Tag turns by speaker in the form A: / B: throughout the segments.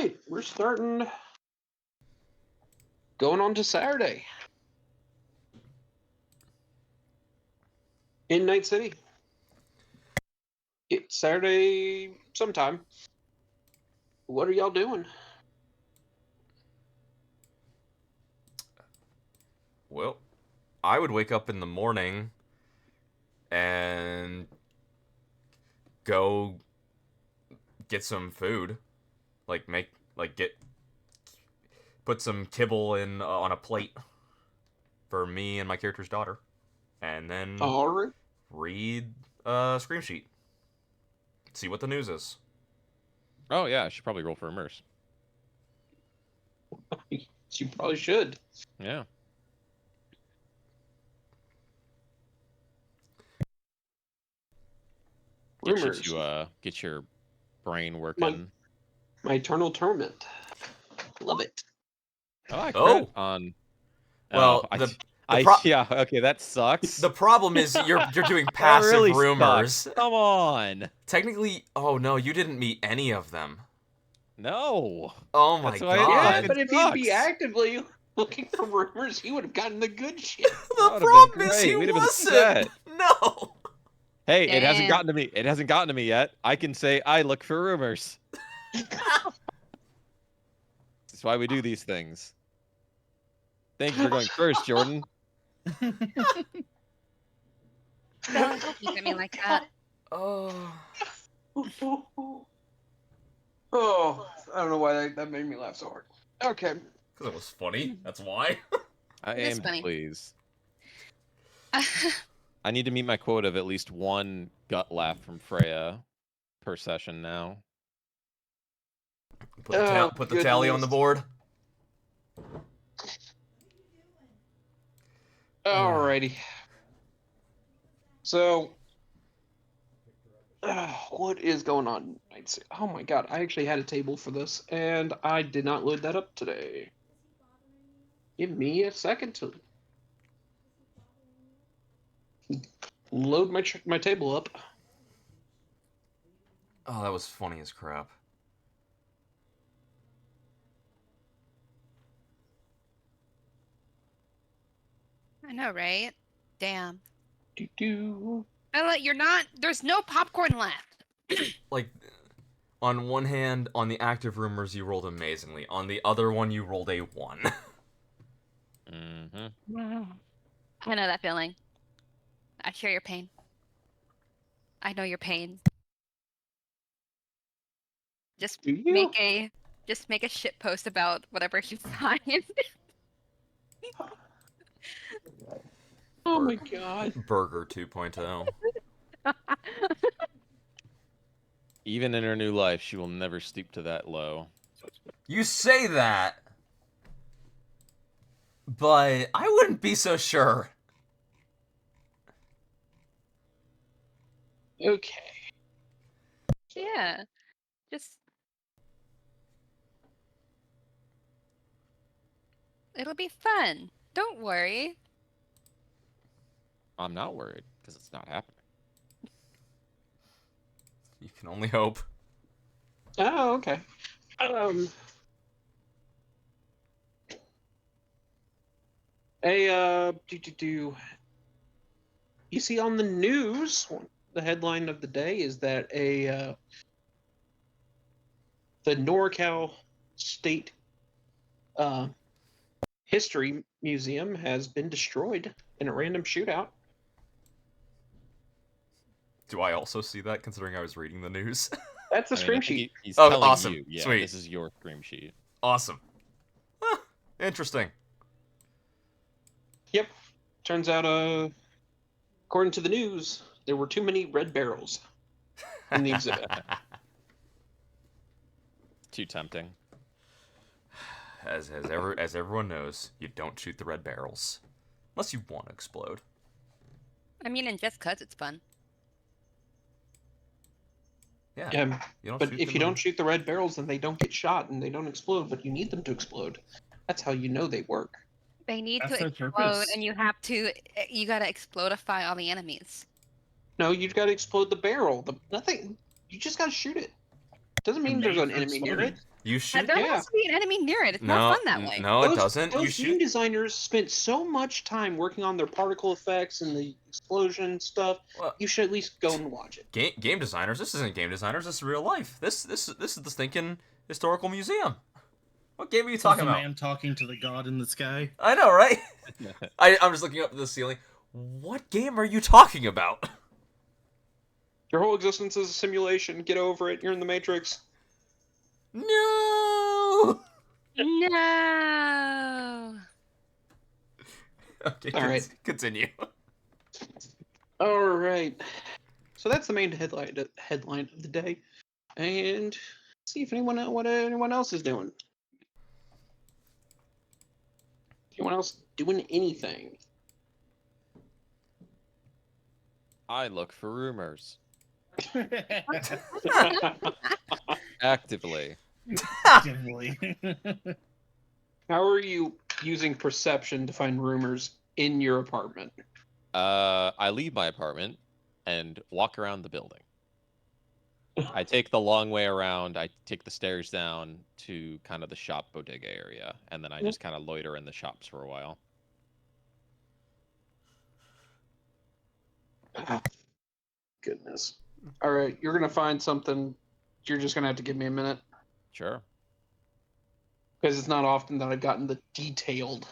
A: right, we're starting. Going on to Saturday in Night City. It's Saturday sometime. What are y'all doing?
B: Well, I would wake up in the morning and go get some food, put some kibble in on a plate for me and my character's daughter, and then
A: All right.
B: read a scream sheet, see what the news is.
C: Oh yeah, I should probably roll for immerse.
A: You probably should.
C: Yeah.
A: Rumors.
C: Get your brain working.
A: My eternal torment. Love it.
C: Oh, I crit on.
B: Well,
C: yeah, okay, that sucks.
B: The problem is you're doing
C: That
B: passive
C: really
B: rumors.
C: sucks. Come on.
B: Technically, oh no, you didn't meet any of them.
C: No.
B: Oh my
C: That's why
B: god.
A: Yeah, but if you'd be
C: sucks.
A: actively looking for rumors, he would have gotten the good shit.
B: The problem is
C: great.
B: he
C: We'd have been
B: wasn't.
C: set.
B: No.
C: Hey, it hasn't
D: Damn.
C: gotten to me. It hasn't gotten to me yet. I can say I look for rumors. That's why we do these things. Thank you for going first, Jordan.
D: Don't look at me like that.
B: Oh.
A: Oh, I don't know why that made me laugh so hard. Okay.
B: Because it was funny. That's why.
C: I
D: It is
C: am
D: funny.
C: pleased. I need to meet my quota of at least one gut laugh from Freya per session now.
B: Put the tally on the board.
A: Alrighty. So, what is going on? Oh my god, I actually had a table for this, and I did not load that up today. Give me a second to load my table up.
B: Oh, that was funny as crap.
D: I know, right? Damn.
A: Do.
D: Ella, you're not. There's no popcorn left.
B: Like, on one hand, on the active rumors, you rolled amazingly. On the other one, you rolled a 1.
C: Mm-hmm.
D: I know that feeling. I share your pain. I know your pain. Just
A: Do you?
D: make a shit post about whatever you find.
A: Oh my god.
B: Burger 2.0.
C: Even in her new life, she will never stoop to that low.
B: You say that, but I wouldn't be so sure.
A: Okay.
D: Yeah. Just. It'll be fun. Don't worry.
C: I'm not worried because it's not happening.
B: You can only hope.
A: Oh, okay. You see on the news, the headline of the day is that the NorCal State History Museum has been destroyed in a random shootout.
B: Do I also see that, considering I was reading the news?
A: That's the
C: I
A: scream
C: think
A: sheet.
C: He's
B: Oh,
C: telling
B: awesome.
C: you. Yeah,
B: Sweet.
C: this is your scream sheet.
B: Awesome. Huh, interesting.
A: Yep. Turns out, according to the news, there were too many red barrels in the exhibit.
C: Too tempting.
B: As everyone knows, you don't shoot the red barrels. Unless you want to explode.
D: I mean, and just 'cause it's fun.
B: Yeah.
A: But if you don't shoot the red barrels, then they don't get shot and they don't explode, but you need them to explode. That's how you know they work.
D: They need
E: That's
D: to
E: their
D: explode,
E: purpose.
D: and you gotta explodify all the enemies.
A: No, you got to explode the barrel. Nothing. You just got to shoot it. Doesn't mean there's an enemy near it.
B: You shoot.
D: There
A: Yeah.
D: has to be an enemy near it. It's more
B: No,
D: fun that way.
B: no, it
A: Those-
B: doesn't. You
A: Those game
B: shoot.
A: designers spent so much time working on their particle effects and the explosion stuff.
B: Well,
A: You should at least go and watch it.
B: game designers. This isn't game designers. This is real life. This is the stinking historical museum. What game are you talking
E: The
B: about?
E: man talking to the god in the sky.
B: I know, right? I'm just looking up at the ceiling. What game are you talking about?
A: Your whole existence is a simulation. Get over it. You're in the Matrix.
B: No.
D: No.
B: Okay,
A: All right.
B: Continue.
A: All right. So that's the main headline of the day, and see if anyone else is doing. Anyone else doing anything?
C: I look for rumors actively.
E: Generally.
A: How are you using perception to find rumors in your apartment?
C: I leave my apartment and walk around the building. I take the long way around. I take the stairs down to kind of the shop bodega area, and then I just kind of loiter in the shops for a while.
A: Goodness. All right, you're gonna find something. You're just gonna have to give me a minute
C: Sure.
A: because it's not often that I've gotten the detailed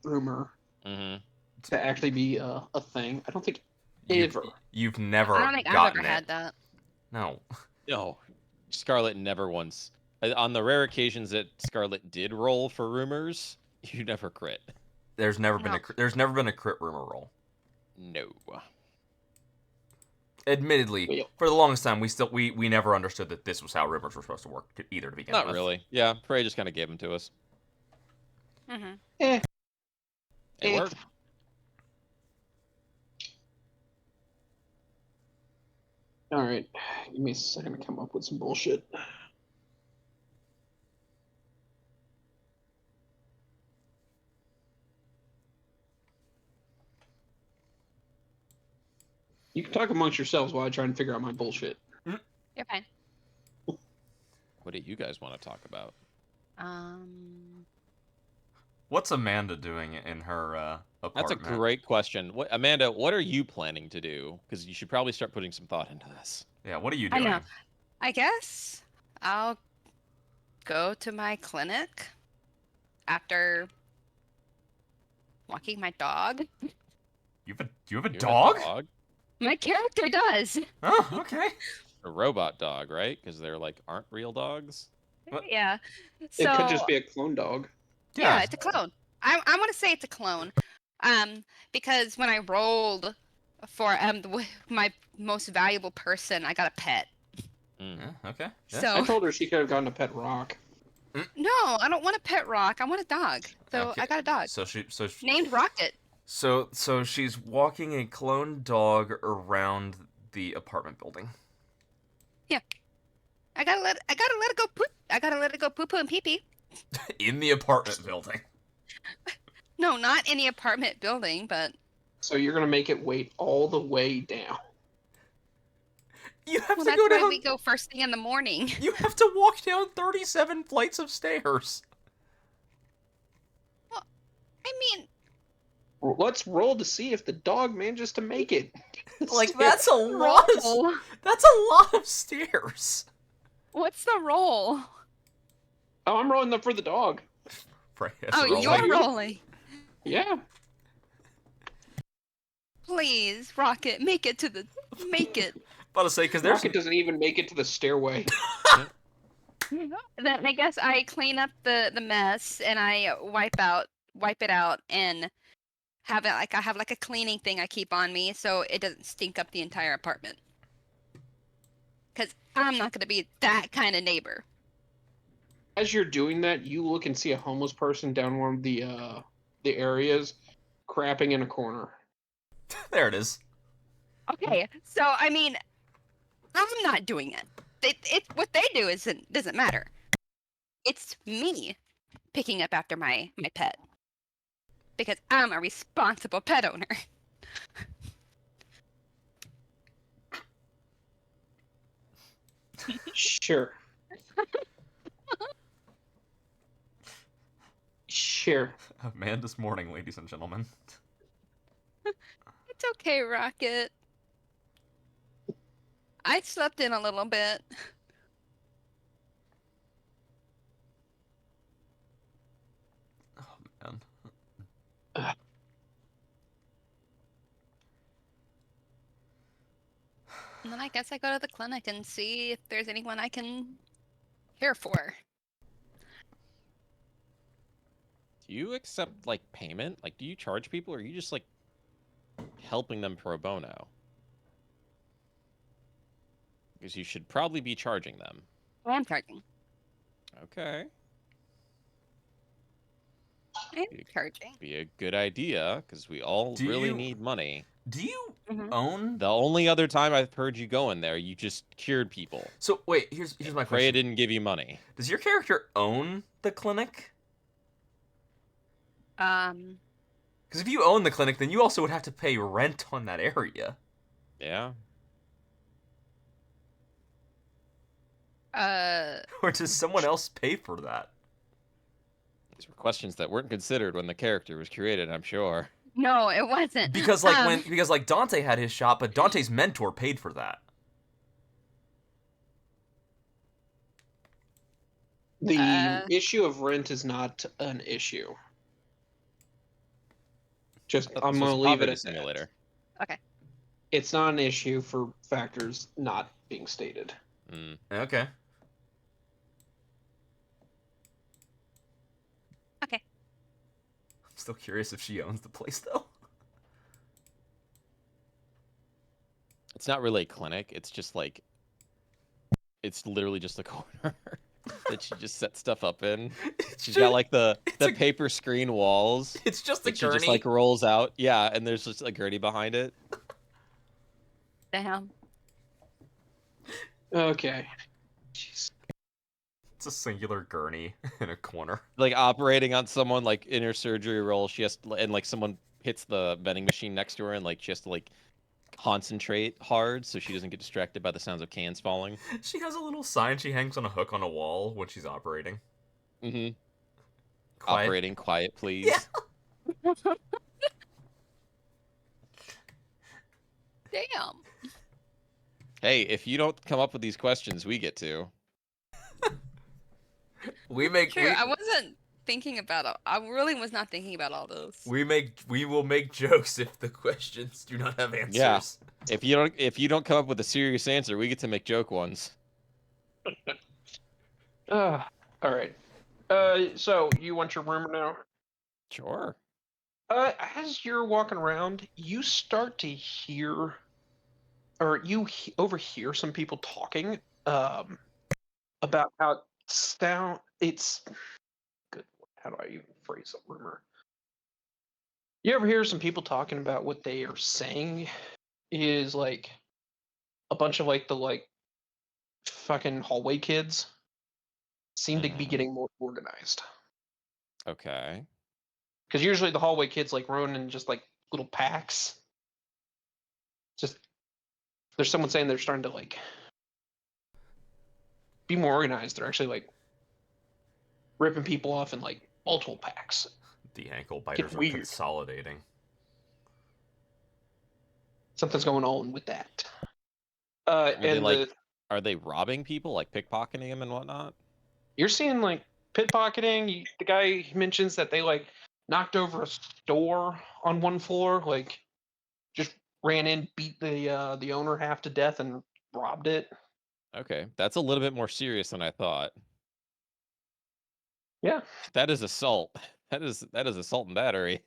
A: rumor
C: Mm-hmm.
A: to actually be a thing. I don't think
B: You've-
A: ever.
B: You've never
D: I don't think I've
B: gotten
D: ever
B: it.
D: had that.
B: No.
C: No, Scarlet never once. On the rare occasions that Scarlet did roll for rumors, you never crit.
B: There's never been
D: No.
B: there's never been a crit rumor roll.
C: No.
B: Admittedly,
A: Well,
B: for the longest time, we never understood that this was how rumors were supposed to work either to begin
C: Not
B: with.
C: really. Yeah, Prey just kind of gave them to us.
D: Mm-hmm.
A: Eh.
C: It
A: Eh.
C: worked.
A: All right, give me a second to come up with some bullshit. You can talk amongst yourselves while I try and figure out my bullshit.
D: You're fine.
C: What do you guys want to talk about?
B: What's Amanda doing in her
C: That's
B: apartment?
C: a great question. What, Amanda, what are you planning to do? Because you should probably start putting some thought into this.
B: Yeah, what are you
D: I
B: doing?
D: know. I guess I'll go to my clinic after walking my dog.
B: You have a
C: You have a
B: dog?
D: My character does.
B: Oh, okay.
C: A robot dog, right? Because they're like aren't real dogs.
B: What?
D: Yeah.
A: It
D: So
A: could just be a clone dog.
D: yeah, it's a clone. I want to say it's a clone, because when I rolled for my most valuable person, I got a pet.
C: Mm.
B: Yeah, okay. Yeah.
A: I
D: So
A: told her she could have gotten a pet rock.
D: no, I don't want a pet rock. I want a dog. So
B: Okay.
D: I got a dog
B: So
D: named Rocket.
B: so she's walking a clone dog around the apartment building.
D: I gotta let it go poop. I gotta let it go poo poo and pee pee.
B: In the apartment building.
D: No, not in the apartment building, but
A: So you're gonna make it wait all the way down.
B: You have
D: well,
B: to
D: that's
B: go
D: why
B: down.
D: we go first thing in the morning.
B: You have to walk down 37 flights of stairs.
D: I mean,
A: Well, let's roll to see if the dog manages to make it.
B: Like that's a lot.
D: roll.
B: That's a lot of stairs.
D: What's the roll?
A: Oh, I'm rolling them for the dog.
B: Pray,
D: Oh,
B: rolling.
D: you're rolling.
A: Yeah.
D: Please, Rocket, make it.
B: About to say because there's
A: Rocket doesn't even make it to the stairway.
D: Then I guess I clean up the mess and I wipe it out and have it like I have like a cleaning thing I keep on me so it doesn't stink up the entire apartment. Cause I'm not gonna be that kind of neighbor.
A: As you're doing that, you look and see a homeless person down one of the areas, crapping in a corner.
B: there it is.
D: Okay, so I mean, I'm not doing it. It what they do doesn't matter. It's me picking up after my pet because I'm a responsible pet owner.
A: Sure. chair.
B: Amanda's morning, ladies and gentlemen.
D: It's okay, Rocket. I slept in a little bit.
B: Oh man.
A: Ugh.
D: And then I guess I go to the clinic and see if there's anyone I can care for.
C: Do you accept like payment? Like, do you charge people, or are you just like helping them pro bono? Because you should probably be charging them.
D: I am charging.
C: Okay.
D: I am charging.
C: Be a good idea, because we all
B: Do
C: really
B: you-
C: need money.
B: Do you
D: Mhm.
B: own?
C: The only other time I've heard you go in there, you just cured people.
B: So wait, here's my
C: Freya
B: question.
C: didn't give you money.
B: Does your character own the clinic? Because if you own the clinic, then you also would have to pay rent on that area.
C: Yeah.
B: Or does someone else pay for that?
C: These were questions that weren't considered when the character was created, I'm sure.
D: No, it wasn't.
B: Because like Dante had his shop, but Dante's mentor paid for that.
A: The issue of rent is not an issue. Just
C: This
A: I'm
C: was
A: gonna
C: a
A: leave it
C: poverty
A: at
C: simulator.
D: Okay.
A: It's not an issue for factors not being stated.
C: Mm.
B: Okay.
D: Okay.
B: I'm still curious if she owns the place though.
C: It's not really a clinic. It's just like, it's literally just a corner that she just set stuff up in. She's got like the
B: a-
C: paper screen walls
B: It's just a
C: that she
B: gurney.
C: just like rolls out. Yeah, and there's just a gurney behind it.
D: Damn.
A: Okay. Jeez.
B: It's a singular gurney in a corner.
C: Like operating on someone like in her surgery roll. She has to, and like someone hits the vending machine next to her, and like she has to like concentrate hard so she doesn't get distracted by the sounds of cans falling.
B: She has a little sign she hangs on a hook on a wall when she's operating.
C: Mm-hmm.
B: Quiet.
C: Operating quiet, please.
B: Yeah.
D: Damn.
C: Hey, if you don't come up with these questions, we get to.
B: We make
D: True, I wasn't thinking about it. I really was not thinking about all those.
B: we will make jokes if the questions do not have answers.
C: Yeah. If you don't come up with a serious answer, we get to make joke ones.
A: All right. So you want your rumor now?
C: Sure.
A: As you're walking around, you start to hear, or you overhear some people talking, about how it's good. How do I even phrase a rumor? You ever hear some people talking about what they are saying is like a bunch of like the fucking hallway kids seem to be getting more organized.
C: Okay.
A: Because usually the hallway kids like run in just like little packs. Just there's someone saying they're starting to like be more organized. They're actually like ripping people off in like multiple packs.
B: The ankle biters are
A: weird.
B: consolidating.
A: Something's going on with that.
C: they
A: And
C: like- Are they robbing people, like pickpocketing them and whatnot?
A: you're seeing like pickpocketing. The guy mentions that they like knocked over a store on one floor, like just ran in, beat the owner half to death, and robbed it.
C: Okay, that's a little bit more serious than I thought.
A: Yeah,
C: That is assault. That is assault and battery.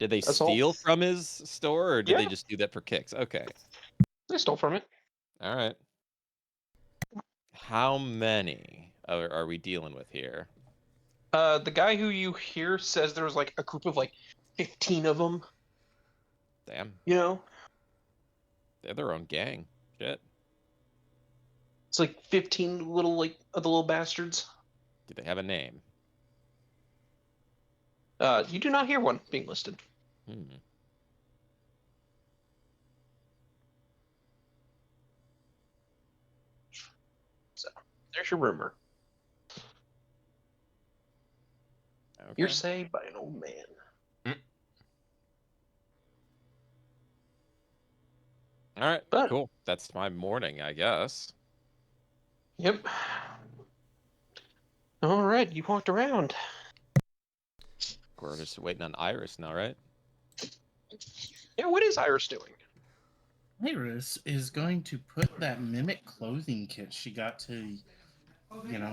C: Did they
A: Assault.
C: steal from his store, or did they
A: Yeah.
C: just do that for kicks? Okay.
A: they stole from it.
C: All right. How many are we dealing with here?
A: The guy who you hear says there was like a group of like 15 of them.
C: Damn,
A: You know,
C: they're their own gang. Shit.
A: it's like 15 little like of the little bastards.
C: Do they have a name?
A: You do not hear one being listed.
C: Hmm.
A: There's your rumor. You're
C: Okay.
A: saved by an old man.
C: All right.
A: But-
C: Cool. That's my morning, I guess.
A: Yep. All right, you walked around.
C: We're just waiting on Iris now, right?
A: Yeah, what is Iris doing?
E: Iris is going to put that mimic clothing kit she got to,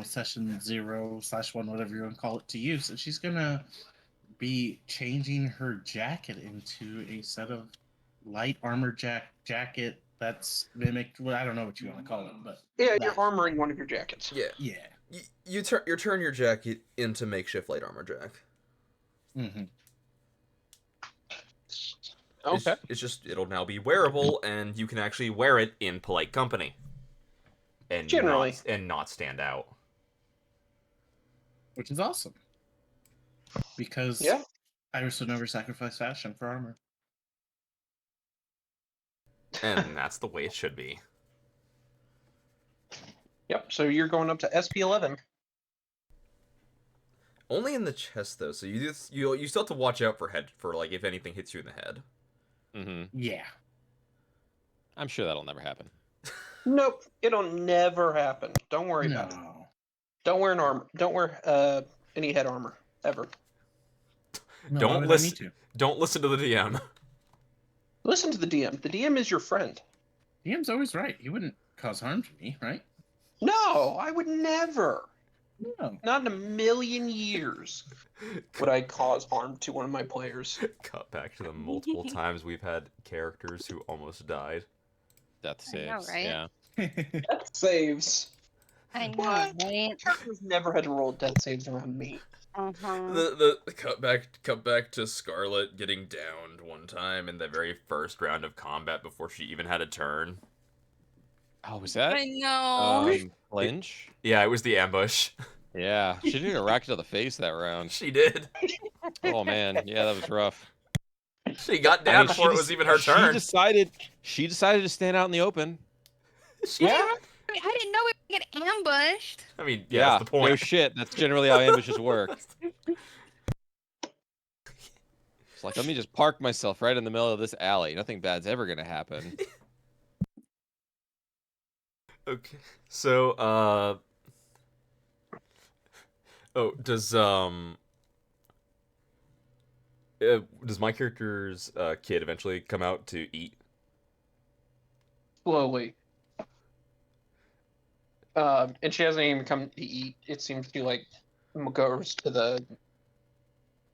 E: session 0/1, whatever you want to call it, to use. And she's gonna be changing her jacket into a set of light armor jacket that's mimicked. Well, I don't know what you want to call it, but
A: Yeah,
E: that.
A: you're armoring one of your jackets.
F: Yeah.
E: Yeah.
F: You turn your jacket into makeshift light armor, Jack.
E: Mm-hmm.
A: Okay.
B: It's just it'll now be wearable, and you can actually wear it in polite company, and
A: Generally.
B: not stand out.
E: Which is awesome. Because
A: Yeah.
E: Iris would never sacrifice fashion for armor.
B: And that's the way it should be.
A: Yep. So you're going up to SP11.
F: Only in the chest though, so you still have to watch out for like if anything hits you in the head.
C: Mm-hmm.
E: Yeah.
C: I'm sure that'll never happen.
A: Nope, it'll never happen. Don't worry about it.
E: No.
A: Don't wear an armor. Don't wear any head armor ever.
E: No,
B: Don't
E: why would I
B: listen-
E: need to?
B: Don't listen to the DM.
A: Listen to the DM. The DM is your friend.
E: DM's always right. He wouldn't cause harm to me, right?
A: No, I would never.
E: No.
A: Not in a million years would I cause harm to one of my players.
B: Cut back to the multiple times we've had characters who almost died.
C: Death
D: I know,
C: saves.
D: right?
C: Yeah.
A: Death saves.
D: I know,
A: What?
D: right?
A: Characters never had to roll death saves around me.
D: Uh-huh.
F: The cut back to Scarlet getting downed one time in the very first round of combat before she even had a turn.
C: Oh, was that
D: I know.
C: Lynch?
B: Yeah, it was the ambush.
C: Yeah. She did a racket to the face that round.
B: She did.
C: Oh man, yeah, that was rough.
B: She got
C: I
B: down
C: mean,
B: before it was even her turn.
C: She decided to stand out in the open.
A: Yeah.
D: I didn't know we would get ambushed.
B: I mean,
C: Yeah,
B: that's the point.
C: no shit. That's generally how ambushes work. It's like, let me just park myself right in the middle of this alley. Nothing bad's ever gonna happen.
B: Okay. So, oh, does my character's kid eventually come out to eat?
A: Slowly. And she hasn't even come to eat. It seems she goes to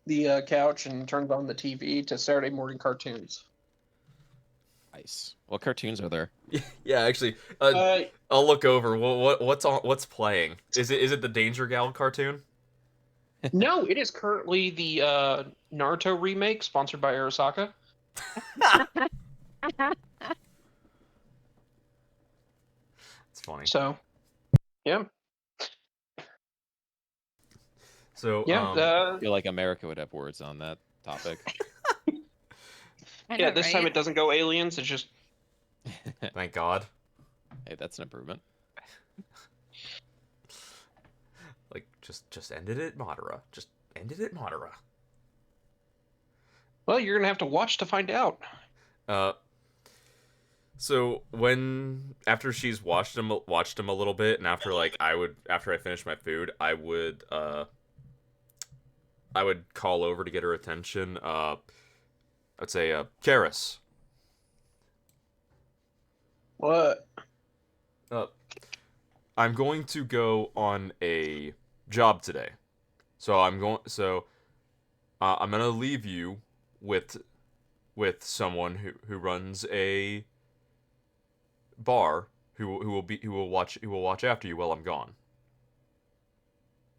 A: the couch and turns on the TV to Saturday morning cartoons.
C: Nice. What cartoons are there?
B: Yeah, actually,
A: Uh,
B: I'll look over. What's playing? Is it the Danger Gal cartoon?
A: no, it is currently the Naruto remake sponsored by Arasaka.
B: It's funny.
A: So, yeah,
B: So,
A: yeah,
C: I feel like America would have words on that topic.
D: I
A: yeah.
D: know,
A: This time
D: right?
A: it doesn't go aliens. It's just
B: thank God.
C: Hey, that's an improvement.
B: Like, just ended it, Madara. Just ended it, Madara.
A: well, you're gonna have to watch to find out.
B: So after she's watched him a little bit, and after I finish my food, I would call over to get her attention. I'd say, Karis.
A: What?
B: I'm going to go on a job today, so I'm gonna leave you with someone who runs a bar who will watch after you while I'm gone.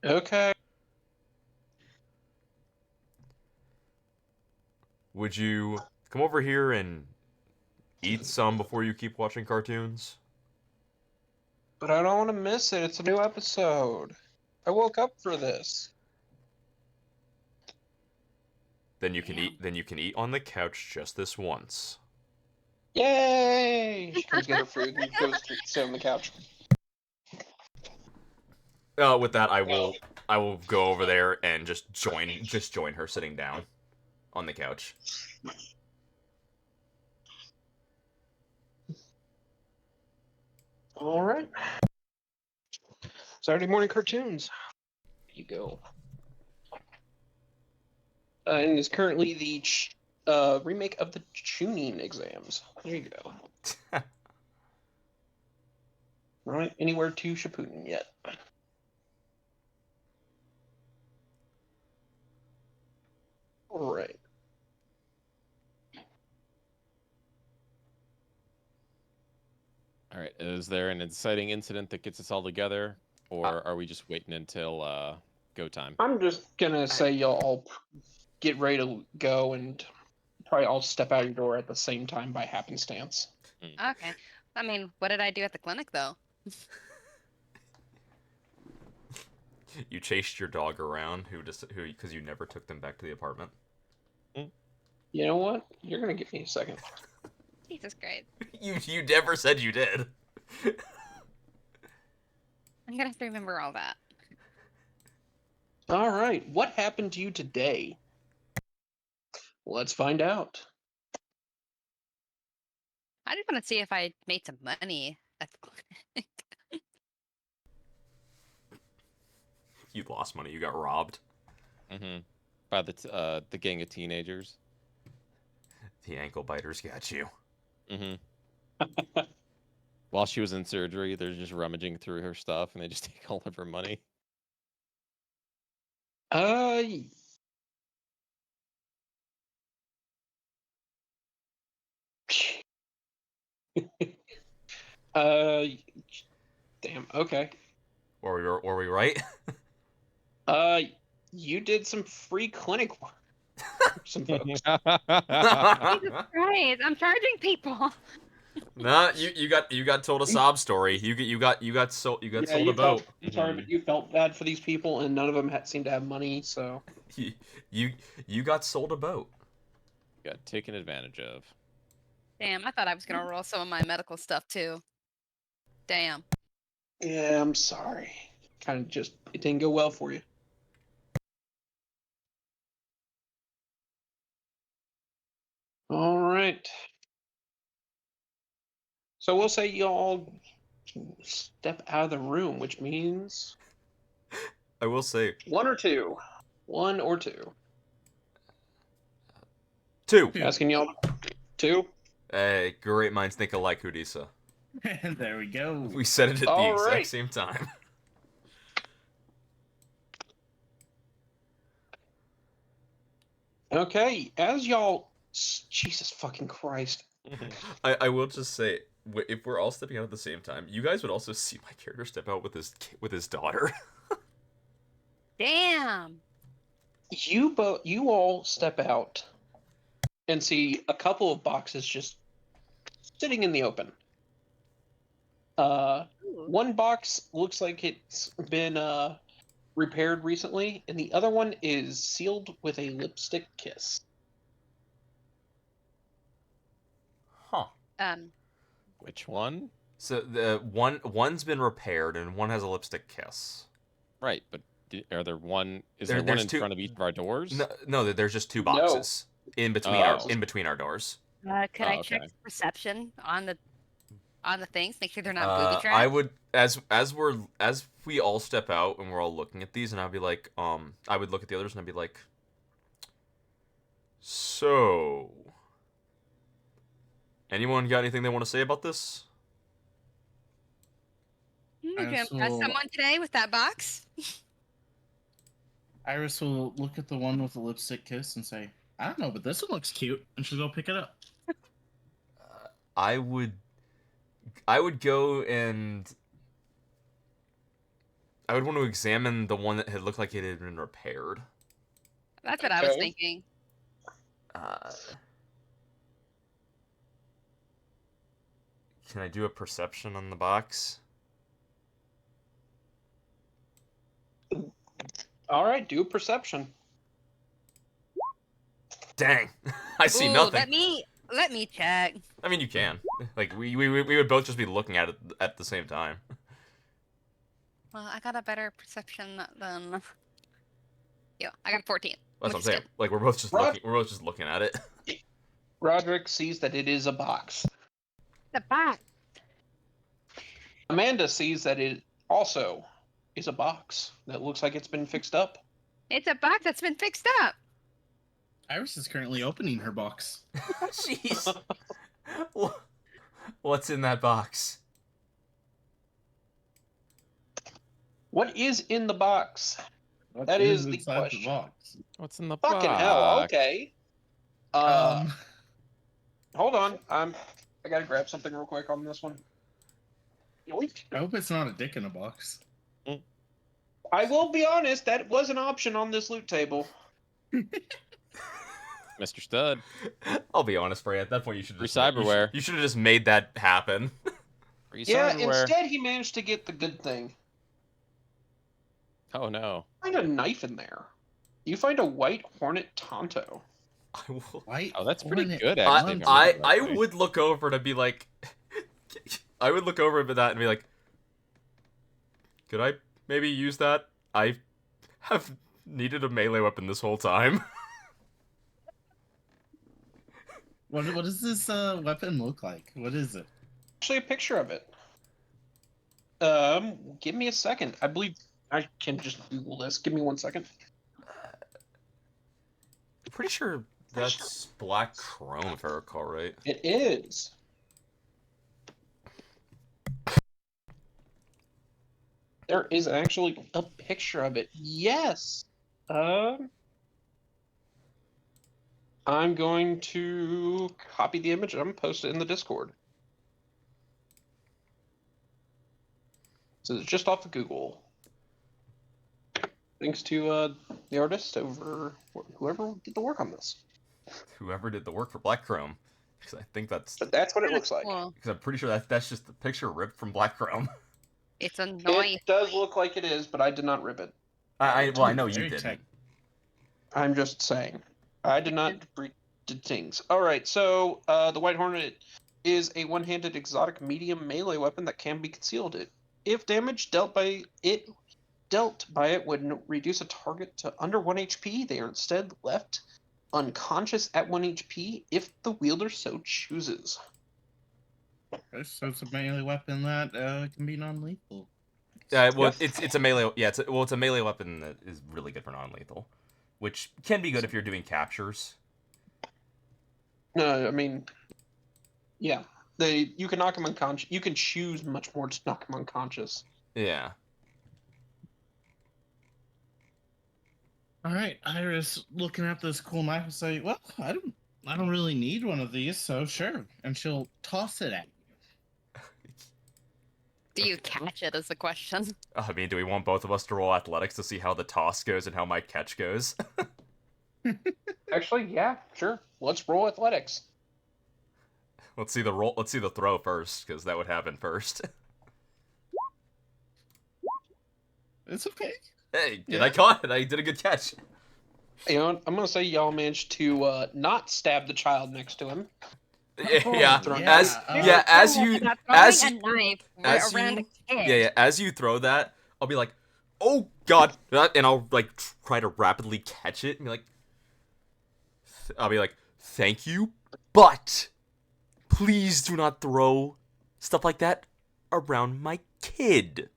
A: Okay.
B: Would you come over here and eat some before you keep watching cartoons?
A: But I don't want to miss it. It's a new episode. I woke up for this.
B: Then you can eat on the couch just this once.
A: Yay! She comes get her food and goes to sit on the couch.
B: With that, I will I will go over there and just join her sitting down on the couch.
A: All right. Saturday morning cartoons. Here you go. And it's currently the remake of the tuning exams. There you go. Not anywhere to Shippuden yet. All right.
C: All right. Is there an inciting incident that gets us all together, or are we just waiting until go time?
A: I'm just gonna say y'all all get ready to go, and probably all step out your door at the same time by happenstance.
D: Okay. I mean, what did I do at the clinic though?
B: You chased your dog around, who because you never took them back to the apartment.
A: You know what? You're gonna give me a second.
D: Jesus Christ.
B: You never said you did.
D: I'm gonna have to remember all that.
A: All right. What happened to you today? Let's find out.
D: I just want to see if I made some money at the clinic.
B: You lost money. You got robbed.
C: Mm-hmm. By the gang of teenagers.
B: The ankle biters got you.
C: Mm-hmm. While she was in surgery, they're just rummaging through her stuff, and they just take all of her money.
A: Uh, uh, damn. Okay.
B: Were we right?
A: You did some free clinic work. Some folks.
D: Jesus Christ, I'm charging people.
B: Nah, you got told a sob story. You got sold a boat.
A: Sorry, but you felt bad for these people, and none of them seemed to have money. So
B: You got sold a boat.
C: Got taken advantage of.
D: Damn, I thought I was gonna roll some of my medical stuff too. Damn.
A: yeah, I'm sorry. Kind of just it didn't go well for you. All right. So we'll say you all step out of the room, which means
B: I will say
A: one or two. One or two.
B: two.
A: Asking y'all two.
B: Hey, great minds think alike, Hudisa.
E: There we go.
B: We said it at the
A: All
B: exact
A: right.
B: same time.
A: Okay, as y'all, Jesus fucking Christ.
B: I will just say, if we're all stepping out at the same time, you guys would also see my character step out with his daughter.
D: Damn.
A: You all step out and see a couple of boxes just sitting in the open.
D: Ooh.
A: One box looks like it's been repaired recently, and the other one is sealed with a lipstick kiss.
B: Huh.
C: Which one?
B: So the one's been repaired and one has a lipstick kiss.
C: Right, but are there one? Is
B: There-
C: there one
B: there's
C: in
B: two-
C: front of each of our doors?
B: No, there's just two
A: No.
B: boxes in between
C: Oh.
B: in between our doors.
D: Could I
C: Oh,
D: check
C: okay.
D: perception on the things? Make sure they're not booby trapped.
B: I would as we all step out and we're all looking at these, and I'd be like, I would look at the others and I'd be like, so, anyone got anything they want to say about this?
D: Did you impress
E: So-
D: someone today with that box?
E: Iris will look at the one with the lipstick kiss and say, I don't know, but this one looks cute. And she'll go pick it up.
B: I would go and I would want to examine the one that had looked like it had been repaired.
D: That's what I was
A: Okay.
D: thinking.
B: Can I do a perception on the box?
A: All right, do a perception.
B: Dang, I see
D: Ooh,
B: nothing.
D: let me check.
B: I mean, you can. Like we would both just be looking at it at the same time.
D: Well, I got a better perception than you. I got 14.
B: That's what
D: which
B: I'm
D: is
B: saying.
D: good.
B: Like we're both just
A: Rod-
B: looking. We're both just looking at it.
A: Roderick sees that it is a box.
D: The box.
A: Amanda sees that it also is a box that looks like it's been fixed up.
D: It's a box that's been fixed up.
E: Iris is currently opening her box.
B: Jeez. What's in that box?
A: What is in the box?
E: What
A: That is the
E: inside
A: question.
E: the box?
C: What's in the
A: Fucking
C: box?
A: hell, okay.
E: Um,
A: Hold on. I gotta grab something real quick on this one. Yoink.
E: I hope it's not a dick in a box.
A: I will be honest, that was an option on this loot table.
C: Mr. Stud.
B: I'll be honest, Frey. At that point, you should
C: Free
B: just
C: cyberware.
B: You should have just made that happen.
C: Free
A: Yeah,
C: cyberware.
A: instead he managed to get the good thing.
C: Oh no.
A: Find a knife in there. You find a white hornet Tonto.
B: I will.
E: White.
C: Oh, that's pretty
E: hornet
C: good, actually. if you
B: I
C: remember that right.
B: would look over to be like, I would look over at that and be like, could I maybe use that? I have needed a melee weapon this whole time.
E: What does this weapon look like? What is it?
A: Actually, a picture of it. Give me a second. I believe I can just Google this. Give me 1 second.
B: Pretty sure that's black chrome, if I recall right.
A: It is. There is actually a picture of it. Yes. I'm going to copy the image and I'm gonna post it in the Discord. So it's just off of Google. Thanks to the artist over whoever did the work on this.
B: Whoever did the work for black chrome, because I think that's
A: But that's what it looks like.
D: Cool.
B: because I'm pretty sure that's just the picture ripped from black chrome.
D: It's a knife.
A: It does look like it is, but I did not rip it.
B: I know you
E: Very
B: didn't.
E: tech-
A: I'm just saying. I did not break the things. Alright, so the White Hornet is a one-handed exotic medium melee weapon that can be concealed. If damage dealt by it would reduce a target to under 1 HP, they are instead left unconscious at 1 HP if the wielder so chooses.
E: So it's a melee weapon that can be non-lethal.
B: Well,
A: Yep.
B: it's a melee. Yeah, it's a melee weapon that is really good for non-lethal, which can be good if you're doing captures.
A: No, I mean, yeah, you can knock him unconscious. You can choose much more to knock him unconscious.
B: Yeah.
E: All right, Iris, looking at this cool knife, will say, "Well, I don't really need one of these, so sure." And she'll toss it at you.
D: Do you catch it? Is the question.
B: I mean, do we want both of us to roll athletics to see how the toss goes and how my catch goes?
A: Actually, yeah, sure. Let's roll athletics.
B: Let's see the roll. Let's see the throw first, because that would happen first.
E: It's okay.
B: Hey,
E: Yeah.
B: I caught it. I did a good catch.
A: You know, I'm gonna say y'all managed to not stab the child next to him.
B: Yeah,
A: Thrown
E: yeah.
B: as
E: uh,
B: yeah, as you as
D: a
B: you
D: knife
B: as
D: around
B: you-
D: a kid.
B: yeah, as you throw that, I'll be like, "Oh God!" and I'll like try to rapidly catch it and be like, "Thank you, but please do not throw stuff like that around my kid."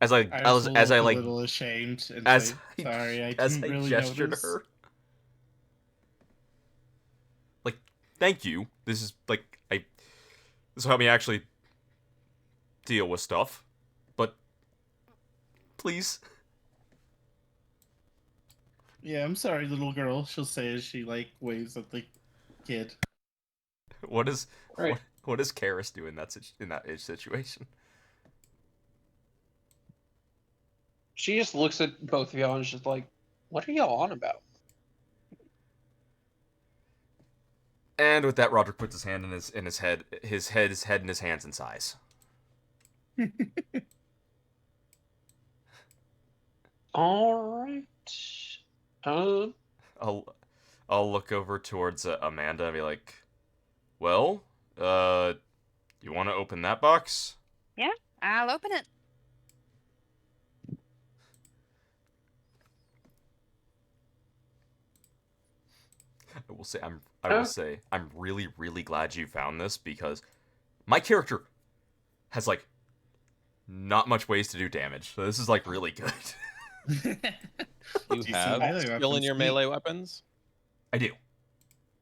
B: As I
E: Iris will
B: as I
E: look
B: like
E: a little ashamed and
B: as
E: say, "Sorry, I
B: as
E: didn't
B: I
E: really
B: gesture
E: notice."
B: to her, like, "Thank you. This is like this will help me actually deal with stuff, but please."
E: Yeah, I'm sorry, little girl. She'll say as she like waves at the kid.
B: What is
A: Right.
B: what does Karis do in that situation?
A: She just looks at both of y'all and is just like, "What are y'all on about?"
B: And with that, Roderick puts his hand in his head in his hands and sighs.
A: All right.
B: I'll look over towards Amanda and be like, "Well, you want to open that box?"
D: I'll open it.
B: I will say I'm really really glad you found this because my character has like not much ways to do damage. So this is like really good.
C: You
E: Do
C: have
E: melee
C: skill in
E: weapons?
C: your melee weapons?
B: I do.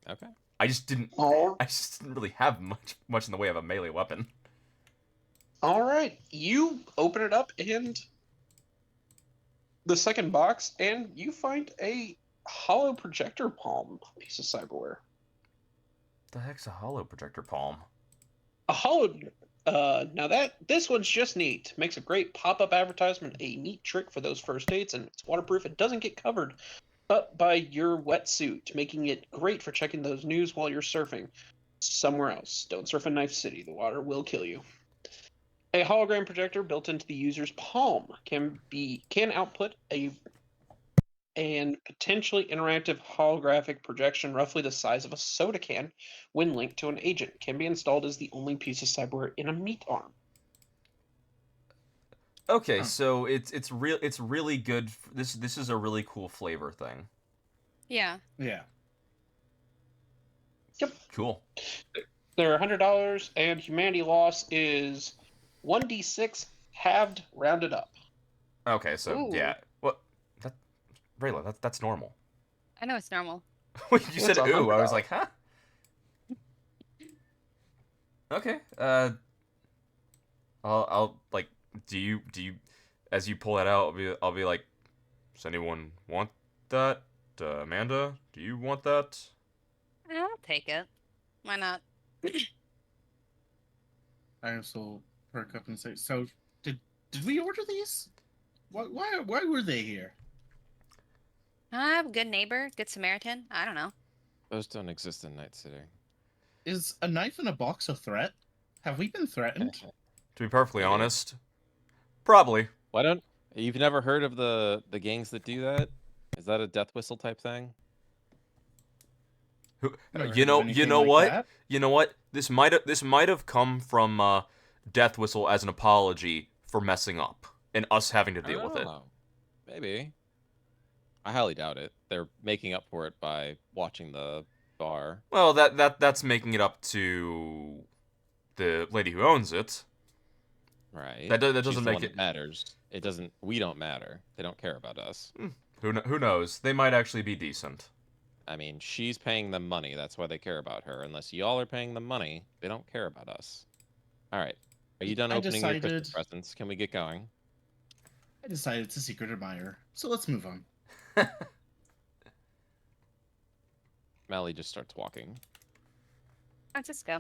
C: Okay.
B: I just didn't really have much in the way of a melee weapon.
A: All right, you open it up and the second box, and you find a hollow projector palm piece of cyberware.
B: The heck's a hollow projector palm?
A: A hollow. Now this one's just neat. Makes a great pop-up advertisement. A neat trick for those first dates, and it's waterproof. It doesn't get covered up by your wetsuit, making it great for checking those news while you're surfing somewhere else. Don't surf in Knife City. The water will kill you. A hologram projector built into the user's palm can output an potentially interactive holographic projection roughly the size of a soda can when linked to an agent. Can be installed as the only piece of cyberware in a meat arm.
B: Okay, so it's really good. This is a really cool flavor thing.
D: Yeah.
E: Yeah.
A: Yep.
B: Cool.
A: They're $100, and humanity loss is 1d6 halved rounded up.
B: Okay, so
D: Ooh.
B: yeah. What? Rayla, that's normal.
D: I know it's normal.
B: You said
A: That's
B: ooh. I was
A: $100.
B: like, huh? Okay. I'll like. Do you? As you pull that out, I'll be like, does anyone want that? Amanda, do you want that?
D: I'll take it. Why not?
E: I also perk up and say, so did we order these? Why were they here?
D: Good neighbor, good Samaritan. I don't know.
C: Those don't exist in Night City.
E: Is a knife in a box a threat? Have we been threatened?
B: To be perfectly
C: Maybe.
B: honest, probably.
C: Why don't you've never heard of the gangs that do that? Is that a death whistle type thing?
E: Never
B: You
E: heard
B: know,
E: of
B: you
E: anything
B: know
E: like
B: what?
E: that.
B: You know what? This might have come from Death Whistle as an apology for messing up and us having to deal with it.
C: Oh, maybe. I highly doubt it. They're making up for it by watching the bar.
B: Well, that's making it up to the lady who owns it.
C: Right.
B: That
C: She's
B: doesn't
C: the
B: make
C: one
B: it.
C: that matters. It doesn't. We don't matter. They don't care about us.
B: Who knows? They might actually be decent.
C: I mean, she's paying them money. That's why they care about her. Unless y'all are paying them money, they don't care about us. All right. Are you done
E: I
C: opening your Christmas
E: decided-
C: presents? Can we get going?
E: I decided it's a secret admirer, so let's move on.
C: Mally just starts walking.
D: Let's just go.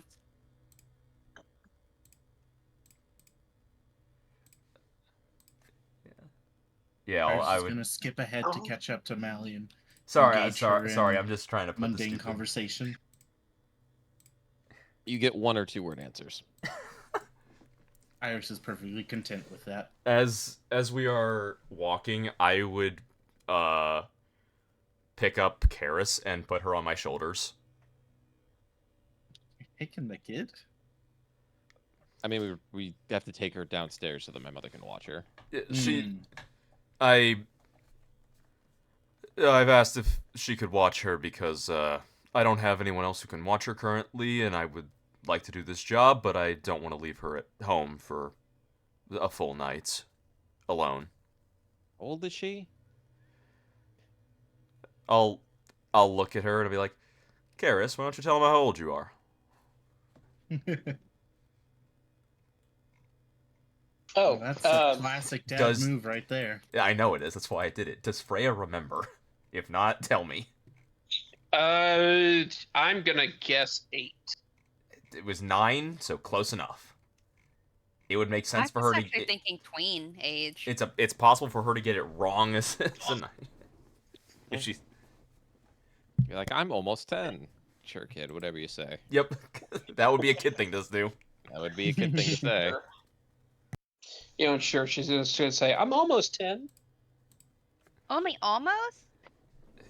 B: Yeah,
E: I was
B: I
E: just
B: would.
E: gonna skip ahead to catch up to Mally and
B: Sorry,
E: engage her
B: sorry.
E: in
B: I'm just trying to put this
E: mundane
B: stupid-
E: conversation.
C: You get 1 or 2 word answers.
E: Iris is perfectly content with that.
B: As we are walking, I would pick up Karis and put her on my shoulders.
E: Picking the kid?
C: I mean, we have to take her downstairs so that my mother can watch her.
B: I've asked if she could watch her because I don't have anyone else who can watch her currently, and I would like to do this job, but I don't want to leave her at home for a full night alone.
C: How old is she?
B: I'll look at her and I'll be like, Karis, why don't you tell him how old you are?
A: Oh,
E: That's a classic dad
B: does-
E: move right there.
B: Yeah, I know it is. That's why I did it. Does Freya remember? If not, tell me.
A: I'm gonna guess 8.
B: It was 9, so close enough. It would make
D: I
B: sense for
D: was
B: her
D: actually
B: to.
D: thinking tween age.
B: It's possible for her to get it wrong as a 9. If she's.
C: You're like, I'm almost 10. Sure, kid, whatever you say.
B: Yep, that would be a kid thing to do.
C: That would be a good thing to say.
A: You know, sure, she's gonna say, I'm almost 10.
D: Only almost?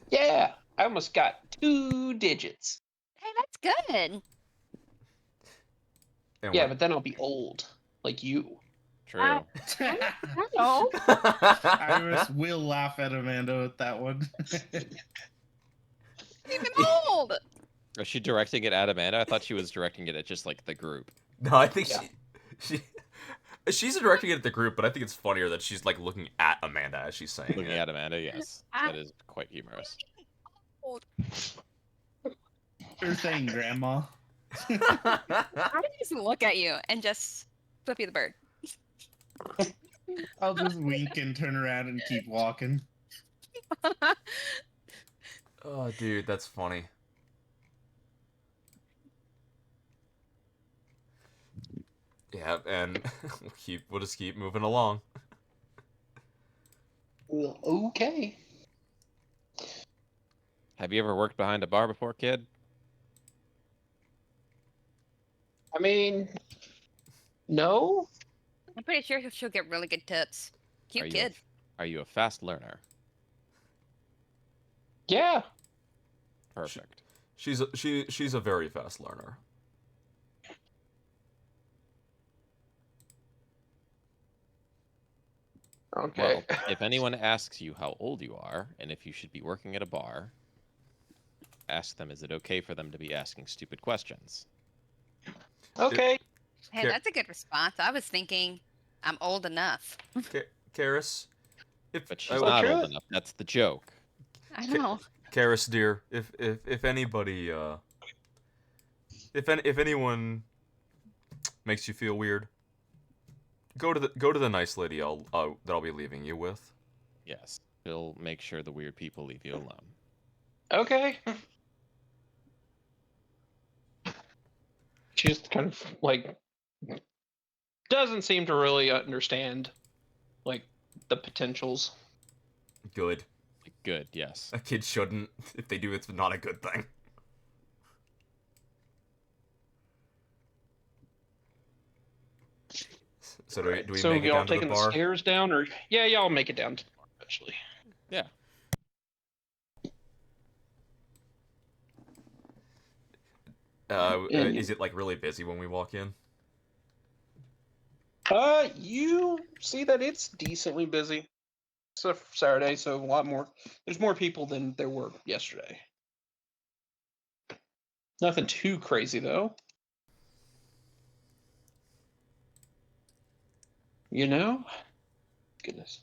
A: Yeah, I almost got 2 digits.
D: Hey, that's good.
B: And
A: Yeah,
B: what-
A: but then I'll be old, like you.
C: True.
D: No.
E: Iris will laugh at Amanda with that one.
D: Even hold.
C: Is she directing it at Amanda? I thought she was directing it at just like the group.
B: No, I think
A: Yeah.
B: she's directing it at the group, but I think it's funnier that she's like looking at Amanda as she's saying
C: Looking
B: it.
C: at Amanda, yes, that is quite humorous.
E: Sure thing, Grandma.
D: I just look at you and just flip you the bird.
E: I'll just wink and turn around and keep walking.
B: Oh, dude, that's funny. Yeah, and we'll just keep moving along.
A: Well, okay.
C: Have you ever worked behind a bar before, kid?
A: I mean, no.
D: I'm pretty sure she'll get really good tips. Cute
C: Are you
D: kid.
C: Are you a fast learner?
A: Yeah.
C: Perfect.
B: She's a very fast learner.
A: Okay.
C: Well, if anyone asks you how old you are and if you should be working at a bar, ask them, is it okay for them to be asking stupid questions?
A: Okay.
D: Hey,
B: Here.
D: that's a good response. I was thinking I'm old enough.
B: Karis, if
C: But she's
A: Well,
C: not
A: true.
C: old enough. That's the joke.
D: I know.
B: Karis, dear, if anybody if anyone makes you feel weird, go to the nice lady that I'll be leaving you with.
C: Yes. She'll make sure the weird people leave you alone.
A: Okay. She just kind of like doesn't seem to really understand like the potentials.
B: Good.
C: Good, yes.
B: A kid shouldn't. If they do, it's not a good thing. So do we
A: So
B: make it
A: y'all
B: down to the
A: taking the
B: bar?
A: stairs down, or yeah, y'all make it down to the bar eventually.
C: Yeah.
B: Is it like really busy when we walk in?
A: You see that it's decently busy. It's a Saturday, so a lot more. There's more people than there were yesterday. Nothing too crazy though. You know? Goodness.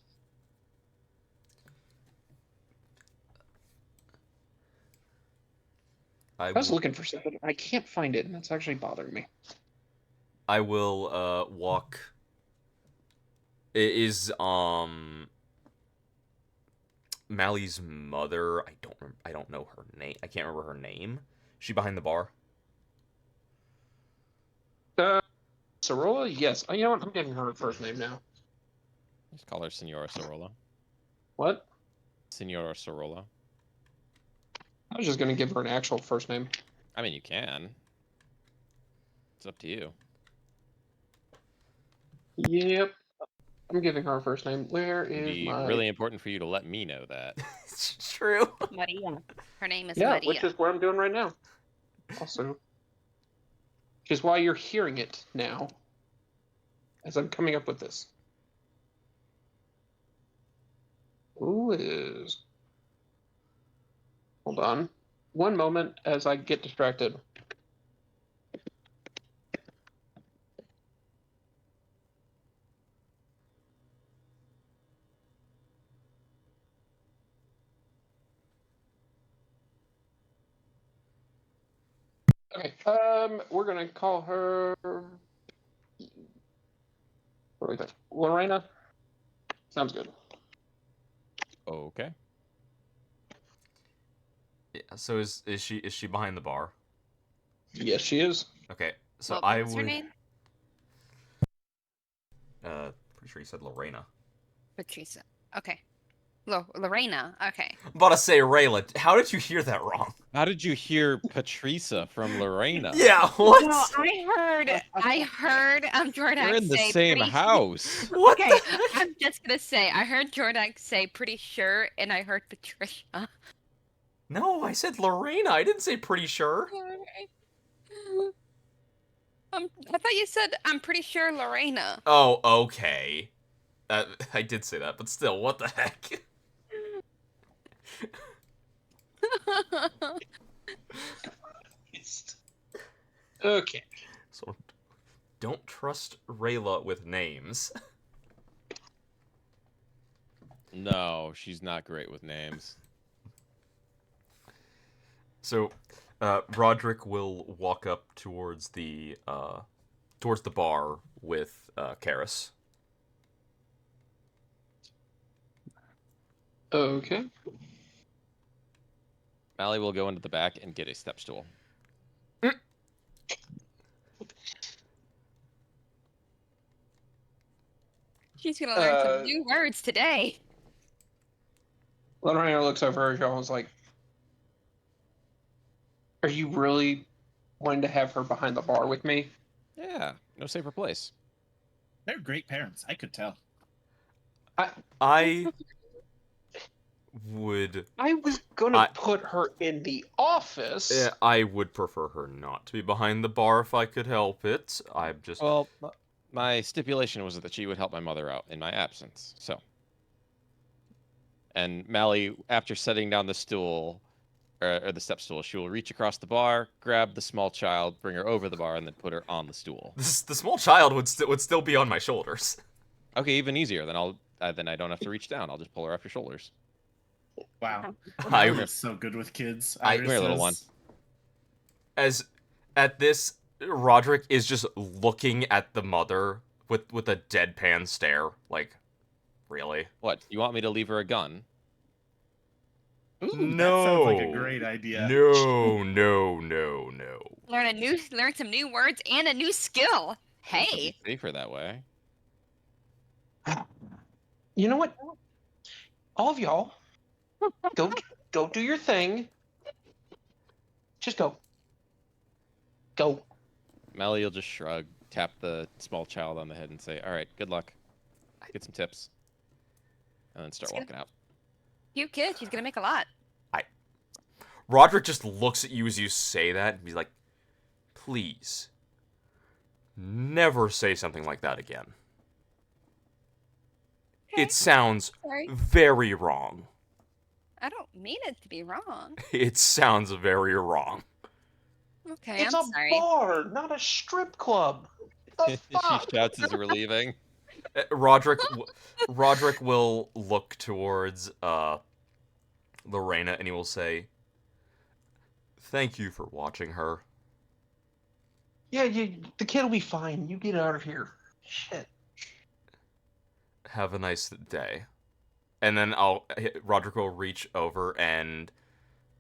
A: I was looking for something. I can't find it, and that's actually bothering me.
B: I will walk. Is Mally's mother? I don't know her name. I can't remember her name. Is she behind the bar?
A: Sorolla? Yes. You know what? I'm giving her a first name now.
C: Just call her Senora Sorolla.
A: What?
C: Senora Sorolla.
A: I was just gonna give her an actual first name.
C: I mean, you can. It's up to you.
A: Yep. I'm giving her a first name. Where
C: It'd
A: is
C: be
A: my...
C: really important for you to let me know that.
B: It's true.
D: Maria. Her name is
A: Yeah,
D: Maria.
A: which is what I'm doing right now. Also. Which is why you're hearing it now. As I'm coming up with this. Who is... Hold on. One moment as I get distracted. Okay, we're gonna call her... What do we think? Lorena? Sounds good.
C: Okay.
B: Yeah, so is she behind the bar?
A: Yes, she is.
B: Okay, so
D: Well,
B: I
D: what's her
B: would.
D: name?
B: Pretty sure you said Lorena.
D: Patricia. Okay. Lorena. Okay.
B: I'm about to say Rayla. How did you hear that wrong?
C: How did you hear Patricia from Lorena?
B: Yeah, what?
D: No, I heard Jordan
C: You're in the
D: say
C: same
D: pretty
C: house.
B: What
D: Okay,
B: the heck?
D: I'm just gonna say I heard Jordan say pretty sure, and I heard Patricia.
B: No, I said Lorena. I didn't say pretty sure.
D: I thought you said I'm pretty sure Lorena.
B: Oh, okay. I did say that, but still, what the heck?
A: Okay.
B: So don't trust Rayla with names.
C: No, she's not great with names.
B: So, Roderick will walk up towards the bar with Karis.
A: Okay.
C: Mally will go into the back and get a step stool.
D: She's gonna learn some new words today.
A: Lorena looks over at y'all and is like, "Are you really wanting to have her behind the bar with me?"
C: Yeah, no safer place.
E: They're great parents. I could tell.
B: I would.
A: I was gonna put her in the office.
B: I would prefer her not to be behind the bar if I could help it. I'm just.
C: Well, my stipulation was that she would help my mother out in my absence. So. And Mally, after setting down the stool, or the step stool, she will reach across the bar, grab the small child, bring her over the bar, and then put her on the stool.
B: The small child would still be on my shoulders.
C: Okay, even easier. Then then I don't have to reach down. I'll just pull her off your shoulders.
E: Wow.
B: I
E: was so good with kids.
C: Come here, little one.
B: As at this, Roderick is just looking at the mother with a deadpan stare, like, really?
C: What? You want me to leave her a gun?
E: Ooh,
B: No.
E: That sounds like a great idea.
B: No.
D: Learn some new words and a new skill. Hey.
C: It'll be safer that way.
A: You know what? All of y'all, go do your thing. Just go. Go.
C: Mally will just shrug, tap the small child on the head, and say, "All right, good luck. Get some tips," and then start walking out.
D: Cute kid. She's gonna make a lot.
B: Roderick just looks at you as you say that and he's like, please, never say something like that again.
D: Okay.
B: It sounds
D: Sorry.
B: very wrong.
D: I don't mean it to be wrong.
B: It sounds very wrong.
D: Okay,
A: It's
D: I'm
A: a
D: sorry.
A: bar, not a strip club. The fuck?
C: She shouts as we're leaving.
B: Roderick will look towards Lorena and he will say, thank you for watching her.
A: Yeah, the kid will be fine. You get out of here. Shit.
B: Have a nice day. And then Roderick will reach over and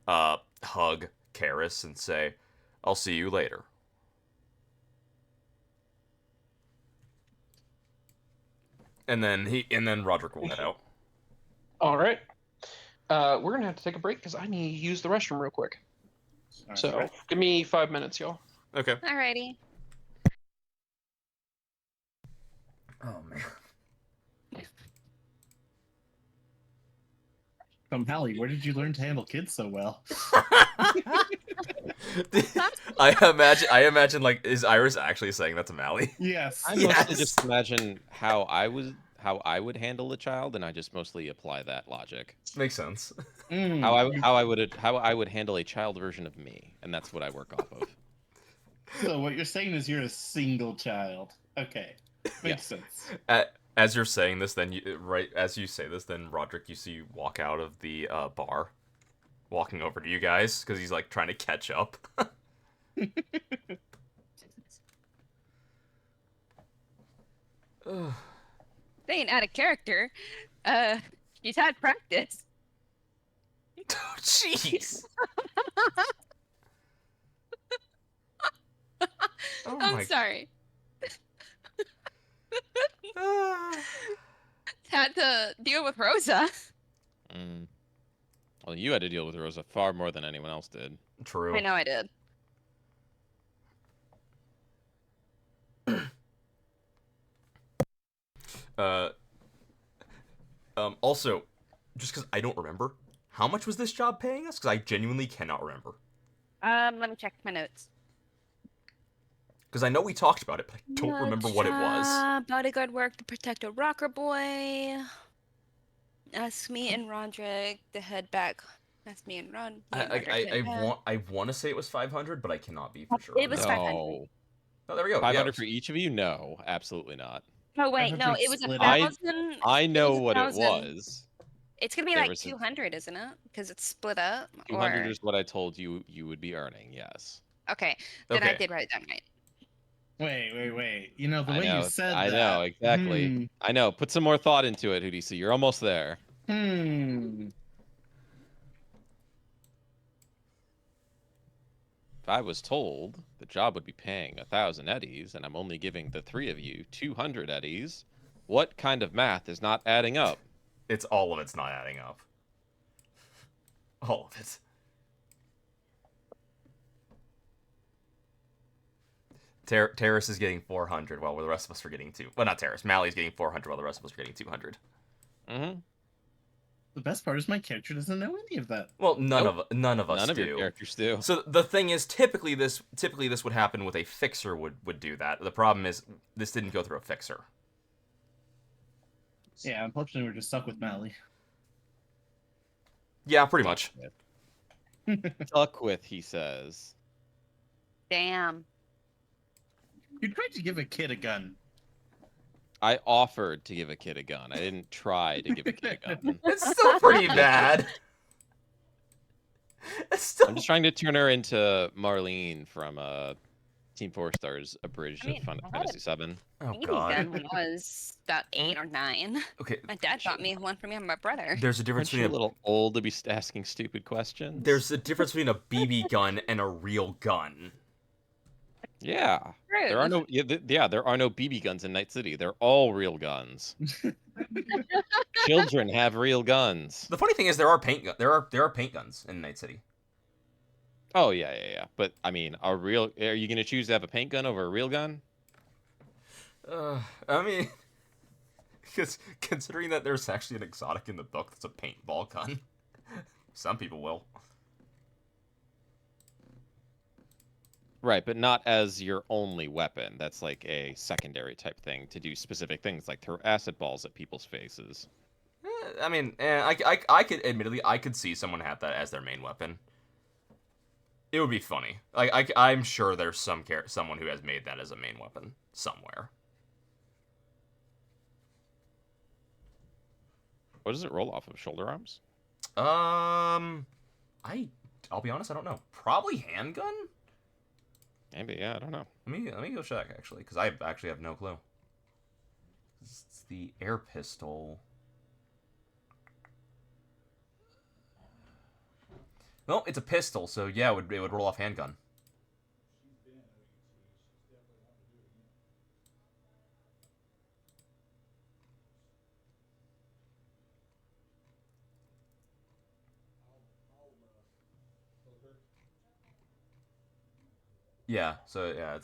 B: hug Karis and say, I'll see you later. And then Roderick will head out.
A: All right. We're gonna have to take a break because I need to use the restroom real quick.
E: All
A: So
E: right.
A: give me 5 minutes, y'all.
B: Okay.
D: Alrighty.
F: Oh man.
E: Hallie, where did you learn to handle kids so well?
B: I imagine like, is Iris actually saying that to Mally?
E: Yes.
C: I
B: Yes.
C: mostly just imagine how I would handle a child, and I just mostly apply that logic.
B: Makes sense.
C: How I would handle a child version of me, and that's what I work off of.
E: So what you're saying is you're a single child. Okay. Makes sense.
B: As you're saying this, then right as you say this, then Roderick, you see you walk out of the bar, walking over to you guys because he's like trying to catch up.
D: Staying out of character. She's had practice.
B: Oh, jeez. Oh
D: I'm sorry. Had to deal with Rosa.
C: Well, you had to deal with Rosa far more than anyone else did.
B: True.
D: I know I did.
B: Also, just because I don't remember, how much was this job paying us? Because I genuinely cannot remember.
D: Let me check my notes.
B: Because I know we talked about it, but I don't remember what it was.
D: Bodyguard work to protect a rocker boy. Ask me and Roderick to head back That's me and Rod.
B: I want to say it was 500, but I cannot be for sure.
D: It
B: on
D: was
B: that.
D: 500.
C: No.
B: Oh, there we go.
C: 500
B: Yeah.
C: for each of you? No, absolutely not.
D: Oh wait, no,
E: 500
D: it was
E: split
C: up.
D: 1,000.
C: I know
D: was
C: what it
D: 1,000.
C: was.
D: It's gonna be
C: There
D: like
C: was a-
D: 200, isn't it? Because it's split up.
C: 200
D: Or
C: is what I told you you would be earning. Yes.
D: okay, then I
B: Okay.
D: did write it down right.
E: Wait. You know, the
C: I
E: way
C: know.
E: you said
C: I
E: that.
C: know exactly. I know. Put some more thought into it, Hoodie. You're almost there. If I was told the job would be paying 1,000 eddies, and I'm only giving the three of you 200 eddies, what kind of math is not adding up?
B: It's all of it's not adding up. All of it. Terrace is getting 400 while the rest of us are getting 2. Well, not Terrace. Mally's getting 400 while the rest of us are getting 200.
C: Mm-hmm.
E: The best part is my character doesn't know any of that.
B: Well, none
C: Nope.
B: of us
C: None of
B: do.
C: your characters do.
B: So the thing is, typically this would happen with a fixer would do that. The problem is this didn't go through a fixer.
E: Yeah, unfortunately, we're just stuck with Mally.
B: Yeah, pretty much.
C: Stuck with, he says.
D: Damn.
E: You tried to give a kid a gun.
C: I offered to give a kid a gun. I didn't try to give a kid a gun.
B: It's still pretty bad. It's still...
C: I'm just trying to turn her into Marlene from Team 4 Stars Abridged
D: I mean,
C: of Fantasy 7.
B: Oh
D: BB
B: god.
D: gun when I was about 8 or 9.
B: Okay.
D: My dad bought me one for me and my brother.
B: There's a difference
C: Aren't you a
B: between
C: little old to be asking stupid questions?
B: There's a difference between a BB gun and a real gun.
C: Yeah.
D: True.
C: There are no there are no BB guns in Night City. They're all real guns. Children have real guns.
B: The funny thing is there are paint guns in Night City.
C: Oh yeah. But I mean, are you gonna choose to have a paint gun over a real gun?
B: I mean, because considering that there's actually an exotic in the book that's a paintball gun, some people will.
C: Right, but not as your only weapon. That's like a secondary type thing to do specific things, like throw acid balls at people's faces.
B: I mean, I could admittedly I could see someone have that as their main weapon. It would be funny. Like I'm sure there's someone who has made that as a main weapon somewhere.
C: What does it roll off of? Shoulder arms?
B: I'll be honest, I don't know. Probably handgun.
C: Maybe, yeah, I don't know.
B: Let me go check actually, because I actually have no clue. It's the air pistol. No, it's a pistol, so yeah, it would roll off handgun. Yeah, so yeah,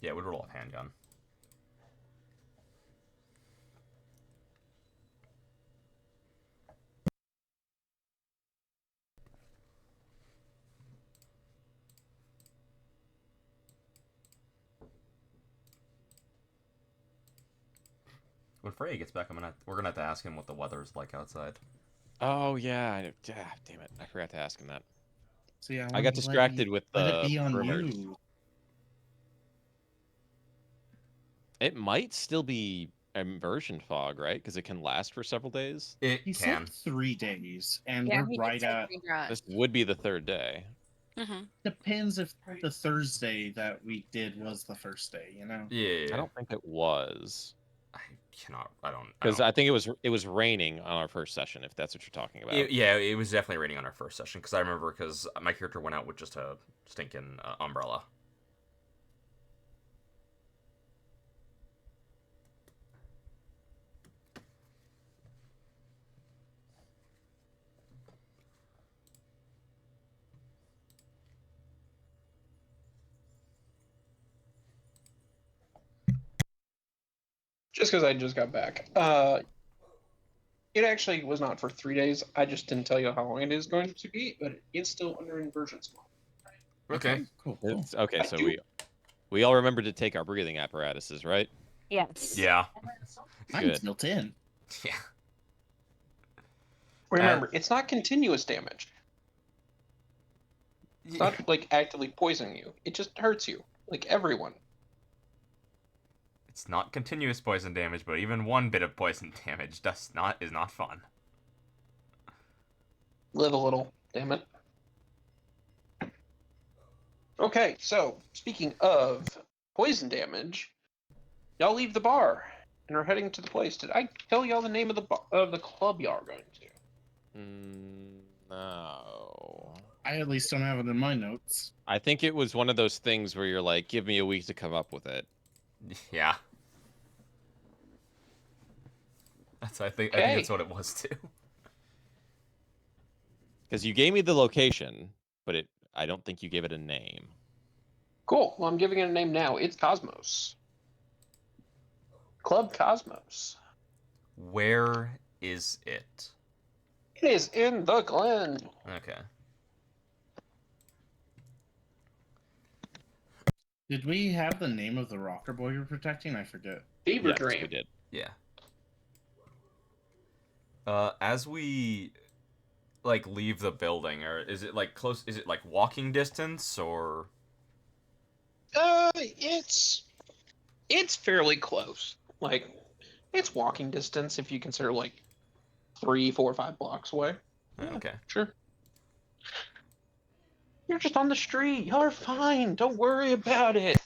B: it would roll off handgun. When Freya gets back, we're gonna have to ask him what the weather's like outside.
C: Oh yeah, damn it, I forgot to ask him that.
E: So yeah,
C: I got distracted with
E: let
C: the
E: it be on
C: rumors.
E: you.
C: It might still be immersion fog, right? Because it can last for several days.
B: It
E: He
B: can.
E: said 3 days, and
D: Yeah,
E: we're
D: he did
E: right
D: say
E: at.
D: 3 drops.
C: This would be the third day.
D: Mm-hmm.
E: Depends if the Thursday that we did was the first day, you know?
B: Yeah.
C: I don't think it was.
B: I don't.
C: Because I think it was raining on our first session, if that's what you're talking about.
B: It was definitely raining on our first session, because I remember because my character went out with just a stinking umbrella.
A: Just because I just got back. It actually was not for 3 days. I just didn't tell you how long it is going to be, but it's still under inversion small.
B: Okay.
E: Cool.
C: Okay, so we all remember to take our breathing apparatuses, right?
D: Yes.
B: Yeah.
E: Mine's
C: Good.
E: built in.
B: Yeah.
A: Remember, it's not continuous damage. It's not like actively poisoning you. It just hurts you, like everyone.
B: It's not continuous poison damage, but even one bit of poison damage is not fun.
A: Live a little, damn it. Okay, so speaking of poison damage, y'all leave the bar and are heading to the place. Did I tell y'all the name of the club y'all are going to?
C: No.
E: I at least don't have it in my notes.
C: I think it was one of those things where you're like, give me a week to come up with it.
B: Yeah. I think that's what it was too.
C: Because you gave me the location, but I don't think you gave it a name.
A: Cool. Well, I'm giving it a name now. It's Cosmos. Club Cosmos.
B: Where is it?
A: It is in the Glen.
B: Okay.
E: Did we have the name of the rocker boy you're protecting? I forget.
A: Fever
C: Yes,
A: Dream.
C: we did.
B: Yeah. As we leave the building, or is it like close? Is it like walking distance or?
A: It's fairly close. Like, it's walking distance if you consider like 3, 4, 5 blocks away.
B: Okay.
A: Sure. You're just on the street. Y'all are fine. Don't worry about it.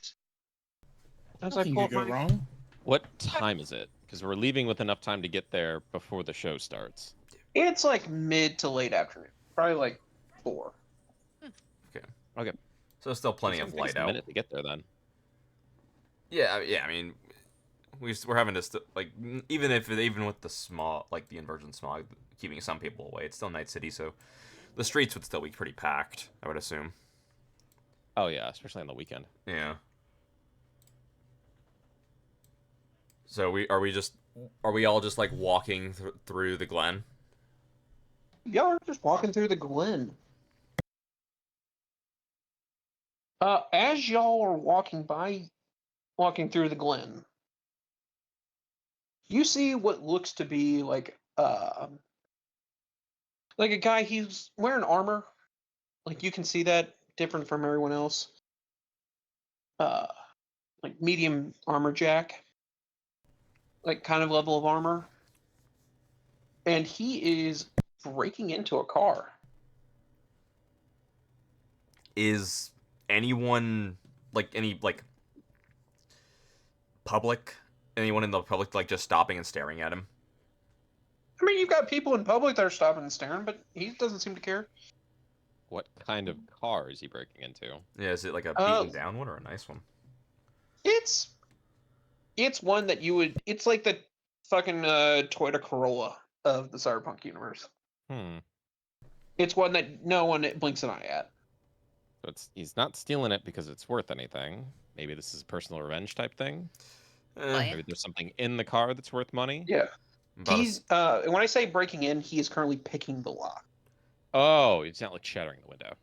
A: As I
E: Nothing
A: pull
E: could go
A: my
E: wrong.
C: What time is it? Because we're leaving with enough time to get there before the show starts.
A: It's like mid to late afternoon. Probably like 4.
B: So there's still plenty
C: It's
B: of
C: gonna take us
B: light
C: a
B: out.
C: minute to get there then.
B: Yeah. I mean, we're having to even with the smog, like the inversion smog, keeping some people away. It's still Night City, so the streets would still be pretty packed, I would assume.
C: Oh yeah, especially on the weekend.
B: Yeah. So are we all just like walking through the Glen?
A: Y'all are just walking through the Glen. As y'all are walking through the Glen, you see what looks to be like a guy. He's wearing armor. Like, you can see that different from everyone else. Like medium armor jack, like kind of level of armor, and he is breaking into a car.
B: Is anyone anyone in the public like just stopping and staring at him?
A: I mean, you've got people in public that are stopping and staring, but he doesn't seem to care.
C: What kind of car is he breaking into?
B: Yeah, is it like a beaten down one or a nice one?
A: It's one that you would. It's like the fucking Toyota Corolla of the Cyberpunk universe. It's one that no one blinks an eye at.
C: So he's not stealing it because it's worth anything. Maybe this is a personal revenge type thing. Maybe there's something in the car that's worth money.
A: Yeah. He's when I say breaking in, he is currently picking the lock.
C: Oh, it's not like shattering the window.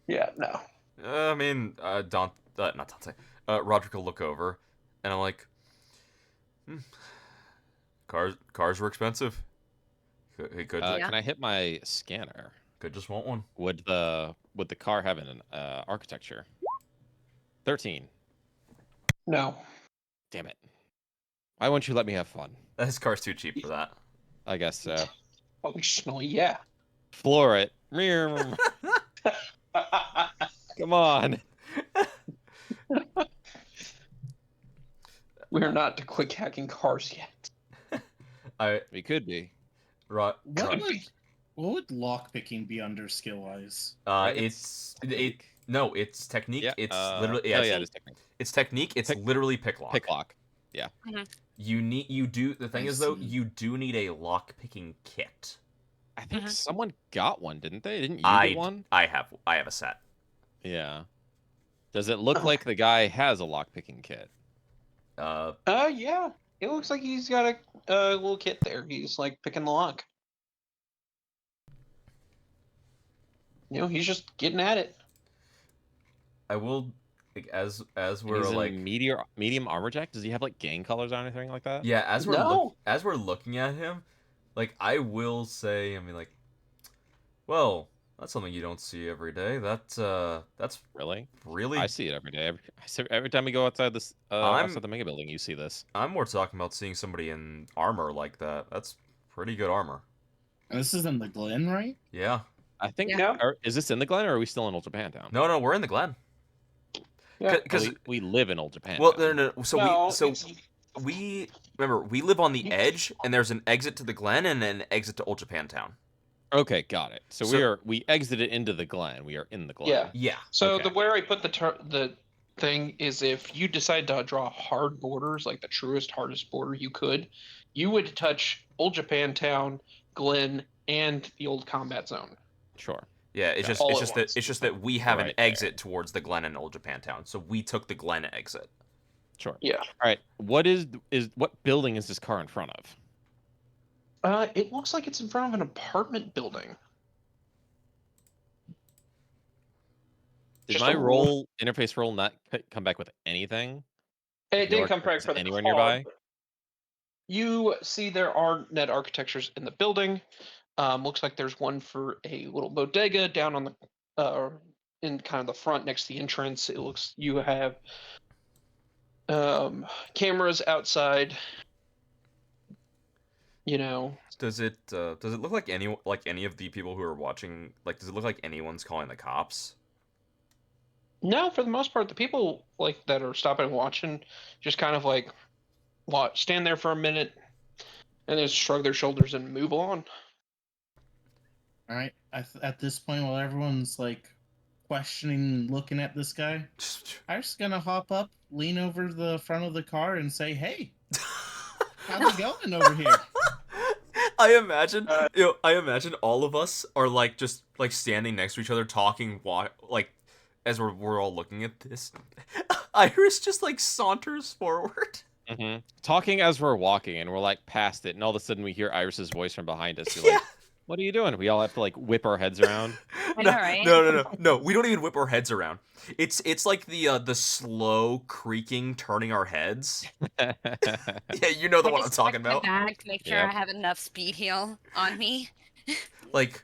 A: Yeah, no.
B: I mean, not Dante. Roderick will look over, and I'm like, cars were expensive. He could.
C: Can I hit my scanner?
B: Could just want one.
C: Would the car have an architecture? 13.
A: No.
C: Damn it. Why won't you let me have fun?
B: This car's too cheap for that.
C: I guess so.
A: Functionally, yeah.
C: Floor it. Come on.
A: We're not to quick hacking cars yet.
C: We could be.
E: What would lockpicking be under skill wise?
B: It's technique.
C: Yeah,
B: It's literally
C: it's technique.
B: It's technique. It's literally pick lock.
C: Pick lock. Yeah.
B: The thing is though, you do need a lock picking kit.
C: I think someone got one, didn't they? Didn't you get one?
B: I have a set.
C: Yeah. Does it look like the guy has a lock picking kit?
A: Yeah. It looks like he's got a little kit there. He's like picking the lock. He's just getting at it.
B: I will, like, as we're
C: He's
B: like
C: in medium armor jack. Does he have like gang colors or anything like that?
B: yeah, as we're
A: No.
B: as we're looking at him, like I will say, I mean, like, well, That's something you don't see every day. That's
C: Really?
B: really.
C: I see it every day. Every time we go outside this outside the mega building, you see this.
B: I'm more talking about seeing somebody in armor like that. That's pretty good armor.
E: And this is in the Glen, right?
B: Yeah.
C: I think.
A: Yeah.
C: Is this in the Glen or are we still in Old Japantown?
B: No, we're in the Glen.
A: Yeah.
B: Because
C: we live in Old Japantown.
B: well, no. So
A: No,
B: we remember we live on the edge, and there's an exit to the Glen and an exit to Old Japantown.
C: Okay, got it. So,
B: So-
C: we exited into the Glen. We are in the Glen.
A: Yeah.
B: Yeah.
A: So
C: Okay.
A: the where I put the thing is, if you decide to draw hard borders, like the truest, hardest border you could, you would touch Old Japantown, Glen, and the old combat zone.
C: Sure.
B: Yeah, it's
A: All
B: just
A: at once.
B: that we have an
C: Right there.
B: exit towards the Glen and Old Japantown, so we took the Glen exit.
C: Sure.
A: Yeah.
C: All right. What what building is this car in front of?
A: It looks like it's in front of an apartment building.
C: Did
A: Just
C: my
A: a roof.
C: roll interface roll not come back with anything?
A: It
C: No
A: didn't come back
C: architects
A: for the
C: anywhere
A: car,
C: nearby?
A: but you see there are net architectures in the building. Looks like there's one for a little bodega down on the in kind of the front next to the entrance. It looks you have cameras outside. You know,
B: Does it look like any of the people who are watching, like, does it look like anyone's calling the cops?
A: no, for the most part, the people like that are stopping and watching just kind of like stand there for a minute and then shrug their shoulders and move on.
E: All right. At this point, while everyone's like questioning, looking at this guy, I'm just gonna hop up, lean over the front of the car, and say, "Hey, how's it going over here?"
B: I imagine, I imagine all of us are like just like standing next to each other, talking, like as we're all looking at this. Iris just like saunters forward.
C: Mm-hmm. Talking as we're walking, and we're like past it, and all of a sudden we hear Iris's voice from behind us. You're
B: Yeah.
C: like, "What are you doing?" We all have to like whip our heads around.
D: I know, right?
B: No. We don't even whip our heads around. It's like the slow creaking, turning our heads. Yeah, you know the
D: I
B: one I'm
D: just
B: talking
D: check my
B: about.
D: bag to make sure
C: Yep.
D: I have enough speed heal on me.
B: Like,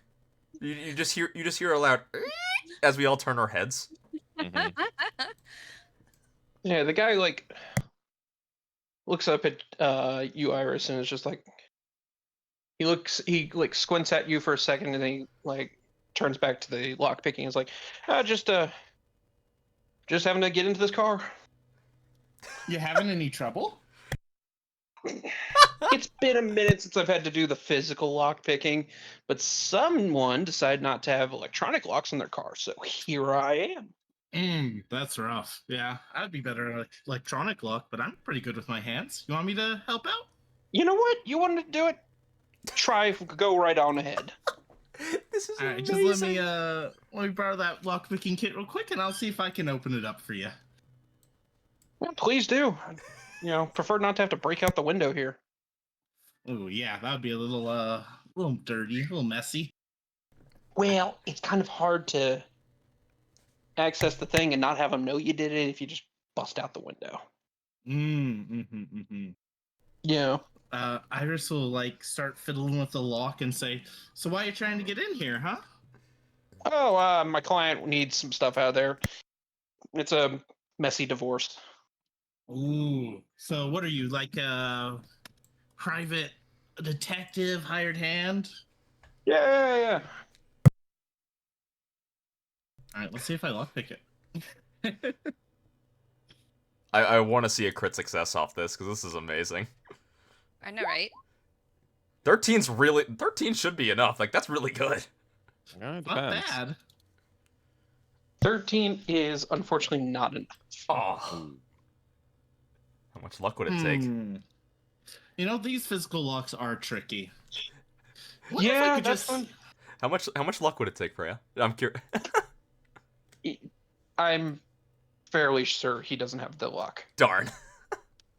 B: you just hear a loud as we all turn our heads.
C: Mhm.
A: Yeah, the guy like looks up at you, Iris, and is just like he like squints at you for a second, and then he like turns back to the lock picking. Is like, just having to get into this car.
E: You having any trouble?
A: It's been a minute since I've had to do the physical lock picking, but someone decided not to have electronic locks in their car, so here I am.
E: That's rough. Yeah, I'd be better at electronic lock, but I'm pretty good with my hands. You want me to help out?
A: You know what? You wanted to do it? Go right on ahead.
B: This is
E: All right,
B: amazing.
E: just let me borrow that lock picking kit real quick, and I'll see if I can open it up for you.
A: Well, please do. You know, prefer not to have to break out the window here.
E: Oh yeah, that would be a little dirty, a little messy.
A: Well, it's kind of hard to access the thing and not have them know you did it if you just bust out the window. Yeah.
E: Iris will like start fiddling with the lock and say, "So why are you trying to get in here, huh?"
A: Oh, my client needs some stuff out of there. It's a messy divorce.
E: Ooh. So what are you, like a private detective, hired hand?
A: Yeah.
E: All right, let's see if I lockpick it.
B: I want to see a crit success off this because this is amazing.
D: I know, right?
B: 13 should be enough. Like, that's really good.
C: Yeah, it
E: Not
C: depends.
E: bad.
A: 13 is unfortunately not enough.
B: Oh, how much luck would it take?
E: You know, these physical locks are tricky. What if I
A: Yeah,
E: could
A: that's
E: just-
B: How much luck would it take, Freya? I'm curious.
A: I'm fairly sure he doesn't have the luck.
B: Darn.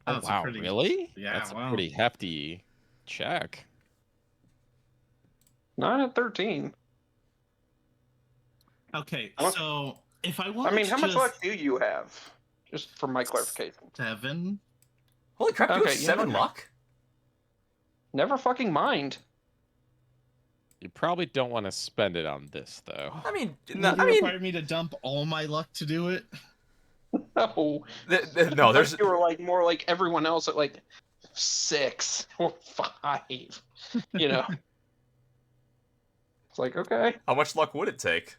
C: Oh,
E: That's a
C: wow,
E: pretty-
C: really?
E: Yeah,
C: That's
E: wow.
C: a pretty hefty check.
A: Not at 13.
E: Okay,
A: Huh?
E: so if I want
A: I mean, how much
E: just
A: luck do you have? Just for my clarification.
E: 7,
B: Holy crap! You
A: Okay,
B: have
A: yeah,
B: 7
A: okay.
B: luck.
A: Never fucking mind.
C: You probably don't want to spend it on this, though.
B: I mean,
E: Would you require me to dump all my luck to do it?
A: No,
B: no, there's
A: you were like more like everyone else at like 6 or 5. You know, it's like okay.
B: how much luck would it take?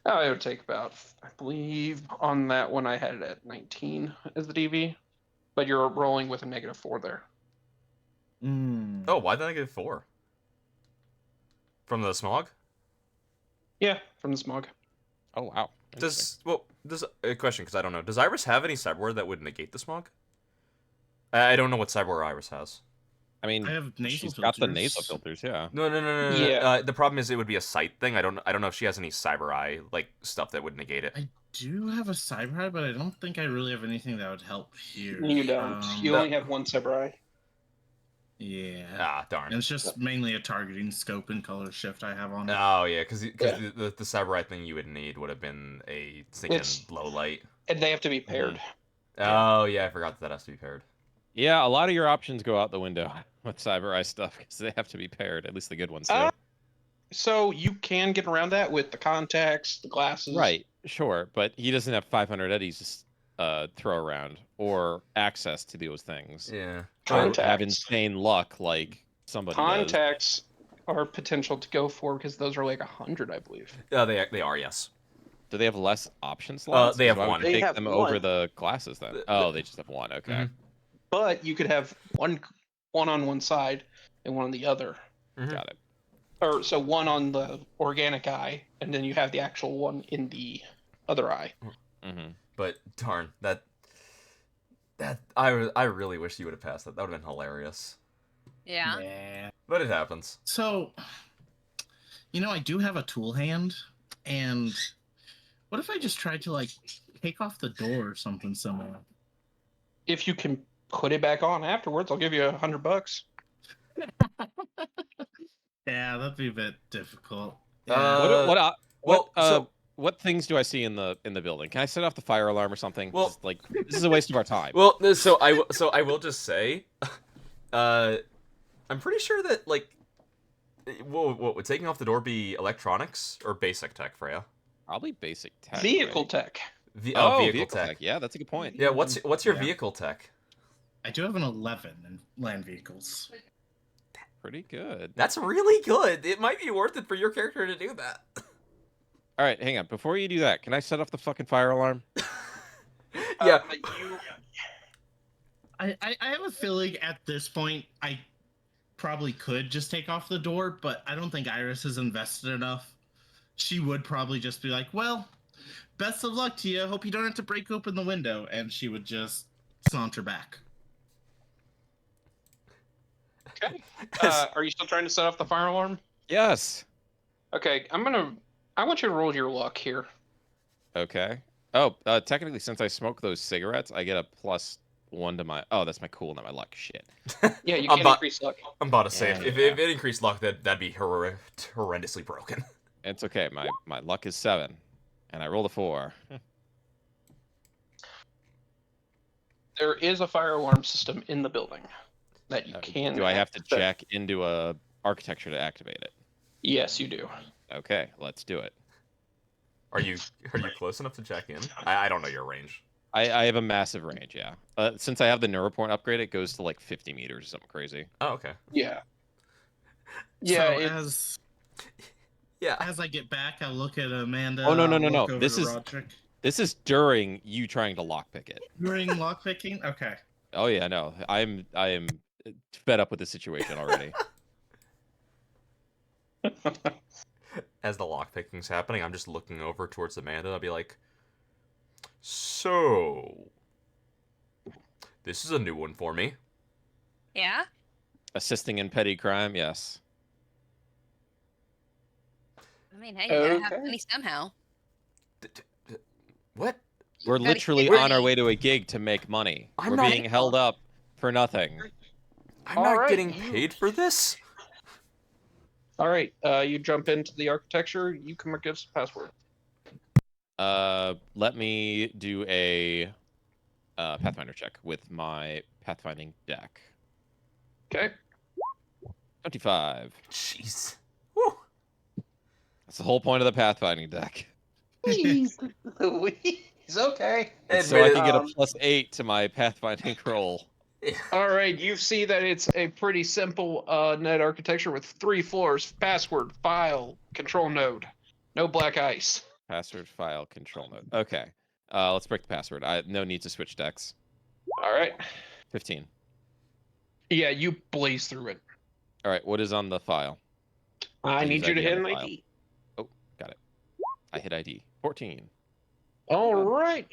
A: Oh, it would take about, I believe, on that one I had it at 19 as the DV, but you're rolling with a -4 there.
B: Oh, why did I get 4? From the smog?
A: Yeah, from the smog.
C: Oh wow.
B: Does a question because I don't know. Does Iris have any cyberware that would negate the smog? I don't know what cyberware Iris has.
C: I mean,
E: I have nasal
C: she's got the
E: filters.
C: nasal filters, yeah.
B: No.
A: Yeah.
B: The problem is it would be a sight thing. I don't know if she has any cyber eye like stuff that would negate it.
E: I do have a cyber eye, but I don't think I really have anything that would help here.
A: You don't. You only have one cyber eye.
E: Yeah.
B: Ah, darn.
E: And it's just mainly a targeting scope and color shift I have on it.
B: Oh yeah, because
A: Yeah.
B: the cyber eye thing you would need would have been a stinking
A: It's-
B: low light.
A: And they have to be paired.
B: Oh yeah, I forgot that has to be paired.
C: Yeah, a lot of your options go out the window with Cyber Eye stuff because they have to be paired. At least the good ones do.
A: So you can get around that with the contacts, the glasses.
C: Right, sure, but he doesn't have 500 eddies to throw around or access to those things.
B: Yeah.
C: Or have
A: Contacts.
C: insane luck like somebody does.
A: Contacts are potential to go for because those are like 100, I believe.
B: They are, yes.
C: Do they have less option slots?
B: they have
C: 'Cause why would
B: one.
C: you
A: They
C: take
A: have
C: them
A: one.
C: over the glasses then. Oh, they just have one. Okay.
B: Mhm.
A: But you could have one on one side and one on the other.
B: Mhm.
C: Got it.
A: Or so one on the organic eye, and then you have the actual one in the other eye.
C: Mm-hmm.
B: But darn that I really wish you would have passed that. That would have been hilarious.
D: Yeah.
E: Yeah.
B: But it happens.
E: So, I do have a tool hand, and what if I just tried to like take off the door or something similar?
A: If you can put it back on afterwards, I'll give you $100.
E: Yeah, that'd be a bit difficult.
C: What things do I see in the building? Can I set off the fire alarm or something?
B: Well-
C: Just, like this is a waste of our time.
B: Well, so I will just say, I'm pretty sure that like, what would taking off the door be electronics or basic tech, Freya?
C: Probably basic tech.
A: Vehicle
C: right?
A: tech.
B: Vehicle tech.
C: Yeah, that's a good point.
B: Yeah, what's your
E: Yeah.
B: vehicle tech?
E: I do have an 11 in land vehicles.
C: Pretty good.
B: That's really good. It might be worth it for your character to do that.
C: All right, hang on. Before you do that, can I set off the fucking fire alarm?
B: Yeah.
E: I have a feeling at this point I probably could just take off the door, but I don't think Iris has invested enough. She would probably just be like, well, best of luck to you. Hope you don't have to break open the window. And she would just saunter back.
A: Okay. Are you still trying to set off the fire alarm?
C: Yes.
A: Okay, I want you to roll your luck here.
C: Okay. Oh, technically, since I smoke those cigarettes, I get a +1 to my. Oh, that's my cool, not my luck. Shit.
A: Yeah, you
B: I'm
A: can
B: about-
A: increase luck.
B: I'm about to say,
C: Yeah,
B: if
C: yeah.
B: it increased luck, that'd be horrendously broken.
C: It's okay. My luck is 7, and I rolled a 4.
A: There is a fire alarm system in the building that you can.
C: Do I have to
A: activate.
C: check into a architecture to activate it?
A: Yes, you do.
C: Okay, let's do it.
B: Are you close enough to check in? I don't know your range.
C: I have a massive range, yeah. Since I have the Neuropoint upgrade, it goes to like 50 meters or something crazy.
B: Oh, okay.
A: Yeah. Yeah.
E: So
B: Yeah.
E: as I get back, I'll look at Amanda.
C: Oh, no.
E: I'll look over
C: This
E: to
C: is-
E: Roderick.
C: This is during you trying to lockpick it.
E: During lockpicking? Okay.
C: Oh yeah, no, I am fed up with this situation already.
B: As the lockpicking's happening, I'm just looking over towards Amanda. I'll be like, so, this is a new one for me.
D: Yeah.
C: Assisting in petty crime, yes.
D: I mean, hey, you gotta have
A: Okay.
D: money somehow.
B: What?
C: We're
D: Gotta
C: literally
D: keep
C: on our
D: money.
C: way to a gig to make money.
B: I'm
C: We're
B: not-
C: being held up for nothing.
B: I'm
A: All
B: not
A: right,
B: getting
A: you-
B: paid for this?
A: All right. You jump into the architecture. You can give us a password.
C: Let me do a Pathfinder check with my pathfinding deck.
A: Okay.
C: 25.
B: Jeez.
C: the whole point of the pathfinding deck.
A: Please, Louise. Okay.
C: It's so I can get a
A: Um,
C: +8 to my pathfinding roll.
A: All right, you see that it's a pretty simple net architecture with 3 floors, password, file, control node, no black ice.
C: Password, file, control node. Okay. Let's break the password. No need to switch decks.
A: All right.
C: 15.
A: Yeah, you blaze through it.
C: All right. What is on the file?
A: I
C: Use
A: need you to
C: ID on
A: hit
C: the
A: an
C: file.
A: ID.
C: Oh, got it. I hit ID. 14.
A: All right.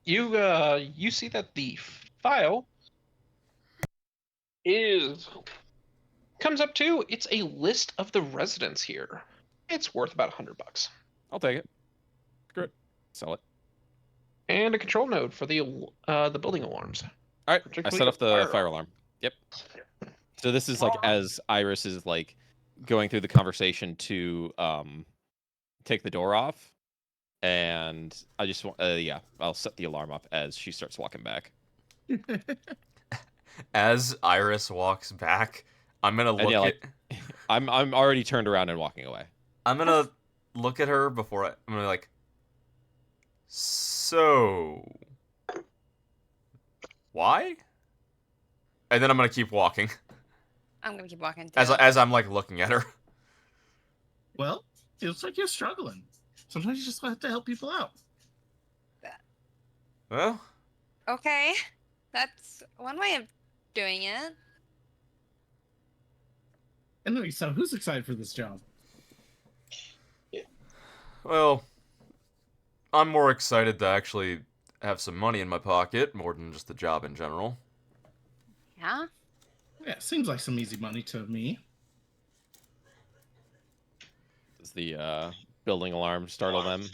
A: You see that the file comes up to it's a list of the residents here. It's worth about $100.
C: I'll take it. Good. Sell it.
A: And a control node for the building alarms.
C: All right. I
A: Particularly
C: set off the
A: fire
C: fire alarm. Yep. So this is like as Iris is like going through the conversation to take the door off, and I just want yeah, I'll set the alarm up as she starts walking back.
B: As Iris walks back, I'm gonna
C: And
B: look
C: yeah,
B: at.
C: like, I'm already turned around and walking away.
B: I'm gonna look at her before I'm gonna be like. So. Why? And then I'm gonna keep walking
D: I'm gonna keep walking. Too.
B: as I'm like looking at her.
E: Well, feels like you're struggling. Sometimes you just have to help people out.
B: Well,
D: Okay, that's one way of doing it.
E: Anyway, so who's excited for this job?
B: well, I'm more excited to actually have some money in my pocket more than just the job in general.
D: Yeah.
E: Yeah, seems like some easy money to me.
C: Does the building alarm startle them?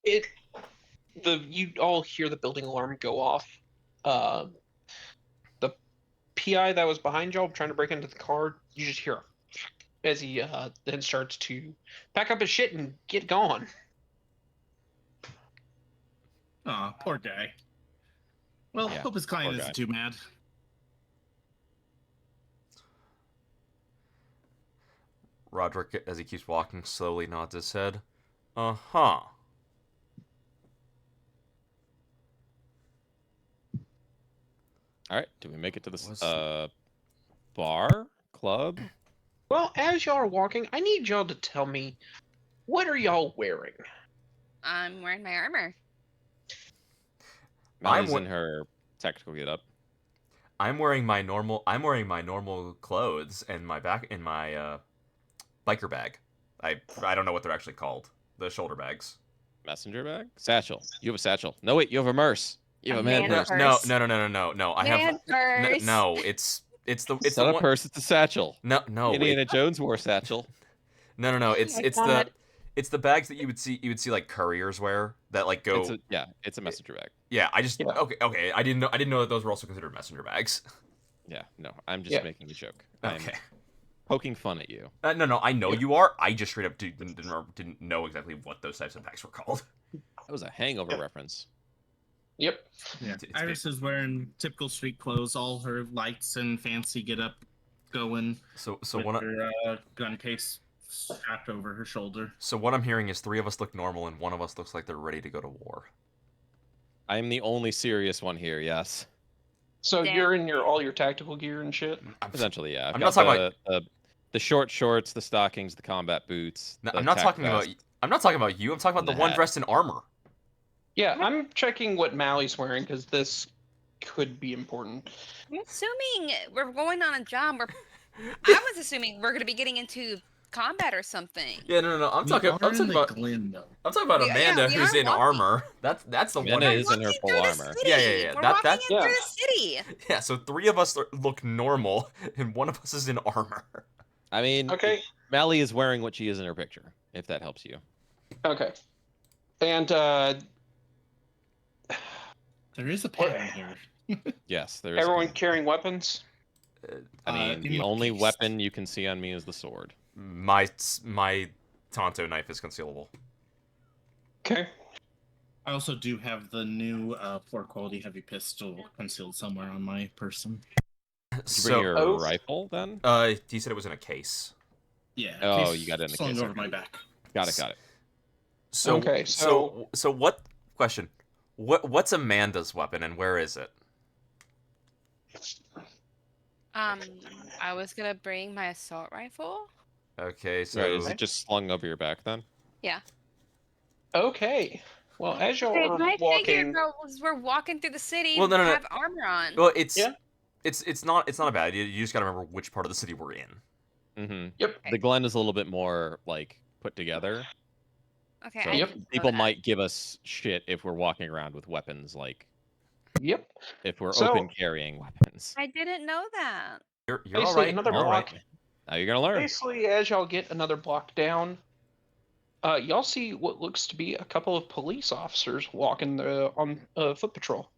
A: You all hear the building alarm go off. The PI that was behind y'all trying to break into the car, you just hear as he then starts to pack up his shit and get gone.
E: Aw, poor guy. Well,
C: Yeah,
E: hope his client
C: poor
E: isn't
C: guy.
E: too mad.
B: Roderick, as he keeps walking, slowly nods his head. Uh-huh.
C: All right. Do we make it to
B: Was-
C: this bar club?
A: Well, as y'all are walking, I need y'all to tell me, what are y'all wearing?
D: I'm wearing my armor.
C: Mellie's
B: wa-
C: in her tactical getup.
B: I'm wearing my normal clothes and my biker bag. I don't know what they're actually called. The shoulder bags.
C: Messenger bag? Satchel. You have a satchel. No, wait, you have a merce. You have a man
D: man
C: purse.
D: purse.
B: No. I have
D: Man purse.
B: no. It's the
C: It's not
B: the
C: a
B: one.
C: purse, it's a satchel.
B: No.
C: Indiana Jones wore a satchel.
B: No.
D: Oh
B: It's
D: my God.
B: it's the bags that you would see like couriers wear that like go.
C: It's a messenger bag.
B: Yeah, I just
A: Yeah.
B: okay. I didn't know that those were also considered messenger bags.
C: Yeah, no, I'm just
A: Yeah.
C: making a joke. I'm
B: Okay.
C: poking fun at you.
B: No, I know you are. I just straight up didn't know exactly what those types of bags were called.
C: That was a hangover reference.
A: Yep.
E: Yeah,
B: It's
E: Iris is wearing typical street clothes, all her lights and fancy get up going.
B: So
E: with
B: one
E: her gun case strapped over her shoulder.
B: so what I'm hearing is 3 of us look normal and one of us looks like they're ready to go to war.
C: I'm the only serious one here, yes.
A: So
D: Damn.
A: you're in all your tactical gear and shit.
C: Essentially, yeah.
B: I'm not talking
C: the short shorts, the stockings, the combat boots.
B: No,
C: the
B: I'm not
C: tack
B: talking about.
C: vest.
B: I'm not talking about you. I'm talking about
C: And
B: the
C: the
B: one
C: hat.
B: dressed in armor.
A: Yeah, I'm checking what Mally's wearing because this could be important.
D: I'm assuming we're going on a job. I was assuming we're gonna be getting into combat or something.
B: Yeah, no. I'm
E: We
B: talking.
E: are
B: I'm talking
E: in the
B: about.
E: Glen, though.
B: I'm talking about
D: Yeah,
B: Amanda,
D: we
B: who's
D: are
B: in
D: walking.
B: armor. That's the one.
C: Amanda
D: We're
C: is in her
D: walking
C: full
D: through the
C: armor.
D: city.
B: Yeah.
D: We're
B: That-
D: walking
B: that's-
D: in through
A: Yeah.
D: the city.
B: Yeah, so 3 of us look normal, and one of us is in armor.
C: I mean,
A: Okay.
C: Mally is wearing what she is in her picture, if that helps you.
A: Okay. And
E: There is a pattern here.
C: Yes, there is.
A: everyone carrying weapons.
C: I mean,
E: in
C: the
E: my
C: only
E: case.
C: weapon you can see on me is the sword.
B: My Tonto knife is concealable.
A: Okay.
E: I also do have the new 4-quality heavy pistol concealed somewhere on my person.
C: Did you bring
B: So,
C: your
A: Oh.
C: rifle then?
B: he said it was in a case.
E: Yeah.
C: Oh,
E: case
C: you got it in the
E: slung
C: case,
E: over
C: okay.
E: my back.
C: Got it.
B: So
A: Okay,
B: so what question? What's Amanda's weapon and where is it?
D: I was gonna bring my assault rifle.
B: Okay, so
C: Right, is it just slung over your back then?
D: Yeah.
A: Okay. Well, as y'all
D: Okay,
A: are
D: I figured
A: walking,
D: we're walking through the city.
B: Well, no, no, no.
D: Have armor on.
B: well, it's
A: Yeah.
B: it's not a bad idea. You just got to remember which part of the city we're in.
C: Mm-hmm.
A: Yep.
C: The Glen is a little bit more like put together.
D: Okay.
C: So
D: I
A: Yep.
D: didn't know
C: people
D: that.
C: might give us shit if we're walking around with weapons, like
A: yep.
C: if we're
A: So-
C: open carrying weapons.
D: I didn't know that.
B: You're all
A: Basically,
B: right.
A: another
B: You're all
A: block.
B: right.
C: Now you're gonna learn.
A: Basically, as y'all get another block down, y'all see what looks to be a couple of police officers walking on foot patrol,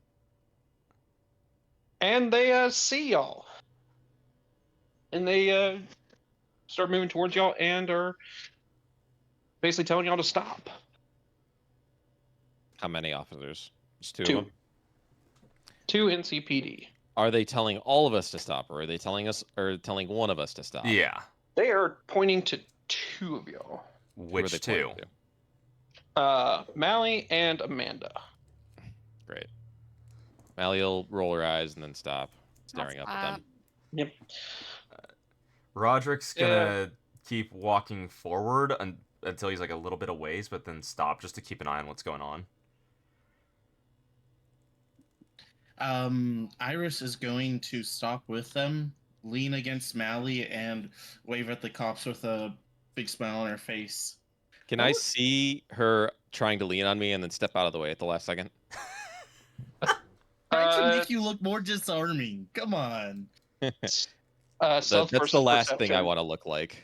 A: and they see y'all, and they start moving towards y'all and are basically telling y'all to stop.
C: How many officers? Just two of
A: Two.
C: them.
A: Two NCPD.
C: Are they telling all of us to stop, or are they telling one of us to stop?
B: Yeah.
A: They are pointing to two of y'all,
C: Who are
B: Which
C: they
B: two?
C: pointing to?
A: Mally and Amanda.
C: Great. Mally will roll her eyes and then stop staring up at them.
A: Yep.
B: Roderick's gonna keep walking forward until he's like a little bit a ways, but then stop just to keep an eye on what's going on.
E: Iris is going to stop with them, lean against Mally, and wave at the cops with a big smile on her face.
C: Can I see her trying to lean on me and then step out of the way at the last second?
E: Trying to
A: Uh,
E: make you look more disarming. Come on.
A: Stealth
C: That's
A: versus
C: the last
A: perception.
C: thing I want to look like.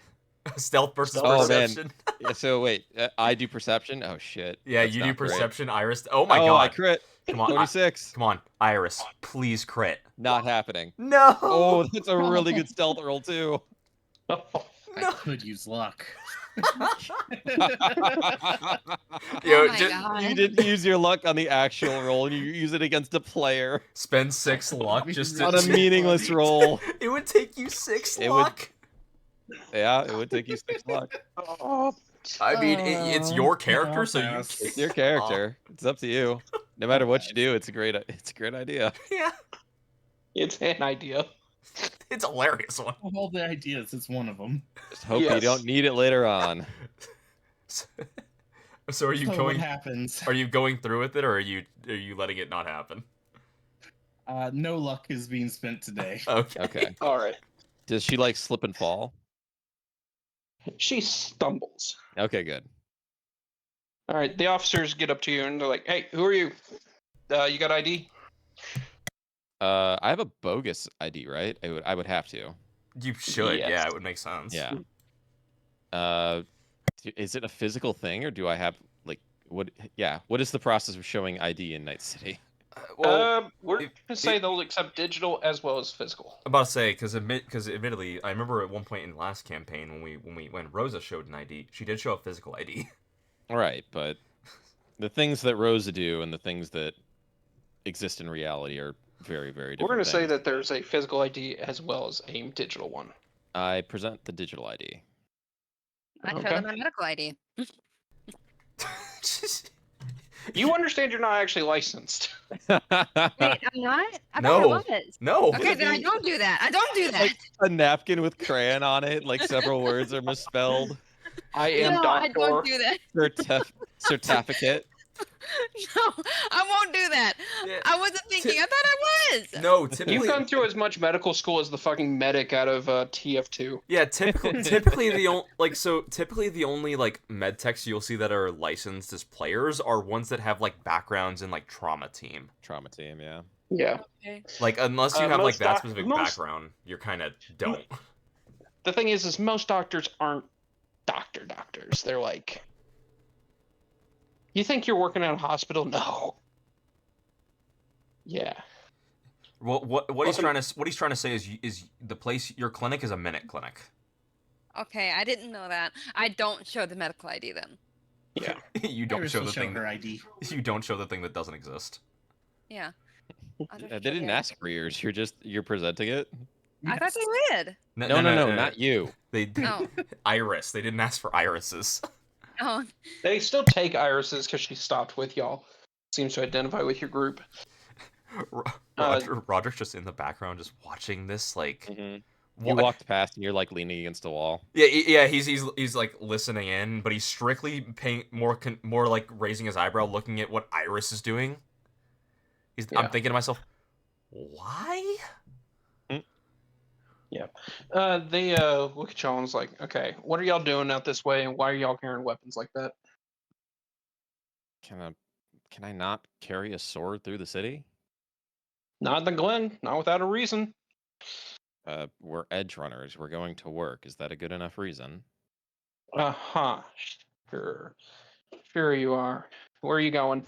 B: Stealth versus
A: Stealth.
C: Oh, man.
B: perception.
C: Yeah, so wait, I do perception? Oh shit.
B: Yeah,
C: That's
B: you do
C: not great.
B: perception, Iris. Oh my
C: I
B: god.
C: crit.
B: Come on,
C: 26.
B: come on, Iris. Please crit.
C: Not happening.
B: No.
C: Oh, that's a really good stealth roll too.
E: I
B: No.
E: could use luck.
B: Yo,
D: Oh my
B: ju-
D: god.
C: You didn't use your luck on the actual roll, and you use it against a player
B: spend 6 luck just to.
C: on a meaningless roll.
B: It would take you 6
C: It would-
B: luck.
C: Yeah, it would take you 6 luck.
A: Oh,
B: I mean, it's your character,
E: I'll
B: so you.
E: pass.
C: It's your character. It's up to you. No matter what you do, it's a great idea.
B: Yeah,
A: it's an idea.
B: it's a hilarious one.
E: Of all the ideas, it's one of them.
C: Just hope you
A: Yes.
C: don't need it later on.
B: So are you
E: So what
B: going?
E: happens?
B: Are you going through with it, or are you letting it not happen?
E: No luck is being spent today.
B: Okay.
C: Okay.
A: All right.
C: Does she like slip and fall?
A: She stumbles.
C: Okay, good.
A: All right. The officers get up to you and they're like, "Hey, who are you? You got ID?"
C: I have a bogus ID, right? I would have to.
B: You should.
A: Yes.
B: Yeah, it would make sense.
C: Yeah. Is it a physical thing, or do I have like what? Yeah. What is the process of showing ID in Night City?
A: We're
B: if-
A: gonna say they'll accept digital as well as physical.
B: I'm about to say because admittedly, I remember at one point in the last campaign when Rosa showed an ID, she did show a physical ID.
C: All right, but the things that Rosa do and the things that exist in reality are very, very different.
A: We're gonna say
C: things.
A: that there's a physical ID as well as a digital one.
C: I present the digital ID.
D: I show
A: Okay.
D: them my medical ID.
A: You understand you're not actually licensed.
D: Wait, I'm not? I
B: No.
D: thought I was.
B: No.
D: Okay, then I don't do that. I don't do that.
C: Like a napkin with crayon on it, like several words are misspelled.
A: I am
D: no, I
A: doctor.
D: don't do that.
C: Certificate.
D: No, I won't do that.
B: Yeah.
D: I wasn't thinking. I thought I was.
B: No, typically.
A: You've gone through as much medical school as the fucking medic out of TF2.
B: Yeah, typically the only like med techs you'll see that are licensed as players are ones that have like backgrounds in like trauma team.
C: Trauma team, yeah.
A: Yeah.
D: Okay.
B: Like unless you have like
A: most
B: that
A: doc-
B: specific
A: most-
B: background, you're kind of don't.
A: The thing is most doctors aren't doctors. They're like, you think you're working at a hospital? No. Yeah.
B: What he's
A: Welcome-
B: trying to say is the place your clinic is a minute clinic.
D: Okay, I didn't know that. I don't show the medical ID then.
A: Yeah.
B: You don't
E: Iris
B: show
E: will
B: the
E: show
B: thing.
E: her ID.
B: You don't show the thing that doesn't exist.
D: Yeah. I'll just
C: They
D: show
C: didn't
D: the-
C: ask for yours. You're presenting it.
D: I thought they did.
C: No, not you.
B: They
D: Oh.
B: Iris. They didn't ask for irises.
D: Oh,
A: They still take Iris's because she stopped with y'all. Seems to identify with your group.
B: Roger's just in the background, just watching this. Like,
C: You
B: what?
C: walked past and you're like leaning against a wall.
B: Yeah. He's like listening in, but he's strictly paying more like raising his eyebrow, looking at what Iris is doing. I'm
A: Yeah.
B: thinking to myself, why?
A: Yeah. They look at y'all and is like, okay, what are y'all doing out this way, and why are y'all carrying weapons like that?
C: Can I not carry a sword through the city?
A: Not in the Glen, not without a reason.
C: We're edge runners. We're going to work. Is that a good enough reason?
A: Uh-huh. Sure. Sure you are. Where are you going?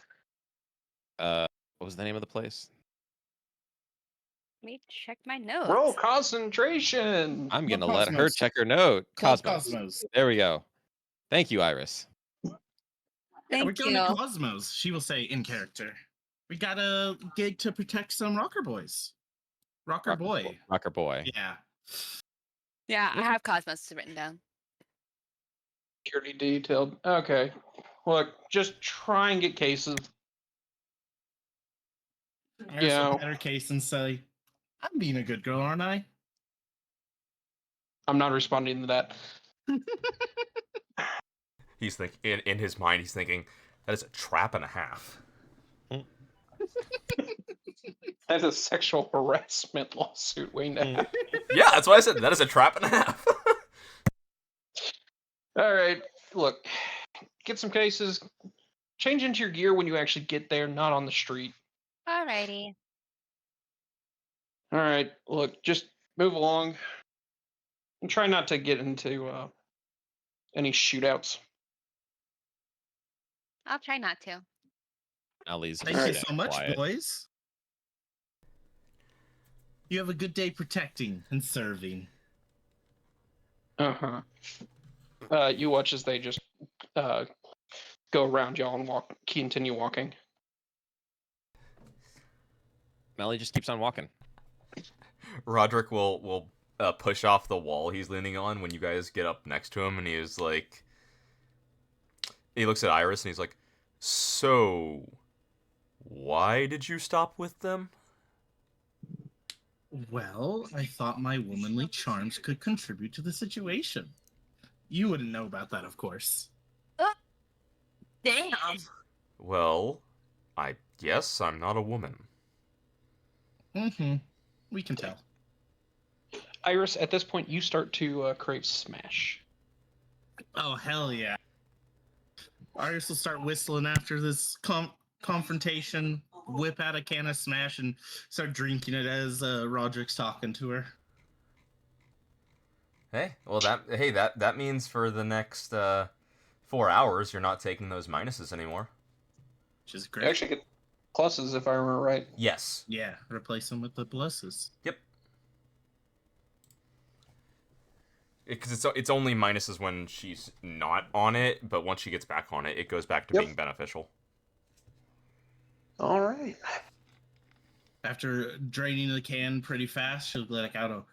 C: What was the name of the place?
D: let me check my notes.
A: Roll concentration.
C: I'm
E: Club
C: gonna let her
E: Cosmos.
C: check her note.
E: Club
C: Cosmos.
E: Cosmos.
C: There we go. Thank you, Iris.
E: Yeah,
D: Thank
E: we're going to
D: you.
E: Cosmos, she will say in character. We got a gig to protect some rocker boys. Rocker boy.
C: Rocker boy.
E: Yeah.
D: Yeah, I have Cosmos written down.
A: Security detailed. Okay. Look, just try and get cases.
E: Iris
A: Yeah.
E: will pat her case and say, I'm being a good girl, aren't I?
A: I'm not responding to that.
B: He's thinking in his mind. He's thinking that is a trap and a half.
A: That's a sexual harassment lawsuit waiting to happen.
B: Yeah, that's why I said that is a trap and a half.
A: All right. Look, get some cases. Change into your gear when you actually get there, not on the street.
D: Alrighty.
A: All right. Look, just move along and try not to get into any shootouts.
D: I'll try not to.
C: Ellie's
E: Thank
C: just
E: you
C: staying
E: so much,
C: quiet.
E: boys. You have a good day protecting and serving.
A: Uh-huh. You watch as they just go around y'all and continue walking.
C: Melly just keeps on walking.
B: Roderick will push off the wall he's leaning on when you guys get up next to him, and he is like, he looks at Iris and he's like, "So, why did you stop with them?"
E: Well, I thought my womanly charms could contribute to the situation. You wouldn't know about that, of course.
D: Damn.
B: Well, I guess I'm not a woman.
E: Mm-hmm. We can tell.
A: Iris, at this point, you start to crave smash.
E: Oh, hell yeah. Iris will start whistling after this confrontation, whip out a can of Smash, and start drinking it as Roderick's talking to her.
B: That means for the next 4 hours you're not taking those minuses anymore.
E: Which is
A: You
E: great.
A: actually get pluses, if I remember right.
B: Yes.
E: Yeah, replace them with the pluses.
B: Yep. Because it's only minuses when she's not on it, but once she gets back on it, it goes back to
A: Yep.
B: being beneficial.
A: All right.
E: After draining the can pretty fast, she'll let it out.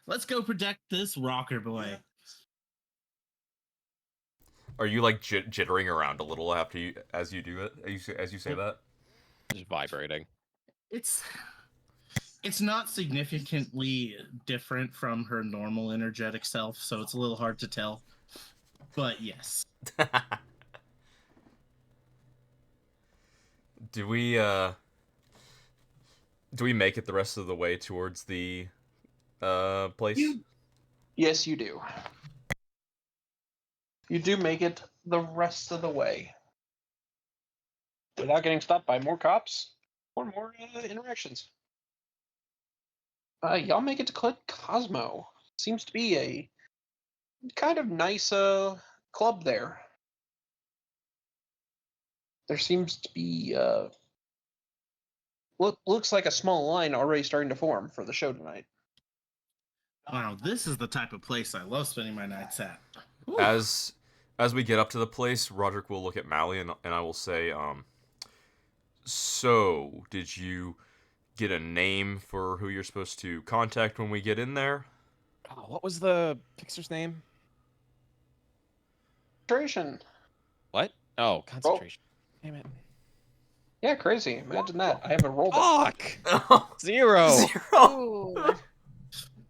E: Let's go protect this rocker boy.
B: Are you like jittering around a little after as you do it? As you say that?
C: Just vibrating.
E: It's not significantly different from her normal energetic self, so it's a little hard to tell. But yes.
B: Do we make it the rest of the way towards the place?
A: Yes, you do. You do make it the rest of the way without getting stopped by more cops or more interactions. Y'all make it to Club Cosmo. Seems to be a kind of nice club there. There seems to be looks like a small line already starting to form for the show tonight.
E: Wow, this is the type of place I love spending my nights at. Whew.
B: As we get up to the place, Roderick will look at Mally and I will say, so did you get a name for who you're supposed to contact when we get in there?
C: Oh, what was the fixer's name?
A: concentration.
C: What? Oh, concentration. Damn it.
A: Yeah, crazy. Imagine that. I haven't rolled that.
C: Fuck! 0.
B: 0.
D: Ooh.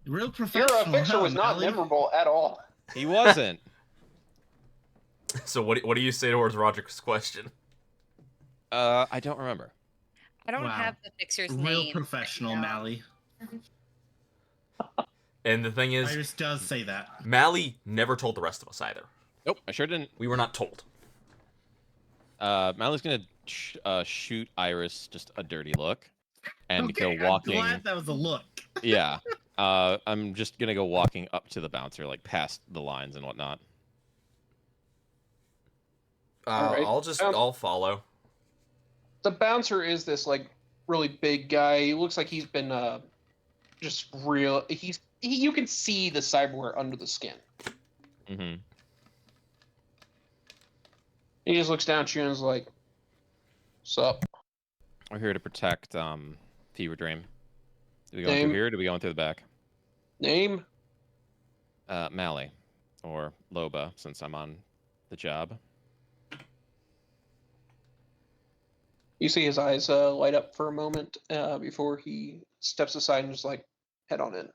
E: Real
A: Your
E: professional.
A: picture
E: huh,
A: was not
E: Mally?
A: memorable at all.
C: He wasn't.
B: So what do you say towards Roderick's question?
C: I don't remember.
D: I don't
E: Wow.
D: have the fixer's
E: Real
D: name.
E: professional,
D: No.
E: Mally.
B: And the thing is,
E: Iris does say that.
B: Mally never told the rest of us either.
C: Nope, I sure didn't.
B: We were not told.
C: Mally's gonna shoot Iris just a dirty look, and
E: Okay,
C: go walking.
E: I'm glad that was a look.
C: Yeah. I'm just gonna go walking up to the bouncer, like past the lines and whatnot.
A: Alright.
B: I'll follow.
A: The bouncer is this like really big guy. He looks like he's been just real. You can see the cyberware under the skin.
C: Mm-hmm.
A: He just looks down at you and is like, "Sup?"
C: We're here to protect Fever Dream. Do we go in
A: Name?
C: through here? Or do we go in through the back?
A: Name?
C: Mally, or Loba, since I'm on the job.
A: You see his eyes light up for a moment before he steps aside and just like, head on in.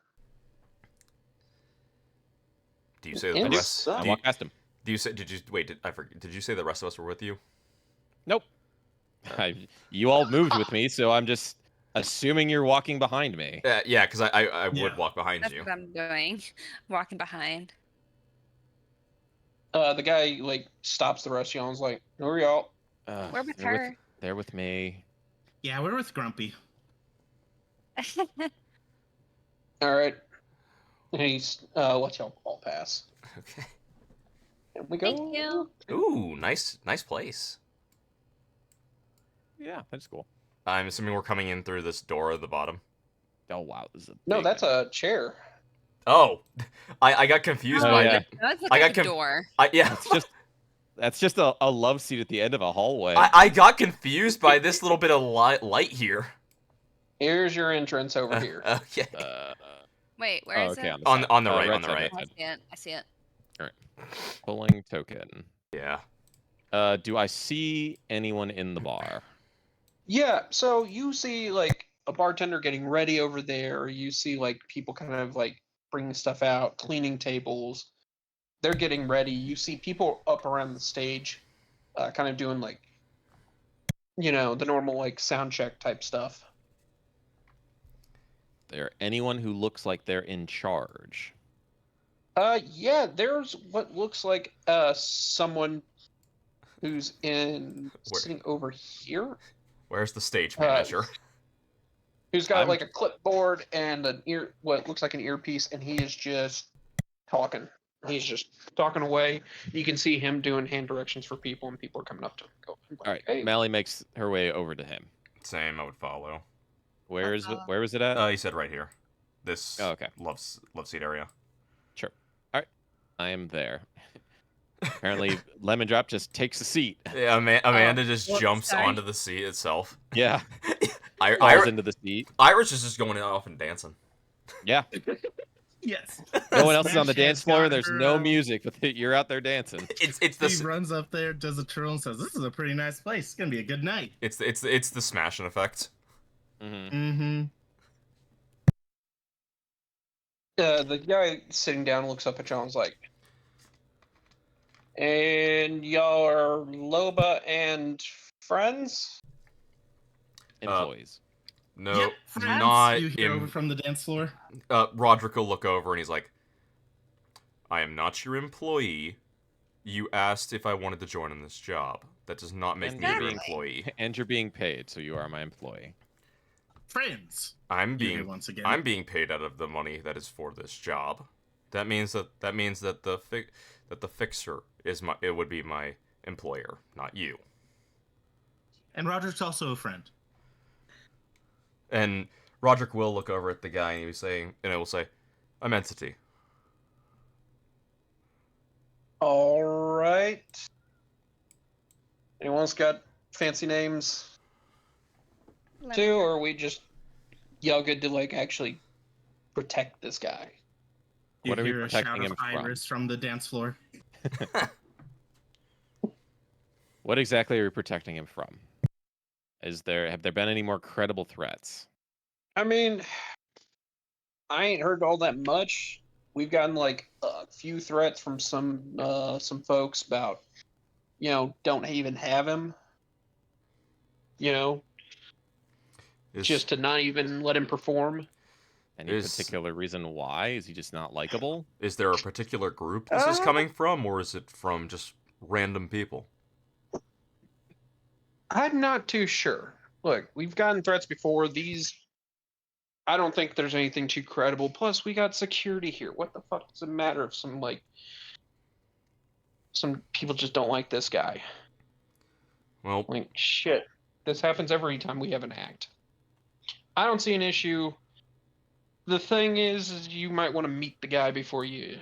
B: Do you say that the
A: Yes,
B: rest?
A: sir.
C: I
B: Do
C: walk past him.
B: you say? Did you wait? I forget. Did you say the rest of us were with you?
C: Nope. You all moved with me, so I'm just assuming you're walking behind me.
B: Yeah, because I would
E: Yeah.
B: walk behind
D: That's
B: you.
D: what I'm doing. Walking behind.
A: The guy like stops the rest of y'all and is like, "Who are y'all?"
D: We're with
C: they're
D: her.
C: They're with me.
E: Yeah, we're with Grumpy.
A: All right. And he's let y'all all pass.
B: Okay.
A: And we go.
D: Thank you.
B: Ooh, nice place.
C: Yeah, that's cool.
B: I'm assuming we're coming in through this door at the bottom.
C: Oh wow, this is a
A: No,
C: big-
A: that's a chair.
B: Oh, I got confused
C: Oh,
B: by
C: yeah.
B: it.
D: That looks
B: I
D: like
B: got
D: a door.
B: Yeah.
C: That's just a love seat at the end of a hallway.
B: I got confused by this little bit of light here.
A: Here's your entrance over here.
B: Okay.
D: Wait, where is
C: okay,
D: it?
B: On the right,
C: right
B: on the
C: side,
B: right.
D: Oh,
C: right
D: I see it. I see it.
C: Pulling token.
B: Yeah.
C: Do I see anyone in the bar?
A: Yeah, so you see like a bartender getting ready over there. You see like people kind of like bringing stuff out, cleaning tables. They're getting ready. You see people up around the stage, kind of doing like, the normal like sound check type stuff.
C: There anyone who looks like they're in charge?
A: Yeah, there's what looks like someone who's sitting over here.
B: Where's the stage manager?
A: Who's got
C: I'm-
A: like a clipboard and what looks like an earpiece, and he is just talking. He's just talking away. You can see him doing hand directions for people, and people are coming up to him. Going, like,
C: All right,
A: "Hey."
C: Mally makes her way over to him.
B: Same, I would follow.
C: Where was it at?
B: He said right here. This
C: Oh, okay.
B: love seat area.
C: Sure. All right, I am there. Apparently, Lemon Drop just takes a seat.
B: Yeah, Amanda just
D: whoops,
B: jumps
D: sorry.
B: onto the seat itself.
C: Yeah,
B: I,
C: falls into the seat.
B: Iris is just going off and dancing.
C: Yeah,
E: Yes.
C: no one else is on the
E: Smash
C: dance
E: has
C: floor.
E: got
C: There's
E: her,
C: no music, but you're out there dancing.
B: It's
E: He
B: the
E: runs up there, does a twirl, and says, "This is a pretty nice place. It's gonna be a good night."
B: it's the smashing effect.
C: Mm-hmm.
E: Mm-hmm.
A: The guy sitting down looks up at y'all and is like, "And y'all are Loba and friends?"
C: Employees.
B: No,
E: Yep, friends.
B: not
E: You hear over
B: in.
E: from the dance floor.
B: Roderick will look over and he's like, "I am not your employee. You asked if I wanted to join in this job. That does not make
C: And
B: me your
D: you're
B: employee.
C: And you're being paid, so you are my employee.
E: Friends.
B: I'm
E: You hear
B: being
E: once again.
B: I'm being paid out of the money that is for this job. That means that the fixer would be my employer, not you."
E: And Roger's also a friend.
B: And Roderick will look over at the guy and it will say, "I'm Entity."
A: All right. Anyone else got fancy names too, or are we just y'all good to like actually protect this guy?
E: You
C: What are we
E: hear a
C: protecting
E: shout
C: him
E: of
C: from?
E: Iris from the dance floor.
C: What exactly are you protecting him from? Have there been any more credible threats?
A: I mean, I ain't heard all that much. We've gotten like a few threats from some folks about, don't even have him.
B: Is
A: Just to not even let him perform.
C: Any
B: Is-
C: particular reason why? Is he just not likable?
B: is there a particular group this is coming from, or is it from just random people?
A: I'm not too sure. Look, we've gotten threats before. I don't think there's anything too credible. Plus, we got security here. What the fuck does it matter if some people just don't like this guy?
B: Well,
A: Like, shit. This happens every time we have an act. I don't see an issue. The thing is you might want to meet the guy before you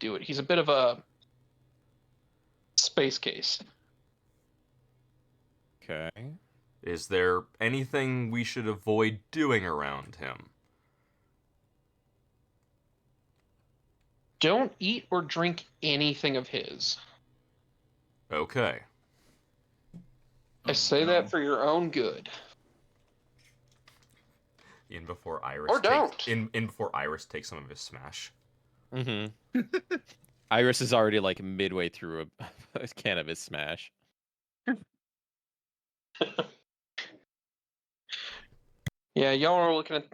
A: do it. He's a bit of a space case.
C: Okay.
B: is there anything we should avoid doing around him?
A: Don't eat or drink anything of his.
B: Okay.
A: I say that for your own good.
B: In before Iris
A: Or don't.
B: in before Iris takes some of his smash.
C: Mm-hmm. Iris is already like midway through a cannabis smash.
A: Yeah, y'all are looking at.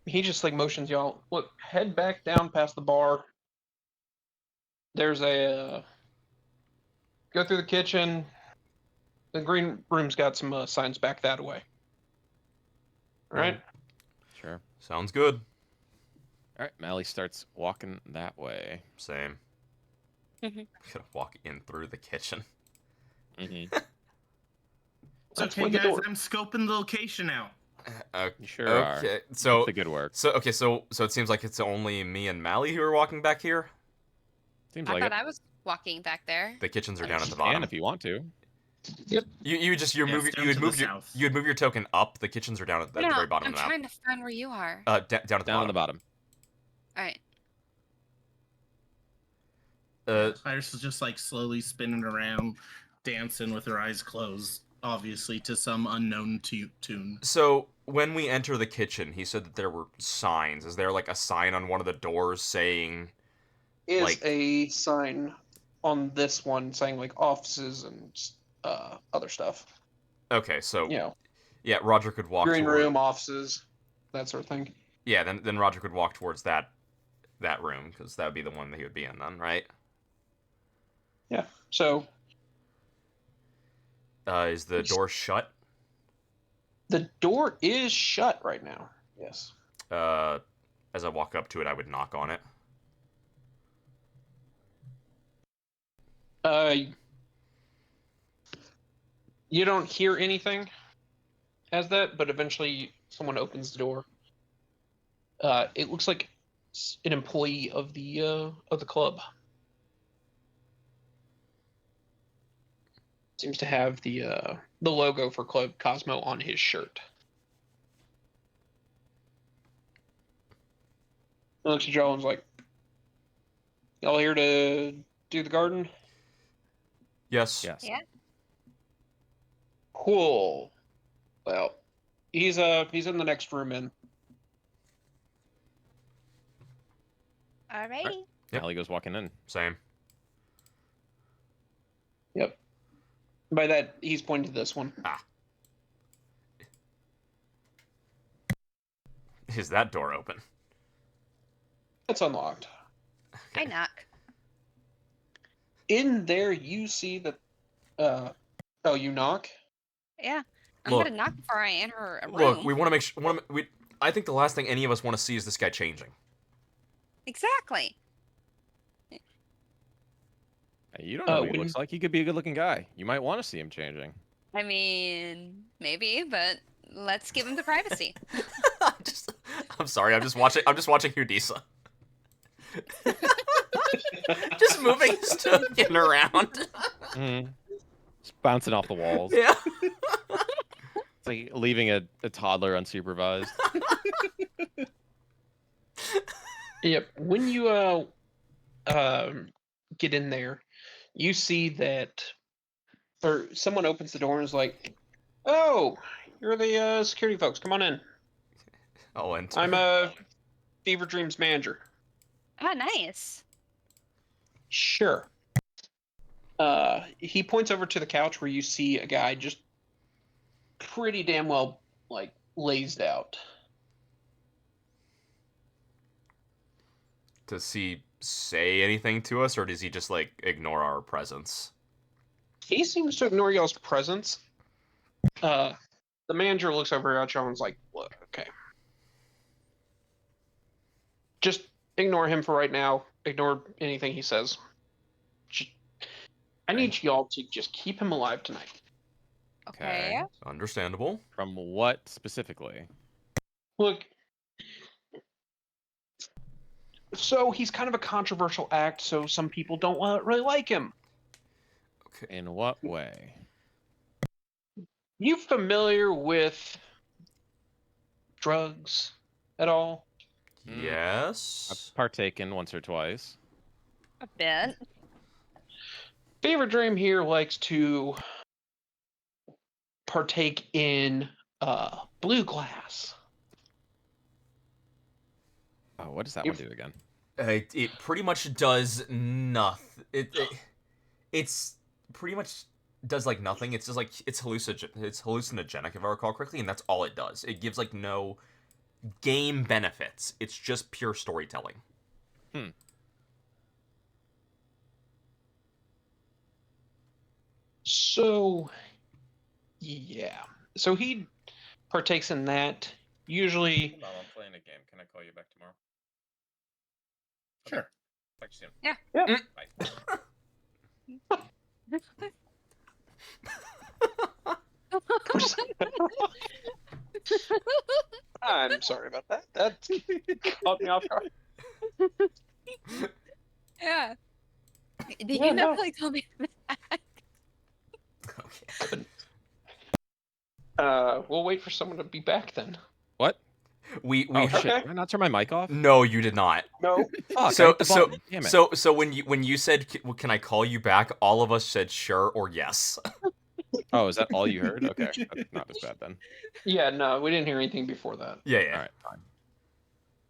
A: He just like motions y'all. Look, head back down past the bar. There's a. Go through the kitchen. The green room's got some signs back that way. All right.
C: Sure.
B: Sounds good.
C: All right. Mally starts walking that way.
B: Same.
D: Mhm.
B: Gonna walk in through the kitchen.
C: Mm-hmm.
E: It's
A: That's
E: okay,
A: where the
E: guys.
A: door-
E: I'm scoping the location out.
C: You sure are.
B: Okay,
C: That's
B: so
C: the good work.
B: so it seems like it's only me and Mally who are walking back here.
C: Seems
D: I
C: like
D: thought
C: it.
D: I was walking back there.
B: The kitchens are
C: I
B: down
C: guess
B: at
C: you
B: the
C: can
B: bottom.
C: if you want to.
B: You
E: Yes, down to the south.
B: you would move your token up. The kitchens are down at the
D: No,
B: very bottom
D: I'm
B: of the map.
D: trying to find where you are.
B: Down at the
C: Down
B: bottom.
C: on the bottom.
D: All right.
E: Iris is just like slowly spinning around, dancing with her eyes closed, obviously to some unknown tune.
B: So when we enter the kitchen, he said that there were signs. Is there like a sign on one of the doors saying?
A: Is
B: Like-
A: a sign on this one saying like offices and other stuff.
B: Okay, so
A: You know,
B: yeah, Roger could walk
A: green
B: toward.
A: room, offices, that sort of thing.
B: Yeah, then Roger could walk towards that room because that would be the one that he would be in then, right?
A: Yeah. So
B: Is the door shut?
A: the door is shut right now. Yes.
B: As I walk up to it, I would knock on it.
A: You don't hear anything as that, but eventually someone opens the door. It looks like an employee of the club. Seems to have the logo for Club Cosmo on his shirt. Looks at y'all and's like, "Y'all here to do the garden?"
B: Yes.
C: Yes.
D: Yeah.
A: Cool. Well, he's in the next room in.
D: Alrighty.
B: Yep.
C: Mally goes walking in.
B: Same.
A: Yep. By that, he's pointing to this one.
B: Is that door open?
A: It's unlocked.
D: I knock.
A: In there, you see that. Oh, you knock.
D: Yeah. I'm
B: Look.
D: gonna knock before I enter a room.
B: Look, we want to make sure. I think the last thing any of us want to see is this guy changing.
D: Exactly.
C: You don't know what he
A: when-
C: looks like. He could be a good-looking guy. You might want to see him changing.
D: I mean, maybe, but let's give him the privacy.
B: I'm sorry. I'm just watching Udisa. Just moving his token around.
C: Mm-hmm. Just bouncing off the walls.
B: Yeah.
C: It's like leaving a toddler unsupervised.
A: Yep. When you get in there, you see that or someone opens the door and is like, "Oh, you're the security folks. Come on in.
B: I'll enter.
A: I'm Fever Dreams manager."
D: Oh, nice.
A: Sure. He points over to the couch where you see a guy just pretty damn well like lazed out.
B: Does he say anything to us, or does he just like ignore our presence?
A: He seems to ignore y'all's presence. The manager looks over at y'all and is like, "Look, okay. Just ignore him for right now. Ignore anything he says. I need y'all to just keep him alive tonight."
D: Okay.
B: Understandable.
C: From what specifically?
A: Look, so he's kind of a controversial act, so some people don't really like him.
B: Okay.
C: In what way?
A: You familiar with drugs at all?
C: I've
B: Yes.
C: partaken once or twice.
D: A bit.
A: Fever Dream here likes to partake in blue glass.
C: Oh, what does that
A: If-
C: one do again?
B: It pretty much does nothing. It's pretty much does like nothing. It's just like it's hallucinogenic if I recall correctly, and that's all it does. It gives like no game benefits. It's just pure storytelling.
A: So, yeah. So he partakes in that. Usually,
C: Hold on, I'm playing a game. Can I call you back tomorrow?
E: Sure.
C: Talk to you soon.
D: Yeah.
A: Yeah.
C: Bye.
A: I'm sorry about that. That caught me off guard.
D: Yeah. Did
A: Yeah,
D: you
A: no.
D: never like tell me that?
B: Okay.
A: We'll wait for someone to be back then.
C: What?
B: We
C: Oh
B: heard.
C: shit! Did I not turn my mic off?
B: No, you did not.
A: No.
C: Fuck, I
B: So
C: hit the
B: so
C: button. Damn it.
B: so when you said can I call you back, all of us said sure or yes.
C: Oh, is that all you heard? Okay, that's not as bad then.
A: Yeah, no, we didn't hear anything before that.
B: Yeah, yeah.
C: All right, fine.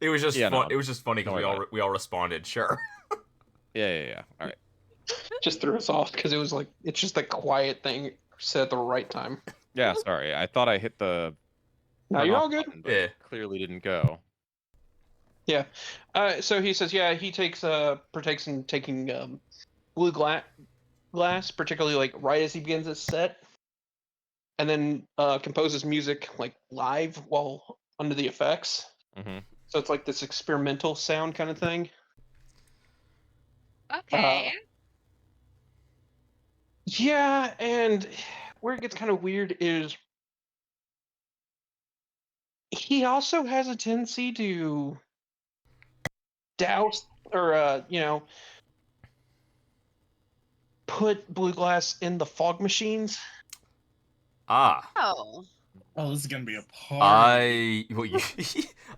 B: It was just
C: Yeah,
B: fun.
C: no,
B: It was just funny
C: don't
B: because
C: worry
B: we all responded sure.
C: Yeah. All right.
A: Just threw us off because it was like it's just a quiet thing said at the right time.
C: Yeah, sorry. I thought I hit the.
A: Now
C: turn
A: you're
C: off
A: all good.
C: button, but
B: Yeah.
C: it clearly didn't go.
A: Yeah. So he says, yeah, he partakes in taking blue glass, particularly like right as he begins his set, and then composes music like live while under the effects.
C: Mm-hmm.
A: So it's like this experimental sound kind of thing.
D: Okay.
A: Yeah, and where it gets kind of weird is he also has a tendency to douse or put blue glass in the fog machines.
B: Ah.
D: Oh.
E: Oh, this is gonna be a party.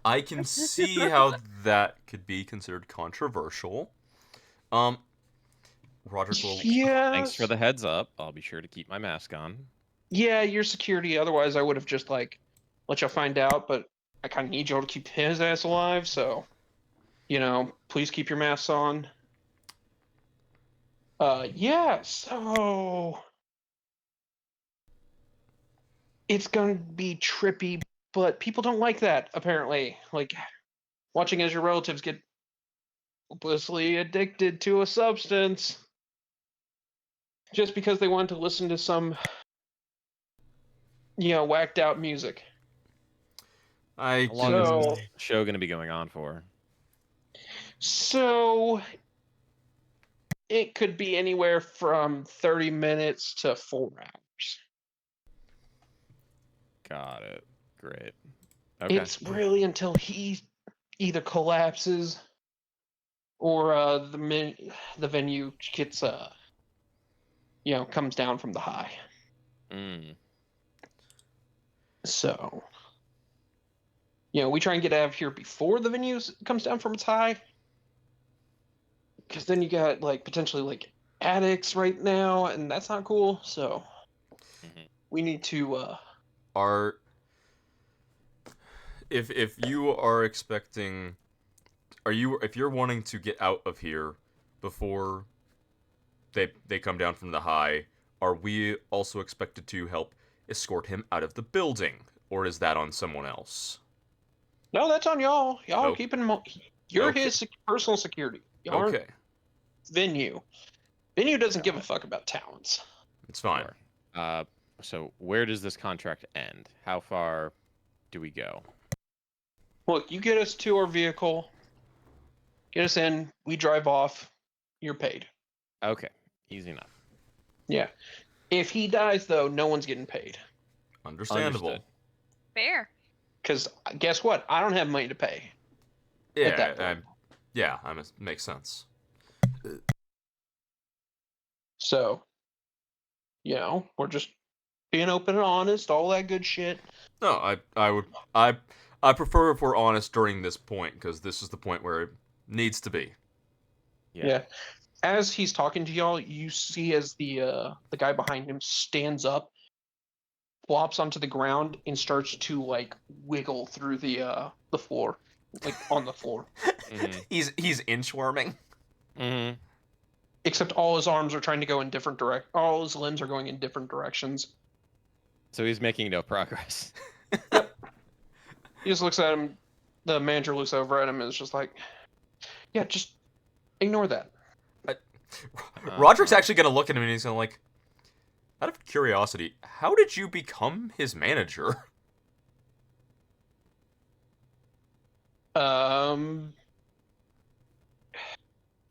B: I can see how that could be considered controversial. Roderick will.
A: Yeah.
C: Thanks for the heads up. I'll be sure to keep my mask on.
A: Yeah, your security. Otherwise, I would have just like let y'all find out. But I kind of need y'all to keep his ass alive. So, please keep your masks on. Yeah. So it's gonna be trippy, but people don't like that apparently. Like watching as your relatives get hopelessly addicted to a substance just because they want to listen to some whacked out music.
B: I
C: How long
B: can.
C: is
A: So-
C: this show going to be going on for?
A: So it could be anywhere from 30 minutes to 4 hours.
C: Got it. Great. Okay.
A: It's really until he either collapses or the venue gets comes down from the high.
C: Mm.
A: So we try and get out of here before the venue comes down from its high, because then you got like potentially like addicts right now, and that's not cool. So
C: Mhm.
A: we need to.
B: Are if you are expecting, if you're wanting to get out of here before they come down from the high, are we also expected to help escort him out of the building, or is that on someone else?
A: No, that's on y'all. Y'all are
B: Oh,
A: keeping him. You're
B: okay.
A: his personal security. Y'all aren't
B: Okay,
A: venue. Venue doesn't give a fuck about talents.
B: it's fine.
C: Sure. So where does this contract end? How far do we go?
A: Look, you get us to our vehicle, get us in, we drive off, you're paid.
C: Okay, easy enough.
A: Yeah. If he dies, though, no one's getting paid.
B: Understandable.
C: Understood.
D: Fair.
A: Because guess what? I don't have money to pay.
B: Yeah,
A: that point.
B: Makes sense.
A: So, we're just being open and honest, all that good shit.
B: No, I prefer if we're honest during this point, because this is the point where it needs to be.
A: Yeah. As he's talking to y'all, you see as the guy behind him stands up, flops onto the ground, and starts to like wiggle through the floor, like on the floor.
C: Mm-hmm.
B: He's inchworming.
C: Mm-hmm.
A: Except all his arms are trying to go in all his limbs are going in different directions.
C: So he's making no progress.
A: He just looks at him. The manager looks over at him and is just like, "Yeah, just ignore that."
B: Roderick's actually gonna look at him and he's gonna like, out of curiosity, how did you become his manager?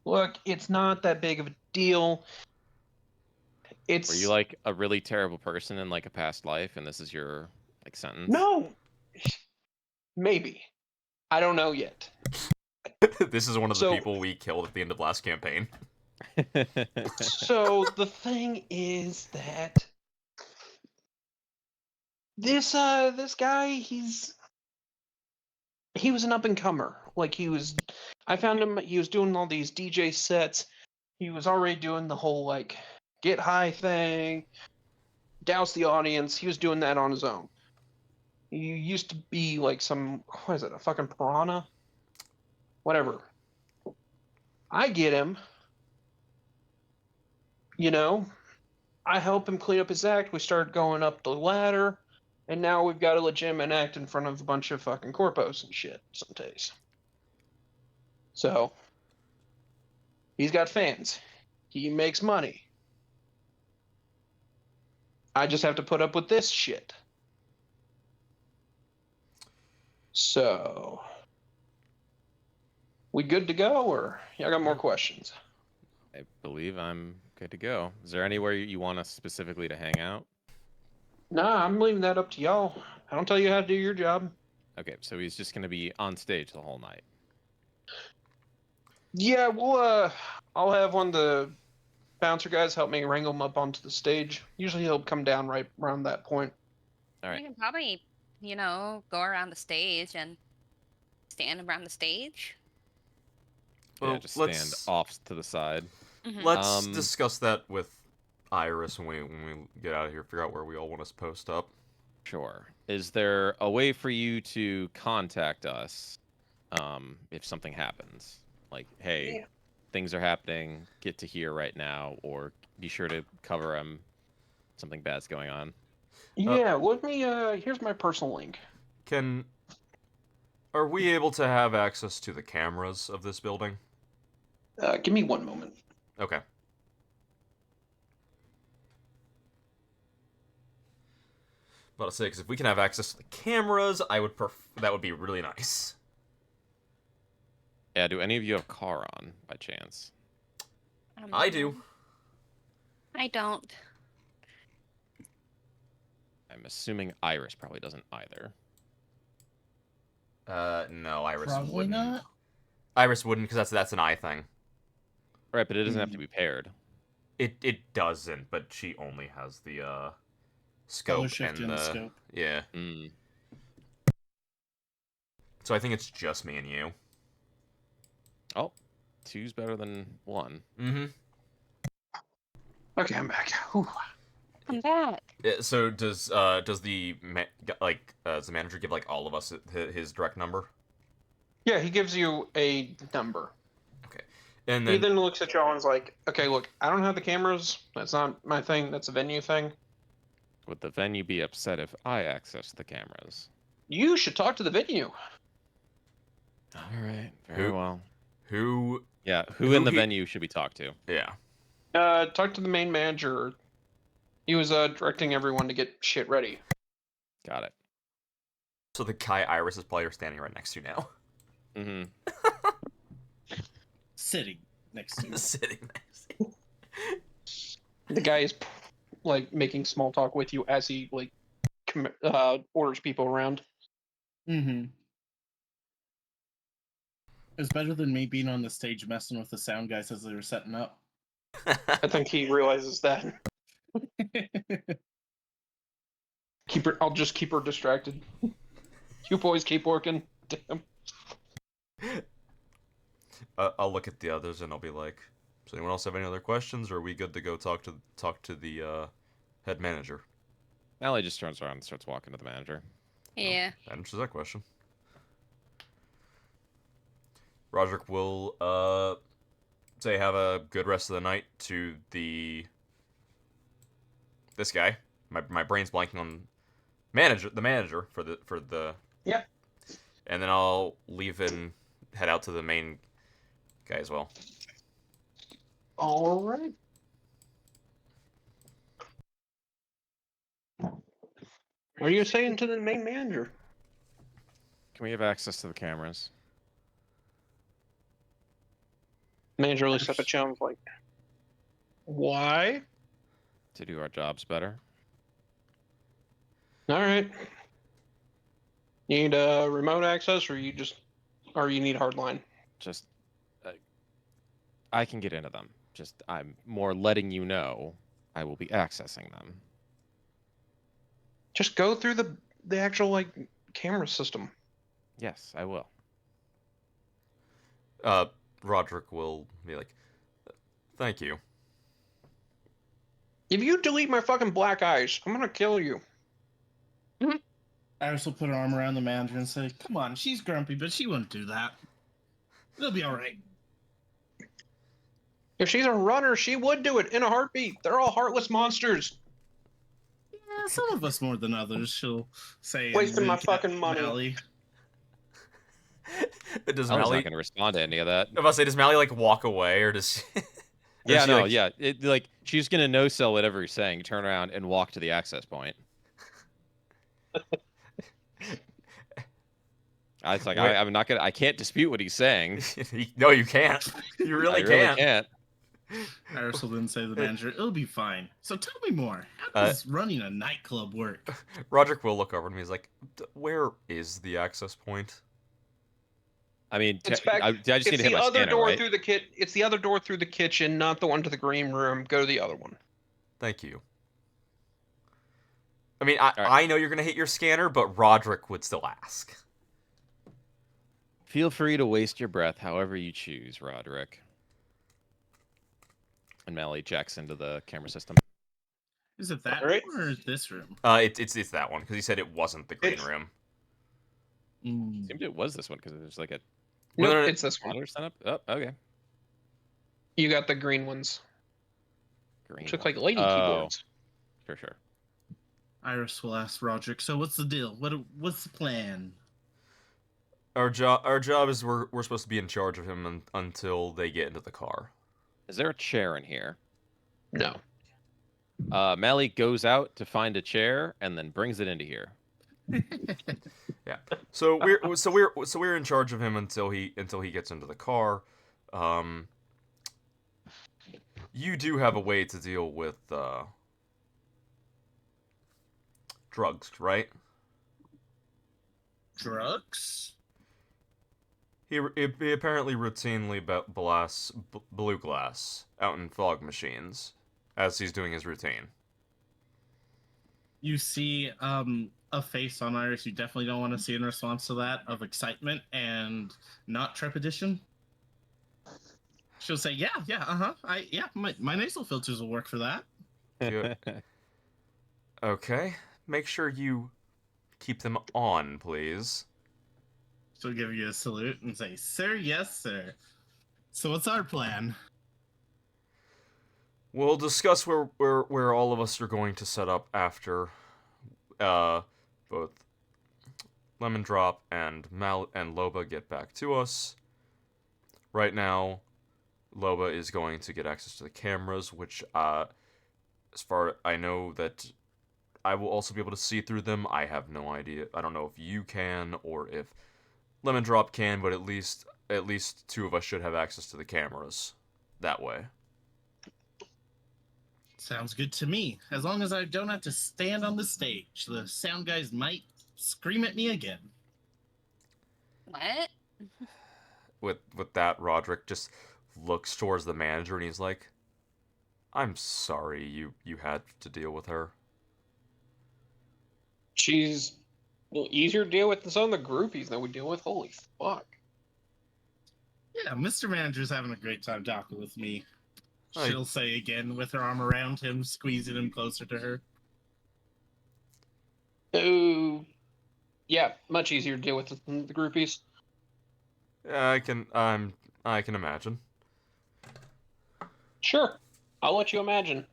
A: Look, it's not that big of a deal.
C: Were you like a really terrible person in like a past life, and this is your like sentence?
A: No, maybe. I don't know yet.
B: This is one of the
A: So-
B: people we killed at the end of last campaign.
A: So the thing is that this guy, he was an up and comer. Like I found him. He was doing all these DJ sets. He was already doing the whole like get high thing, douse the audience. He was doing that on his own. He used to be like what is it, a fucking piranha? Whatever. I get him. I help him clean up his act. We start going up the ladder, and now we've got a legitimate act in front of a bunch of fucking corpos and shit some days. So, he's got fans. He makes money. I just have to put up with this shit. So, we good to go, or y'all got more questions?
C: I believe I'm good to go. Is there anywhere you want us specifically to hang out?
A: Nah, I'm leaving that up to y'all. I don't tell you how to do your job.
C: Okay, so he's just gonna be on stage the whole night.
A: Yeah, I'll have one of the bouncer guys help me wrangle him up onto the stage. Usually he'll come down right around that point.
C: All right.
D: You can probably, go around the stage and stand around the stage.
C: Yeah,
B: Well,
C: just stand
B: let's
C: off to the side.
D: Mhm.
B: let's discuss that with Iris when we get out of here. Figure out where we all want to post up.
C: Sure. Is there a way for you to contact us if something happens? Like, hey,
A: Yeah.
C: things are happening, get to here right now, or be sure to cover something bad's going on.
A: Yeah, let me here's my personal link.
B: Are we able to have access to the cameras of this building?
A: Give me one moment.
B: Okay. About to say, because if we can have access to the cameras, that would be really nice.
C: Yeah, do any of you have car on by chance?
B: I do.
D: I don't.
C: I'm assuming Iris probably doesn't either.
B: No, Iris
E: Probably
B: wouldn't.
E: not.
B: Iris wouldn't, because that's an eye thing.
C: Right, but it doesn't have to be paired.
B: It doesn't, but she only has the scope
E: Color shift
B: and
E: and
B: the
E: scope.
B: yeah.
C: Mm.
B: So I think it's just me and you.
C: Oh, two's better than one.
B: Mm-hmm.
A: Okay, I'm back. Whew.
D: I'm back.
B: Yeah, so does the does the manager give like all of us his direct number?
A: Yeah, he gives you a number.
B: Okay, and
A: He
B: then
A: then looks at y'all and is like, "Okay, look, I don't have the cameras. That's not my thing. That's a venue thing.
C: Would the venue be upset if I access the cameras?
A: You should talk to the venue."
C: All right, very well.
B: who?
C: Yeah,
B: Who
C: who in the
B: he-
C: venue should we talk to?
B: Yeah.
A: Talk to the main manager. He was directing everyone to get shit ready.
C: Got it.
B: So the Kai Iris is probably standing right next to you now.
C: Mm-hmm.
E: Sitting next to you.
B: Sitting next to you.
A: The guy is like making small talk with you as he like orders people around.
E: Mm-hmm. It's better than me being on the stage messing with the sound guys as they were setting up.
A: I think he realizes that. I'll just keep her distracted. You boys keep working. Damn.
B: I'll look at the others and I'll be like, "Does anyone else have any other questions, or are we good to go talk to the head manager?"
C: Allie just turns around and starts walking to the manager.
D: Yeah.
B: That answers that question. Roderick will say have a good rest of the night to this guy. My brain's blanking on the manager for the
A: Yeah.
B: And then I'll leave and head out to the main guy as well.
A: All right. What are you saying to the main manager?
C: Can we have access to the cameras?
A: Manager looks up at you and is like, "Why?"
C: To do our jobs better?
A: All right. Need remote access, or you need hardline?
C: Just, I can get into them. Just, I'm more letting you know I will be accessing them.
A: Just go through the actual like camera system.
C: Yes, I will.
B: Roderick will be like, "Thank you."
A: If you delete my fucking black eyes, I'm gonna kill you.
E: Iris will put her arm around the manager and say, "Come on, she's grumpy, but she wouldn't do that. It'll be all right."
A: If she's a runner, she would do it in a heartbeat. They're all heartless monsters.
E: Yeah, some of us more than others, she'll say. and
A: Wasting my
E: wink at
A: fucking money.
E: Mally.
B: Does
C: I was
B: Mally?
C: not going to respond to any of that.
B: I'm about to say, does Mally like walk away, or does? Or
C: Yeah,
B: she,
C: no,
B: like-
C: yeah. It, like, she's going to no-sell whatever he's saying, turn around, and walk to the access point. It's like,
B: Wait.
C: I'm not going to... I can't dispute what he's saying.
B: No, you can't. You really
C: I really
B: can't.
C: can't.
E: Iris will then say to the manager, "It'll be fine. So tell me more. How does running a nightclub work?"
B: Roderick will look over at me. He's like, "Where is the access point?"
C: I mean,
A: It's back.
C: I just need
A: It's
C: to hit
A: the
C: my
A: other
C: scanner,
A: door
C: right?
A: through the kit. It's the other door through the kitchen, not the one to the green room. Go to the other one.
B: Thank you. I mean,
C: right.
B: I know you're gonna hit your scanner, but Roderick would still ask.
C: Feel free to waste your breath however you choose, Roderick. And Mally checks into the camera system.
E: Is it that
A: Alright.
E: room or this room?
B: It's that one because he said it wasn't the green
A: It's-
B: room.
C: Seemed it was this one because there's like a
A: Nope,
B: no, no.
A: it's this one.
C: monitor setup. Oh, okay.
A: You got the green ones.
C: Green.
A: Which look
C: one.
A: like lady
C: Oh,
A: keyboards.
C: Sure.
E: Iris will ask Roderick, "So what's the deal? What's the plan?"
B: Our job is we're supposed to be in charge of him until they get into the car.
C: Is there a chair in here?
A: No.
C: Mally goes out to find a chair and then brings it into here.
B: So we're in charge of him until he gets into the car. You do have a way to deal with drugs, right?
E: Drugs?
B: He apparently routinely blasts blue glass out in fog machines as he's doing his routine.
E: You see a face on Iris you definitely don't want to see in response to that, of excitement and not trepidation. She'll say, "Yeah, my nasal filters will work for that."
B: Good. Okay. Make sure you keep them on, please.
E: She'll give you a salute and say, "Sir, yes, sir." So what's our plan?
B: We'll discuss where all of us are going to set up after both Lemon Drop and Loba get back to us. Right now, Loba is going to get access to the cameras, which as far I know that I will also be able to see through them. I have no idea. I don't know if you can or if Lemon Drop can, but at least two of us should have access to the cameras that way.
E: Sounds good to me. As long as I don't have to stand on the stage, the sound guys might scream at me again.
D: What?
B: With that, Roderick just looks towards the manager and he's like, "I'm sorry you had to deal with her."
A: She's easier to deal with than some of the groupies that we deal with. Holy fuck.
E: Yeah, Mr. Manager's having a great time talking with me.
B: Hi.
E: She'll say again with her arm around him, squeezing him closer to her.
A: Oh, yeah, much easier to deal with than the groupies.
B: Yeah, I can imagine.
A: Sure, I'll let you imagine.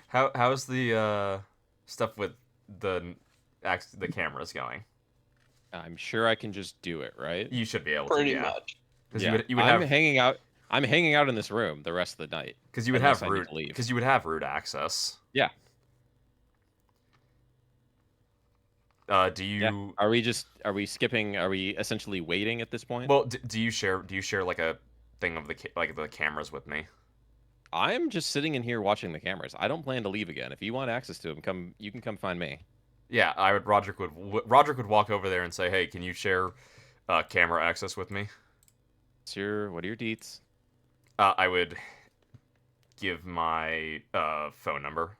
B: How's the stuff with the cameras going?
C: I'm sure I can just do it, right?
B: You should be able
A: Pretty
B: to, yeah.
A: much.
B: Because
C: Yeah.
B: you would
C: I'm
B: have
C: hanging out. I'm hanging out in this room the rest of the night.
B: because you would
C: unless
B: have
C: I need
B: root
C: to leave.
B: because you would have root access.
C: Yeah.
B: Do you?
C: Are we skipping? Are we essentially waiting at this point?
B: Well, do you share like a thing of the the cameras with me?
C: I'm just sitting in here watching the cameras. I don't plan to leave again. If you want access to them, you can come find me.
B: Yeah, Roderick would walk over there and say, "Hey, can you share camera access with me?"
C: What are your deets?
B: I would give my phone number.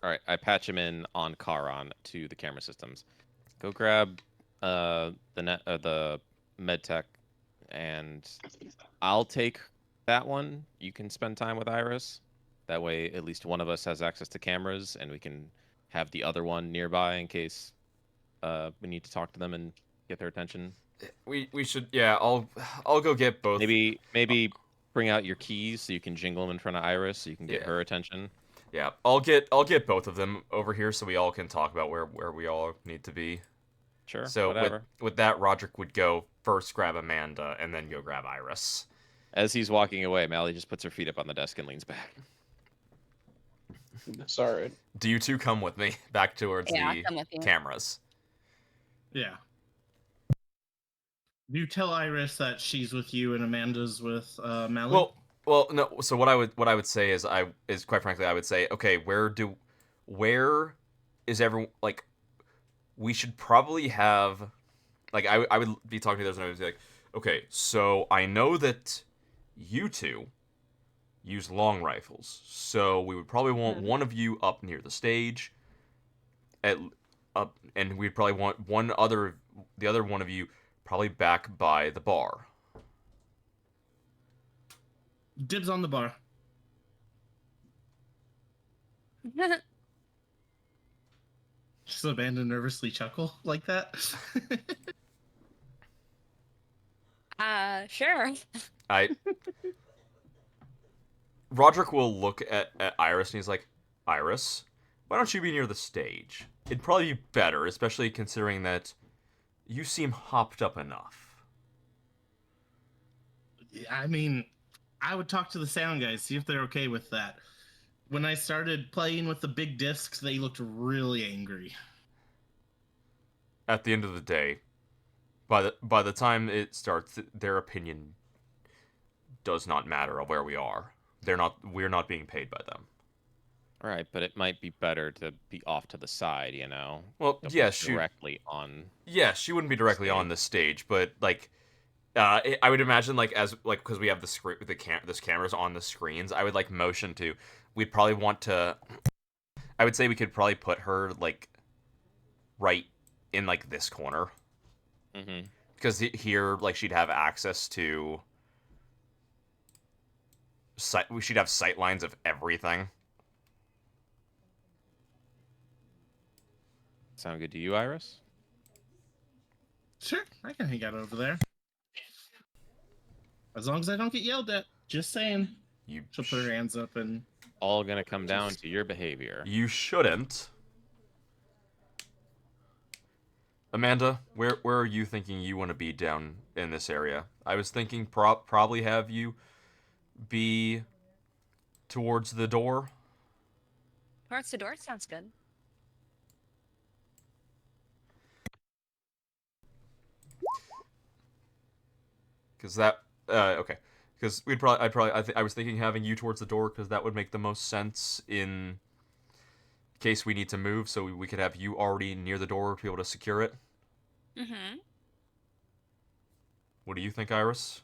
C: All right, I patch him in on Charon to the camera systems. Go grab the med tech, and I'll take that one. You can spend time with Iris. That way, at least one of us has access to cameras, and we can have the other one nearby in case we need to talk to them and get their attention.
B: We should, yeah. I'll go get both.
C: Maybe bring out your keys so you can jingle them in front of Iris so you can get
B: Yeah.
C: her attention.
B: Yeah, I'll get both of them over here so we all can talk about where we all need to be.
C: Sure.
B: So
C: Whatever.
B: with that, Roderick would go first grab Amanda and then go grab Iris.
C: As he's walking away, Mally just puts her feet up on the desk and leans back.
A: Sorry.
B: Do you two come with me back towards
D: Yeah, I'll
B: the
D: come with you.
B: cameras?
E: Yeah. You tell Iris that she's with you and Amanda's with Mally.
B: Well, no. So what I would say is quite frankly I would say, okay, where is everyone, like, we should probably have, like, I would be talking to those and I would be like, okay, so I know that you two use long rifles, so we would probably want one of you up near the stage, and we'd probably want the other one of you probably back by the bar.
E: Dibs on the bar. Just Amanda nervously chuckle like that.
D: Sure.
B: Roderick will look at Iris and he's like, Iris, why don't you be near the stage? It'd probably be better, especially considering that you seem hopped up enough.
E: I mean, I would talk to the sound guys, see if they're okay with that. When I started playing with the big discs, they looked really angry.
B: At the end of the day, by the time it starts, their opinion does not matter of where we are. We're not being paid by them.
C: All right, but it might be better to be off to the side, you know.
B: Well,
C: Don't
B: yeah,
C: be directly on.
B: Yeah, she wouldn't be directly on the stage, but like, I would imagine because we have the cameras on the screens, I would like motion to. We'd probably want to. I would say we could probably put her like right in like this corner.
C: Mm-hmm.
B: because here, like, she'd have access to she'd have sight lines of everything.
C: Sound good to you, Iris?
E: Sure, I can hang out over there. As long as I don't get yelled at. Just saying.
B: You
E: She'll put her hands up and...
C: All gonna come down to your behavior.
B: you shouldn't. Amanda, where are you thinking you want to be down in this area? I was thinking probably have you be towards the door.
D: Towards the door sounds good.
B: Because that okay. Because I was thinking having you towards the door because that would make the most sense in case we need to move. So we could have you already near the door to be able to secure it.
D: Mm-hmm.
B: What do you think, Iris?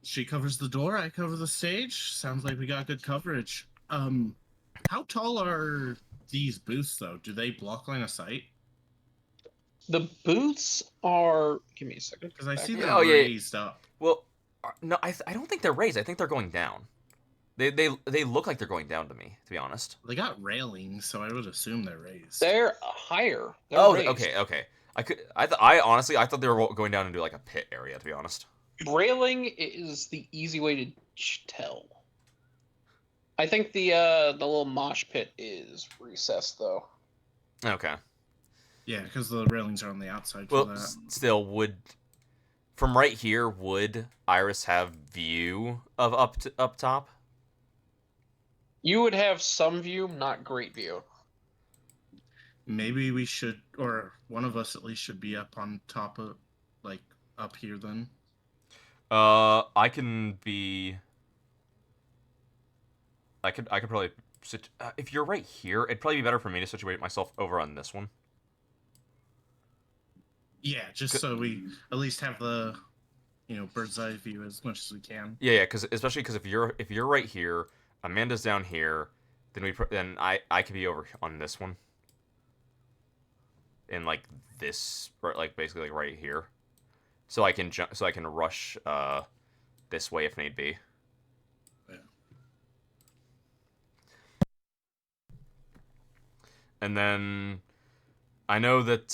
E: She covers the door, I cover the stage. Sounds like we got good coverage. How tall are these booths, though? Do they block line of sight?
A: The booths are. Give me a second.
E: Because I see
A: Back
E: they're
A: up.
B: Oh, yeah.
E: raised up.
B: Well, no, I don't think they're raised. I think they're going down. They look like they're going down to me, to be honest.
E: They got railings, so I would assume they're raised.
A: They're higher. They're
B: Oh,
A: raised.
B: okay. I honestly I thought they were going down into like a pit area, to be honest.
A: Railing is the easy way to tell. I think the little mosh pit is recessed though.
B: Okay.
E: Yeah, because the railings are on the outside for
B: Well,
E: that.
B: still, from right here, would Iris have view of up top?
A: You would have some view, not great view.
E: Maybe we should, or one of us at least should be up on top of, like, up here then.
B: I can be. I could probably sit. If you're right here, it'd probably be better for me to situate myself over on this one.
E: Yeah, just so we at least have the, bird's eye view as much as we can.
B: Yeah, especially because if you're right here, Amanda's down here, then I could be over on this one. In like this, like basically like right here, so I can rush this way if need be.
E: Yeah.
B: And then I know that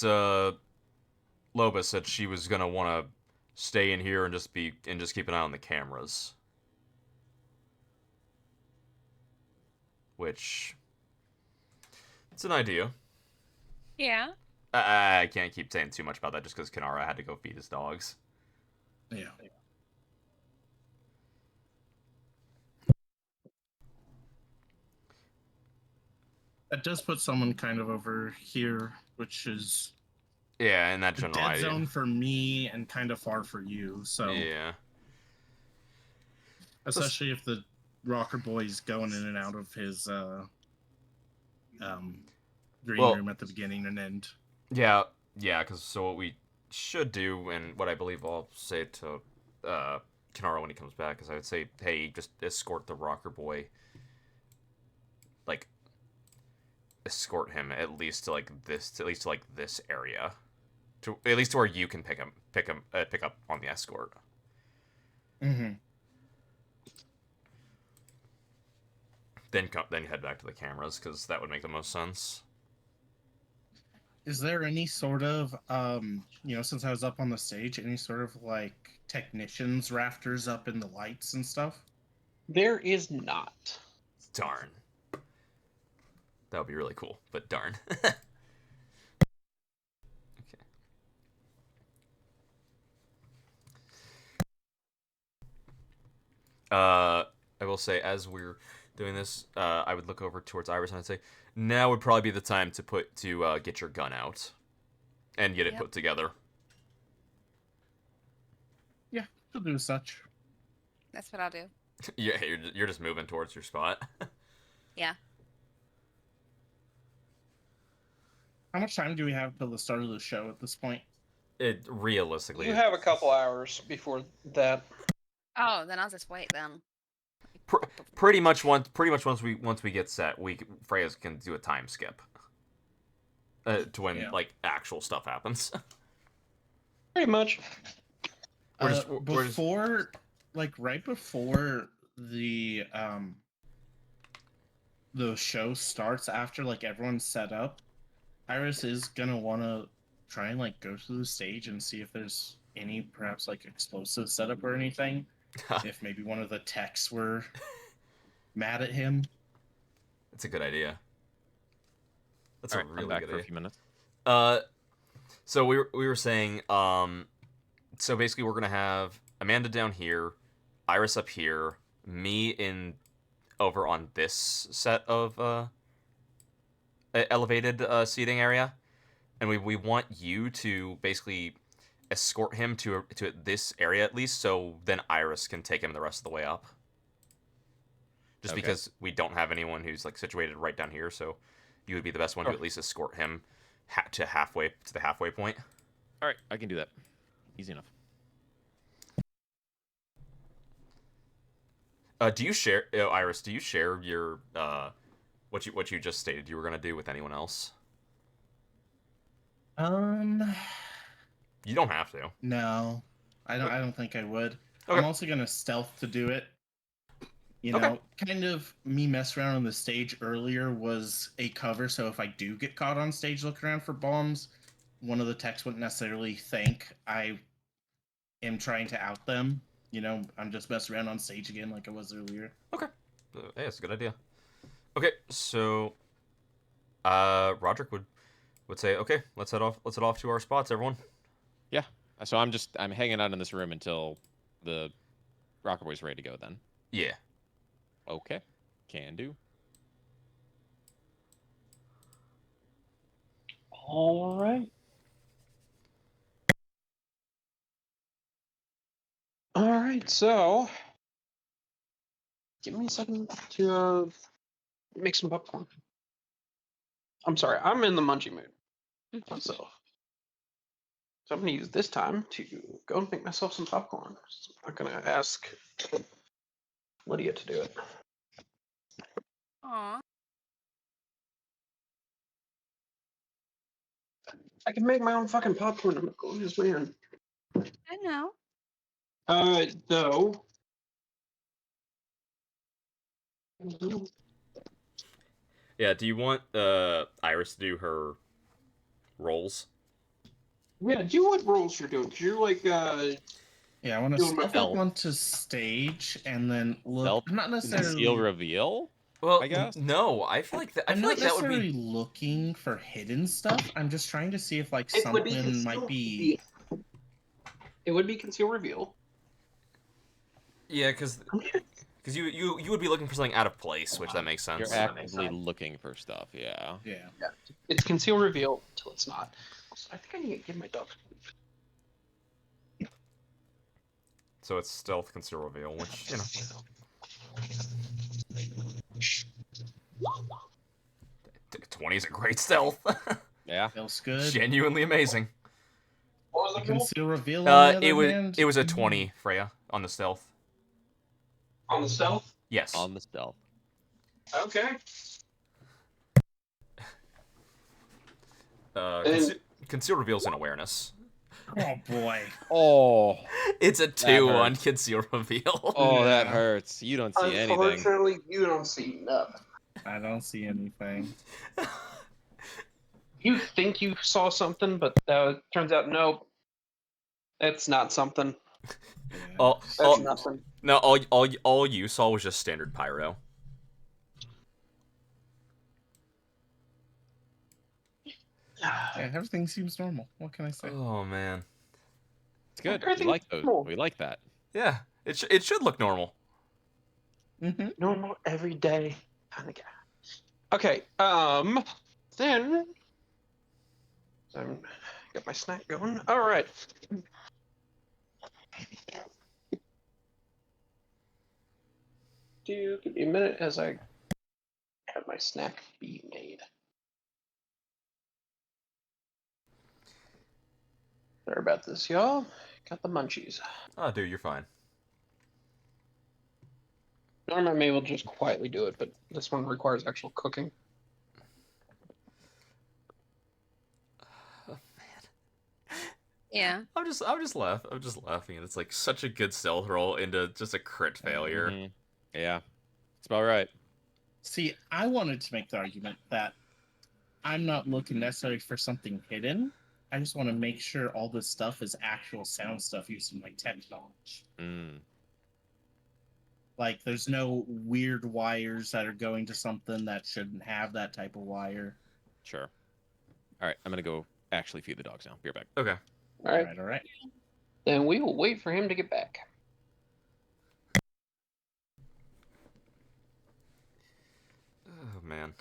B: Loba said she was gonna want to stay in here and just keep an eye on the cameras, which it's an idea.
D: Yeah.
B: I can't keep saying too much about that just because Kanara had to go feed his dogs.
E: Yeah. That does put someone kind of over here, which is
B: Yeah, in that
E: the
B: general
E: dead
B: idea.
E: zone for me and kind of far for you. So
B: Yeah.
E: especially if the rocker boy's going in and out of his green
B: Well-
E: room at the beginning and end.
B: Yeah, because so what we should do, and what I believe I'll say to Kanara when he comes back, is I would say, hey, just escort the rocker boy, like, escort him at least to this area, at least to where you can pick up on the escort.
E: Mm-hmm.
B: Then head back to the cameras because that would make the most sense.
E: Is there any sort of, since I was up on the stage, any sort of like technicians rafters up in the lights and stuff?
A: There is not.
B: Darn. That would be really cool, but darn. Okay. I will say, as we're doing this, I would look over towards Iris and I'd say, now would probably be the time to get your gun out and get it
D: Yep.
B: put together.
E: Yeah, she'll do such.
D: That's what I'll do.
B: Yeah, you're just moving towards your spot.
D: Yeah.
E: How much time do we have till the start of the show at this point?
B: It realistically,
A: You have a couple hours before that.
D: Oh, then I'll just wait then.
B: pretty much once we get set, Freya can do a time skip. to when
E: Yeah.
B: like actual stuff happens.
A: Pretty much.
B: We're just
E: Before, like right before the show starts, after like everyone's set up, Iris is gonna wanna try and like go through the stage and see if there's any perhaps like explosive setup or anything. If maybe one of the techs were mad at him.
B: That's a good idea. That's
C: All
B: a
C: right, I'm
B: really
C: back
B: good
C: for a
B: idea.
C: few minutes.
B: So we were saying, so basically we're gonna have Amanda down here, Iris up here, me in over on this set of elevated seating area, and we want you to basically escort him to this area at least, so then Iris can take him the rest of the way up. Just
C: Okay.
B: because we don't have anyone who's like situated right down here, so you would be the best one to
C: Sure.
B: at least escort him to the halfway point.
C: All right, I can do that. Easy enough.
B: Do you share, Iris? Do you share your what you just stated you were gonna do with anyone else? You don't have to.
E: No, I don't think I would.
B: Okay.
E: I'm also gonna stealth to do it. You
B: Okay.
E: know, kind of me mess around on the stage earlier was a cover, so if I do get caught on stage looking around for bombs, one of the techs wouldn't necessarily think I am trying to out them. You know, I'm just messing around on stage again like I was earlier.
B: Okay. Hey, that's a good idea. Okay, so Roderick would say, okay, let's head off. Let's head off to our spots, everyone.
C: Yeah. So I'm hanging out in this room until the Rocker Boy's ready to go. Then.
B: Yeah.
C: Okay. Can do.
A: All right. All right. So, give me a second to make some popcorn. I'm sorry. I'm in the munchie mood myself. So I'm gonna use this time to go and make myself some popcorn. I'm not gonna ask Lydia to do it.
D: Aw.
A: I can make my own fucking popcorn. I'm a gorgeous man.
D: I know.
A: No.
B: Yeah. Do you want Iris to do her roles?
A: Yeah, do what roles you're doing. Cause you're like,
E: Yeah, I want to
A: Doing my
E: stealth
C: stealth.
E: up onto stage and then look.
C: Stealth,
E: I'm not necessarily.
C: Conceal reveal.
B: Well,
C: I guess.
B: no. I feel like
E: I'm not
B: that would
E: necessarily
B: be.
E: looking for hidden stuff. I'm just trying to see if like
A: it would be
E: something might be.
A: It would be conceal reveal.
B: Yeah, because you would be looking for something out of place, which that makes sense.
C: You're actively looking for stuff. Yeah.
E: Yeah.
A: It's conceal reveal until it's not. I think I need to give my dog.
B: So it's stealth, conceal, reveal, which you know. 20 is a great stealth.
C: Yeah.
E: Feels good.
B: Genuinely amazing.
A: What
E: The
A: was the roll?
E: conceal reveal. On the
B: It
E: other hand,
B: was a 20, Freya, on the stealth.
A: On the stealth?
B: Yes.
C: On the stealth.
A: Okay.
B: Conceal reveal's an awareness.
E: Oh boy.
C: Oh.
B: It's a 2
C: hurts.
B: on conceal reveal.
C: Oh, that
E: Yeah.
C: hurts. You don't see anything.
A: Unfortunately, you don't see nothing.
E: I don't see anything.
A: You think you saw something, but turns out no. It's not something.
E: Yeah.
A: That's nothing.
B: No, all you saw was just standard pyro.
E: Yeah, everything seems normal. What can I say?
B: Oh man.
C: It's good. We
A: Everything's
C: like those.
A: normal.
C: We like that.
B: Yeah, it should look normal.
E: Mm-hmm.
A: Normal, everyday kind of guy. Okay, then got my snack going. All right. Give me a minute as I have my snack be made. Sorry about this, y'all. Got the munchies.
B: Oh, dude, you're fine.
A: Normally I'm able to just quietly do it, but this one requires actual cooking.
D: Yeah.
B: I'm just laughing, and it's like such a good stealth roll into just a crit failure.
C: Mhm. Yeah, it's about right.
E: See, I wanted to make the argument that I'm not looking necessarily for something hidden. I just want to make sure all this stuff is actual sound stuff using my tech knowledge.
C: Mm.
E: Like, there's no weird wires that are going to something that shouldn't have that type of wire.
C: Sure. All right, I'm gonna go actually feed the dogs now. Be right back.
B: Okay.
A: All right.
E: All right.
A: Then we will wait for him to get back.
B: Oh man.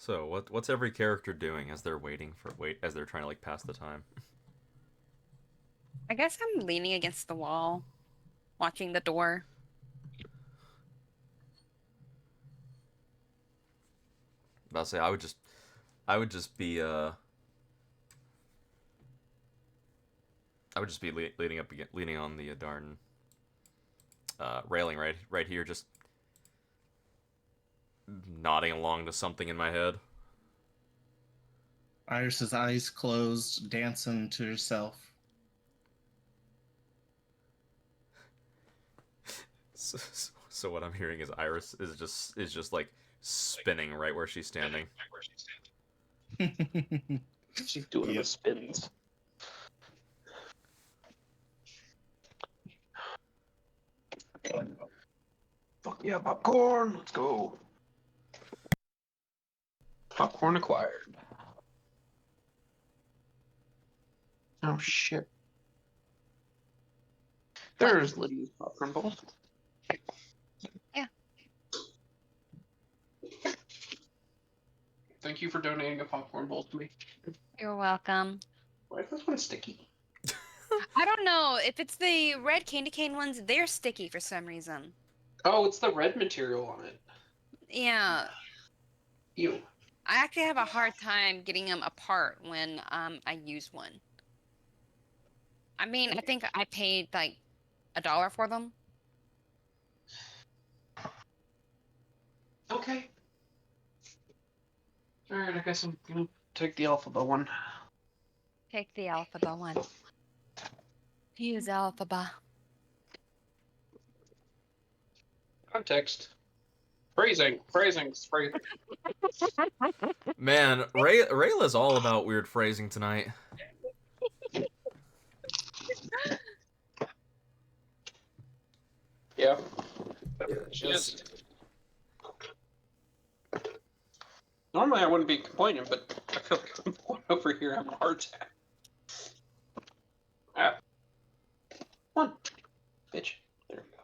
B: So what's every character doing as they're as they're trying to like pass the time?
D: I guess I'm leaning against the wall, watching the door.
B: I'll say I would just be leaning on the darn railing right here, just nodding along to something in my head.
E: Iris's eyes closed, dancing to herself.
B: So what I'm hearing is Iris is just like spinning right where she's standing.
A: She's doing
E: Yep.
A: the spins. Fuck yeah, popcorn! Let's go. Popcorn acquired. Oh shit. There's Lydia's popcorn bowl.
D: Yeah.
A: Thank you for donating a popcorn bowl to me.
D: You're welcome.
A: Why is this one sticky?
D: I don't know if it's the red candy cane ones. They're sticky for some reason.
A: Oh, it's the red material on it.
D: Yeah,
A: Ew.
D: I actually have a hard time getting them apart when I use one. I mean, I think I paid like $1 for them.
A: Okay. Alright, I guess I'm gonna take the alphabet one.
D: Take the alphabet one. Use alphabet.
A: Context. Phrasing. Phrasing. Phrasing.
B: Man, Rayla's all about weird phrasing tonight.
A: Yeah.
B: Just
A: Normally I wouldn't be complaining, but I feel like I'm going over here having a heart attack. Ah. One. Bitch. There we go.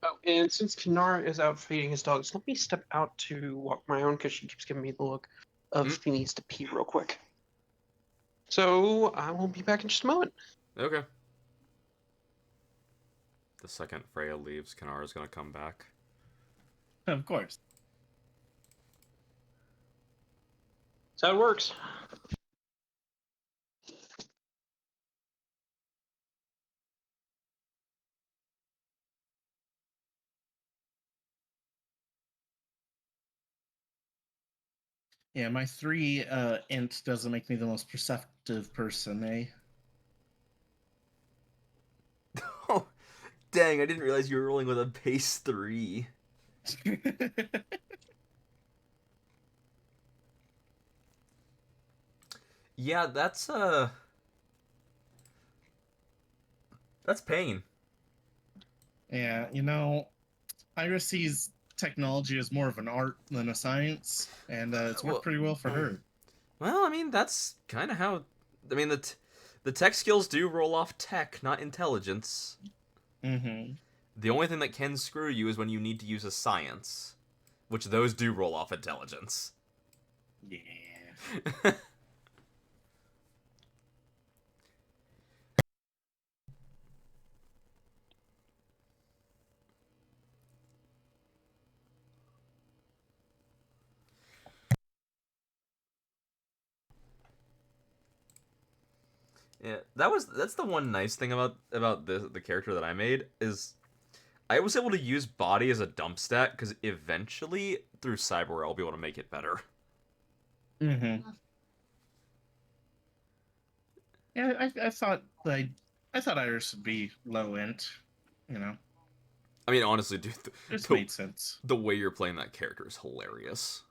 A: Oh, and since Kanara is out feeding his dogs, let me step out to walk my own because she keeps giving me the look of if he needs to pee real quick. So I will be back in just a moment.
B: okay. The second Freya leaves, Kanara's gonna come back.
E: Of course.
A: That's how it works.
E: Yeah, my 3 int doesn't make me the most perceptive person, eh?
B: Oh, dang! I didn't realize you were rolling with a base 3. Yeah, that's pain.
E: Yeah, Iris sees technology as more of an art than a science, and it's
B: Well-
E: worked pretty well for her.
B: Well, I mean, that's kind of how. I mean, the tech skills do roll off tech, not intelligence.
E: Mm-hmm.
B: The only thing that can screw you is when you need to use a science, which those do roll off intelligence.
E: Yeah.
B: Yeah, that's the one nice thing about the character that I made is I was able to use body as a dump stat because eventually through cyber I'll be able to make it better.
E: Mm-hmm. Yeah, I thought Iris would be low int.
B: I mean, honestly, dude,
E: Just made sense.
B: the way you're playing that character is hilarious.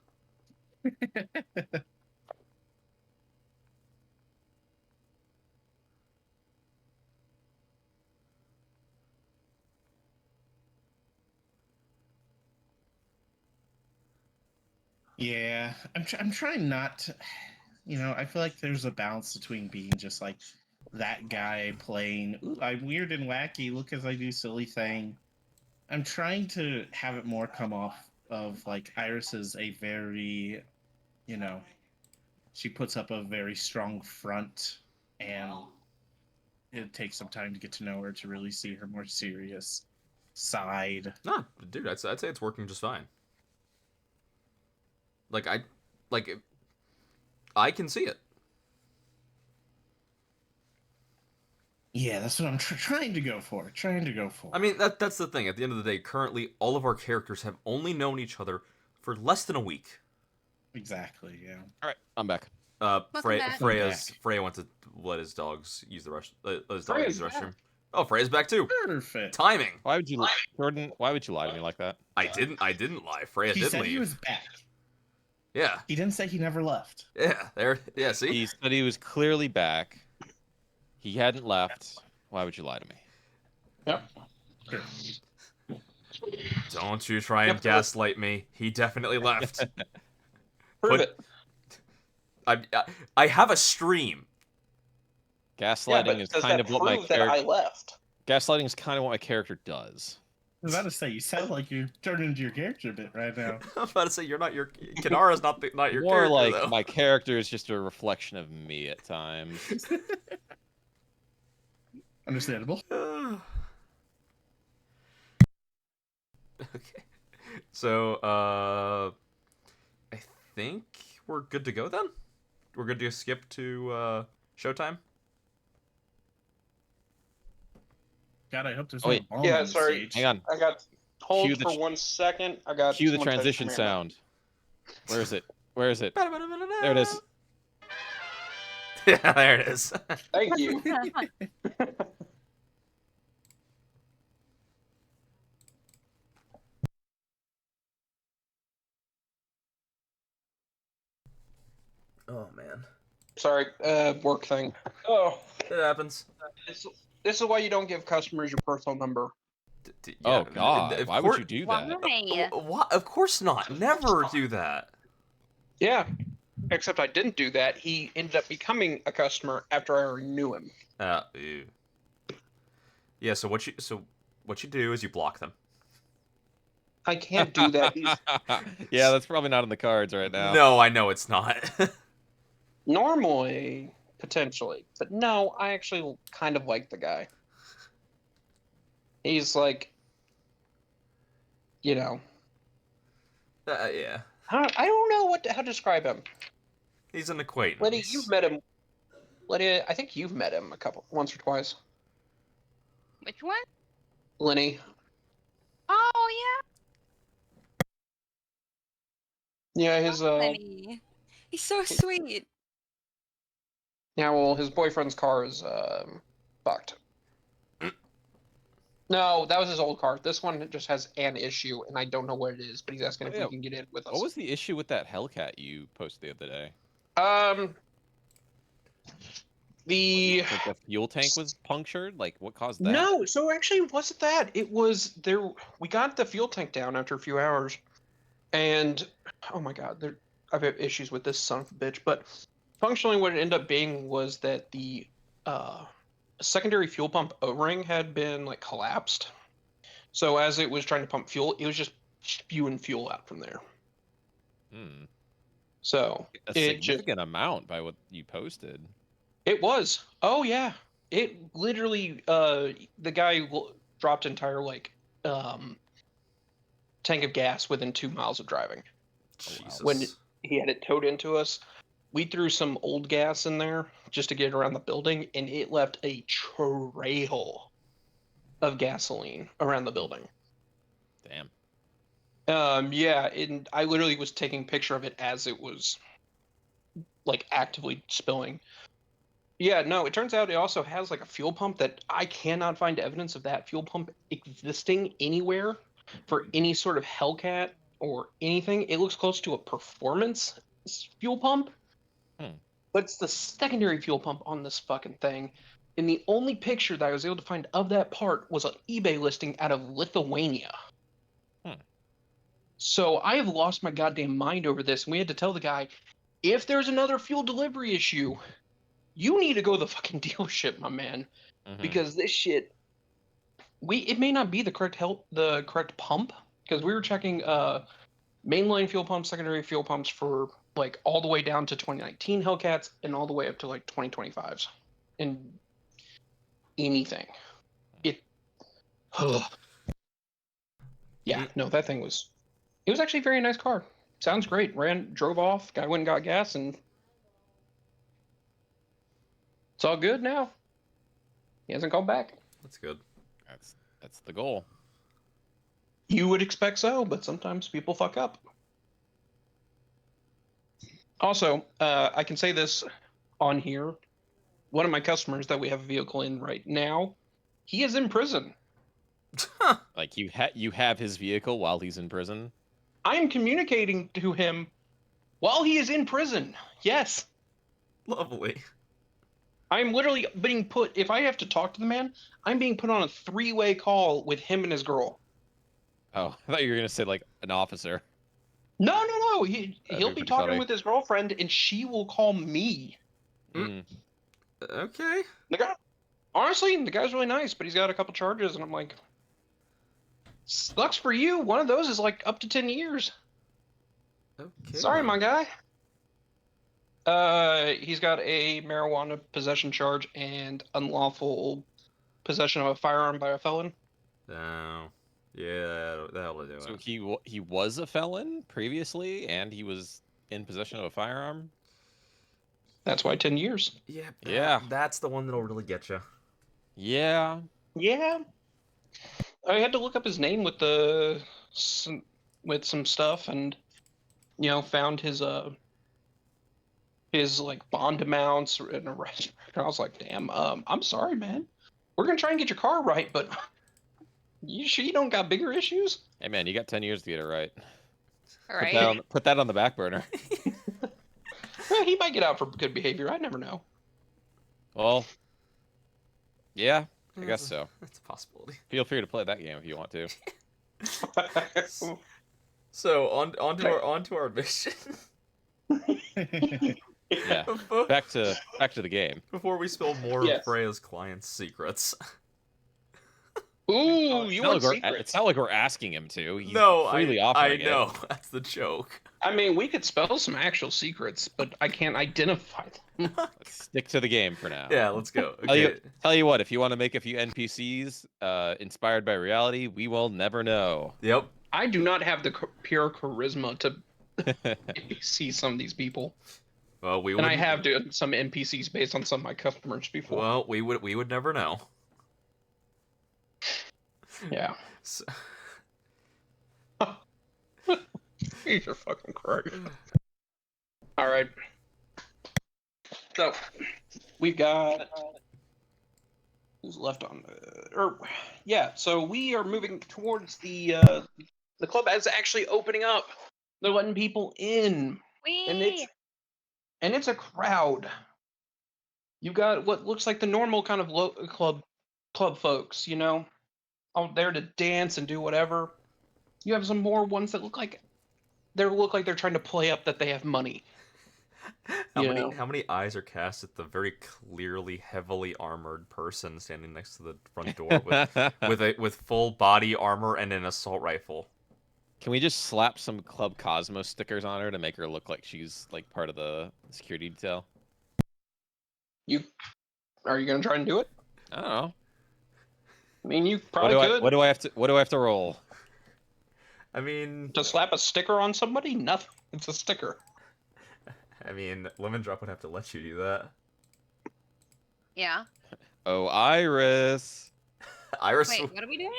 E: Yeah, I'm trying not to. I feel like there's a balance between being just like that guy playing. Ooh, I'm weird and wacky. Look as I do silly thing. I'm trying to have it more come off of like Iris is a very, you know, she puts up a very strong front, and it takes some time to get to know her to really see her more serious side.
B: Nah, dude, I'd say it's working just fine. Like I can see it.
E: Yeah, that's what I'm trying to go for. Trying to go for.
B: I mean, that's the thing. At the end of the day, currently all of our characters have only known each other for less than a week.
E: Exactly. Yeah.
C: All right, I'm back.
D: Welcome back.
E: Welcome
B: Freya went to let his dogs use the let his dog
A: Freya's
B: use the restroom.
A: back.
B: Oh, Freya's back too.
E: Perfect.
B: Timing.
C: Why would you, Jordan? Why would you lie to me like that?
B: I didn't lie. Freya
E: He
B: did
E: said
B: leave.
E: he was back.
B: Yeah.
E: He didn't say he never left.
B: Yeah. There. Yeah. See.
C: He said he was clearly back. He hadn't left. Why would you lie to me?
A: Yep.
E: Sure.
B: Don't you try and
A: Yep.
B: gaslight me. He definitely left.
A: Prove
B: Put-
A: it.
B: I have a stream.
C: Gaslighting is kind of what my
A: that I
C: character.
A: left?
C: Gaslighting is kind of what my character does.
E: I was about to say, you sound like you're turning into your character a bit right now.
B: I'm about to say you're not your Kanara's not your
C: More
B: character
C: like
B: though.
C: my character is just a reflection of me at times.
E: Understandable.
B: Okay. So, I think we're good to go then? We're good to skip to showtime?
E: God, I hope there's
C: Oh,
E: no
C: wait.
E: bomb
A: Yeah,
E: on the
A: sorry.
E: stage.
C: Hang on.
A: I got hold
C: Cue the
A: for
C: tr-
A: 1 second. I got
C: Cue the
A: someone touched
C: transition
A: me.
C: sound. Where is it? Where is it? There it is.
B: Yeah, there it is.
A: Thank you.
B: Oh man.
A: Sorry, work thing. Oh,
B: It happens.
A: this is why you don't give customers your personal number.
C: Oh God! Why would you do that?
D: Why?
B: Of course not. Never do that.
A: Yeah, except I didn't do that. He ended up becoming a customer after I already knew him.
B: Ew. Yeah. So what you do is you block them.
A: I can't do that.
C: Yeah, that's probably not in the cards right now.
B: No, I know it's not.
A: Normally, potentially, but no, I actually kind of like the guy. He's like,
B: Yeah.
A: I don't know how to describe him.
B: He's an acquaintance.
A: Liddy, you've met him. Liddy, I think you've met him once or twice.
D: Which one?
A: Lenny.
D: Oh
A: Yeah, his
D: yeah. Lenny. He's so sweet.
A: Yeah, well, his boyfriend's car is fucked. No, that was his old car. This one just has an issue, and I don't know what it is, but he's asking
C: Oh,
A: if
C: yeah.
A: we can get in with us.
C: What was the issue with that Hellcat you posted the other day?
A: The
C: Like the fuel tank was punctured? Like what caused that?
A: No, so actually it wasn't that. It was there. We got the fuel tank down after a few hours, and oh my god, I've had issues with this son of a bitch. But functionally, what it ended up being was that the uh, secondary fuel pump O-ring had been like collapsed. So as it was trying to pump fuel, it was just spewing fuel out from there.
C: Hmm.
A: So
C: A
A: it just
C: significant amount by what you posted.
A: it was. Oh yeah, it literally. The guy dropped entire like tank of gas within 2 miles of driving.
B: Jesus.
A: When he had it towed into us, we threw some old gas in there just to get it around the building, and it left a trail of gasoline around the building.
C: Damn.
A: Yeah, and I literally was taking a picture of it as it was like actively spilling. Yeah, no, it turns out it also has like a fuel pump that I cannot find evidence of that fuel pump existing anywhere for any sort of Hellcat or anything. It looks close to a performance fuel pump,
C: Hmm.
A: but it's the secondary fuel pump on this fucking thing. And the only picture that I was able to find of that part was an eBay listing out of Lithuania.
C: Hmm.
A: So I have lost my goddamn mind over this. And we had to tell the guy, if there's another fuel delivery issue, you need to go to the fucking dealership, my man,
C: Mhm.
A: because this shit, it may not be the correct pump, because we were checking mainline fuel pumps, secondary fuel pumps for like all the way down to 2019 Hellcats and all the way up to like 2025s, and anything. It, yeah, no, that thing was. It was actually a very nice car. Sounds great. Drove off. Guy went and got gas, and it's all good now. He hasn't called back.
B: That's good.
C: That's the goal.
A: You would expect so, but sometimes people fuck up. Also, I can say this on here. One of my customers that we have a vehicle in right now, he is in prison.
C: Like you have his vehicle while he's in prison.
A: I am communicating to him while he is in prison. Yes.
B: Lovely.
A: I'm literally being put, if I have to talk to the man, I'm being put on a 3-way call with him and his girl.
C: Oh, I thought you were gonna say like an officer.
A: No. He'll
C: That'd
A: be
C: be pretty
A: talking
C: funny.
A: with his girlfriend, and she will call me.
C: Mm.
B: Okay.
A: The guy, honestly, the guy's really nice, but he's got a couple charges, and I'm like, sucks for you. One of those is like up to 10 years.
B: Okay.
A: Sorry,
B: then.
A: my guy. He's got a marijuana possession charge and unlawful possession of a firearm by a felon.
B: No. Yeah, that'll do
C: So
B: it.
C: he was a felon previously, and he was in possession of a firearm.
A: That's why 10 years.
B: Yeah.
C: Yeah.
B: That's the one that'll really get you.
C: Yeah.
A: Yeah. I had to look up his name with some stuff, and found his like bond amounts and arrest. And I was like, damn, I'm sorry, man. We're gonna try and get your car right, but you sure you don't got bigger issues?
C: Hey man, you got 10 years to get it right.
D: All
C: Put
D: right.
C: that on put that on the back burner.
A: Well, he might get out for good behavior. I never know.
C: Well, yeah, I guess so.
B: That's a possibility.
C: Feel free to play that game if you want to.
B: So onto our mission.
C: Yeah.
B: Before,
C: Back to the game.
B: before we spill more
A: Yes.
B: of Freya's client's secrets.
A: Ooh, you want
C: It's
A: secrets?
C: not like we're asking him to. He's
B: No,
C: freely
B: I
C: offering it.
B: know. That's the joke.
A: I mean, we could spell some actual secrets, but I can't identify them.
C: Let's stick to the game for now.
B: Yeah, let's go. Okay.
C: Tell you what, if you want to make a few NPCs inspired by reality, we will never know.
B: Yep.
A: I do not have the pure charisma to see some of these people,
B: Well, we
A: and
B: would.
A: I have done some NPCs based on some of my customers before.
B: Well, we would never know.
A: Yeah.
B: So,
A: You're fucking correct. All right. So we've got who's left on yeah. So we are moving towards the club is actually opening up. They're letting people in, and
D: Wee!
A: it's a crowd. You got what looks like the normal kind of club folks, out there to dance and do whatever. You have some more ones that look like they're trying to play up that they have money.
B: How many eyes are cast at the very clearly heavily armored person standing next to the front door with full body armor and an assault rifle?
C: Can we just slap some Club Cosmos stickers on her to make her look like she's like part of the security detail?
A: Are you gonna try and do it?
C: I don't know.
A: I mean, you probably could.
C: What do I have to roll?
B: I mean,
A: To slap a sticker on somebody? Nothing. It's a sticker.
B: I mean, Lemon Drop would have to let you do that.
D: Yeah.
C: Oh, Iris.
B: Iris.
D: Wait, what are we doing?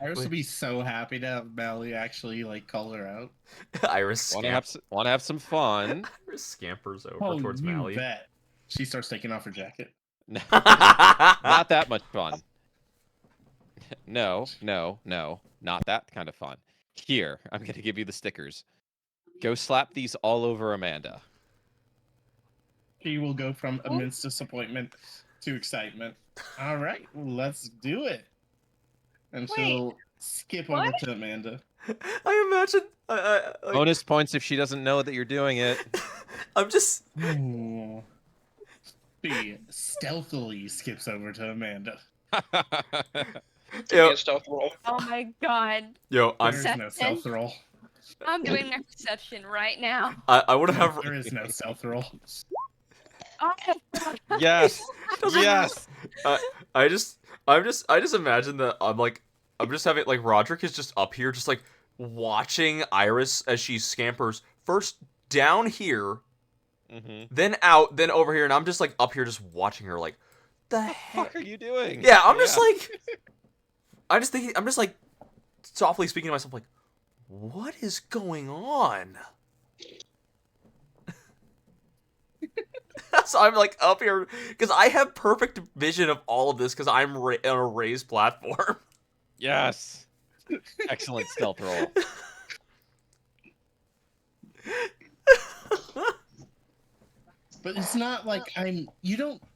E: Iris would be so happy to have Melly actually like call her out.
C: Want to have some fun?
B: Iris scampers over towards
E: you
B: Mally.
E: bet. She starts taking off her jacket.
C: Not that much fun. No, not that kind of fun. Here, I'm gonna give you the stickers. Go slap these all over Amanda.
E: She will go from immense disappointment to excitement. All right, let's do it. And she'll skip over to Amanda.
B: I imagine.
C: Bonus points if she doesn't know that you're doing it.
B: I'm just.
E: Ooh. She stealthily skips over to Amanda.
A: Give me a stealth roll.
D: Oh my god.
B: Yo,
E: There is no stealth roll.
D: I'm doing my perception right now.
B: I would have.
E: There is no stealth roll.
D: Oh,
C: Yes. Yes.
B: I just imagine that I'm just having like Roderick is just up here, just like watching Iris as she scampers first down here, then out, then over here, and I'm just like up here, just watching her. Like, the heck
C: What are you doing?
B: Yeah, I'm just like, I'm just like softly speaking to myself, like, what is going on? So I'm like up here because I have perfect vision of all of this because I'm on a raised platform.
C: Yes. Excellent stealth roll.
E: But it's not like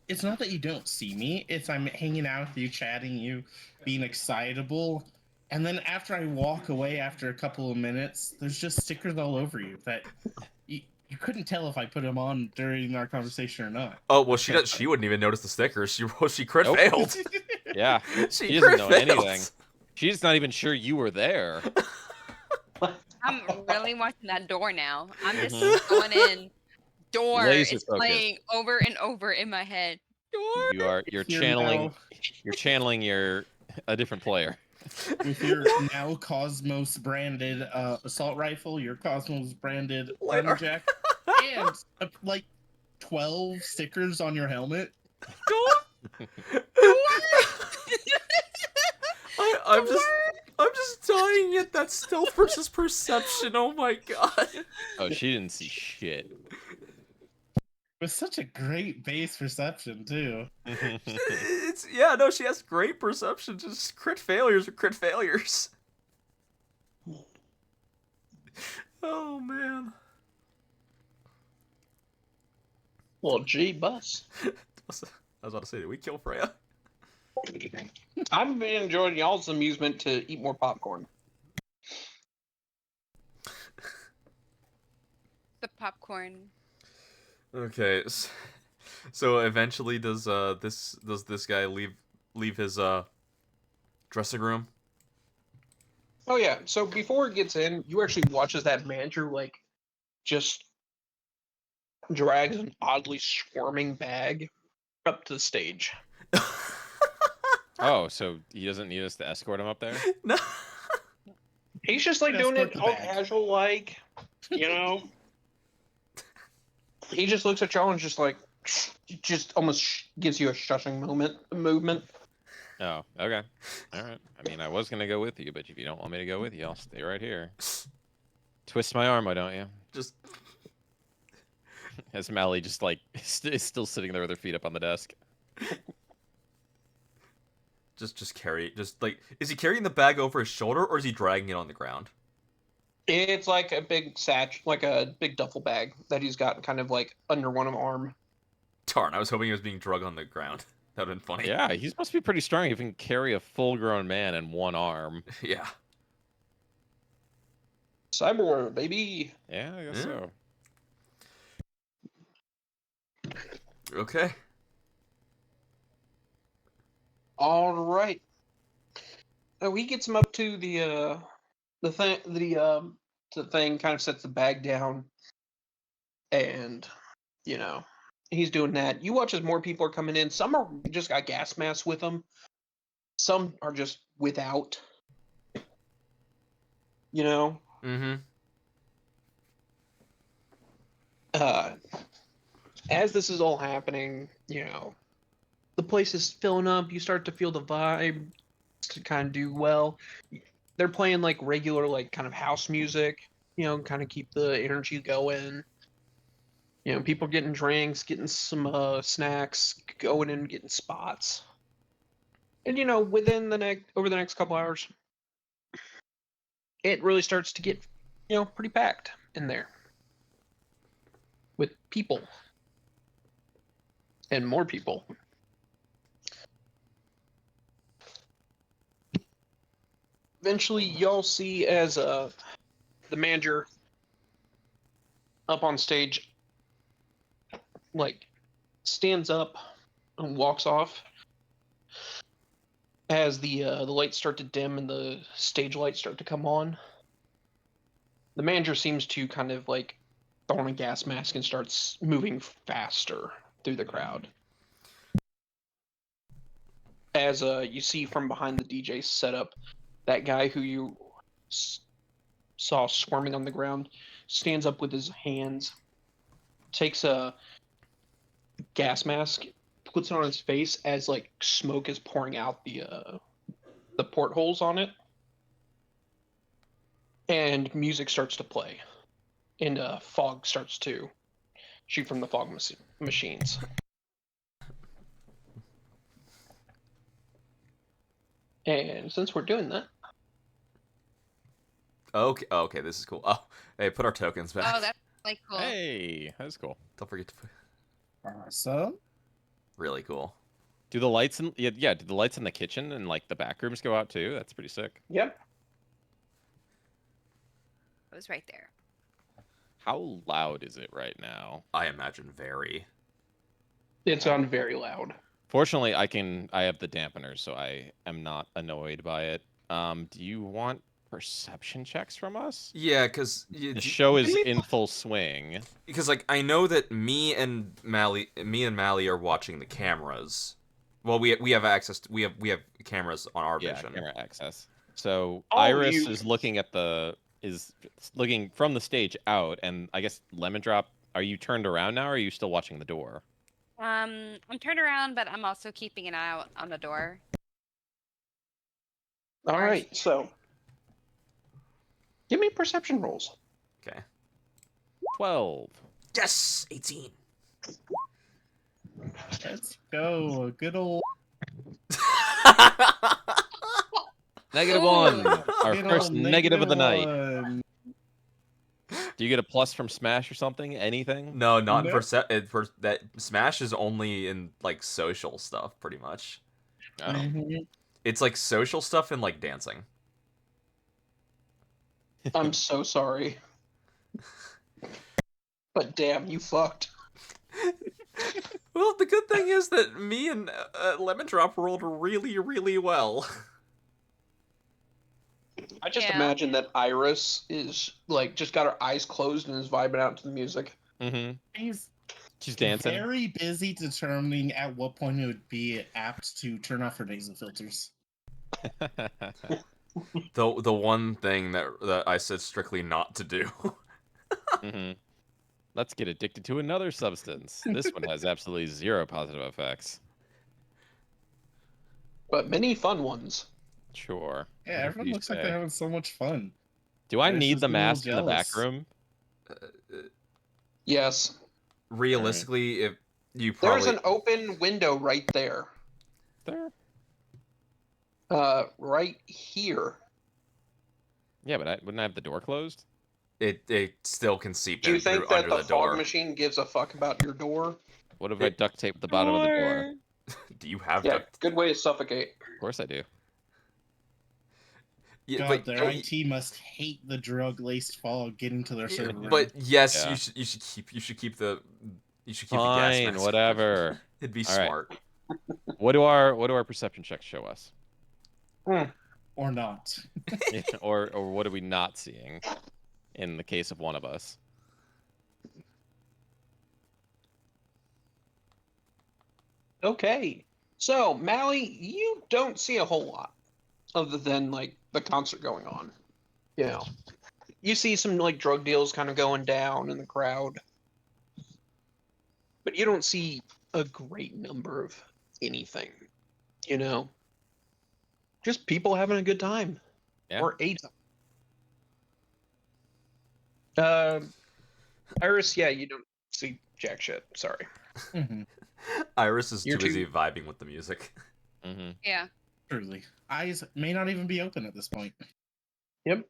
E: it's not that you don't see me. It's I'm hanging out with you, chatting you, being excitable. And then after I walk away after a couple of minutes, there's just stickers all over you that you couldn't tell if I put them on during our conversation or not.
B: Oh well, she wouldn't even notice the stickers. She crit failed.
C: Yeah,
B: she
C: doesn't
B: crit
C: know
B: failed.
C: anything. She's not even sure you were there.
D: I'm really watching that door now. I'm just going in. Door
C: Laser
D: is
C: focus.
D: playing over and over in my head. Door.
C: You're
E: Here
C: channeling a different player.
E: With your now Cosmos branded assault rifle, your Cosmos branded armor jack, and like 12 stickers on your helmet.
B: I'm just dying at that stealth versus perception. Oh my god.
C: Oh, she didn't see shit.
E: With such a great base perception too.
B: She has great perception. Just crit failures are crit failures. Oh man.
A: Well, gee, bus.
B: I was about to say, did we kill Freya?
A: I've been enjoying y'all's amusement to eat more popcorn.
D: The popcorn.
B: Okay, so eventually does this guy leave his dressing room?
A: Oh yeah. So before it gets in, you actually watch as that manager like just drags an oddly squirming bag up to the stage.
C: Oh, so he doesn't need us to escort him up there?
B: No.
A: He's just like doing
E: Escort
A: it
E: the
A: all
E: bag.
A: casual, like, you know. He just looks at y'all and just like, just almost gives you a shushing movement.
C: Oh, okay. All right. I mean, I was gonna go with you, but if you don't want me to go with you, I'll stay right here. Twist my arm, why don't you?
B: Just
C: as Mally just like is still sitting there with her feet up on the desk.
B: Just carry, just like, is he carrying the bag over his shoulder or is he dragging it on the ground?
A: It's like a big like a big duffel bag that he's got kind of like under one arm.
B: Darn, I was hoping he was being drug on the ground. That would have been funny.
C: Yeah, he's supposed to be pretty strong if he can carry a full-grown man in one arm.
B: Yeah.
A: Cyber baby.
C: Yeah, I guess
B: Yeah.
C: so.
B: Okay.
A: All right. So he gets him up to the thing, kind of sets the bag down, and he's doing that. You watch as more people are coming in. Some are just got gas masks with them. Some are just without.
B: Mm-hmm.
A: As this is all happening, the place is filling up. You start to feel the vibe to kind of do well. They're playing like regular, like kind of house music, kind of keep the energy going. People getting drinks, getting some snacks, going and getting spots. And over the next couple hours, it really starts to get, pretty packed in there with people and more people. Eventually, y'all see as the manager up on stage, like, stands up and walks off as the lights start to dim and the stage lights start to come on. The manager seems to kind of like throw on a gas mask and starts moving faster through the crowd. As you see from behind the DJ setup, that guy who you saw squirming on the ground stands up with his hands, takes a gas mask, puts it on his face as like smoke is pouring out the portholes on it, and music starts to play, and fog starts to shoot from the fog machines. And since we're doing that,
B: Okay, this is cool. Oh, hey, put our tokens back.
D: Oh, that's like cool.
C: Hey, that's cool.
B: Don't forget to put.
E: Awesome.
B: Really cool.
C: Do the lights in do the lights in the kitchen and like the back rooms go out too? That's pretty sick.
A: yep.
D: It was right there.
C: How loud is it right now?
B: I imagine very.
A: It's on very loud.
C: Fortunately, I have the dampeners, so I am not annoyed by it. Do you want perception checks from us?
B: Yeah, because
C: The show is in full swing.
B: Because like I know that me and Mally are watching the cameras. Well, we have access. We have cameras on our
C: Yeah,
B: vision.
C: camera access. So
A: Oh,
C: Iris
A: you-
C: is looking from the stage out, and I guess Lemon Drop. Are you turned around now, or are you still watching the door?
D: I'm turned around, but I'm also keeping an eye out on the door.
A: All right, so give me perception rolls.
B: Okay.
C: 12.
B: Yes, 18.
E: Let's go. A good old.
C: Negative
D: Ooh.
C: 1. Our
E: good
C: first
E: old
C: negative of the night.
E: one.
C: Do you get a plus from Smash or something? Anything?
B: No, not
E: No.
B: for that. Smash is only in like social stuff, pretty much.
C: Oh.
E: Mhm.
B: It's like social stuff and like dancing.
A: I'm so sorry. But damn, you fucked.
B: Well, the good thing is that me and Lemon Drop rolled really, really well.
A: I just
D: Yeah.
A: imagine that Iris is like just got her eyes closed and is vibing out to the music.
C: Mm-hmm.
E: He's
C: She's dancing.
E: very busy determining at what point it would be apt to turn off her nasal filters.
B: The one thing that I said strictly not to do.
C: Mm-hmm. Let's get addicted to another substance. This one has absolutely 0 positive effects.
A: But many fun ones.
C: Sure.
E: Yeah,
C: Whatever
E: everyone
C: you
E: looks like
C: say.
E: they're having so much fun.
C: Do I
E: Iris
C: need
E: is
C: the
E: getting a little
C: mask in the back
E: jealous.
C: room?
A: Yes.
B: realistically, if you
A: There's
B: probably
A: an open window right there.
C: There.
A: Right here.
C: Yeah, but wouldn't I have the door closed?
B: it still can seep
A: Do you
B: in through
A: think that
B: under
A: the
B: the
A: fog
B: door.
A: machine gives a fuck about your door?
C: What if I
B: It-
C: duct tape the bottom of the door?
B: Do you have
A: Yeah,
B: duct?
A: good way to suffocate.
C: Of course I do.
B: Yeah,
E: God,
B: but
E: their IT must hate the drug-laced fog getting to their server.
B: but yes,
C: Yeah.
B: you should keep the gas
C: Fine,
B: mask.
C: whatever.
B: It'd be
C: All right.
B: smart.
C: What do our perception checks show us?
E: Or not.
C: Or what are we not seeing in the case of one of us?
A: Okay. So, Mally, you don't see a whole lot other than like the concert going on. You know. You see some like drug deals kind of going down in the crowd. But you don't see a great number of anything, you know. Just people having a good time.
C: Yeah.
A: Or a time. Iris, yeah, you don't see jack shit. Sorry.
E: Mhm.
B: Iris is too
A: You're
B: busy
A: too-
B: vibing with the music.
C: Mm-hmm.
D: Yeah.
E: Truly. Eyes may not even be open at this point.
A: Yep.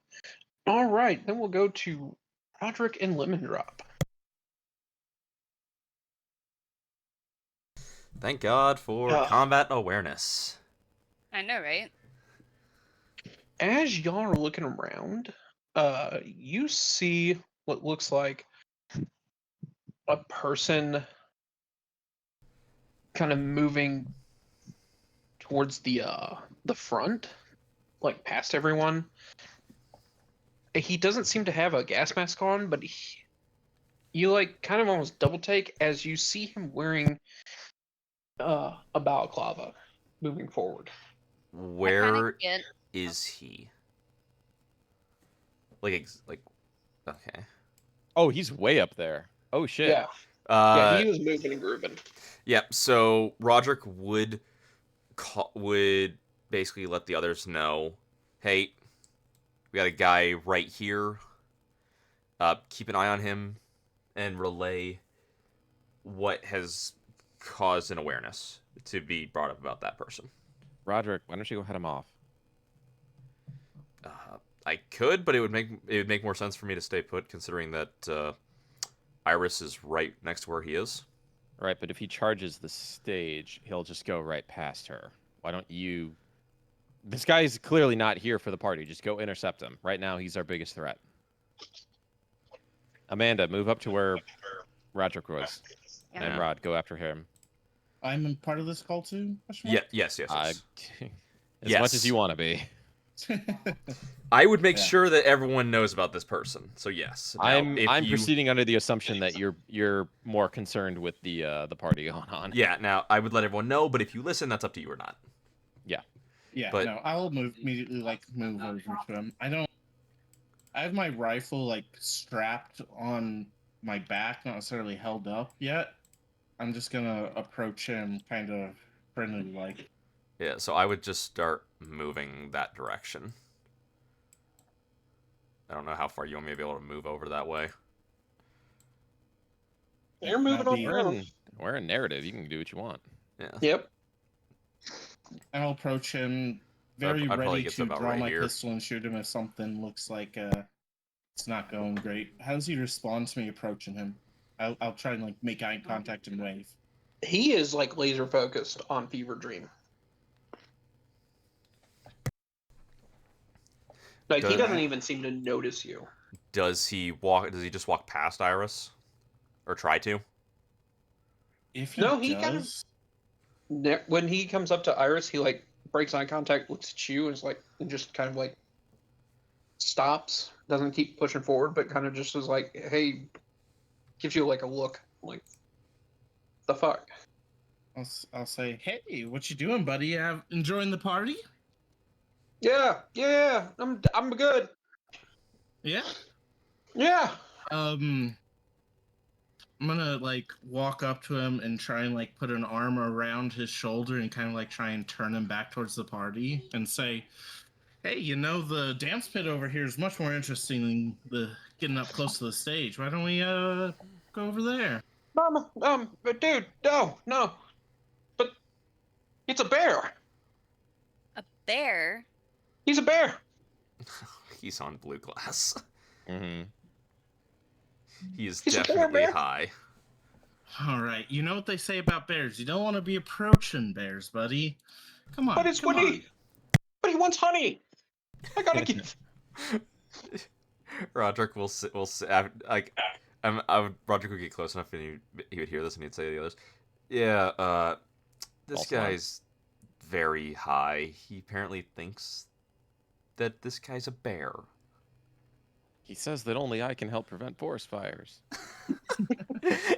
A: All right, then we'll go to Roderick and Lemon Drop.
B: Thank God for combat awareness.
D: I know, right?
A: As y'all are looking around, you see what looks like a person kind of moving towards the front, like past everyone. He doesn't seem to have a gas mask on, but you like kind of almost double take as you see him wearing a balaclava moving forward.
B: Where
D: Get,
B: is he? Like okay.
C: Oh, he's way up there. Oh shit.
A: Yeah, yeah,
B: Uh
A: he was moving and grooving.
B: yeah, so Roderick would basically let the others know, "Hey, we got a guy right here. Keep an eye on him and relay what has caused an awareness to be brought up about that person."
C: Roderick, why don't you go head him off?
B: I could, but it would make more sense for me to stay put, considering that Iris is right next to where he is.
C: Right, but if he charges the stage, he'll just go right past her. Why don't you? This guy's clearly not here for the party. Just go intercept him. Right now, he's our biggest threat. Amanda, move up to where Roderick was.
D: Yeah.
C: And Rod, go after him.
E: I'm a part of this call too? Question
B: Yeah,
E: mark?
B: yes.
C: As
B: Yes.
C: much as you want to be.
B: I would make
E: Yeah.
B: sure that everyone knows about this person. So yes. Now,
C: I'm
B: if you,
C: proceeding under the assumption that you're more concerned with the party going on.
B: Yeah, now I would let everyone know, but if you listen, that's up to you or not.
E: Yeah,
B: But-
E: no, I'll immediately move over to him. I have my rifle like strapped on my back, not necessarily held up yet. I'm just gonna approach him kind of friendly like.
B: Yeah, so I would just start moving that direction. I don't know how far you want me to be able to move over that way.
A: They're moving
E: That'd
A: on
E: be-
A: around.
C: We're in narrative. You can do what you want.
B: Yeah.
A: Yep.
E: And I'll approach him very
B: I'd probably
E: ready
B: get to
E: to
B: about
E: draw
B: right
E: my
B: here.
E: pistol and shoot him if something looks like it's not going great. How does he respond to me approaching him? I'll try and like make eye contact and wave.
A: He is like laser focused on Fever Dream. Like he
B: Does-
A: doesn't even seem to notice you.
B: Does he just walk past Iris? Or try to?
E: If he
A: No, he
E: does,
A: kind of- When he comes up to Iris, he like breaks eye contact, looks at you, and is like, and just kind of like stops. Doesn't keep pushing forward, but kind of just is like, hey, gives you like a look, like, the fuck.
E: I'll say, hey, what you doing, buddy? Enjoying the party?
A: Yeah, I'm good.
E: Yeah.
A: Yeah.
E: I'm gonna like walk up to him and try and like put an arm around his shoulder and kind of like try and turn him back towards the party and say, hey, the dance pit over here is much more interesting than the getting up close to the stage. Why don't we go over there?
A: But dude, no. But it's a bear.
D: A bear?
A: He's a bear.
B: He's on blue glass.
C: Mm-hmm.
B: He is
A: He's a
B: definitely
A: bear.
B: high.
E: All right, you know what they say about bears. You don't want to be approaching bears, buddy. Come on,
A: But it's
E: come
A: when
E: on.
A: but he wants honey. I gotta give.
B: Roderick will Roderick would get close enough and he would hear this and he'd say to the others, "Yeah, this
C: False alarm.
B: guy's very high. He apparently thinks that this guy's a bear."
C: He says that only I can help prevent forest fires.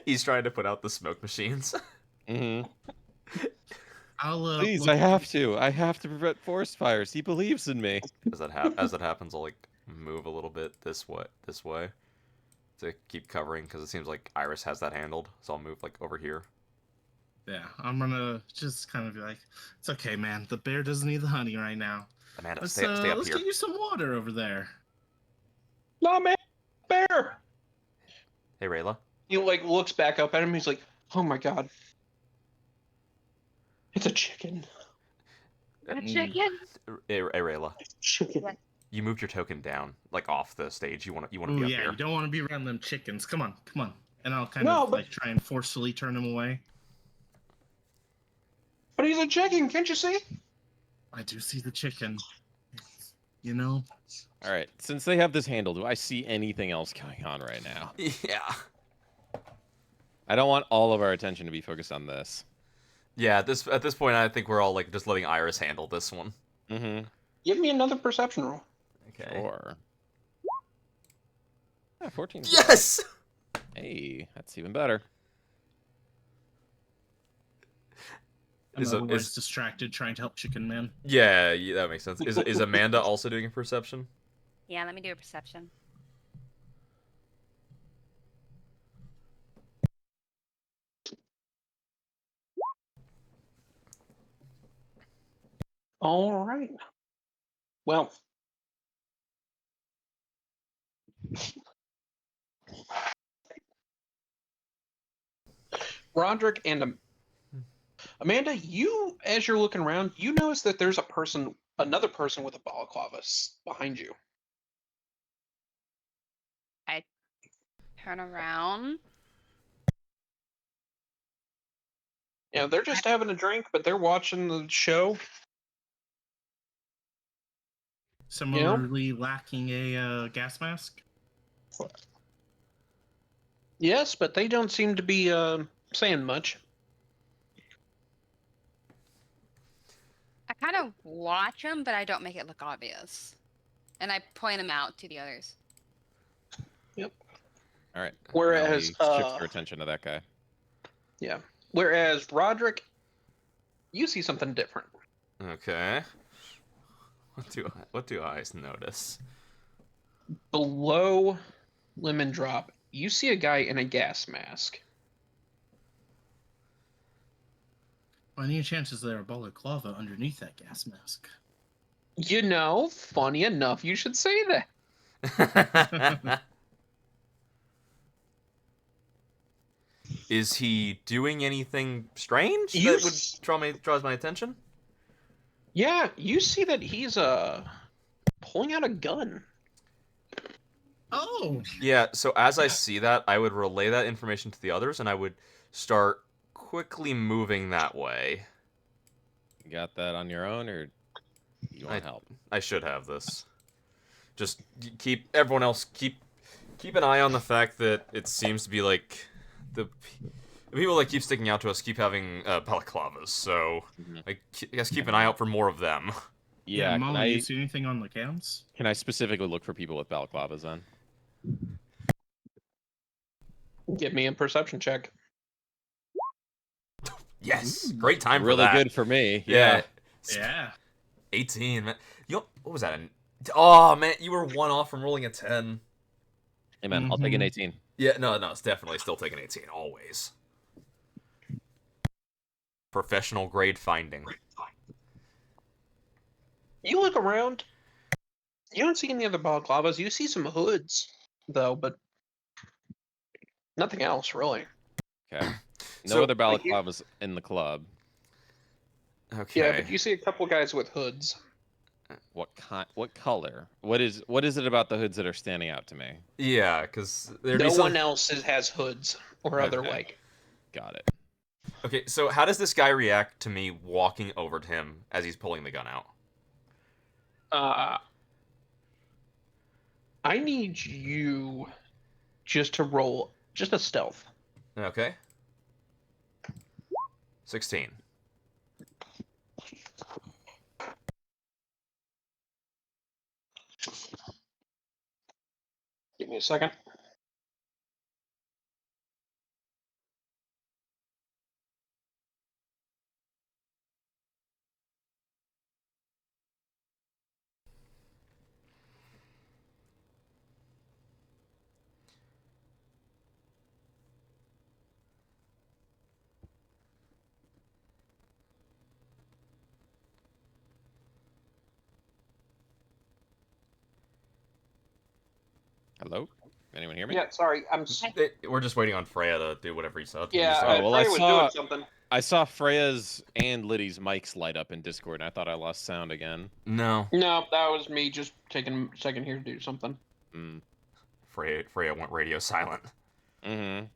B: He's trying to put out the smoke machines.
C: Mm-hmm.
E: I'll
C: Please,
E: look-
C: I have to. I have to prevent forest fires. He believes in me.
B: As that happens, I'll like move a little bit this way to keep covering because it seems like Iris has that handled. So I'll move like over here.
E: Yeah, I'm gonna just kind of be like, it's okay, man. The bear doesn't need the honey right now.
B: Amanda,
E: Let's
B: stay up
E: let's
B: here.
E: get you some water over there.
A: No, man, bear.
B: Hey, Rayla.
A: He like looks back up at him. He's like, "Oh my god, it's a chicken."
D: A
E: Mm.
D: chicken?
B: Hey, Rayla.
A: Chicken.
D: Yeah.
B: You moved your token down, like off the stage. You want to
E: Oh
B: be up
E: yeah,
B: here.
E: you don't want to be around them chickens. Come on, come on. And I'll kind
A: No,
E: of
A: but-
E: like try and forcefully turn him away.
A: But he's a chicken. Can't you see?
E: I do see the chicken. You know,
C: All right. Since they have this handle, do I see anything else going on right now?
B: Yeah.
C: I don't want all of our attention to be focused on this.
B: Yeah. At this point, I think we're all like just letting Iris handle this one.
C: Mm-hmm.
A: Give me another perception roll.
B: Okay.
C: Sure. Yeah, 14.
B: Yes.
C: Hey, that's even better.
E: I'm
B: Is a-
E: otherwise
B: is-
E: distracted trying to help Chicken Man.
B: Yeah, that makes sense. Is Amanda also doing a perception?
D: Yeah, let me do a perception.
A: All right. Well. Roderick and Amanda, you, as you're looking around, you notice that there's another person with a balaclava behind you.
D: Turn around.
A: Yeah, they're just having a drink, but they're watching the show.
E: Similarly lacking a gas mask.
A: Yes, but they don't seem to be saying much.
D: I kind of watch them, but I don't make it look obvious. And I point them out to the others.
C: All right.
A: Whereas,
C: now we shift our attention to that guy.
A: Yeah. Whereas Roderick, you see something different.
B: Okay. What do I notice?
A: Below Lemon Drop, you see a guy in a gas mask.
E: Well, any chances there are balaclava underneath that gas mask?
A: You know, funny enough, you should say that.
B: Is he doing anything strange
A: You
B: that would draws my attention?
A: Yeah, you see that he's pulling out a gun.
E: Oh,
B: Yeah, so as I see that, I would relay that information to the others and I would start quickly moving that way.
C: You got that on your own, or you want help?
B: I should have this. Just keep everyone else keep an eye on the fact that it seems to be like the people that keep sticking out to us keep having balaclavas. So
C: Mhm.
B: I guess keep an eye out for more of them.
C: Yeah. Can
E: Molly, you
C: I
E: see anything on the cams?
C: specifically look for people with balaclavas then?
A: Give me a perception check.
B: Yes, great time
C: Really
B: for that.
C: good for me.
B: Yeah,
E: Yeah.
B: 18. Man. What was that? Oh man, you were one off from rolling a 10.
C: Hey man, I'll take an
E: Mhm.
C: 18.
B: Yeah, no, it's definitely still taking 18 always. Professional grade finding.
A: You look around. You don't see any other balaclavas. You see some hoods, though, but nothing else really.
C: Okay. No
B: So,
C: other
A: like, you-
C: balaclavas in the club.
B: Okay.
A: Yeah, but you see a couple guys with hoods.
C: What kind? What color? What is it about the hoods that are standing out to me?
B: Yeah, because there'd be
A: No
B: some.
A: one else has hoods or other
C: Okay.
A: like.
C: Got it.
B: Okay, so how does this guy react to me walking over to him as he's pulling the gun out?
A: Uh, I need you just to roll just a stealth.
B: Okay. 16.
A: Give me a second.
C: Hello? Anyone hear me?
A: Yeah, sorry.
B: We're just waiting on Freya to do whatever he said.
A: Yeah,
B: So-
C: Oh, well, I
A: Freya was
C: saw-
A: doing something.
C: I saw Freya's and Liddy's mics light up in Discord, and I thought I lost sound again.
B: No.
A: No, that was me just taking a second here to do something.
C: Mm.
B: Freya went radio silent.
C: Mm-hmm.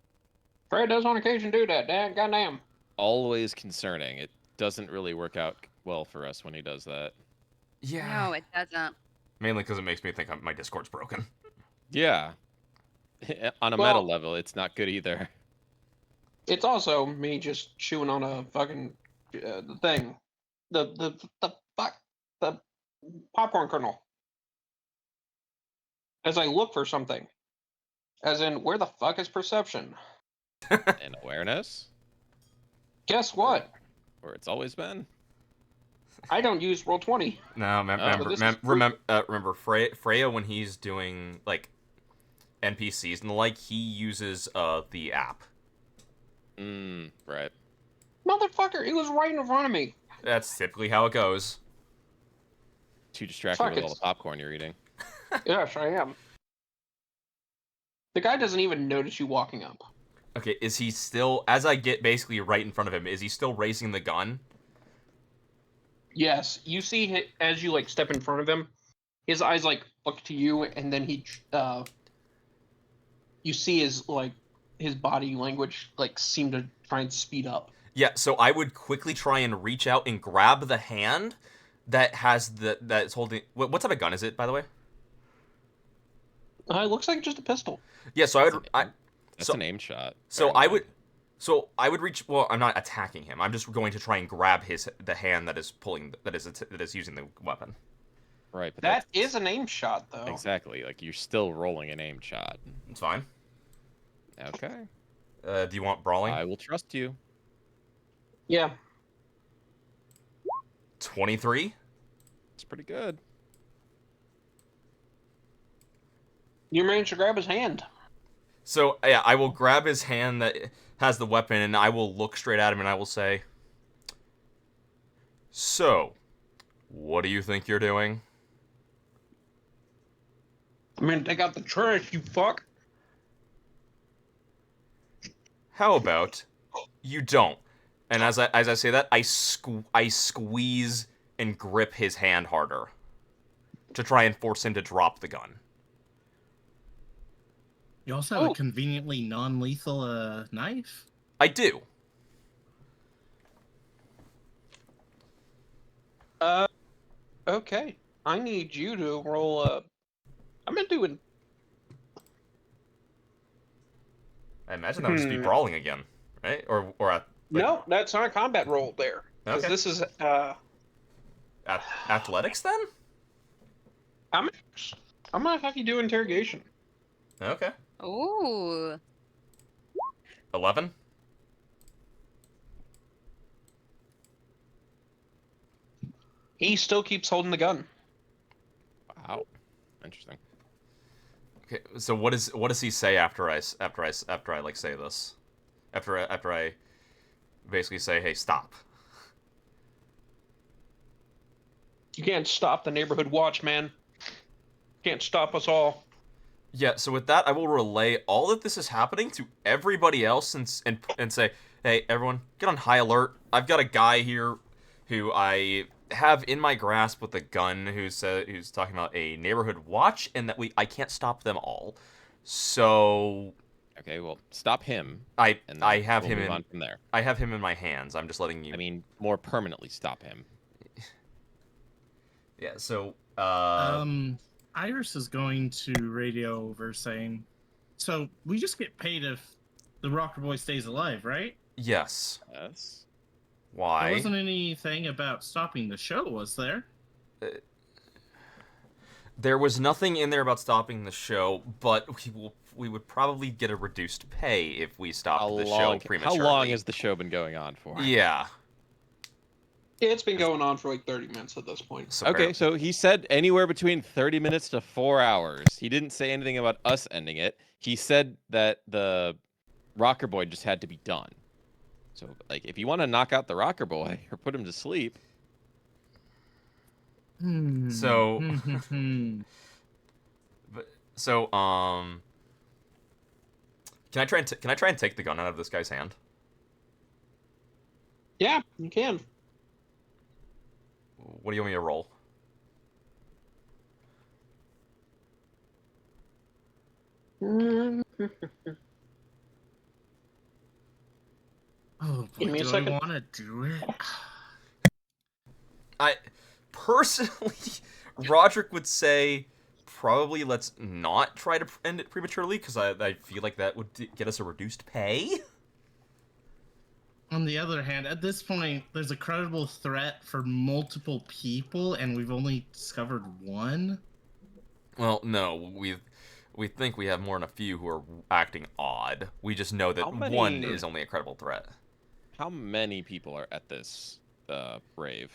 A: Freya does on occasion do that. Dad, goddamn.
C: Always concerning. It doesn't really work out well for us when he does that.
B: Yeah.
D: No, it doesn't.
B: Mainly because it makes me think my Discord's broken.
C: Yeah. On a meta
A: Well-
C: level, it's not good either.
A: It's also me just chewing on a fucking the thing, the fuck the popcorn kernel. As I look for something, as in where the fuck is perception?
C: And awareness,
A: Guess what?
C: where it's always been.
A: I don't use Roll20.
B: No,
A: so this is proof.
B: remember Freya when he's doing like NPCs and the like, he uses the app.
C: Right.
A: Motherfucker, it was right in front of me.
B: That's typically how it goes.
C: Too distracted
A: Fuck,
C: with all
A: it's-
C: the popcorn you're eating.
A: Yes, I am. The guy doesn't even notice you walking up.
B: Okay, is he still, as I get basically right in front of him, is he still raising the gun?
A: Yes, you see as you like step in front of him, his eyes like look to you, and then you see his body language like seem to try and speed up.
B: Yeah, so I would quickly try and reach out and grab the hand that has that's holding. What type of gun is it, by the way?
A: It looks like just a pistol.
B: Yeah, so
C: That's
B: so-
C: an aim shot.
B: So
C: Very
B: I would reach. Well, I'm not attacking him. I'm just going to try and grab the hand that is using the weapon.
C: right, but
A: That
C: that's
A: is an aim shot, though.
C: exactly like you're still rolling an aim shot.
B: It's fine.
C: Okay,
B: Do you want brawling?
C: I will trust you.
A: Yeah.
B: 23.
C: It's pretty good.
A: You managed to grab his hand.
B: So yeah, I will grab his hand that has the weapon, and I will look straight at him, and I will say, "So, what do you think you're doing?"
A: I mean, take out the trash, you fuck.
B: How about you don't? And as I say that, I squeeze and grip his hand harder to try and force him to drop the gun.
E: You also have
A: Oh.
E: a conveniently non-lethal knife.
B: I do.
A: Okay. I need you to roll I'm gonna do an.
B: I imagine that would just be brawling again, right? Or
A: No, that's not a combat roll there. Because
B: Okay.
A: this is
B: athletics then?
A: I'm gonna have you do interrogation.
B: Okay.
D: Ooh.
B: 11.
A: He still keeps holding the gun.
C: Wow, interesting.
B: Okay. So what does he say after I like say this? After I basically say, "Hey, stop."
A: You can't stop the neighborhood watch, man. Can't stop us all.
B: Yeah, so with that, I will relay all of this is happening to everybody else and say, hey, everyone, get on high alert. I've got a guy here who I have in my grasp with a gun who's talking about a neighborhood watch and that I can't stop them all. So
C: Okay, well, stop him,
B: I
C: and
B: I
C: then
B: have
C: we'll
B: him
C: move
B: in
C: on from there.
B: I have him in my hands. I'm just letting you.
C: I mean, more permanently stop him.
B: Yeah. So
E: Iris is going to radio over saying, "So we just get paid if the Rocker Boy stays alive, right?
B: yes.
C: Yes.
E: There
B: Why?
E: wasn't anything about stopping the show, was there?"
B: There was nothing in there about stopping the show, but we would probably get a reduced pay if we stopped the show prematurely.
C: How long has the show been going on for?
B: Yeah.
A: Yeah, it's been going on for like 30 minutes at this point.
B: So
C: Okay, so he said anywhere between 30 minutes to 4 hours. He didn't say anything about us ending it. He said that the Rocker Boy just had to be done. So, like, if you want to knock out the Rocker Boy or put him to sleep,
B: So-
E: Hmm.
B: So can I try and take the gun out of this guy's hand?
A: Yeah, you can.
B: What do you want me to roll?
E: Oh boy,
A: Give me a
E: do I
A: second.
E: want to do it?
B: I personally, Roderick would say probably let's not try to end it prematurely because I feel like that would get us a reduced pay.
E: On the other hand, at this point, there's a credible threat for multiple people, and we've only discovered one.
B: Well, no, we think we have more than a few who are acting odd. We just know that
C: How many-
B: one is only a credible threat.
C: how many people are at this rave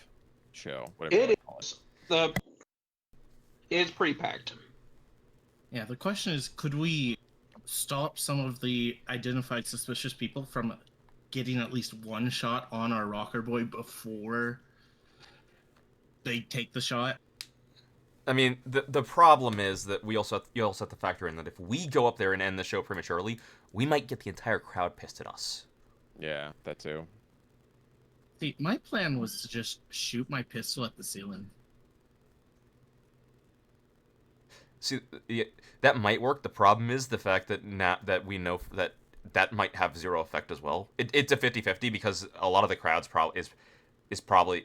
C: show? Whatever you
A: It
C: wanna call it.
A: It's pretty packed.
E: Yeah, the question is, could we stop some of the identified suspicious people from getting at least one shot on our Rocker Boy before they take the shot?
B: I mean, the problem is that you also have to factor in that if we go up there and end the show prematurely, we might get the entire crowd pissed at us.
C: Yeah, that too.
E: See, my plan was to just shoot my pistol at the ceiling.
B: See, yeah, that might work. The problem is the fact that that we know that might have zero effect as well. It's a 50-50 because a lot of the crowds probably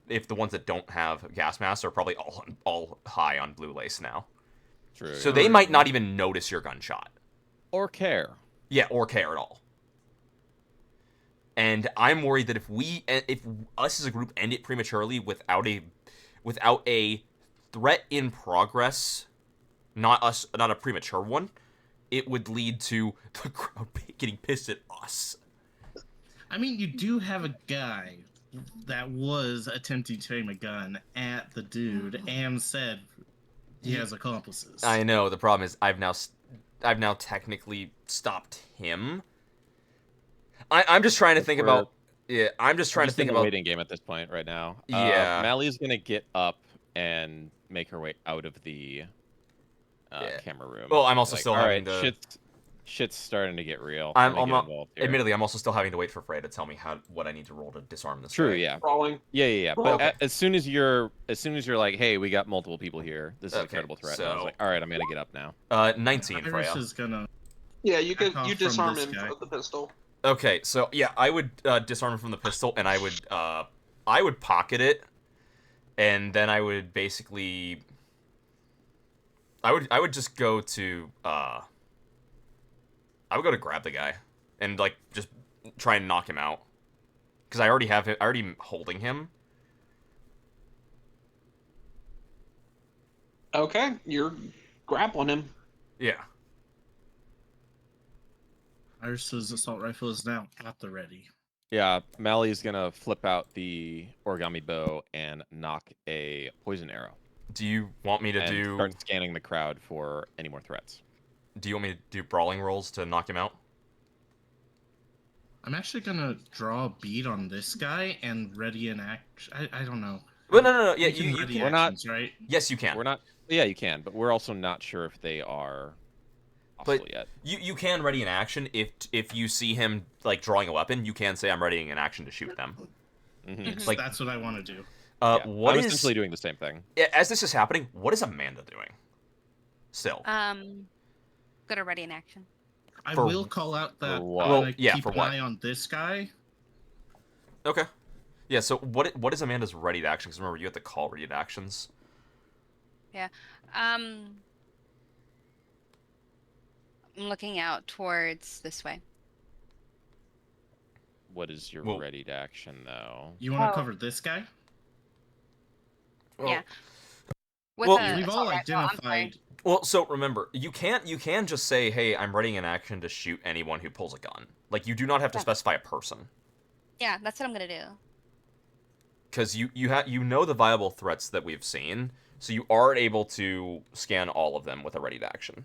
B: if the ones that don't have gas masks are probably all high on blue lace now.
C: True.
B: So
C: yeah.
B: they might not even notice your gunshot.
C: Or care.
B: Yeah, or care at all. And I'm worried that if us as a group end it prematurely without a threat in progress, not a premature one, it would lead to the crowd getting pissed at us.
E: I mean, you do have a guy that was attempting to aim a gun at the dude and said he has accomplices.
B: I know. The problem is I've now technically stopped him. I'm just trying to think about. Yeah, I'm just trying to think
C: in the
B: about.
C: waiting game at this point right now.
B: Yeah.
C: Mally's gonna get up and make her way out of the
B: Yeah.
C: camera room.
B: Well, I'm also
C: Like,
B: still
C: all
B: having
C: right,
B: to.
C: shit's starting to get real.
B: I'm
C: Let me get
B: not.
C: involved here.
B: Admittedly, I'm also still having to wait for Frey to tell me what I need to roll to disarm this.
C: True.
B: guy.
C: Yeah.
A: Crawling.
C: Yeah. But
B: Okay.
C: as soon as you're like, hey, we got multiple people here. This is a
B: Okay,
C: credible threat. And I was
B: so-
C: like, all right, I'm gonna get up now.
B: 19,
E: Iris
B: Freya.
E: is gonna.
A: Yeah, you
E: Back
A: could
E: off
A: you
E: from
A: disarm
E: this
A: him
E: guy.
A: with the pistol.
B: Okay, so yeah, I would disarm him from the pistol, and I would pocket it, and then I would basically, I would just go to I would go to grab the guy, and like just try and knock him out, because I already have him, I already am holding him.
A: Okay, you're grappling him.
B: Yeah.
E: Iris's assault rifle is now at the ready.
C: Yeah, Mally's gonna flip out the origami bow and knock a poison arrow.
B: Do you want me to
C: And start scanning the crowd for any more threats.
B: Do you want me to do brawling rolls to knock him out?
E: I'm actually gonna draw a bead on this guy and ready an action. I don't know.
B: Well, no. Yeah,
E: We can
B: you
E: ready
B: can.
C: We're not-
E: actions, right?
B: Yes, you can.
C: We're not. Yeah, you can, but we're also not sure if they are hostile yet.
B: You can ready an action if you see him like drawing a weapon. You can say I'm readying an action to shoot them.
E: Yes,
B: Like-
E: that's what I want to do.
C: Yeah,
B: What
C: I'm
B: is
C: essentially doing the same thing.
B: as this is happening? What is Amanda doing? Still,
D: Gonna ready an action.
E: I
B: For-
E: will call out that I'm
C: what?
E: gonna
B: Well, yeah,
E: keep
B: for
E: an
B: what?
E: eye on this guy.
B: okay. Yeah. So what is Amanda's ready to action? Because remember, you have to call ready to actions.
D: I'm looking out towards this way.
C: What is your
B: Well-
C: ready to action though?
E: You want to
D: Oh.
E: cover this guy?
D: Yeah. With
B: well,
D: a
E: We've all
D: assault rifle, I'm sorry.
E: identified.
B: Well, so remember, you can just say, "Hey, I'm readying an action to shoot anyone who pulls a gun." Like you do not have to
D: Yeah.
B: specify a person,
D: Yeah, that's what I'm gonna do.
B: because you know the viable threats that we've seen, so you are able to scan all of them with a ready to action.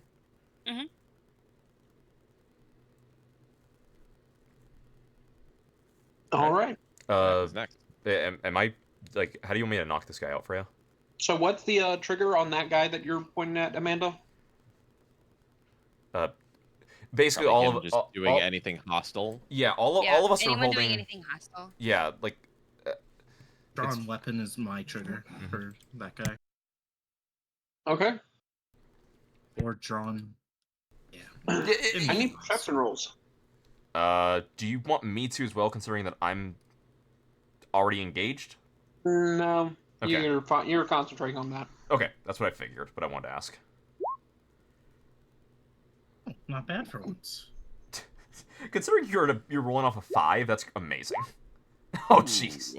A: All right.
C: Who's next?
B: Am I like? How do you want me to knock this guy out for you?
A: So what's the trigger on that guy that you're pointing at, Amanda?
B: Basically,
C: Probably
B: all
C: him
B: of
C: just
B: all,
C: doing
B: all-
C: anything hostile.
B: yeah, all
D: Yeah,
B: of us are
D: anyone doing
B: holding.
D: anything hostile.
B: Yeah, like
E: Drawn weapon is my trigger for that guy.
A: Okay.
E: Or drawn. Yeah.
A: I need perception rolls.
B: do you want me to as well, considering that I'm already engaged?
A: No,
B: Okay.
A: you're concentrating on that.
B: Okay, that's what I figured, but I wanted to ask.
E: Oh, not bad for once.
B: Considering you're rolling off a 5, that's amazing. Oh jeez.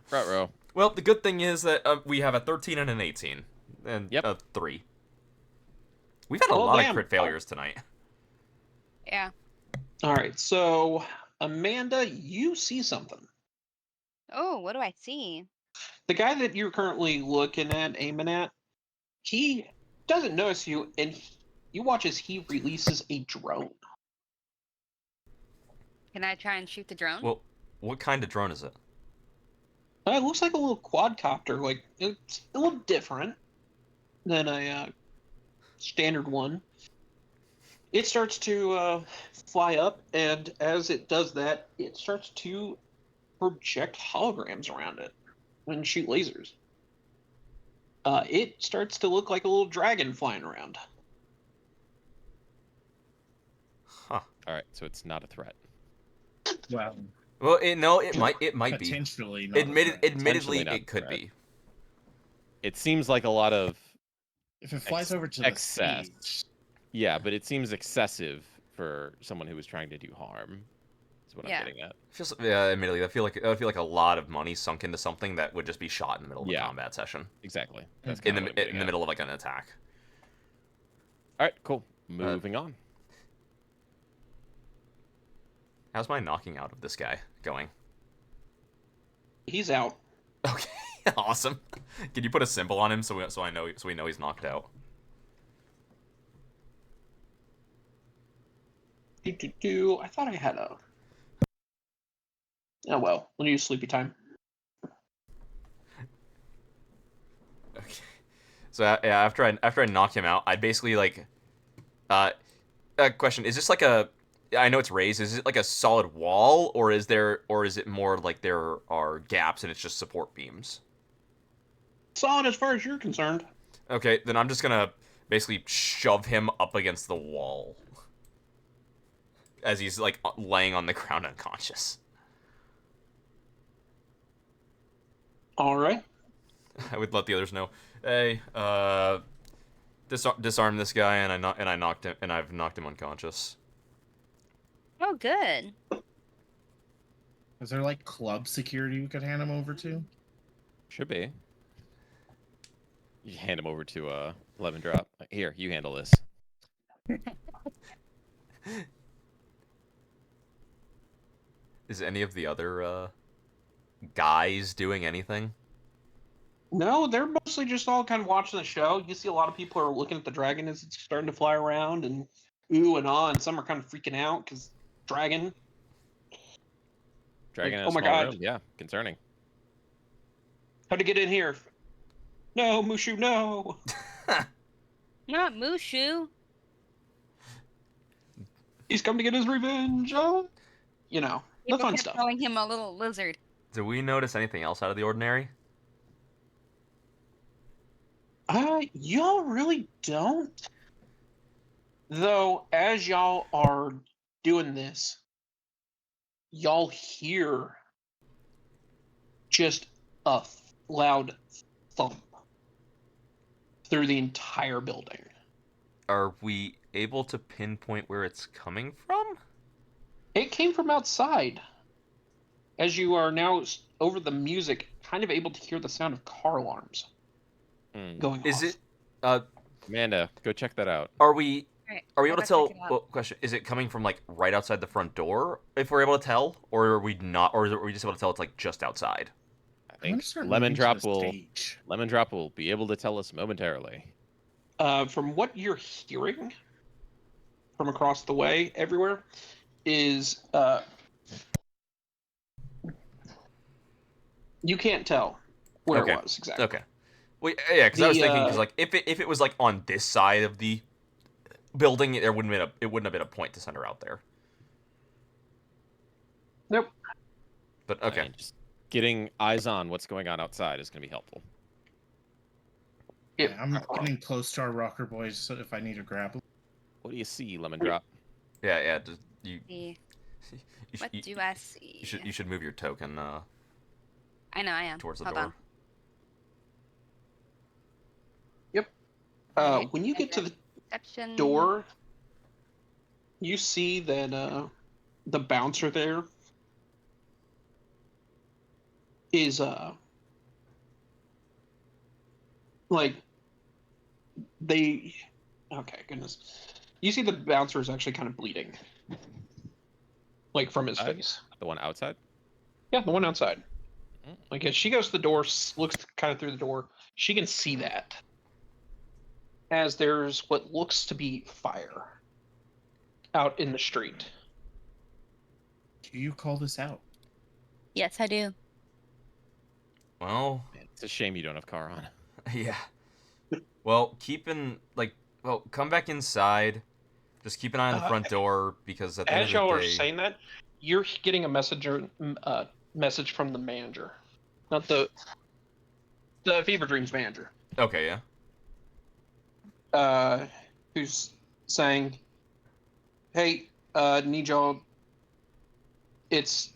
C: Ruh-roh.
B: Well, the good thing is that we have a 13 and an 18, and
C: Yep.
B: a 3. We've had a
A: Well,
B: lot
A: damn.
B: of crit failures tonight.
D: Yeah.
A: All right. So Amanda, you see something.
D: Oh, what do I see?
A: The guy that you're currently looking at, aiming at, he doesn't notice you, and you watch as he releases a drone.
D: Can I try and shoot the drone?
B: Well, what kind of drone is it?
A: It looks like a little quadcopter. Like it's a little different than a standard one. It starts to fly up, and as it does that, it starts to project holograms around it and shoot lasers. It starts to look like a little dragon flying around.
B: Huh.
C: All right, so it's not a threat.
E: Well,
B: Well, it might be.
E: potentially. Not a threat.
B: Admittedly,
C: Potentially not
B: it could
C: threat.
B: be.
C: It seems like a lot of
E: If it flies over to
C: excess.
E: the stage,
C: yeah, but it seems excessive for someone who was trying to do harm. Is what
D: Yeah.
C: I'm getting at.
B: Feels, yeah, admittedly, I feel like a lot of money sunk into something that would just be shot in the middle of a
C: Yeah.
B: combat session,
C: Exactly. That's
B: in
C: kinda what I'm
B: the
C: getting at.
B: middle of like an attack.
C: All right, cool. Moving on.
B: How's my knocking out of this guy going?
A: He's out.
B: Okay, awesome. Can you put a symbol on him so we know he's knocked out?
A: I thought I had a. Oh well, we'll use sleepy time.
B: Okay. So yeah, after I knock him out, I basically like. Question: is this like a? I know it's raised. Is it like a solid wall, or is it more like there are gaps and it's just support beams?
A: Solid as far as you're concerned.
B: Okay, then I'm just gonna basically shove him up against the wall as he's like laying on the ground unconscious.
A: All right.
B: I would let the others know. Hey, disarm this guy, and I've knocked him unconscious.
D: Oh, good.
E: is there like club security we could hand him over to?
C: Should be. You hand him over to 11 drop. Here, you handle this.
B: Is any of the other guys doing anything?
A: No, they're mostly just all kind of watching the show. You see a lot of people are looking at the dragon as it's starting to fly around and ooh and ah, and some are kind of freaking out because dragon.
C: Dragon in
A: oh
C: a
A: my
C: small
A: God.
C: room. Yeah, concerning.
A: How to get in here? No, Mushu, no.
D: Not Mushu.
A: He's come to get his revenge. You know, the
D: People
A: fun
D: kept
A: stuff.
D: calling him a little lizard.
B: Do we notice anything else out of the ordinary?
A: Y'all really don't. Though, as y'all are doing this, y'all hear just a loud thump through the entire building.
B: Are we able to pinpoint where it's coming from?
A: It came from outside. As you are now over the music, kind of able to hear the sound of car alarms going
B: Is
A: off.
B: it?
C: Amanda, go check that out.
B: Are we?
D: Right,
B: Are we
D: I'll
B: able to
D: go
B: tell?
D: check it out.
B: Well, question: is it coming from like right outside the front door? If we're able to tell, or are we not? Or are we just able to tell it's like just outside?
C: I
E: I'm
C: think
E: gonna start
C: Lemon
E: moving to
C: Drop
E: the
C: will
E: stage.
C: be able to tell us momentarily.
A: From what you're hearing from across the way, everywhere, is you can't tell where
B: Okay.
A: it was exactly.
B: Okay. Well, yeah, because I was
A: The,
B: thinking, because like if it was like on this side of the building, it wouldn't have been a point to send her out there.
A: Nope.
B: But
C: I
B: okay.
C: mean, just getting eyes on what's going on outside is going to be helpful.
A: Yep.
E: Yeah, I'm getting close to our rocker boys, so if I need to grab them.
C: What do you see, Lemon Drop?
B: Yeah. Just, you.
D: See,
B: You,
D: what
B: you,
D: do I see?
B: you should move your token
D: I know I am.
B: towards the
D: Hold
B: door.
D: on.
A: Yep.
D: Right,
A: When you get to the
D: Perception.
A: door, you see that the bouncer there is like they okay, goodness. You see the bouncer is actually kind of bleeding. Like from his
C: Outside?
A: face.
C: The one outside?
A: Yeah, the one outside.
C: Mm.
A: Like as she goes to the door, looks kind of through the door, she can see that. As there's what looks to be fire out in the street.
E: Do you call this out?
D: Yes, I do.
B: Well,
C: Man, it's a shame you don't have car on.
B: yeah. Well, come back inside. Just keep an eye on the front door because at the end
A: As
B: of
A: y'all
B: the
A: are
B: day,
A: saying that, you're getting a message from the manager, not the Fever Dreams manager,
B: okay, yeah.
A: who's saying, "Hey, need y'all. It's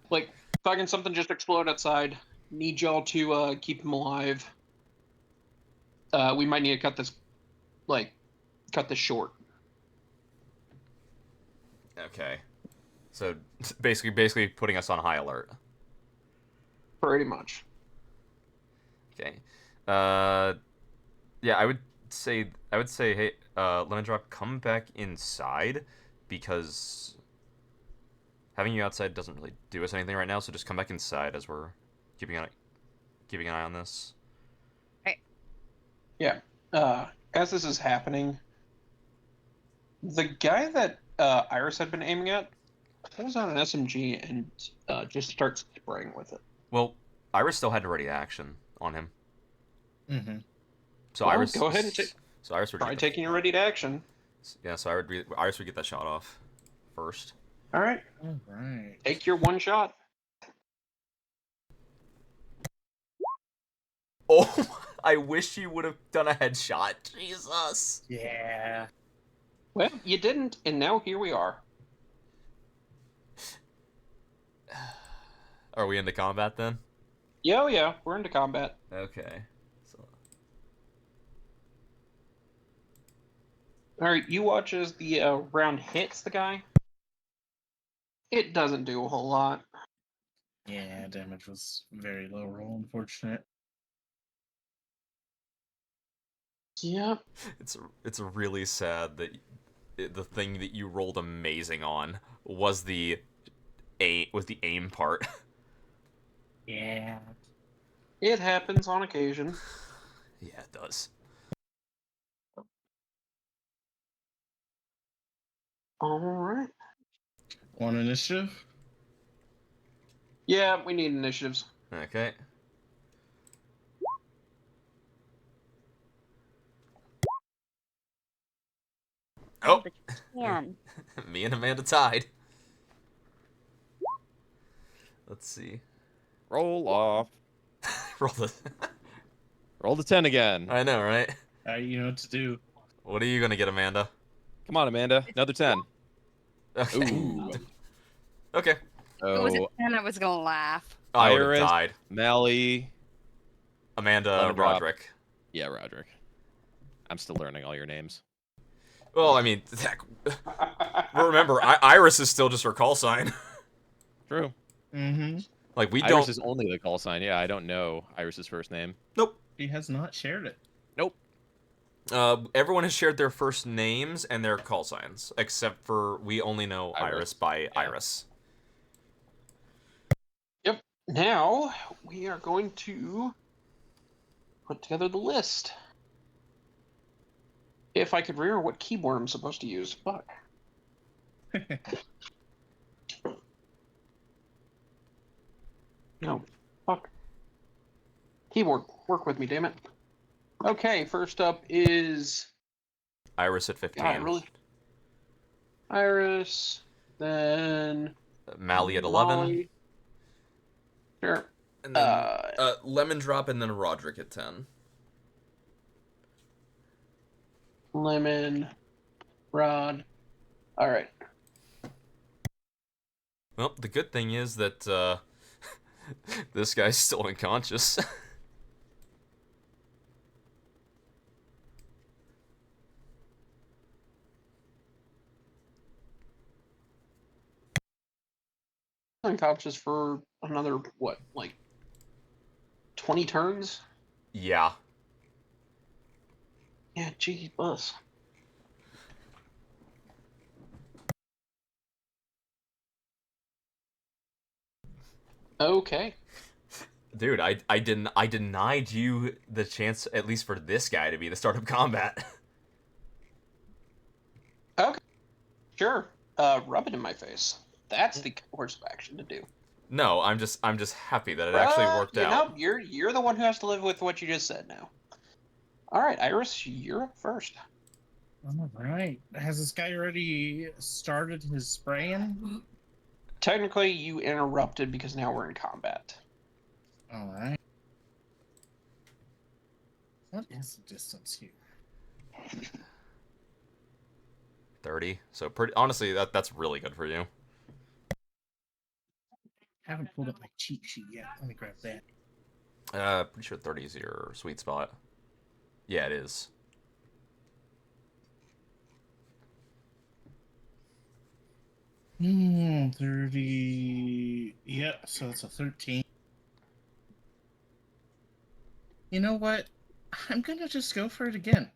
A: like fucking something just exploded outside. Need y'all to keep him alive. We might need to cut this short."
B: Okay. So basically putting us on high alert.
A: Pretty much.
B: Okay. Yeah, I would say, hey, Lemon Drop, come back inside because having you outside doesn't really do us anything right now. So just come back inside as we're keeping an eye on this.
A: Yeah. As this is happening, the guy that Iris had been aiming at pulls out an SMG and just starts spraying with it.
B: Well, Iris still had a ready action on him.
E: Mm-hmm.
B: So
A: Well,
B: Iris,
A: go ahead and
B: so Iris would
A: try
B: get
A: taking your ready to action.
B: yeah. So Iris would get that shot off first.
A: All right.
E: All right.
A: Take your one shot.
B: Oh, I wish you would have done a headshot. Jesus.
E: Yeah.
A: Well, you didn't, and now here we are.
B: Are we into combat then?
A: Yeah, we're into combat.
B: Okay. So
A: All right, you watch as the round hits the guy. It doesn't do a whole lot.
E: Yeah, damage was very low roll, unfortunate.
A: Yep.
B: it's really sad that the thing that you rolled amazing on was the aim part.
E: Yeah.
A: It happens on occasion.
B: Yeah, it does.
A: All right.
E: Want initiative?
A: Yeah, we need initiatives.
B: Okay. Oh.
G: but you can.
B: Me and Amanda tied. Let's see.
C: Roll off.
B: Roll the.
C: Roll the 10 again.
B: I know, right?
E: You know what to do.
B: What are you gonna get, Amanda?
C: Come on, Amanda. Another 10.
B: Okay.
C: Ooh.
B: Okay.
D: If it was a
C: So
D: 10, I was gonna laugh.
B: I would have
C: Iris,
B: died.
C: Melly.
B: Amanda,
C: Lemon drop.
B: Roderick.
C: Yeah, Roderick. I'm still learning all your names.
B: Well, I mean, remember, Iris is still just her call sign.
C: True.
E: Mm-hmm.
B: Like, we
C: Iris
B: don't.
C: is only the call sign. Yeah, I don't know Iris's first name.
B: Nope.
E: He has not shared it.
C: Nope.
B: Everyone has shared their first names and their call signs, except for we only know Iris by Iris.
A: Yep. Now we are going to put together the list. If I could remember what keyboard I'm supposed to use. Fuck. No. Fuck. Keyboard. Work with me, damn it. Okay, first up is
B: Iris at 15.
A: God, really? Iris, then
B: Mally at 11.
A: Molly. Sure.
F: And then Lemon Drop and then Roderick at 10.
A: Lemon, Rod. All right.
B: Well, the good thing is that this guy's still unconscious.
A: Unconscious for another what, like 20 turns?
B: Yeah.
A: Yeah, gee, bus. Okay.
B: Dude, I denied you the chance, at least for this guy, to be the start of combat.
A: Okay. Sure. Rub it in my face. That's the course of action to do.
B: No, I'm just happy that it actually worked out.
A: No, you're the one who has to live with what you just said now. All right, Iris, you're up first.
E: All right. Has this guy already started his spraying?
A: Technically, you interrupted because now we're in combat.
E: All right. What is the distance here?
B: 30. So pretty honestly, that's really good for you.
E: Haven't pulled up my cheat sheet yet. Let me grab that.
B: Pretty sure 30 is your sweet spot. Yeah, it is.
E: Hmm, 30. Yep, so it's a 13. You know what? I'm gonna just go for it again.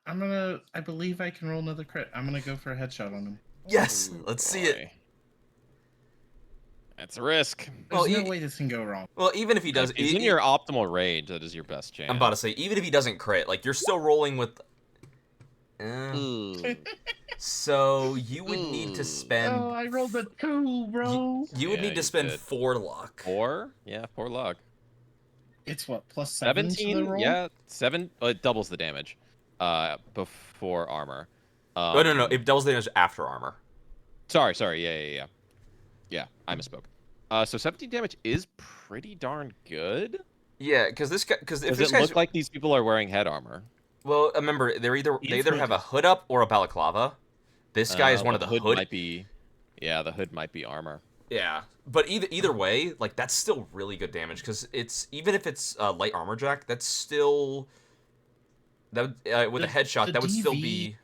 E: I believe I can roll another crit. I'm gonna go for a headshot on him.
B: Yes,
C: Ooh,
B: let's see it.
C: boy. That's a risk.
E: There's
B: Well,
E: no way this can go wrong.
B: Well, even if he does,
C: If he's in your optimal range, that is your best chance.
B: I'm about to say, even if he doesn't crit, like you're still rolling with.
C: Ooh.
B: So you would need to spend.
E: Oh, I rolled a 2, bro.
B: You would
C: Yeah,
B: need to
C: you
B: spend
C: did.
B: 4 luck.
C: 4? Yeah, 4 luck.
E: It's what, plus 7 to the
C: 17?
E: roll?
C: Yeah, 7. It doubles the damage. Before armor.
B: Oh no, it doubles the damage after armor.
C: Sorry. Yeah. Yeah, I misspoke. So 17 damage is pretty darn good.
B: Yeah, because if
C: Does
B: this
C: it
B: guy's
C: look like these people are wearing head armor?
B: well, remember they either have a hood up or a balaclava. This guy is one of the
C: hood.
B: hood.
C: Might be, yeah, the hood might be armor.
B: Yeah, but either way, like that's still really good damage because it's even if it's light armor jack, that's still that with a headshot that would still be.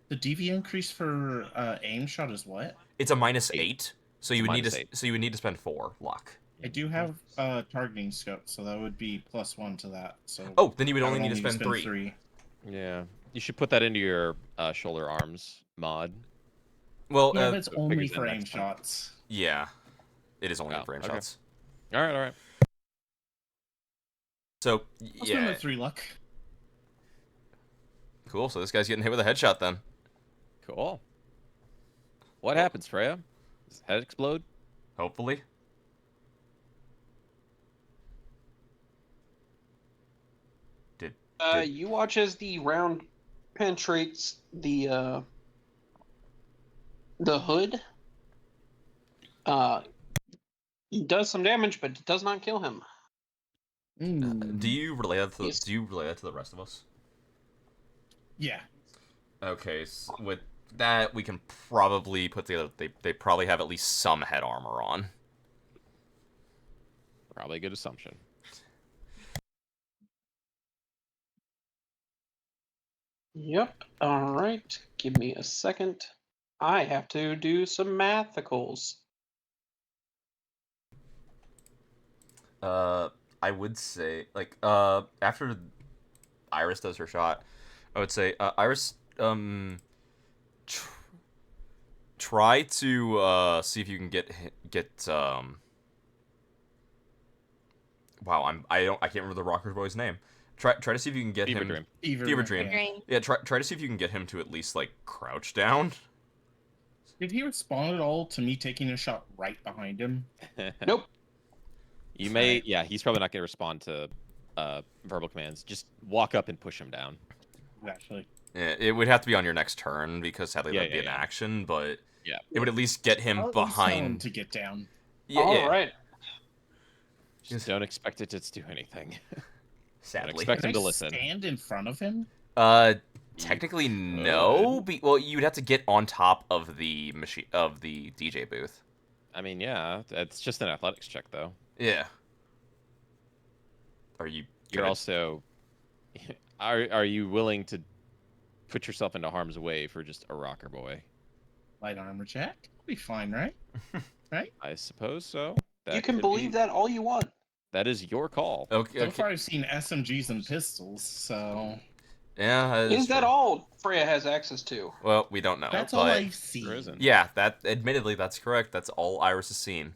E: The DV increase for aim shot is what?
B: It's a -8, so you would need
C: -8.
B: so you would need to spend 4 luck.
E: I do have targeting scope, so that would be +1 to that. So
B: Oh, then you would
E: I
B: only need to spend 3.
C: Yeah, you should put that into your shoulder arms mod.
B: Well,
E: Yeah, but it's
C: figures
E: only
C: in
E: for aim
C: next time.
E: shots.
B: yeah, it is only
C: Oh,
B: for aim
C: okay.
B: shots.
C: All right.
E: I'll
B: So
E: spend
B: yeah,
E: the 3 luck.
B: cool. So this guy's getting hit with a headshot then.
C: Cool. What happens, Freya? Does his head explode?
B: Hopefully. Did
A: You watch as the round penetrates the The hood uh, does some damage, but it does not kill him.
B: Do you relay that to
A: Yes.
B: Do you relay that to the rest of us?
E: Yeah.
B: Okay, so with that we can probably put together. They probably have at least some head armor on.
C: Probably a good assumption.
A: Yep. All right. Give me a second. I have to do some mathicals.
B: I would say after Iris does her shot, I would say Iris try to see if you can get wow, I can't remember the rocker boy's name. Try to see if you can get
C: Fever
B: him.
C: Dream.
B: Fever Dream.
D: Dream.
B: Yeah, try to see if you can get him to at least like crouch down.
E: Did he respond at all to me taking a shot right behind him?
A: Nope.
C: You may,
E: Right.
C: yeah, he's probably not going to respond to verbal commands. Just walk up and push him down.
E: Actually.
B: Yeah, it would have to be on your next turn because sadly
C: Yeah,
B: that'd be
C: yeah,
B: an
C: yeah.
B: action, but
C: Yeah.
B: it would at least get him
E: I'll at least tell him
B: behind.
E: to get down.
B: Yeah,
A: All
B: yeah.
A: right.
C: Just don't expect it to do anything.
B: Sadly.
C: expect
E: Can
C: him
E: I
C: to listen.
E: stand in front of him?
B: Technically
C: could.
B: no. Well, you'd have to get on top of the machine of the DJ booth.
C: I mean, yeah, it's just an athletics check, though.
B: Yeah. Are you?
C: You're
B: gonna-
C: also, are you willing to put yourself into harm's way for just a rocker boy?
E: Light armor check. Be fine, right?
C: I suppose so.
A: You
C: That
A: can
C: could
A: believe
C: be-
A: that all you want.
C: That is your call.
B: Okay.
E: So
B: okay.
E: far, I've seen SMGs and pistols, so
B: Yeah.
A: Is that
B: true.
A: all Freya has access to?
B: Well, we don't know.
E: that's
B: but
E: all I've seen.
C: There isn't.
B: yeah, admittedly that's correct. That's all Iris has seen.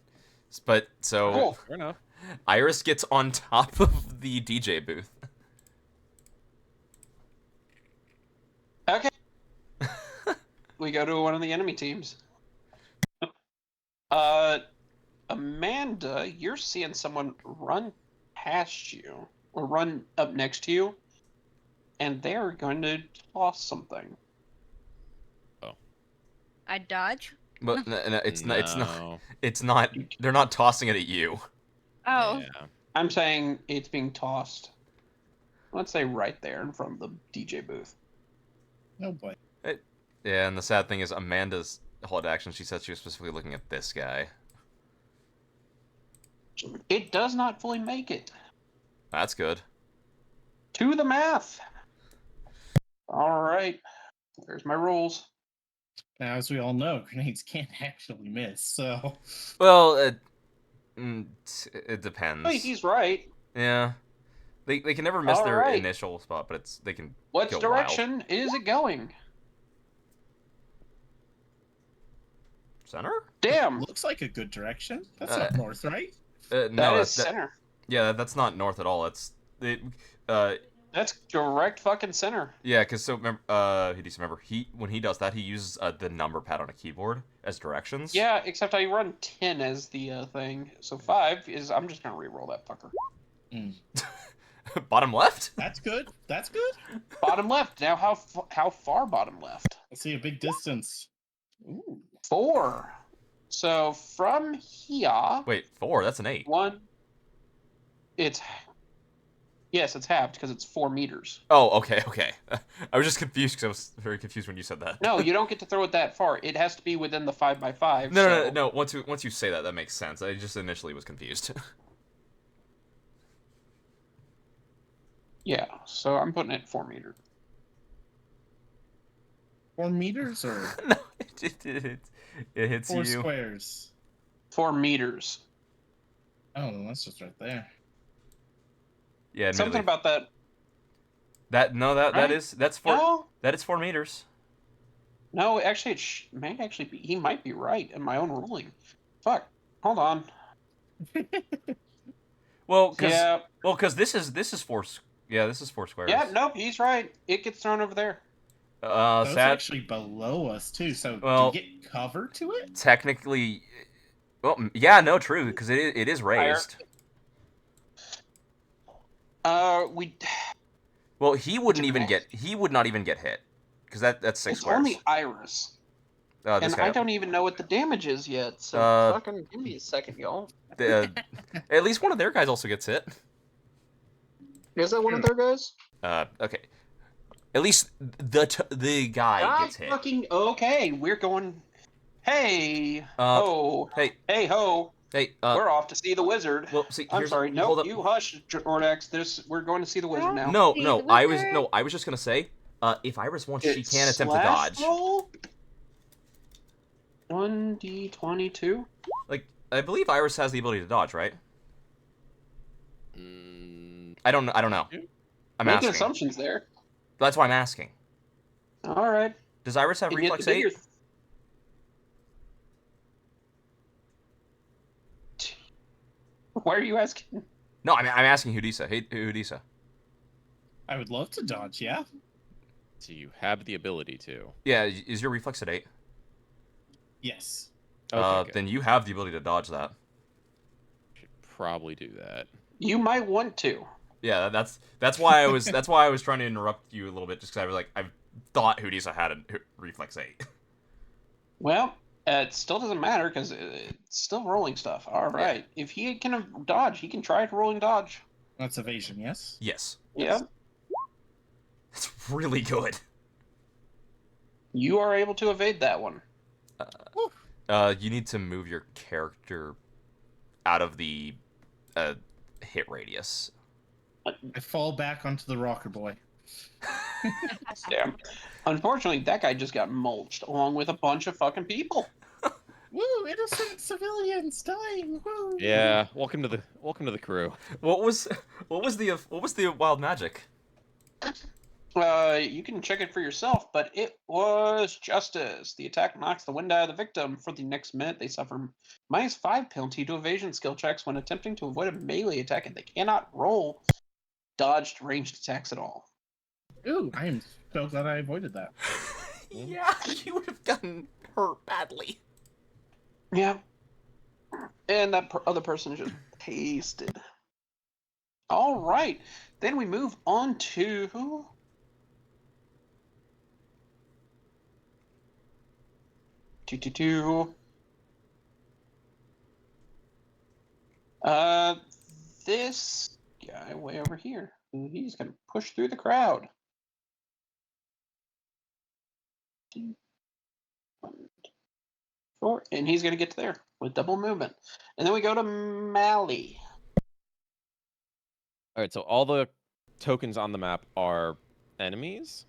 B: But so
A: Cool.
C: Fair enough.
B: Iris gets on top of the DJ booth.
A: Okay. We go to one of the enemy teams. Amanda, you're seeing someone run past you or run up next to you, and they're going to toss something.
D: I dodge.
B: But no, it's not. It's not.
C: No.
B: It's not. They're not tossing it at you.
D: Oh,
C: Yeah.
A: I'm saying it's being tossed. Let's say right there in front of the DJ booth.
E: No boy.
B: Yeah, and the sad thing is Amanda's hold action. She said she was specifically looking at this guy.
A: It does not fully make it.
B: That's good.
A: To the math. All right. There's my rules.
E: Now, as we all know, grenades can't actually miss, so
B: Well, it depends.
A: Wait, he's right.
B: Yeah, they can never miss their
A: Alright.
B: initial spot, but they can.
A: What
B: go wild.
A: direction is it going?
B: Center?
A: Damn.
E: looks like a good direction. That's
B: Uh,
E: up north, right?
B: No,
A: That is
B: that-
A: center.
B: yeah, that's not north at all. It's it.
A: That's direct fucking center.
B: Yeah, because so remember, when he does that, he uses the number pad on a keyboard as directions.
A: Yeah, except I run 10 as the thing. So 5 is... I'm just going to re-roll that fucker.
B: Bottom left.
E: That's good. That's good.
A: Bottom left. Now, how far bottom left?
E: Let's see a big distance. Ooh.
A: 4. So from here...
B: Wait, 4. That's an 8.
A: 1... It's... Yes, it's halved because it's 4 meters.
B: Oh, okay. I was just confused because I was very confused when you said that.
A: No, you don't get to throw it that far. It has to be within the 5x5.
B: No. Once you say that, that makes sense. I just initially was confused.
A: Yeah, so I'm putting it 4 meters.
E: 4 meters or
B: No, it hits
E: 4
B: you.
E: squares?
A: 4 meters.
E: Oh, that's just right there.
B: Yeah,
A: Something
B: admittedly.
A: about that.
B: that
A: Right?
B: that's 4.
A: No,
B: That is 4 meters.
A: no, actually, may actually be. He might be right in my own ruling. Fuck. Hold on.
B: Well,
A: Yeah.
B: because this is 4. Yeah, this is 4 squares.
A: Yeah. Nope. He's right. It gets thrown over there.
E: Those
B: Sad.
E: actually below us too. So
B: Well-
E: to get cover to it,
B: Technically, well, yeah, no, true, because it is raised.
A: We.
B: Well, he would not even
A: Depends.
B: get hit, because that's 6
A: It's
B: squares.
A: only Iris.
B: This
A: And
B: guy.
A: I don't even know what the damage is yet, so
B: Uh,
A: fucking give me a second, y'all.
B: At least one of their guys also gets hit.
A: Is that one of their guys?
B: Okay. At least the guy gets hit.
A: Fucking okay. We're going. Hey ho,
B: Hey,
A: hey ho.
B: hey.
A: We're off to see the wizard.
B: Well, see,
A: I'm
B: here's
A: sorry.
B: hold
A: Nope.
B: up.
A: You hush, Jordax. We're going to see the wizard now.
B: No,
D: See
B: no.
D: the wizard.
B: I was just gonna say, if Iris wants, she
A: It's
B: can attempt to
A: slash
B: dodge.
A: roll. 1d22.
B: Like, I believe Iris has the ability to dodge, right? I don't know. I'm
A: Making
B: asking.
A: assumptions there.
B: That's why I'm asking.
A: All right.
B: Does Iris have
A: And yet
B: reflex
A: the
B: 8?
A: bigger- Why are you asking?
B: No, I'm asking Hudisa. Hey, Hudisa.
E: I would love to dodge, yeah.
C: So you have the ability to.
B: Yeah, is your reflex at 8?
E: Yes.
C: Okay, good.
B: Then you have the ability to dodge that.
C: Should probably do that.
A: You might want to.
B: Yeah, that's why I was trying to interrupt you a little bit, just because I thought Hudisa had a reflex 8.
A: Well, it still doesn't matter because it's still rolling stuff. All right. If he can dodge, he can try rolling dodge.
E: That's evasion, yes?
B: Yes,
A: Yep.
B: it's really good.
A: You are able to evade that one.
B: You need to move your character out of the hit radius.
E: I fall back onto the rocker boy.
A: Damn. Unfortunately, that guy just got mulched along with a bunch of fucking people.
E: Woo! Innocent civilians dying! Woo!
C: Yeah, welcome to the crew.
B: What was the wild magic?
A: You can check it for yourself, but it was justice. The attack knocks the wind out of the victim. For the next minute, they suffer -5 penalty to evasion skill checks when attempting to avoid a melee attack, and they cannot roll dodged ranged attacks at all.
E: Ooh, I am so glad I avoided that.
B: Yeah, you would have gotten hurt badly.
A: Yeah. And that other person just pasted. All right. Then we move on to... This guy way over here. He's gonna push through the crowd. 2, 1, 4, and he's gonna get to there with double movement. And then we go to Mally.
C: All right, so all the tokens on the map are enemies.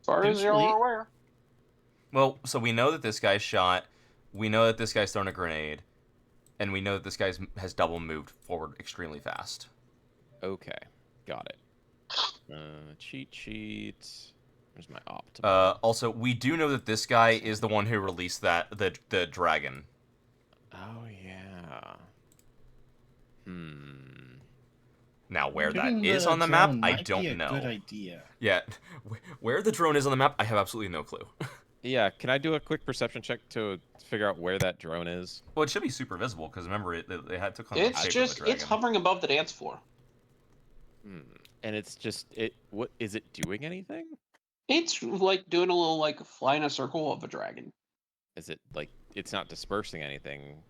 A: As far as you're
E: Potentially.
A: aware.
B: Well, so we know that this guy's shot, we know that this guy's thrown a grenade, and we know that this guy has double moved forward extremely fast.
C: Okay, got it. Cheat sheet. Where's my opt?
B: Also, we do know that this guy is the one who released the dragon.
C: Oh yeah.
B: Now, where that
E: Shooting
B: is
E: the
B: on the map,
E: drone
B: I
E: might be
B: don't
E: a
B: know.
E: Good idea.
B: Yeah, where the drone is on the map, I have absolutely no clue.
C: Yeah, can I do a quick perception check to figure out where that drone is?
B: Well, it should be super visible because remember it took on the
A: It's
B: shape
A: just
B: of the dragon.
A: it's hovering above the dance floor.
C: And it's just what is it doing anything?
A: It's like doing a little like fly in a circle of a dragon.
C: Is it like it's not dispersing anything?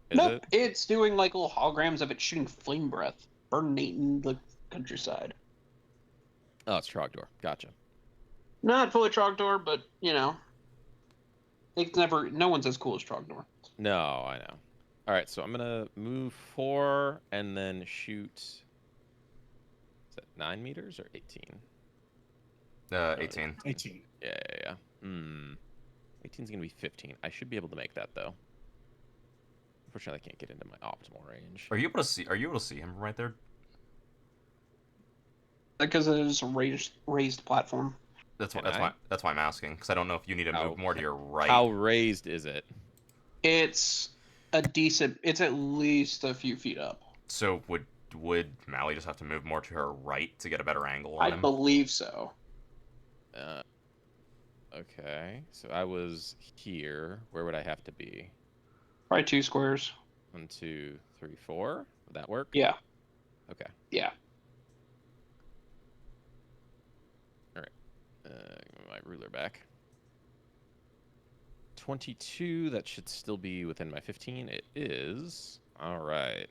C: Is
A: Nope,
C: it?
A: it's doing like little holograms of it shooting flame breath, burning the countryside.
C: Oh, it's Trogdor. Gotcha.
A: Not fully Trogdor, but you know, it's never. No one's as cool as Trogdor.
C: No, I know. All right, so I'm gonna move 4 and then shoot. Is that 9 meters or 18?
B: 18.
E: 18.
C: Yeah. 18's gonna be 15. I should be able to make that though. Unfortunately, I can't get into my optimal range.
B: Are you able to see him right there?
A: Because it is a raised platform.
B: That's
C: Can
B: why I'm asking because I don't know if you need to move more to your right.
C: How raised is it?
A: It's a decent. It's at least a few feet up.
B: So would Mally just have to move more to her right to get a better angle on
A: I
B: him?
A: believe so.
C: Okay, so I was here. Where would I have to be?
A: Probably 2 squares.
C: 1, 2, 3, 4. Would that work?
A: Yeah.
C: Okay.
A: Yeah.
C: Give me my ruler back. 22. That should still be within my 15. It is. All right.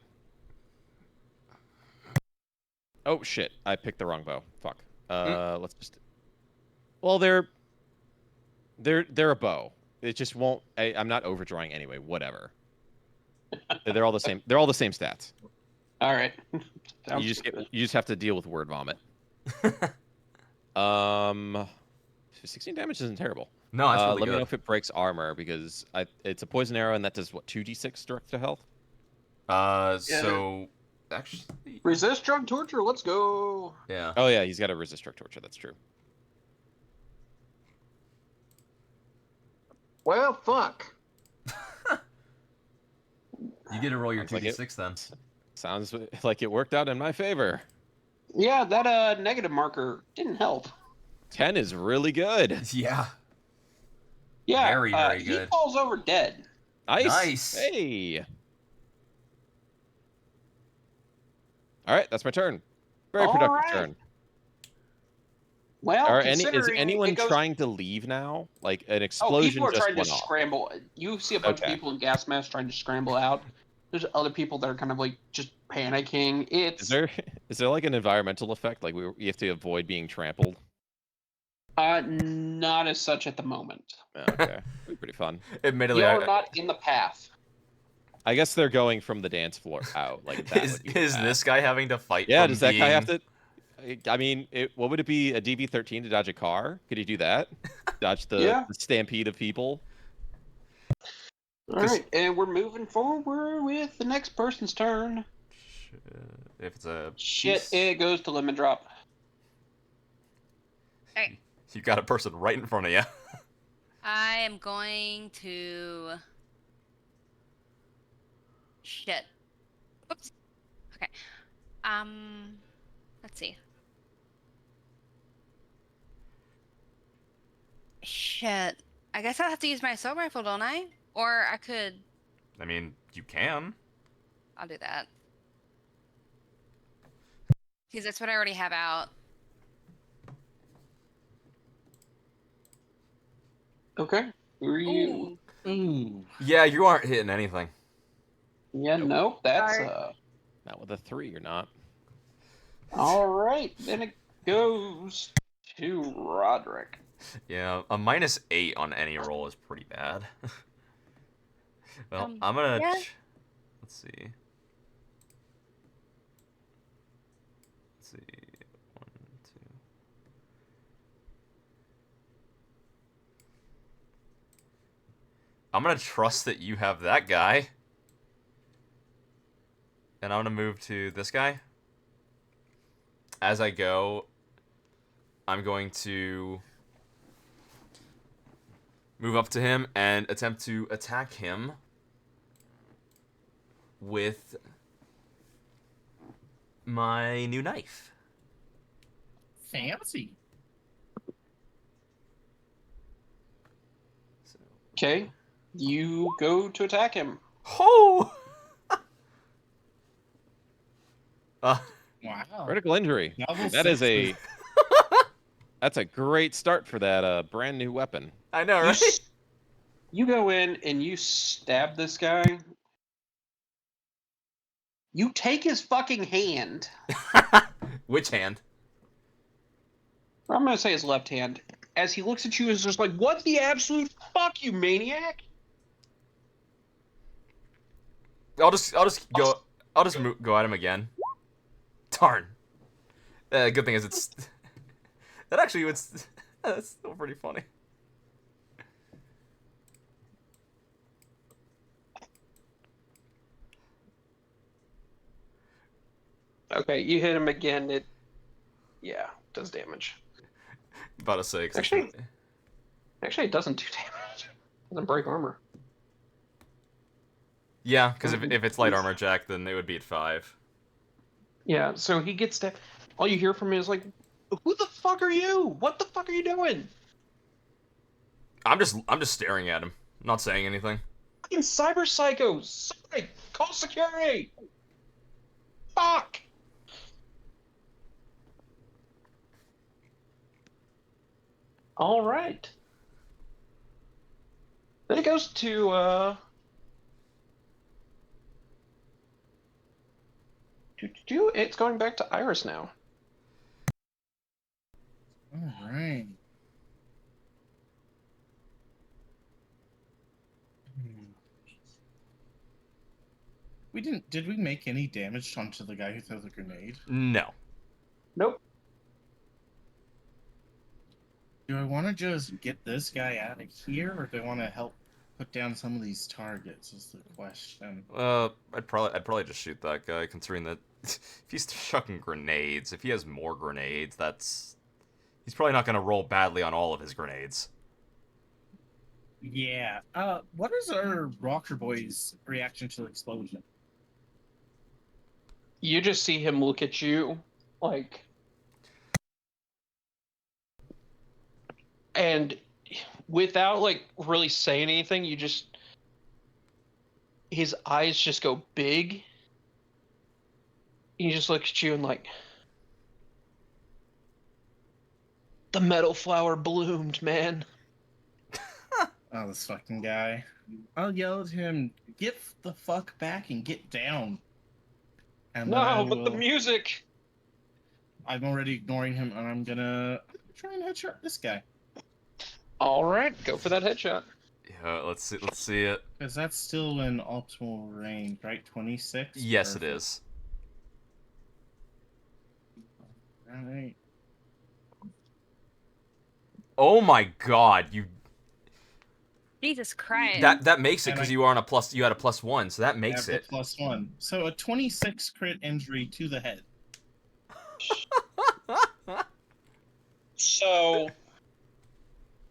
C: Oh shit! I picked the wrong bow. Fuck. Let's just. Well, they're a bow. It just won't. I'm not overdrawing anyway. Whatever. They're all the same. They're all the same stats.
A: All right.
C: You just have to deal with word vomit. 16 damage isn't terrible.
B: No, that's really
C: let me know
B: good.
C: if it breaks armor because it's a poison arrow and that does what 2d6 direct to health.
B: So actually,
A: Resist drug torture. Let's go.
B: yeah.
C: Oh yeah, he's got a resist direct torture. That's true.
A: Well, fuck.
B: You get to roll your
C: Sounds like
B: 2d6 then.
C: Sounds like it worked out in my favor.
A: Yeah, that negative marker didn't help.
C: 10 is really good.
B: Yeah.
A: Yeah,
B: Very, very
A: he
B: good.
A: falls over dead.
C: Nice. Hey. All right, that's my turn. Very
A: All
C: productive
A: right.
C: turn.
A: Well,
C: Is
A: considering
C: anyone
A: it goes...
C: trying to leave now? Like an
A: Oh,
C: explosion
A: people are
C: just
A: trying to
C: went off.
A: scramble. You see a bunch of people in gas masks trying to scramble out. There's other people that are kind of like just panicking.
C: Is there like an environmental effect? Like you have to avoid being trampled?
A: Not as such at the moment.
C: Oh, okay, that'd be pretty fun.
B: Admittedly,
A: You're not in the path.
C: I guess they're going from the dance floor out. Like that
B: is
C: would be the path.
B: this guy having to fight?
C: Yeah,
B: from
C: does that guy have
B: being-
C: to? I mean, what would it be? A DB-13 to dodge a car? Could he do that? Dodge the stampede of people?
A: All right, and we're moving forward with the next person's turn.
B: If it's a
A: Shit,
B: piece,
A: it goes to lemon drop.
D: Hey,
B: you got a person right in front of you.
D: I am going to. Shit. Oops. Okay. Let's see. Shit. I guess I'll have to use my assault rifle, don't I? Or I could.
B: I mean, you can.
D: I'll do that. Because that's what I already have out.
A: Okay. Who are you?
E: Ooh.
B: Yeah, you aren't hitting anything.
A: Yeah, nope. That's
D: Alright.
C: Not with a 3, you're not.
A: all right. Then it goes to Roderick.
B: Yeah, a -8 on any roll is pretty bad. Well, I'm gonna.
D: yeah.
B: Let's see. Let's see. 1, 2. I'm gonna trust that you have that guy. And I'm gonna move to this guy. As I go, I'm going to move up to him and attempt to attack him with my new knife.
E: Fancy.
B: So,
A: Okay. You go to attack him.
B: oh!
E: Wow.
C: Critical injury.
E: Level
C: That is
E: 60.
C: that's a great start for that brand new weapon.
B: I know,
A: You,
B: right?
A: you go in and you stab this guy. You take his fucking hand.
B: Which hand?
A: I'm gonna say his left hand. As he looks at you, is just like, "What the absolute fuck, you maniac!"
B: I'll just go go at him again. Darn. Good thing is it's that actually was that's still pretty funny.
A: Okay, you hit him again. It, yeah, does damage.
B: About to say, 'cause
A: Actually, it doesn't do damage. It doesn't break armor.
B: yeah, because if it's light armor jack, then it would be at 5.
A: Yeah, so he gets to. All you hear from him is like, "Who the fuck are you? What the fuck are you doing?"
B: I'm just staring at him, not saying anything.
A: Fucking cyber psychos! Somebody call security! Fuck! All right. Then it goes to it's going back to Iris now.
E: All right. We didn't. Did we make any damage onto the guy who threw the grenade?
B: No.
A: Nope.
E: Do I want to just get this guy out of here, or do I want to help put down some of these targets? Is the question.
B: I'd probably just shoot that guy, considering that if he's chucking grenades, if he has more grenades, he's probably not going to roll badly on all of his grenades.
E: Yeah. What is our Rocker Boy's reaction to the explosion?
A: You just see him look at you, like, and without like really saying anything, his eyes just go big. He just looks at you and like, the metal flower bloomed, man.
E: Oh, this fucking guy. I'll yell at him, get the fuck back and get down. And then
A: No, but the music.
E: I'm already ignoring him, and I'm gonna try and headshot this guy.
A: All right, go for that headshot.
B: Yeah, let's see it.
E: Because that's still in optimal range, right? 26?
B: Yes, it is.
E: Alright.
B: Oh my god, you
D: Jesus Christ.
B: that makes it
E: And
B: because
E: I-
B: you had a +1, so that makes
E: Yeah,
B: it.
E: +1. So a 26 crit injury to the head.
A: So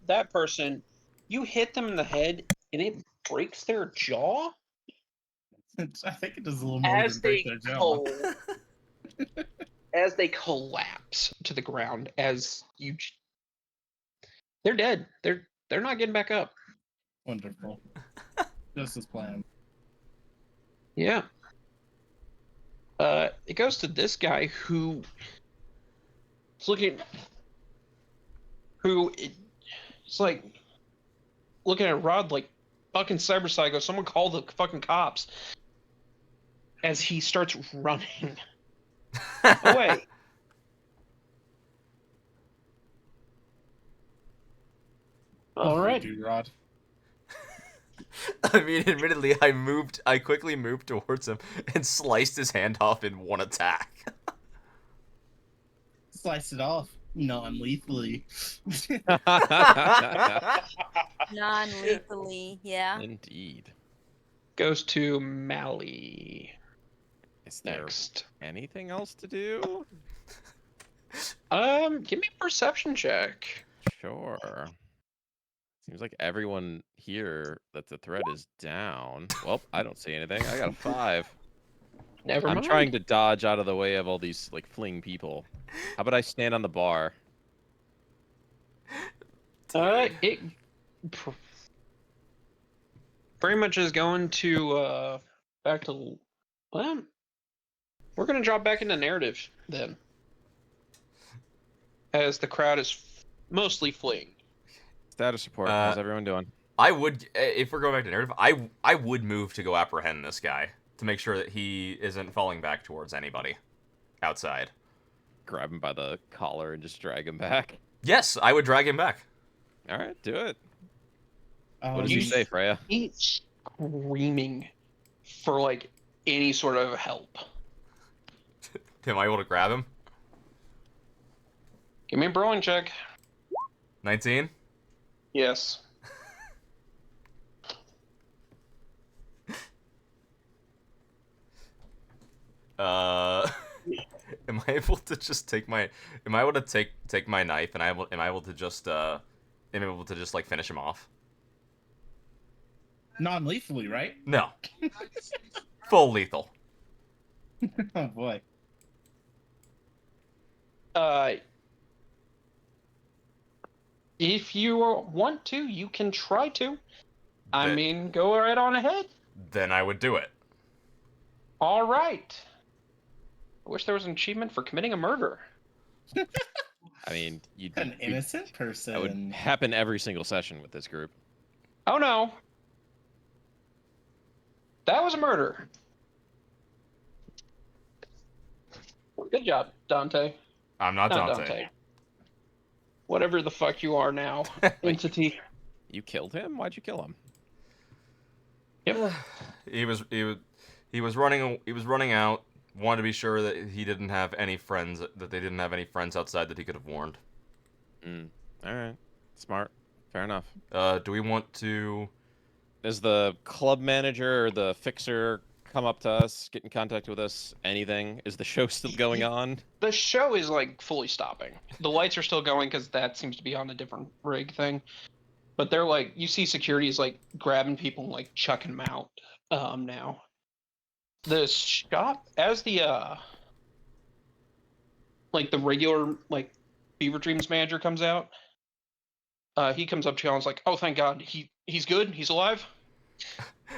A: that person, you hit them in the head and it breaks their jaw
E: I think it does a little more
A: as
E: than break
A: they
E: their jaw.
A: as they collapse to the ground. They're dead. They're not getting back up.
E: Wonderful. Just as planned.
A: Yeah. It goes to this guy who is looking. It's like looking at Rod like fucking Cyber Psycho. Someone call the fucking cops. As he starts running away. All right.
E: Rod.
B: I mean, admittedly, I quickly moved towards him and sliced his hand off in one attack.
E: Slice it off non-lethally.
D: Non-lethally, yeah.
C: Indeed.
A: Goes to Mally
C: Is there
A: next.
C: anything else to do?
A: Give me a perception check.
C: Sure. Seems like everyone here that the threat is down. Well, I don't see anything. I got a 5.
A: Never
C: I'm
A: mind.
C: trying to dodge out of the way of all these like fleeing people. How about I stand on the bar?
A: It very much is going to back to. Well, we're gonna drop back into narrative then, as the crowd is mostly fleeing.
C: Status report. How's everyone doing?
B: I would, if we're going back to narrative, I would move to go apprehend this guy to make sure that he isn't falling back towards anybody outside.
C: Grab him by the collar and just drag him back.
B: Yes, I would drag him back.
C: All right, do it.
E: Um,
C: What does he say, Freya?
A: He's screaming for like any sort of help.
B: Am I able to grab him?
A: Give me a brawling check.
B: 19?
A: Yes.
B: Am I able to just take my? Am I able to take my knife and am I able to just like finish him off?
E: non-lethally, right?
B: No. Full lethal.
E: Oh boy.
A: If you want to, you can try to. I
B: Then-
A: mean, go right on ahead.
B: Then I would do it.
A: All right. I wish there was an achievement for committing a murder.
C: I mean, you'd
E: An innocent person.
C: that would happen every single session with this group.
A: Oh no. That was a murder. Good job, Dante.
B: I'm not
A: Not
B: Dante.
A: Dante. Whatever the fuck you are now,
C: Wait.
A: entity.
C: You killed him? Why'd you kill him?
A: Yep.
B: He was running out. Wanted to be sure that he didn't have any friends. That they didn't have any friends outside that he could have warned.
C: All right. Smart. Fair enough.
B: Do we want to?
C: Does the club manager or the fixer come up to us, get in contact with us? Anything? Is the show still going on?
A: The show is like fully stopping. The lights are still going because that seems to be on a different rig thing. But they're like, you see security is like grabbing people and like chucking them out now. The shop, as the like the regular like Fever Dreams manager comes out, he comes up to you and is like, "Oh, thank God, he's good, he's alive."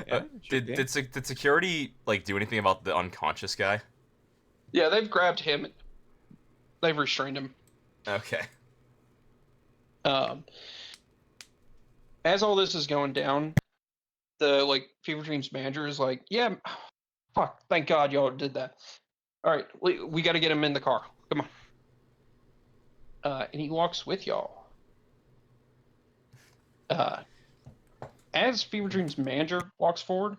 C: Yeah, should be.
B: Did security like do anything about the unconscious guy?
A: Yeah, they've grabbed him. They've restrained him.
B: Okay.
A: As all this is going down, the like Fever Dreams manager is like, "Yeah, fuck, thank God y'all did that. All right, we got to get him in the car. Come on." And he walks with y'all. As Fever Dreams manager walks forward,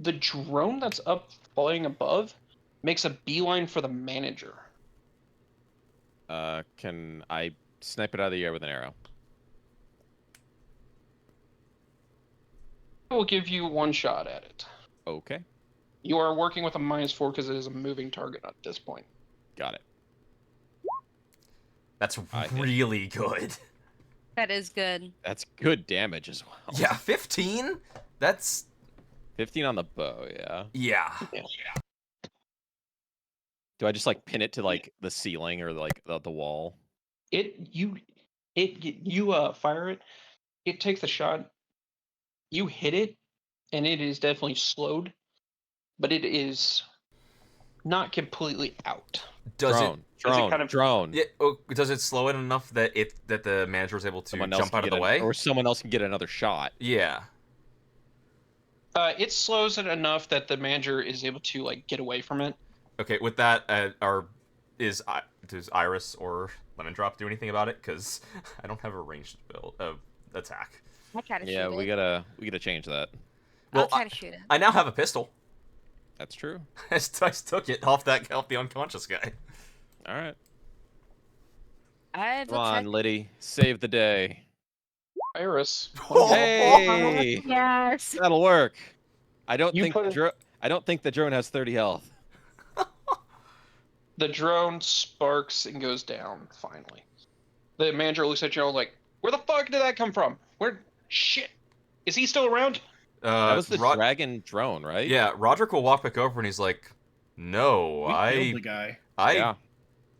A: the drone that's up flying above makes a beeline for the manager.
C: Can I snipe it out of the air with an arrow?
A: I will give you one shot at it.
C: Okay.
A: You are working with a -4 because it is a moving target at this point.
C: Got it.
B: That's
C: I hit.
B: really good.
D: That is good.
C: That's good damage as well.
B: Yeah, 15. That's
C: 15 on the bow, yeah.
B: yeah.
C: Do I just like pin it to like the ceiling or like the wall?
A: You fire it. It takes the shot. You hit it, and it is definitely slowed, but it is not completely out.
B: Does
C: drone,
B: it?
C: drone,
A: kind of-
C: drone.
B: Yeah. Does it slow it enough that the manager was able to
C: Someone else
B: jump
C: can
B: out of
C: get
B: the way?
C: or someone else can get another shot.
B: Yeah.
A: It slows it enough that the manager is able to like get away from it.
B: Okay. With that, does Iris or Lemon Drop do anything about it? Because I don't have a ranged build of attack.
D: I try to
C: Yeah,
D: shoot
C: we
D: it.
C: gotta change that.
B: Well,
D: I'll try to shoot it.
B: I now have a pistol.
C: That's true.
B: I just took it off the unconscious guy.
C: All right.
D: I
C: Come
D: will try.
C: on, Liddy. Save the day.
A: Iris.
C: Hey!
D: Yes.
C: That'll work. I don't
A: You
C: think
A: put
C: I don't think the drone has 30 health.
A: The drone sparks and goes down, finally. The manager looks at you all like, "Where the fuck did that come from? Where? Shit. Is he still around?"
C: That was the dragon drone, right?
B: Yeah, Roderick will walk back over and he's like, "No,
E: We killed the guy.
C: Yeah.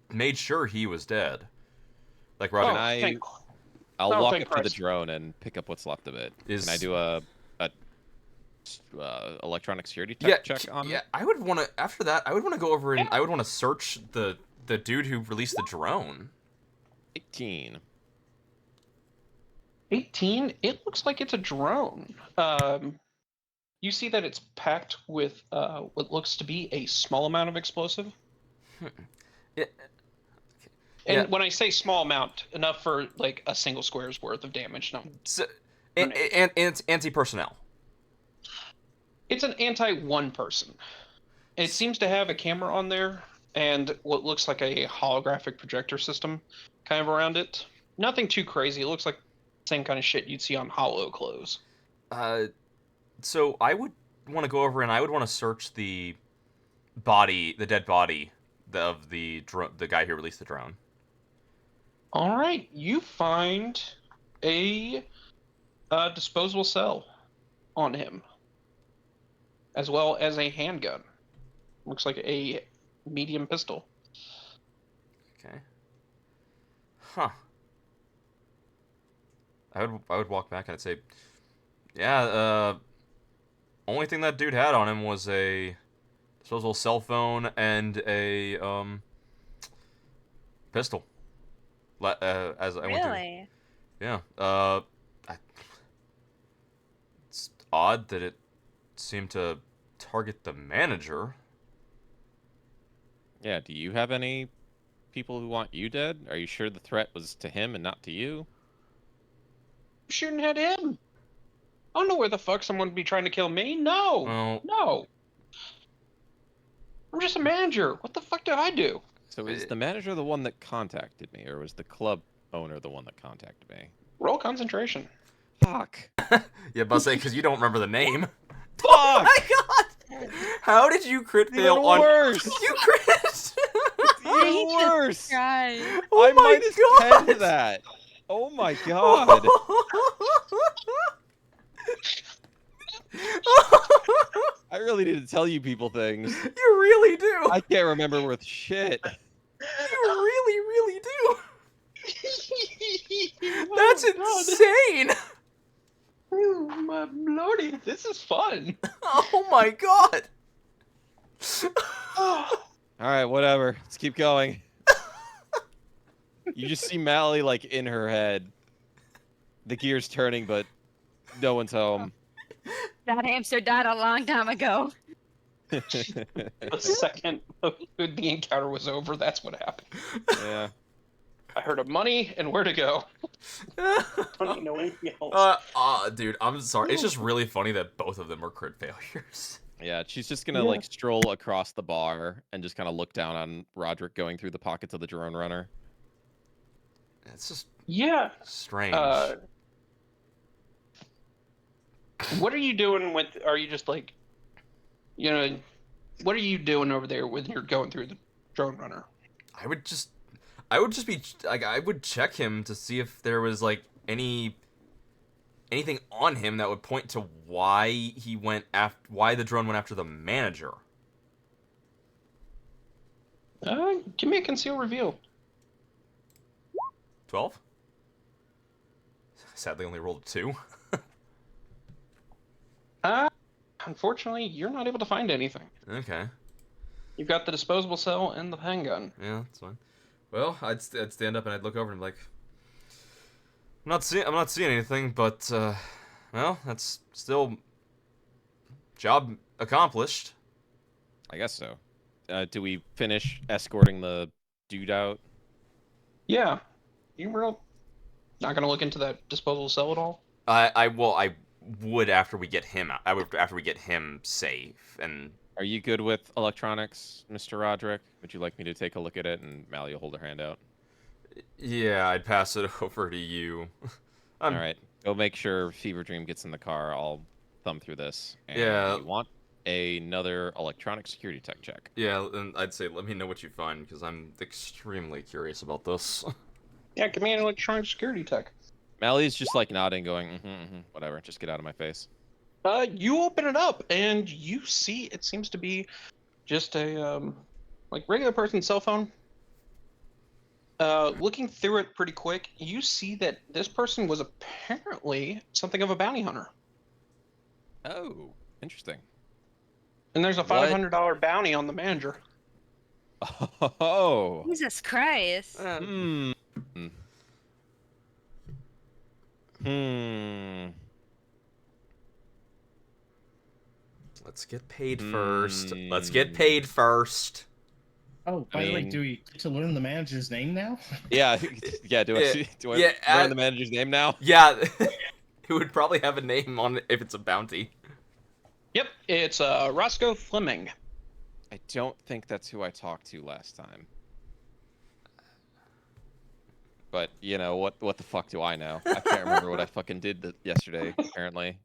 B: made sure he was dead." Like
A: Oh,
B: Roderick
A: thank
C: I'll
A: Oh,
C: walk
A: thank
C: up to the
A: Christ.
C: drone and pick up what's left of it.
B: is.
C: Can I do a electronic security
B: Yeah,
C: check on
B: yeah.
C: it?
B: I would want to. After that, I would want to go over and I would want to search the dude who released the drone.
C: 18.
A: 18. It looks like it's a drone. You see that it's packed with what looks to be a small amount of explosive.
B: Yeah.
A: And
B: Yeah.
A: when I say small amount, enough for like a single square's worth of damage. No,
B: So, and it's anti-personnel.
A: it's an anti-one person. It seems to have a camera on there and what looks like a holographic projector system kind of around it. Nothing too crazy. It looks like the same kind of shit you'd see on Hollow clothes.
B: So I would want to go over and I would want to search the dead body of the guy who released the drone.
A: All right, you find a disposable cell on him, as well as a handgun. Looks like a medium pistol.
B: Okay. Huh. I would walk back and I'd say, yeah, only thing that dude had on him was a disposable cell phone and a pistol. As I went through.
D: Really?
B: Yeah. It's odd that it seem to target the manager.
C: Yeah, do you have any people who want you dead? Are you sure the threat was to him and not to you?
A: Shooting at him. I don't know where the fuck someone would be trying to kill me. No.
B: Well,
A: No. I'm just a manager. What the fuck did I do?
C: So is the manager the one that contacted me, or was the club owner the one that contacted me?
A: Roll concentration.
C: Fuck.
B: yeah, but say because you don't remember the name.
C: Fuck!
B: Oh my god! How did you crit fail
C: Even
B: on?
C: worse!
B: You crit!
C: Even worse!
D: Guys.
B: Oh
C: I
B: my
C: -10
B: god!
C: that. Oh my god! I really need to tell you people things.
B: You really do.
C: I can't remember worth shit.
B: You really, really do.
A: Oh,
B: That's
A: God.
B: insane.
A: Oh, my lordy, this is fun.
B: Oh my god.
C: Alright, whatever. Let's keep going. You just see Mally, like, in her head. The gears turning, but no one's home.
D: That hamster died a long time ago.
A: The second the encounter was over, that's what happened.
C: Yeah.
A: I heard of money and where to go. Don't even know anything else.
B: Dude, I'm sorry. It's just really funny that both of them are crit failures.
C: Yeah, she's just gonna, like, stroll across the bar and just kind of look down on Roderick going through the pockets of the drone runner.
B: It's just
A: Yeah.
B: strange.
A: What are you doing with? Are you just like, you know, what are you doing over there when you're going through the drone runner?
B: I would just be like, I would check him to see if there was like anything on him that would point to why why the drone went after the manager.
A: Give me a conceal reveal.
B: 12. Sadly, only rolled a 2.
A: Unfortunately, you're not able to find anything.
B: Okay.
A: You've got the disposable cell and the handgun.
B: Yeah, that's fine. Well, I'd stand up and I'd look over and be like, I'm not seeing anything, but well, that's still job accomplished.
C: I guess so. Do we finish escorting the dude out?
A: Yeah. You real not gonna look into that disposable cell at all?
B: I would after we get him out. I would after we get him safe. And
C: Are you good with electronics, Mr. Roderick? Would you like me to take a look at it? And Mally will hold her hand out.
B: yeah, I'd pass it over to you.
C: All right. Go make sure Fever Dream gets in the car. I'll thumb through this. And
B: Yeah.
C: You want another electronic security tech check?
B: Yeah, and I'd say let me know what you find because I'm extremely curious about this.
A: Yeah, give me an electronic security tech.
C: Mally's just like nodding, going, whatever. Just get out of my face.
A: You open it up and you see it seems to be just a like regular person's cell phone. Looking through it pretty quick, you see that this person was apparently something of a bounty hunter.
C: Oh, interesting.
A: And there's a
C: What?
A: $500 bounty on the manager.
C: Oh.
D: Jesus Christ.
B: Let's get paid first. Let's get paid first.
E: Oh, by the way, do we get to learn the manager's name now?
C: Yeah, yeah. Do I learn the manager's name now?
B: Yeah, it would probably have a name on it if it's a bounty.
A: Yep, it's Roscoe Fleming.
C: I don't think that's who I talked to last time. But you know what the fuck do I know? I can't remember what I fucking did yesterday. Apparently.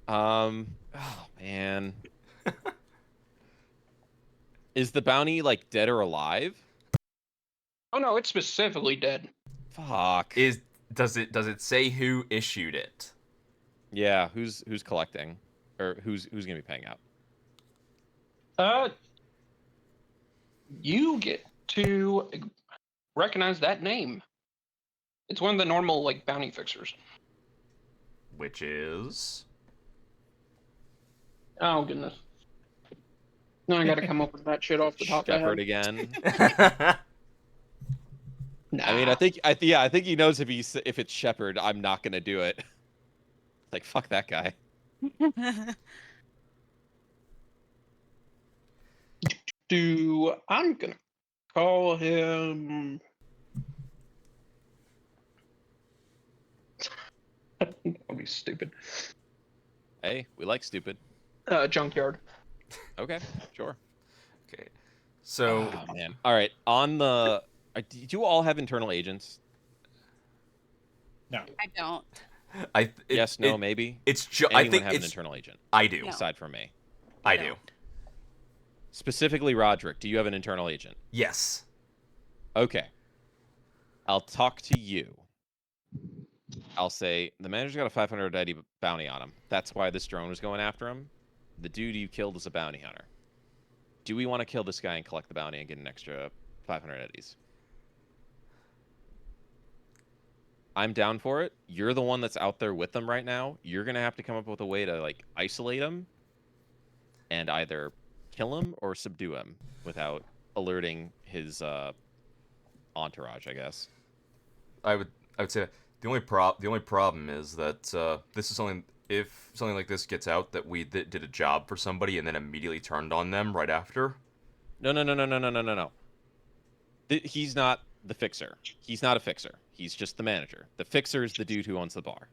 C: Oh man. Is the bounty like dead or alive?
A: Oh no, it's specifically dead.
C: Fuck.
B: Does it say who issued it?
C: Yeah, who's collecting, or who's gonna be paying out?
A: You get to recognize that name. It's one of the normal like bounty fixers.
B: Which is?
A: Oh goodness. No, I gotta come up with that shit off the top of my
C: Shepard
A: head.
C: again.
A: Nah.
C: I mean, I think he knows if it's Shepard, I'm not gonna do it. Like fuck that guy.
A: I'm gonna call him. That'll be stupid.
C: Hey, we like stupid.
A: Junkyard.
C: Okay, sure.
B: Okay. So
C: Oh man. All right. On the, do you all have internal agents?
E: No.
D: I don't.
C: Yes, no, maybe.
B: I
C: Anyone
B: think
C: have an
B: it's
C: internal agent
B: I do.
D: No.
C: aside from me?
B: I
D: don't.
B: do.
C: Specifically, Roderick, do you have an internal agent?
B: Yes.
C: Okay. I'll talk to you. I'll say the manager's got a 500 ID bounty on him. That's why this drone was going after him. The dude you killed is a bounty hunter. Do we want to kill this guy and collect the bounty and get an extra 500 eddies? I'm down for it. You're the one that's out there with them right now. You're gonna have to come up with a way to like isolate him and either kill him or subdue him without alerting his entourage, I guess.
B: I would say the only problem is that this is something, if something like this gets out, that we did a job for somebody and then immediately turned on them right after.
C: No. He's not the fixer. He's not a fixer. He's just the manager. The fixer is the dude who owns the bar,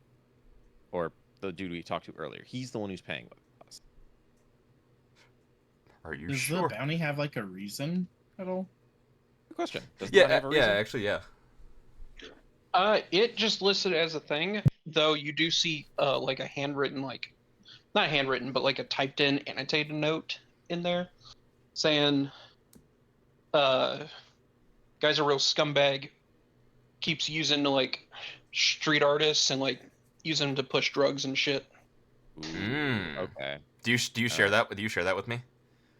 C: or the dude we talked to earlier. He's the one who's paying us.
B: Are you
E: Does
B: sure?
E: the bounty have like a reason at all?
C: Good question. Does
B: Yeah,
C: that have a reason?
B: actually, yeah.
A: It just listed as a thing, though you do see like a handwritten, like not handwritten, but like a typed in annotated note in there saying guy's a real scumbag, keeps using like street artists and like using them to push drugs and shit.
B: Mm.
C: Okay.
B: Do you share that? Do you share that with me?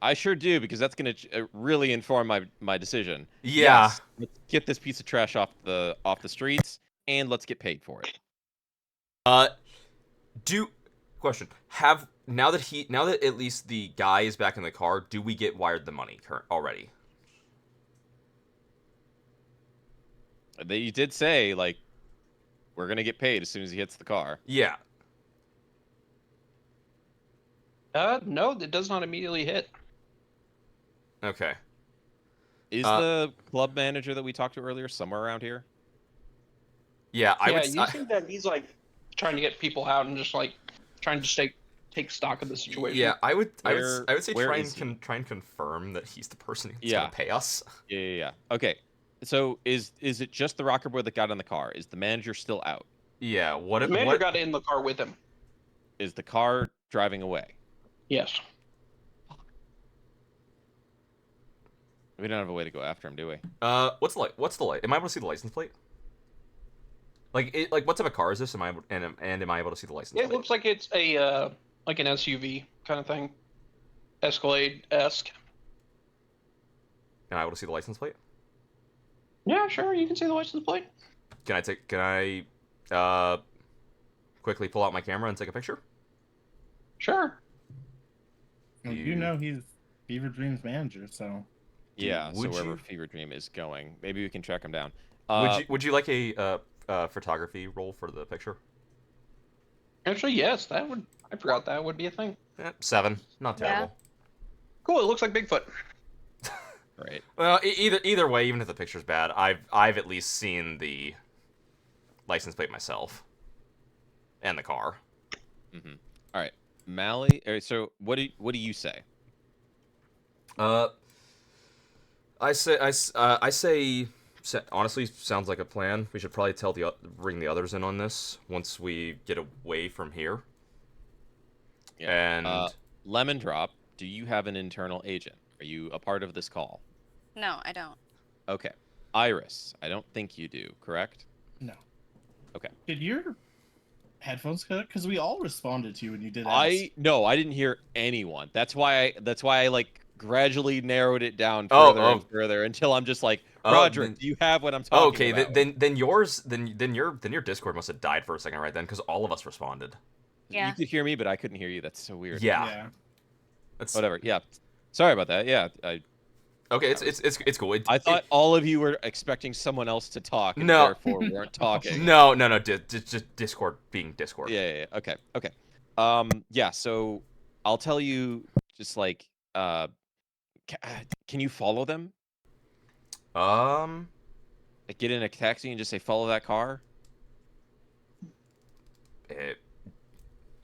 C: I sure do, because that's going to really inform my decision.
B: Yeah.
C: Yes, let's get this piece of trash off the streets, and let's get paid for it.
B: Question. Now that at least the guy is back in the car, do we get wired the money already?
C: You did say, like, we're going to get paid as soon as he hits the car.
B: Yeah.
A: No, it does not immediately hit.
B: Okay.
C: Is the club manager that we talked to earlier somewhere around here?
B: Yeah,
A: you think that he's like trying to get people out and just like trying to take stock of the situation.
B: Yeah, I would say
C: where
B: try
C: is
B: and try and confirm that he's the person who's
C: Yeah.
B: gonna pay us.
C: Yeah. Okay. So is it just the rocker boy that got in the car? Is the manager still out?
B: Yeah. What
A: The
B: if
A: manager got in the car with him.
C: Is the car driving away?
A: Yes.
C: We don't have a way to go after him, do we?
B: What's the light? Am I able to see the license plate? Like what type of car is this? Am I able to see the license
A: It
B: plate?
A: looks like it's a like an SUV kind of thing, Escalade-esque.
B: Am I able to see the license plate?
A: Yeah, sure. You can see the license plate.
B: Can I quickly pull out my camera and take a picture?
A: Sure.
E: Well, you know he's Fever Dream's manager, so.
C: Yeah. So
B: would
C: wherever
B: you-
C: Fever Dream is going, maybe we can track him down.
B: Would you like a photography roll for the picture?
A: Actually, yes. I forgot that would be a thing.
B: 7. Not
D: Yeah.
B: terrible.
A: Cool. It looks like Bigfoot.
C: Right.
B: Well, either way, even if the picture's bad, I've at least seen the license plate myself, and the car.
C: Mm-hmm. All right, Mally. All right, so what do you say?
B: I say, honestly, sounds like a plan. We should probably bring the others in on this once we get away from here.
C: Yeah.
B: And
C: Lemon Drop, do you have an internal agent? Are you a part of this call?
D: No, I don't.
C: Okay. Iris, I don't think you do, correct?
E: No.
C: Okay.
E: Did your headphones cut? Because we all responded to you when you did.
C: I didn't hear anyone. That's why I like gradually narrowed it down
B: Oh,
C: further and further until I'm just like,
B: Oh,
C: Roderick,
B: then-
C: do you have what I'm talking
B: okay,
C: about?
B: then your Discord must have died for a second right then, because all of us responded.
D: Yeah.
C: You could hear me, but I couldn't hear you. That's so weird.
B: Yeah. That's
C: Whatever. Yeah. Sorry about that. Yeah.
B: okay. It's cool.
C: I thought all of you were expecting someone else to talk, and
B: No.
C: therefore weren't talking.
B: No. Just Discord being Discord.
C: Yeah. Okay. Yeah. So I'll tell you, just like, can you follow them?
B: Um,
C: Like, get in a taxi and just say follow that car.
B: if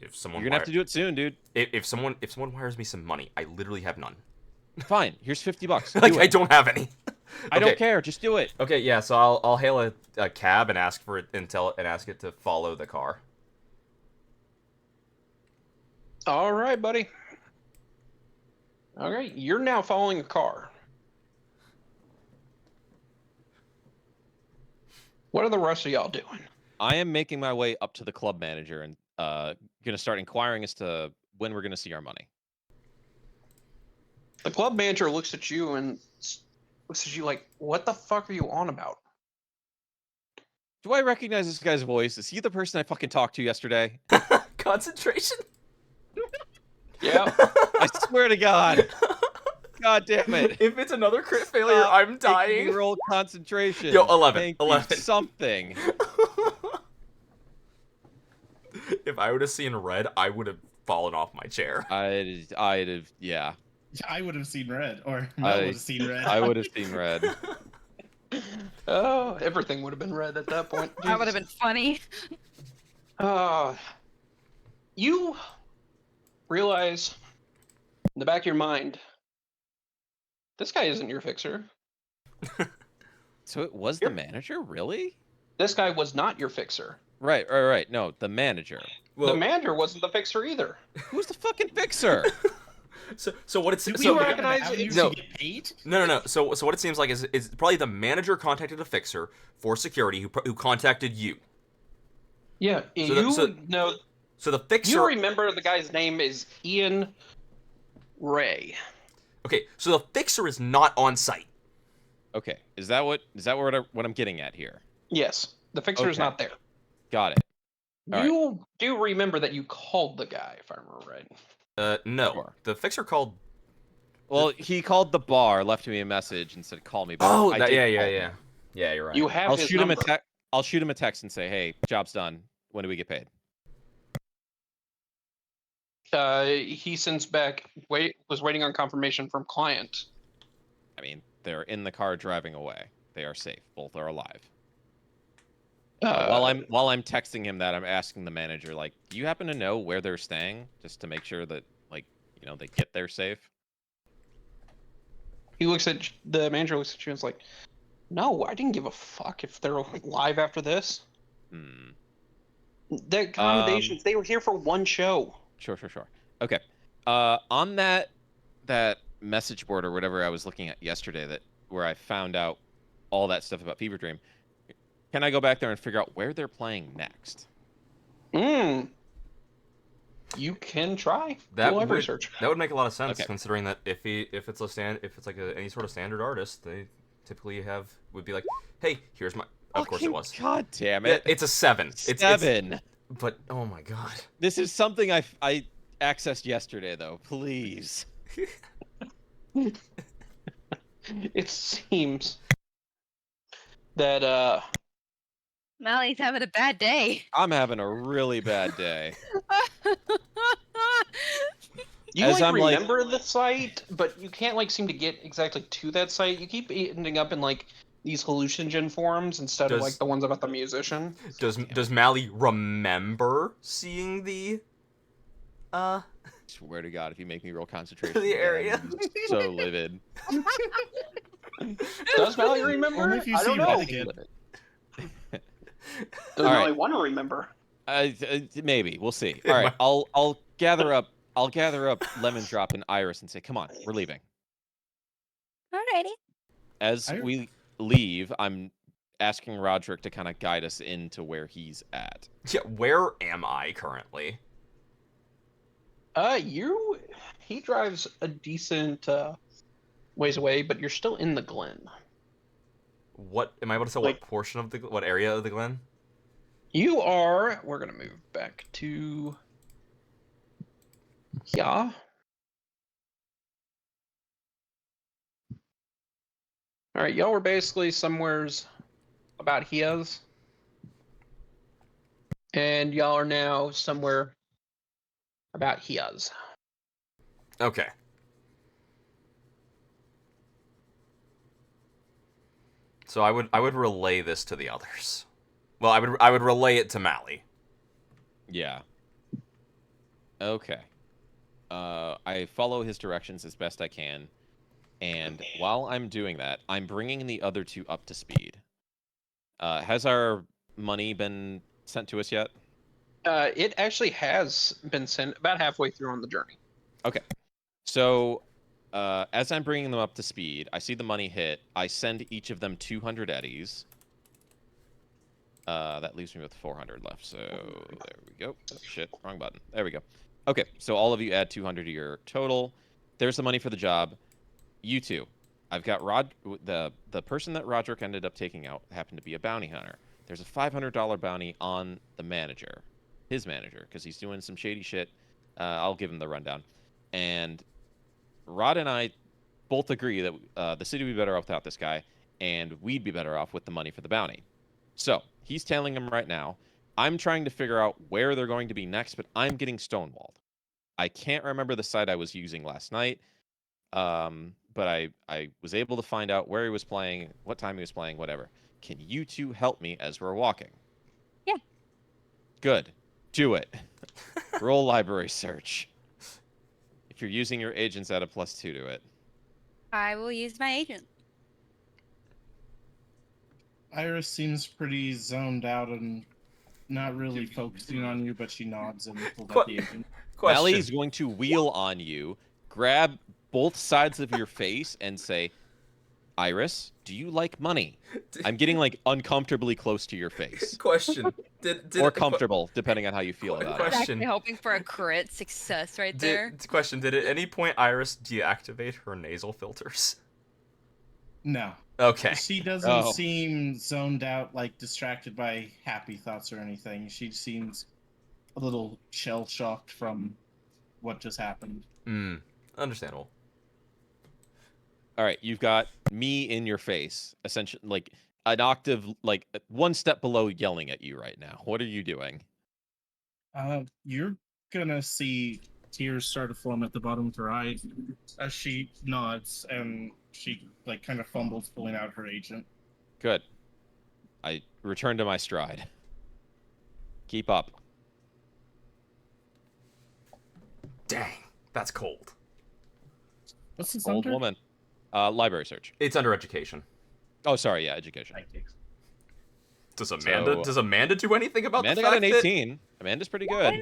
C: You're
B: someone
C: gonna have to do it soon, dude.
B: if someone wires me some money, I literally have none.
C: Fine. Here's $50.
B: Like
C: Do
B: I
C: it.
B: don't have any.
C: I don't care. Just do it.
B: Okay, yeah. So I'll hail a cab and ask for it and ask it to follow the car.
A: All right, buddy. All right, you're now following a car. What are the rest of y'all doing?
C: I am making my way up to the club manager and gonna start inquiring as to when we're gonna see our money.
A: The club manager looks at you and looks at you like, "What the fuck are you on about?"
C: Do I recognize this guy's voice? Is he the person I fucking talked to yesterday?
B: Concentration.
A: Yeah.
C: I swear to God. God damn it.
B: If it's another crit failure,
C: Stop
B: I'm
C: making me
B: dying.
C: roll concentration.
B: Yo, 11.
C: Thank
B: 11.
C: You, something.
B: If I would have seen red, I would have fallen off my chair.
C: I'd have, yeah.
E: I would have seen red, or Mel would have seen red.
C: I would have seen red.
A: Oh, everything would have been red at that point.
D: That would have been funny.
A: You realize in the back of your mind, this guy isn't your fixer.
C: So it was the manager, really?
A: This guy was not your fixer.
C: Right. No, the manager.
A: The manager wasn't the fixer either.
C: Who's the fucking fixer?
B: So what it's
A: Do we
B: so
A: recognize
E: avenues
B: no.
E: to get paid?
B: no. So what it seems like is probably the manager contacted a fixer for security who contacted you.
A: Yeah, know.
B: So the fixer.
A: You remember the guy's name is Ian Ray.
B: Okay, so the fixer is not on site.
C: Okay, is that what I'm getting at here?
A: Yes, the fixer is
C: Okay.
A: not there.
C: Got it. All
A: You do remember that you called the guy, if I remember right.
B: No.
C: Sure.
B: The fixer called.
C: Well, he called the bar, left me a message, and said, "Call me back."
B: Oh,
C: I
B: that,
C: did
B: yeah,
C: call him.
B: Yeah, you're right.
A: You have
C: I'll
A: his
C: shoot him a
A: number.
C: text. I'll shoot him a text and say, "Hey, job's done. When do we get paid?"
A: He sends back. Was waiting on confirmation from client.
C: I mean, they're in the car driving away. They are safe. Both are alive. While I'm texting him that, I'm asking the manager, like, do you happen to know where they're staying, just to make sure that, like, they get there safe?
A: He looks at the manager. Looks at you and is like, "No, I didn't give a fuck if they're alive after this. The accommodations. They were here for one show."
C: Sure. Okay. On that message board or whatever I was looking at yesterday, where I found out all that stuff about Fever Dream, can I go back there and figure out where they're playing next?
A: You can try.
B: That
A: Do live
B: would
A: research.
B: that would make a lot of sense,
C: Okay.
B: considering that if it's like any sort of standard artist, they typically would be like, hey, here's my. Of course it was.
C: God damn
B: Yeah,
C: it!
B: it's a 7.
C: 7.
B: But oh my god.
C: This is something I accessed yesterday, though. Please.
A: It seems that
D: Mally's having a bad day.
C: I'm having a really bad day.
A: you
C: As I'm, like-
A: remember the site, but you can't seem to get exactly to that site. You keep ending up in these hallucinogen forums instead of the ones about the musician.
B: Does Mally remember seeing the
C: Swear to God, if you make me roll concentration,
B: The area.
C: I'm so livid.
A: Does Mally remember?
E: Only if you
A: I
E: see
A: don't
E: red
A: know.
E: again.
A: Does
C: All
A: Mally
C: right.
A: want to remember?
C: Maybe we'll see.
B: It
C: All right,
B: might-
C: I'll gather up Lemon Drop and Iris and say, "Come on, we're leaving."
D: Alrighty.
C: As we leave, I'm asking Roderick to kind of guide us into where he's at.
B: Yeah, where am I currently?
A: He drives a decent ways away, but you're still in the Glen.
B: What am I able to tell? What portion of what area of the Glen?
A: You are. We're gonna move back to. Yeah. All right, y'all were basically somewheres about his, and y'all are now somewhere about his.
B: Okay. So I would relay this to the others. Well, I would relay it to Mally.
C: Yeah. Okay. I follow his directions as best I can, and while I'm doing that, I'm bringing the other two up to speed. Has our money been sent to us yet?
A: It actually has been sent about halfway through on the journey.
C: Okay. So, as I'm bringing them up to speed, I see the money hit. I send each of them 200 eddies. That leaves me with 400 left. So there we go. Oh, shit, wrong button. There we go. Okay, so all of you add 200 to your total. There's the money for the job. You two, I've got the person that Roderick ended up taking out happened to be a bounty hunter. There's a $500 bounty on the manager, his manager, because he's doing some shady shit. I'll give him the rundown. And Rod and I both agree that the city would be better off without this guy, and we'd be better off with the money for the bounty. So he's tailing him right now. I'm trying to figure out where they're going to be next, but I'm getting stonewalled. I can't remember the site I was using last night, but I was able to find out where he was playing, what time he was playing, whatever. Can you two help me as we're walking?
D: Yeah.
C: Good. Do it. Roll library search. If you're using your agents, add a +2 to it.
D: I will use my agent.
E: Iris seems pretty zoned out and not really focusing on you, but she nods and pulls out the agent.
C: Mally
B: Question.
C: is going to wheel on you, grab both sides of your face, and say, Iris, do you like money? I'm getting like uncomfortably close to your face.
F: Question. Did
C: Or comfortable, depending on how you feel about it.
B: Question.
D: Actually hoping for a crit success right there.
B: Question. Did at any point Iris deactivate her nasal filters?
E: No.
B: Okay.
E: She doesn't
C: Oh.
E: seem zoned out, like distracted by happy thoughts or anything. She seems a little shell shocked from what just happened.
B: Understandable.
C: All right, you've got me in your face, essentially, like an octave, like one step below yelling at you right now. What are you doing?
E: You're gonna see tears start to form at the bottom of her eyes as she nods and she like kind of fumbles pulling out her agent.
C: Good. I return to my stride. Keep up.
B: Dang, that's cold.
E: What's this
C: Old
E: under?
C: woman. Library search.
B: It's under education.
C: Oh, sorry, yeah, education.
B: Does Amanda do anything about
C: Amanda
B: the fact
C: got an
B: that
C: 18. Amanda's pretty good.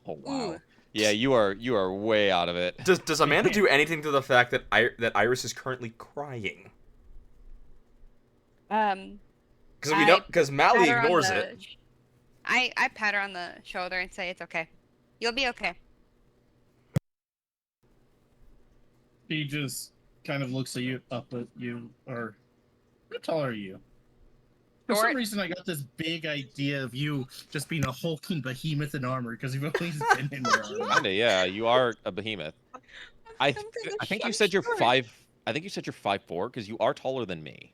C: Oh wow.
D: Ooh.
C: Yeah, you are way out of it.
B: does Amanda do anything to the fact that that Iris is currently crying? Because Mally
D: pat her on
B: ignores
D: the
B: it.
D: I pat her on the shoulder and say it's okay. You'll be okay.
E: She just kind of looks at you, up at you, or how tall are you? For some
D: Short.
E: reason, I got this big idea of you just being a hulking behemoth in armor because you've always been in your armor.
C: Kinda, yeah. You are a behemoth. I think you said you're
D: short.
C: 5. I think you said you're 5'4" because you are taller than me.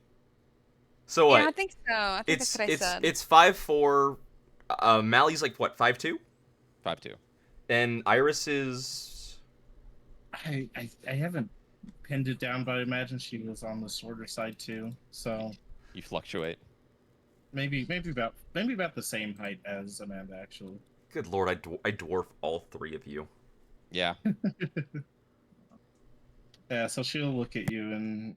B: So
D: Yeah, I
B: what?
D: think so. I think that's what I said.
B: It's 5'4". Mally's like what, 5'2"?
C: 5'2".
B: And Iris is.
E: I haven't pinned it down, but I imagine she was on the shorter side too. So
C: You fluctuate.
E: maybe about the same height as Amanda actually.
B: Good lord, I dwarf all three of you.
C: Yeah.
E: Yeah, so she'll look at you and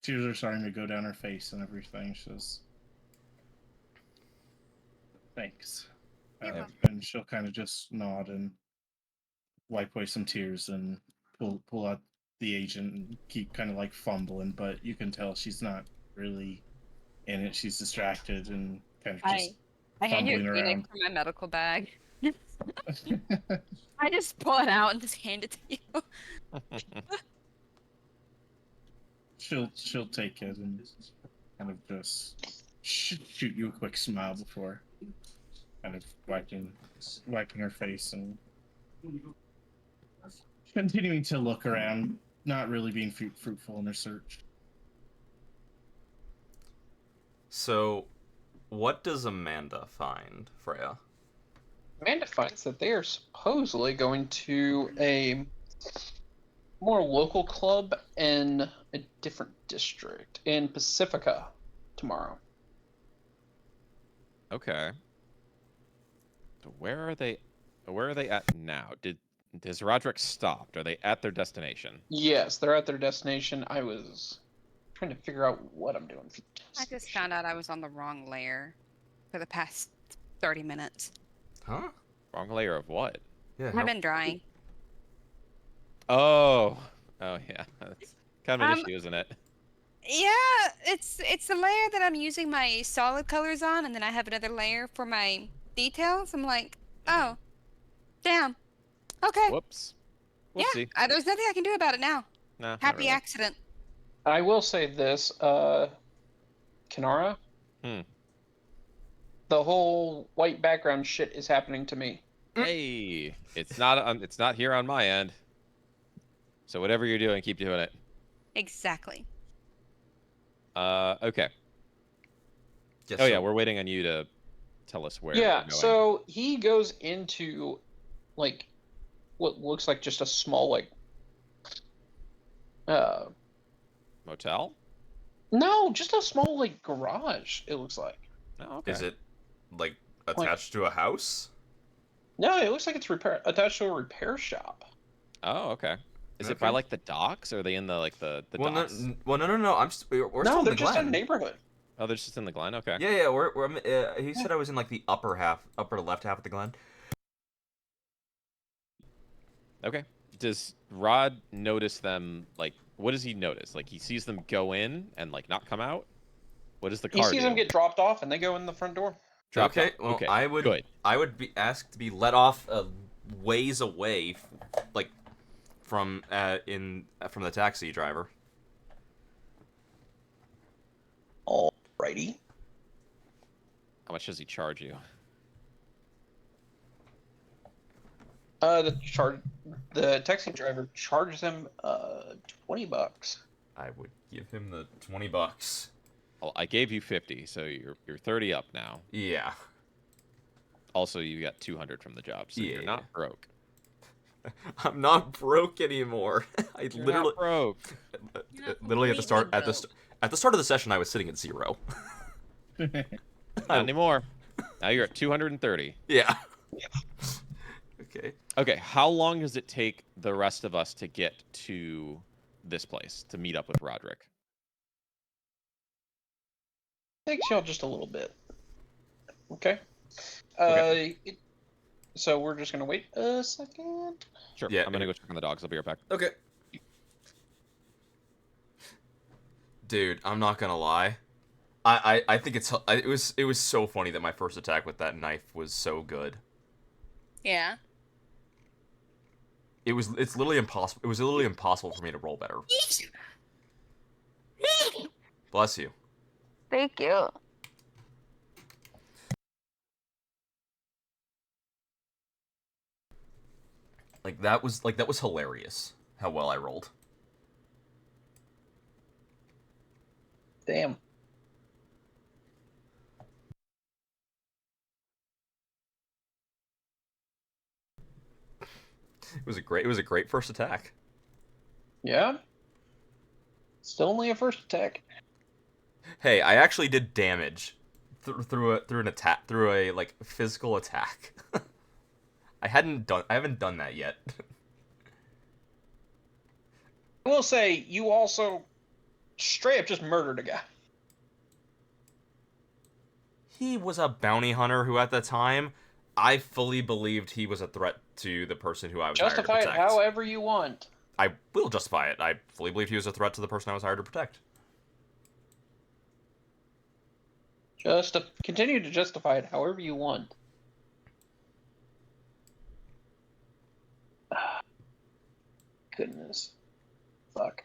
E: tears are starting to go down her face and everything. She says, "Thanks," and she'll kind of just nod and wipe away some tears and pull out the agent and keep kind of like fumbling, but you can tell she's not really in it. She's distracted and kind of just
D: I hand you a
E: fumbling
D: Phoenix
E: around.
D: from my medical bag. I just pull it out and just hand it to you.
E: she'll take it and kind of just shoot you a quick smile before kind of wiping her face and continuing to look around, not really being fruitful in her search.
B: So, what does Amanda find, Freya?
A: Amanda finds that they are supposedly going to a more local club in a different district in Pacifica tomorrow.
C: Okay. So where are they? Where are they at now? Has Roderick stopped? Are they at their destination?
A: Yes, they're at their destination. I was trying to figure out what I'm doing for the
D: I just
A: destination.
D: found out I was on the wrong layer for the past 30 minutes.
B: Huh?
C: Wrong layer of what?
B: Yeah.
D: I've been drying.
C: Oh. Oh yeah. That's kind of an
D: Um,
C: issue, isn't it?
D: Yeah, it's the layer that I'm using my solid colors on, and then I have another layer for my details. I'm like, oh, damn. Okay.
C: Whoops.
D: Yeah,
C: Whoopsie.
D: there's nothing I can do about it now.
C: No, not
D: Happy
C: really.
D: accident.
A: I will say this, Kanara,
C: Hmm.
A: the whole white background shit is happening to me.
C: Hey, it's not here on my end. So whatever you're doing, keep doing it.
D: Exactly.
C: Okay.
B: Yes,
C: Oh yeah,
B: so-
C: we're waiting on you to tell us where
A: Yeah,
C: we're going.
A: so he goes into like what looks like just a small like
C: Motel?
A: no, just a small like garage, it looks like.
C: Oh, okay.
F: Is it like attached to a house?
A: No, it looks like it's attached to a repair shop.
C: Oh, okay. Is it by
F: Okay.
C: like the docks? Or are they in the
B: well,
C: docks?
B: no. We're
A: No,
B: still in
A: they're
B: the
A: just a
B: Glen.
A: neighborhood.
C: Oh, they're just in the Glen. Okay.
B: Yeah. He said I was in like the upper left half of the Glen.
C: Okay. Does Rod notice them? Like, what does he notice? Like, he sees them go in and like not come out. What does the
A: He
C: car
A: sees
C: do?
A: them get dropped off and they go in the front door.
C: Dropped
B: Okay.
C: off.
B: Well,
C: Okay.
B: I would
C: Good.
B: be asked to be let off a ways away, like from from the taxi driver.
A: Alrighty.
C: How much does he charge you?
A: The taxi driver charges him $20.
B: I would give him the $20.
C: Well, I gave you 50, so you're 30 up now.
B: Yeah.
C: Also, you got 200 from the job, so you're
B: Yeah.
C: not broke.
B: I'm not broke anymore. I
C: You're
B: literally
C: not broke.
B: literally at the start at the start of the session I was sitting at 0.
C: Not anymore. Now you're at 230.
B: Yeah. Okay.
C: Okay, how long does it take the rest of us to get to this place to meet up with Roderick?
A: Takes y'all just a little bit. Okay.
C: Okay.
A: So we're just gonna wait a second.
C: Sure.
B: Yeah,
C: I'm gonna go check on the dogs. I'll be right back.
B: Okay. Dude, I'm not gonna lie. I think it was so funny that my first attack with that knife was so good.
D: Yeah.
B: It's literally impossible. It was literally impossible for me to roll better. Bless you.
D: Thank you.
B: That was hilarious how well I rolled.
A: Damn.
B: It was a great first attack.
A: Yeah. Still only a first attack.
B: Hey, I actually did damage through a like physical attack. I haven't done that yet.
A: I will say you also straight up just murdered a guy.
B: He was a bounty hunter who, at the time, I fully believed he was a threat to the person who I was
A: Justify
B: hired
A: it
B: to protect.
A: however you want.
B: I will justify it. I fully believed he was a threat to the person I was hired to protect.
A: Just continue to justify it however you want. Goodness. Fuck.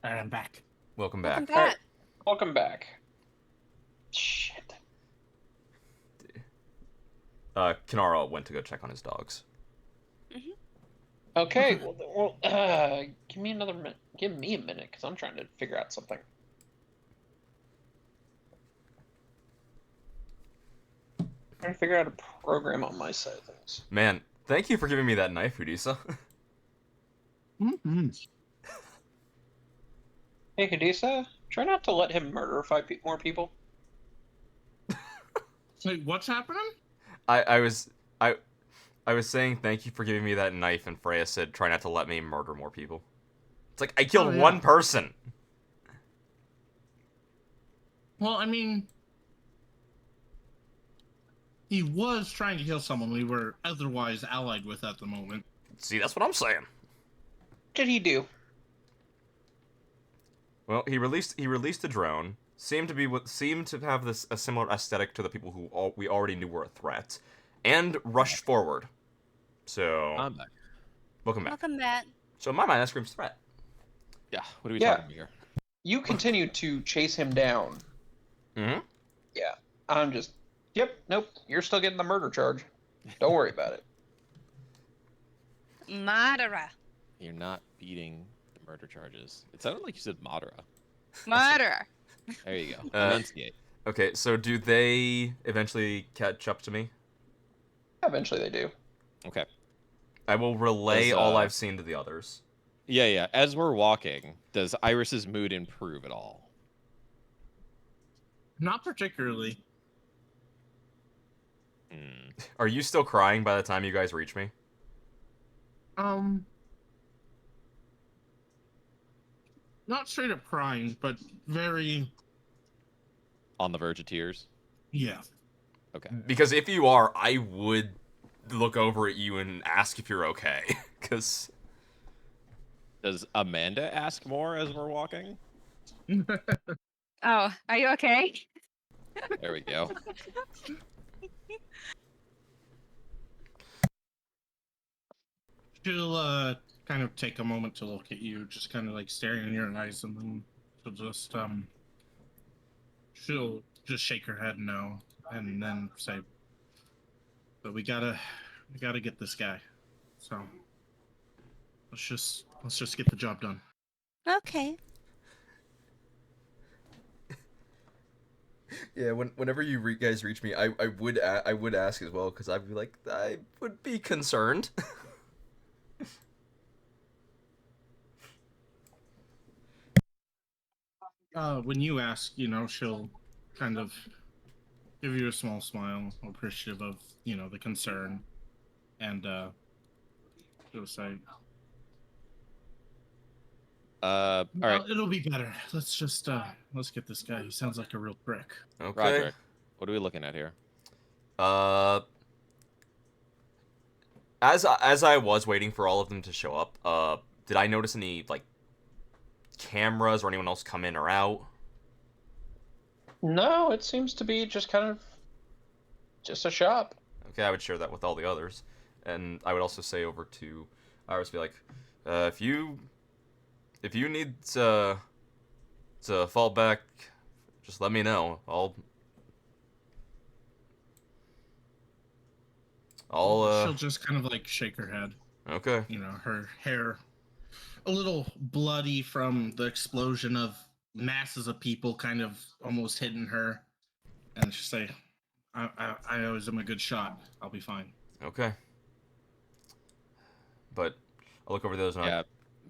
E: Alright, I'm back.
B: Welcome
D: Welcome
B: back.
D: back.
A: Welcome back. Shit.
B: Kinara went to go check on his dogs.
A: Okay, give me another minute. Give me a minute, because I'm trying to figure out something. Trying to figure out a program on my side of things.
B: Man, thank you for giving me that knife, Udisa.
E: Mm-hmm.
A: Hey, Hadisa, try not to let him murder more people.
E: Wait, what's happening?
B: I was saying thank you for giving me that knife, and Freya said try not to let me murder more people. It's like I killed
E: Oh, yeah.
B: one person.
E: Well, I mean, he was trying to kill someone we were otherwise allied with at the moment.
B: See, that's what I'm saying.
A: What did he do?
B: Well, he released a drone. Seemed to have a similar aesthetic to the people who we already knew were a threat, and rushed forward. So
C: I'm back.
B: welcome back.
D: Welcome back.
B: So in my mind, that screams threat.
C: Yeah, what are we
A: Yeah.
C: talking about here?
A: You continue to chase him down.
B: Mm-hmm.
A: Yeah, I'm just. Yep, nope. You're still getting the murder charge. Don't worry about it.
D: Madara.
C: You're not beating the murder charges. It sounded like you said Madara.
D: Madara.
C: There you go.
B: Uh,
C: Enunciate.
B: Okay, so do they eventually catch up to me?
A: Eventually, they do.
C: Okay.
B: I will relay
C: Does,
B: all I've seen to the others.
C: Yeah. As we're walking, does Iris's mood improve at all?
E: Not particularly.
C: Hmm.
B: Are you still crying by the time you guys reach me?
E: Not straight up crying, but very,
C: On the verge of tears?
E: yeah.
C: Okay.
B: Because if you are, I would look over at you and ask if you're okay. Because
C: Does Amanda ask more as we're walking?
D: Oh, are you okay?
C: There we go.
E: She'll kind of take a moment to look at you, just kind of like staring in your eyes, and then she'll just shake her head no, and then say, "But we gotta get this guy. So let's just get the job done."
D: Okay.
B: yeah, whenever you guys reach me, I would ask as well, because I'd be like, I would be concerned.
E: When you ask, she'll kind of give you a small smile, appreciative of the concern, and she'll say,
C: All right.
E: It'll be better. Let's get this guy. He sounds like a real prick."
B: Okay.
C: Roderick, what are we looking at here?
B: As I was waiting for all of them to show up, did I notice any like cameras or anyone else come in or out?
A: No, it seems to be just kind of just a shop.
B: Okay, I would share that with all the others, and I would also say over to Iris, be like, if you need to fall back, just let me know.
E: She'll just kind of like shake her head.
B: Okay.
E: Her hair a little bloody from the explosion of masses of people kind of almost hitting her, and she'll say, I always am a good shot. I'll be fine."
B: Okay. But I'll look over those. And
C: Yeah.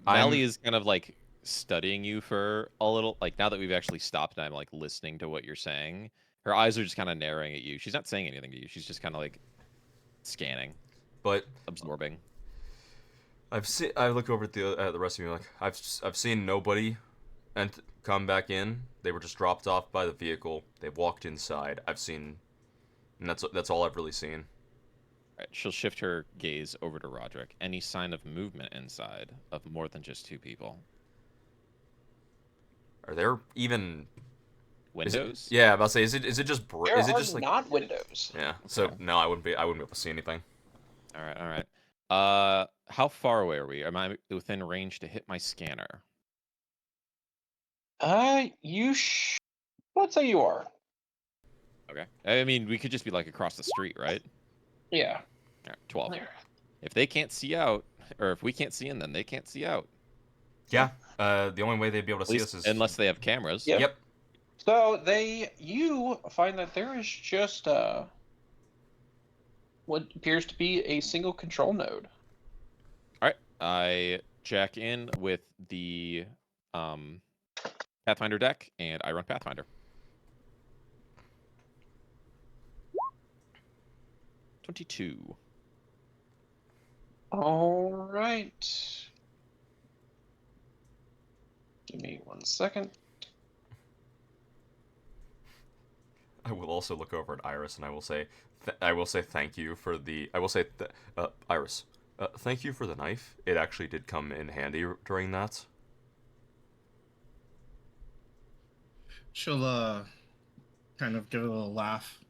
C: Mally is kind of like studying you for a little, like now that we've actually stopped and I'm like listening to what you're saying, her eyes are just kind of narrowing at you. She's not saying anything to you. She's just kind of like scanning,
B: but
C: absorbing.
B: I look over at the rest of you, like I've seen nobody and come back in. They were just dropped off by the vehicle. They walked inside. And that's all I've really seen.
C: Right, she'll shift her gaze over to Roderick. Any sign of movement inside of more than just two people?
B: Are there even
C: Windows?
B: Yeah, I'm about to say, is it just
A: There
B: is it
A: are
B: just like
A: not windows.
B: Yeah. So
C: Okay.
B: no, I wouldn't be able to see anything.
C: All right. How far away are we? Am I within range to hit my scanner?
A: Let's say you are.
C: Okay. I mean, we could just be like across the street, right?
A: Yeah.
C: All right, 12.
A: There.
C: If they can't see out, or if we can't see in, then they can't see out.
B: Yeah. The only way they'd be able to
C: At
B: see
C: least
B: us is
C: unless they have cameras.
A: Yeah.
B: Yep.
A: So you find that there is just what appears to be a single control node.
C: All right, I check in with the Pathfinder deck, and I run Pathfinder. 22.
A: All right. Give me 1 second.
B: I will also look over at Iris and I will say, thank you for the. I will say, Iris, thank you for the knife. It actually did come in handy during that.
E: She'll kind of give a little laugh.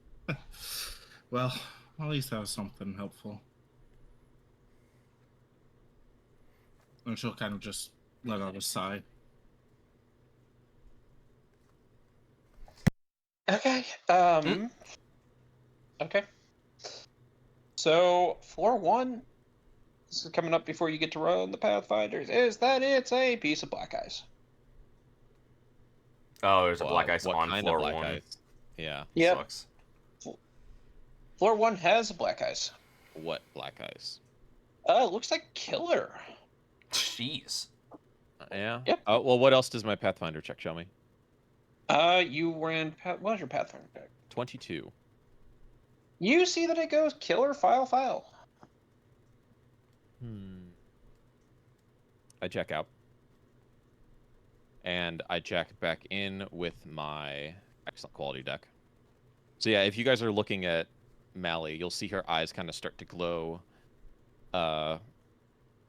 E: Well, at least that was something helpful. And she'll kind of just let out a sigh.
A: Okay. Okay. So floor 1, this is coming up before you get to run the Pathfinders, is that it's a piece of black ice.
B: Oh, there's a black ice
C: what
B: on
C: kind
B: floor
C: of black
B: 1.
C: ice? Yeah.
A: Yep.
B: Sucks.
A: Floor 1 has black ice.
C: What black ice?
A: Looks like killer.
B: Jeez.
C: Yeah.
A: Yep.
C: Well, what else does my Pathfinder check show me?
A: You ran. What was your Pathfinder deck?
C: 22.
A: You see that it goes killer file.
C: I check out. And I check back in with my excellent quality deck. So yeah, if you guys are looking at Mally, you'll see her eyes kind of start to glow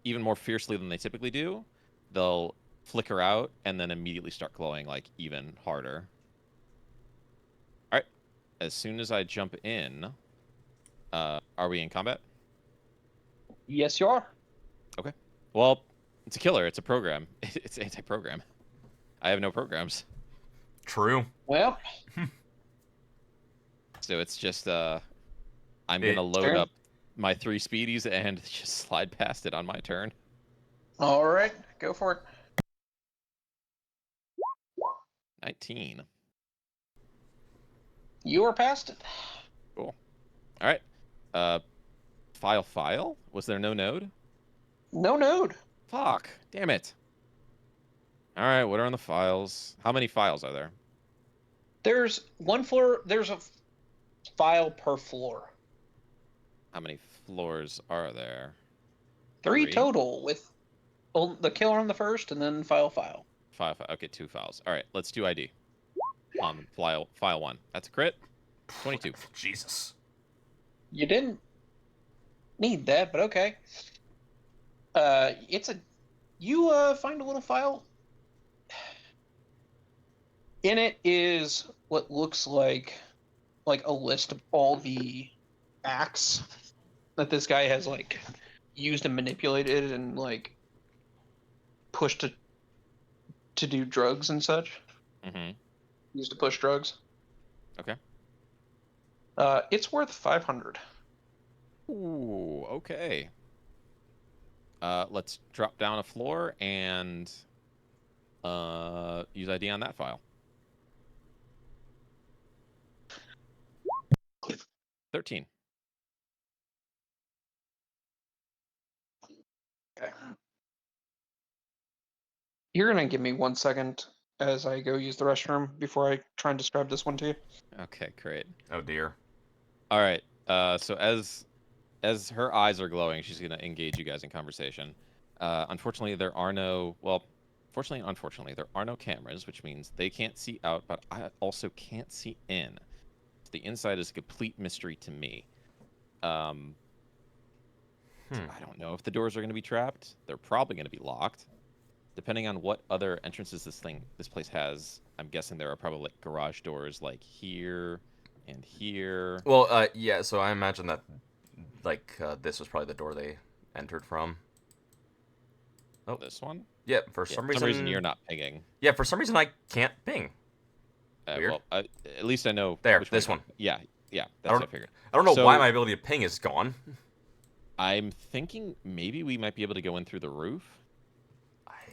C: even more fiercely than they typically do. They'll flicker out and then immediately start glowing like even harder. All right. As soon as I jump in, are we in combat?
A: Yes, you are.
C: Okay. Well, it's a killer. It's a program. It's anti-program. I have no programs.
B: True.
A: Well,
C: So it's just I'm gonna load
A: Turn.
C: up my 3 speedies and just slide past it on my turn.
A: all right, go for it.
C: 19.
A: You are past it.
C: Cool. All right. File. Was there no node?
A: No node.
C: Fuck. Damn it. All right. What are on the files? How many files are there?
A: There's one floor. There's a file per floor.
C: How many floors are there?
A: 3
C: 3?
A: total with the killer on the first, and then file.
C: Five. Okay, 2 files. All right. Let's do ID on file 1. That's a crit. 22.
B: Jesus.
A: You didn't need that, but okay. You find a little file. In it is what looks like a list of all the acts that this guy has like used and manipulated and like pushed to do drugs and such.
C: Mm-hmm.
A: Used to push drugs.
C: Okay.
A: It's worth 500.
C: Ooh, okay. Let's drop down a floor and use ID on that file. 13.
A: Okay. You're gonna give me 1 second as I go use the restroom before I try and describe this one to you.
C: Okay, great.
B: Oh dear.
C: All right. So as her eyes are glowing, she's gonna engage you guys in conversation. Unfortunately, there are no. Well, fortunately and unfortunately, there are no cameras, which means they can't see out, but I also can't see in. The inside is a complete mystery to me. I don't know if the doors are going to be trapped. They're probably going to be locked. Depending on what other entrances this place has, I'm guessing there are probably like garage doors like here and here.
B: Well, yeah. So I imagine that, like, this was probably the door they entered from.
C: Oh, this one?
B: Yeah. For
C: Yeah,
B: some
C: for some
B: reason,
C: reason you're not pinging.
B: Yeah. For some reason, I can't ping. Weird.
C: Well, at least I know.
B: There,
C: which
B: this
C: way-
B: one.
C: Yeah, Yeah, that's what I figured.
B: I don't know
C: So-
B: why my ability to ping is gone.
C: I'm thinking maybe we might be able to go in through the roof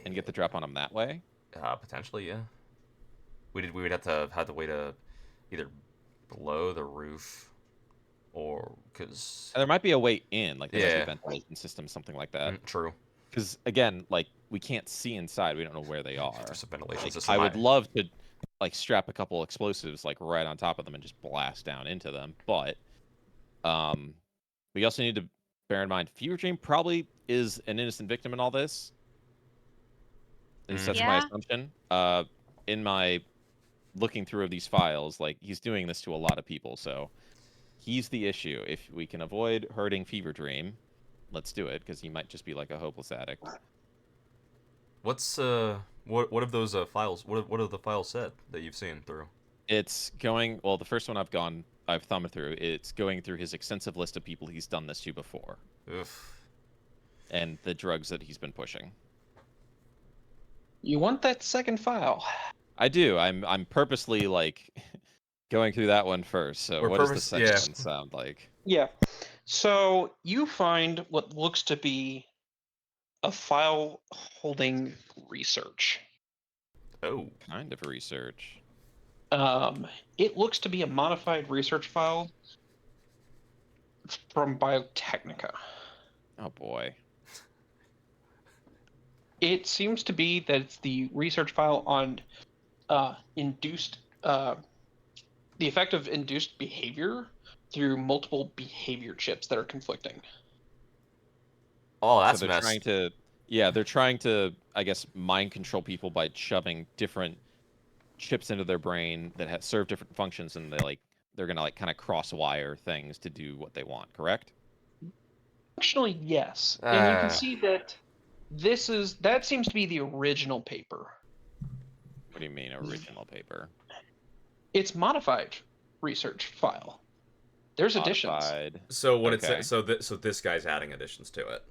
C: and get the drop on him that way.
B: Potentially, yeah. We would have to wait either below the roof or because
C: There might be a way in, like there might be
B: Yeah.
C: a ventilation system, something like that.
B: true.
C: Because again, like we can't see inside. We don't know where they are.
B: There's a ventilation
C: Like,
B: system.
C: I would love to like strap a couple explosives like right on top of them and just blast down into them. But we also need to bear in mind Fever Dream probably is an innocent victim in all this. At least that's my
D: Yeah.
C: assumption. In my looking through of these files, like he's doing this to a lot of people, so he's the issue. If we can avoid hurting Fever Dream, let's do it, because he might just be like a hopeless addict.
B: What's what have those files? What have the files said that you've seen through?
C: It's going well. The first one I've thumbed through. It's going through his extensive list of people he's done this to before,
B: Oof.
C: and the drugs that he's been pushing.
A: You want that second file?
C: I do. I'm purposely like going through that one first. So
B: We're
C: what does the
B: purpose-
C: second
B: yeah.
C: one sound like?
A: Yeah. So you find what looks to be a file holding research.
B: Oh.
C: Kind of research.
A: It looks to be a modified research file from Biotechnica.
C: Oh boy.
A: It seems to be that it's the research file on induced, the effect of induced behavior through multiple behavior chips that are conflicting.
B: Oh, that's
C: So they're
B: messed.
C: trying to, yeah, they're trying to, I guess, mind control people by shoving different chips into their brain that serve different functions, and they're gonna like kind of cross wire things to do what they want. Correct?
A: Functionally, yes, and you can
B: Ah.
A: see that that seems to be the original paper.
C: What do you mean original paper?
A: It's modified research file. There's additions.
C: Modified.
F: So what
C: Okay.
F: it's so this guy's adding additions to it.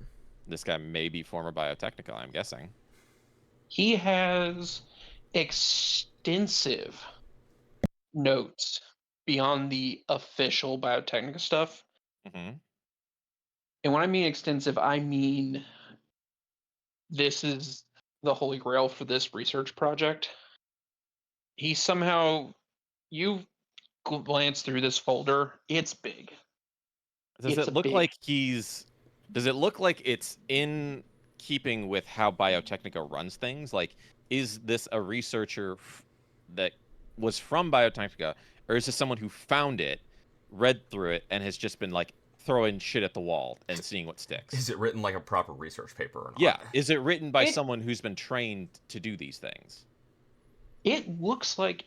C: This guy may be former Biotechnica, I'm guessing.
A: He has extensive notes beyond the official Biotechnica stuff.
C: Mm-hmm.
A: And when I mean extensive, I mean this is the holy grail for this research project. He somehow, you glance through this folder, it's big.
C: Does
A: It's
C: it
A: a
C: look
A: big-
C: like he's? Does it look like it's in keeping with how Biotechnica runs things? Like, is this a researcher that was from Biotechnica, or is this someone who found it, read through it, and has just been like throwing shit at the wall and seeing what sticks?
B: Is it written like a proper research paper or not?
C: Yeah. Is it written by
A: It-
C: someone who's been trained to do these things?
A: It looks like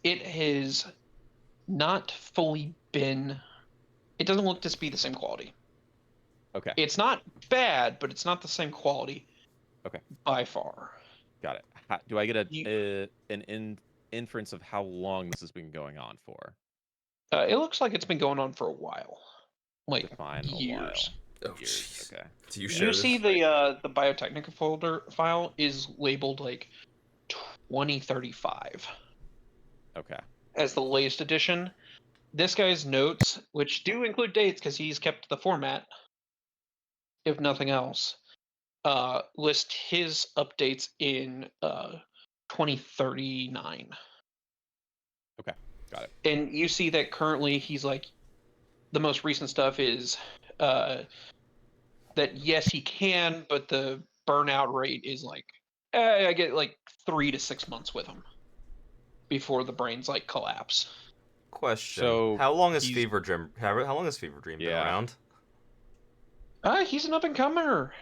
A: it has not fully been. It doesn't look to be the same quality.
C: Okay.
A: It's not bad, but it's not the same quality.
C: Okay.
A: By far.
C: Got it. Do I get
A: You-
C: an inference of how long this has been going on for?
A: It looks like it's been going on for a while, like
C: Define a
A: years.
C: while.
F: Oh,
C: Years.
F: jeez.
C: Okay.
F: Do you share
A: You see
F: this?
A: the Biotechnica folder file is labeled like 2035
C: Okay.
A: as the latest edition. This guy's notes, which do include dates because he's kept the format, if nothing else, list his updates in 2039.
C: Okay. Got it.
A: And you see that currently he's like, the most recent stuff is that yes, he can, but the burnout rate is like, I get like 3 to 6 months with him before the brains like collapse.
B: Question.
C: So,
B: how long has
C: he's-
B: Fever Dream? How long has Fever Dream been
C: Yeah.
B: around?
A: He's an up and comer.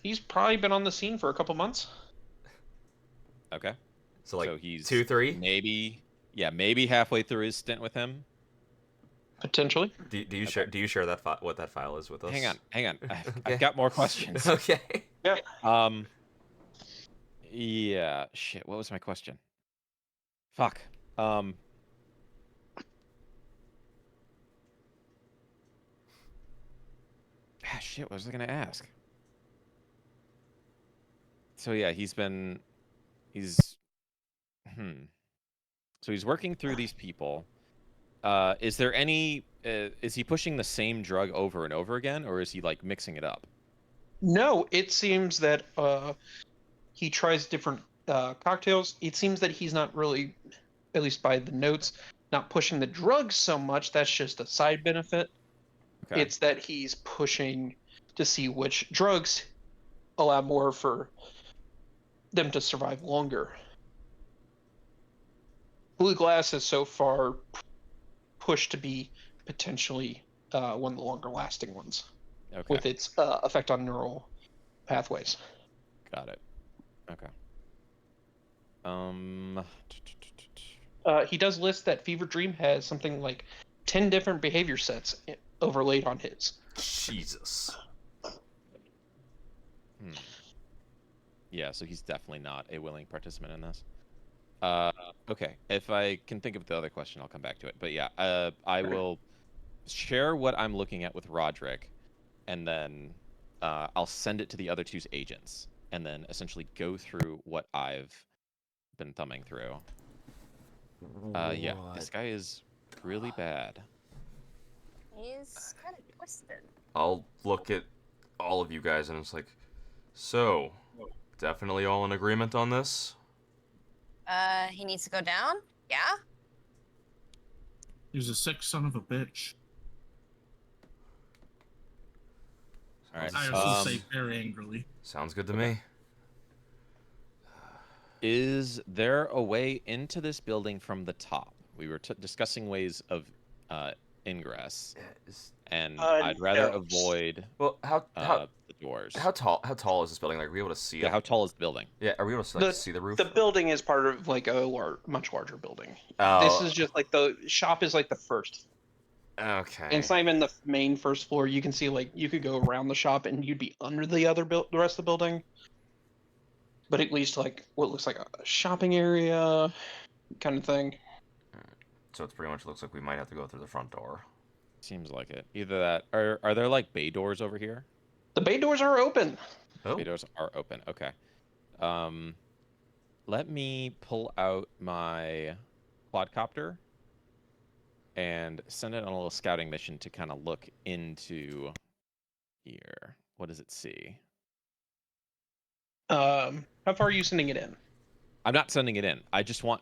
A: He's probably been on the scene for a couple months.
C: Okay.
B: So like
C: so he's
B: 2, 3.
C: maybe halfway through his stint with him.
A: Potentially.
B: Do you share that what that file is with us?
C: Hang on.
B: Okay.
C: I've got more questions.
B: Okay.
C: Yeah. Shit. What was my question? Fuck. Shit. What was I gonna ask? So yeah, he's. So he's working through these people. Is there any? Is he pushing the same drug over and over again, or is he like mixing it up?
A: No, it seems that he tries different cocktails. It seems that he's not really, at least by the notes, not pushing the drugs so much. That's just a side benefit.
C: Okay.
A: It's that he's pushing to see which drugs allow more for them to survive longer. Blue glass is so far pushed to be potentially one of the longer lasting ones
C: Okay.
A: with its effect on neural pathways.
C: Got it. Okay.
A: He does list that Fever Dream has something like 10 different behavior sets overlaid on his.
B: Jesus.
C: Yeah, so he's definitely not a willing participant in this. Okay, if I can think of the other question, I'll come back to it. But yeah, I will share what I'm looking at with Roderick, and then I'll send it to the other two's agents, and then essentially go through what I've been thumbing through. Yeah, this guy is really bad.
D: He's kind of twisted.
B: I'll look at all of you guys and it's like, so, definitely all in agreement on this?
D: He needs to go down? Yeah?
E: He's a sick son of a bitch.
C: All right.
E: I also say very angrily.
B: Sounds good to me.
C: Is there a way into this building from the top? We were discussing ways of ingress, and I'd rather
A: No.
C: avoid
B: Well,
C: the doors.
B: how tall is this building? Like, are we able to see
C: Yeah,
B: it?
C: how tall is the building?
B: Yeah, are we able to see the roof?
A: The building is part of like a much larger building.
B: Oh.
A: This is just like the shop is like the first.
B: Okay.
A: And it's not even the main first floor. You can see like you could go around the shop and you'd be under the rest of the building. But at least like what looks like a shopping area kind of thing.
B: So it pretty much looks like we might have to go through the front door.
C: Seems like it. Either that, are there like bay doors over here?
A: The bay doors are open.
B: Oh.
C: Bay doors are open. Okay. Let me pull out my quadcopter and send it on a little scouting mission to kind of look into here. What does it see?
A: How far are you sending it in?
C: I'm not sending it in.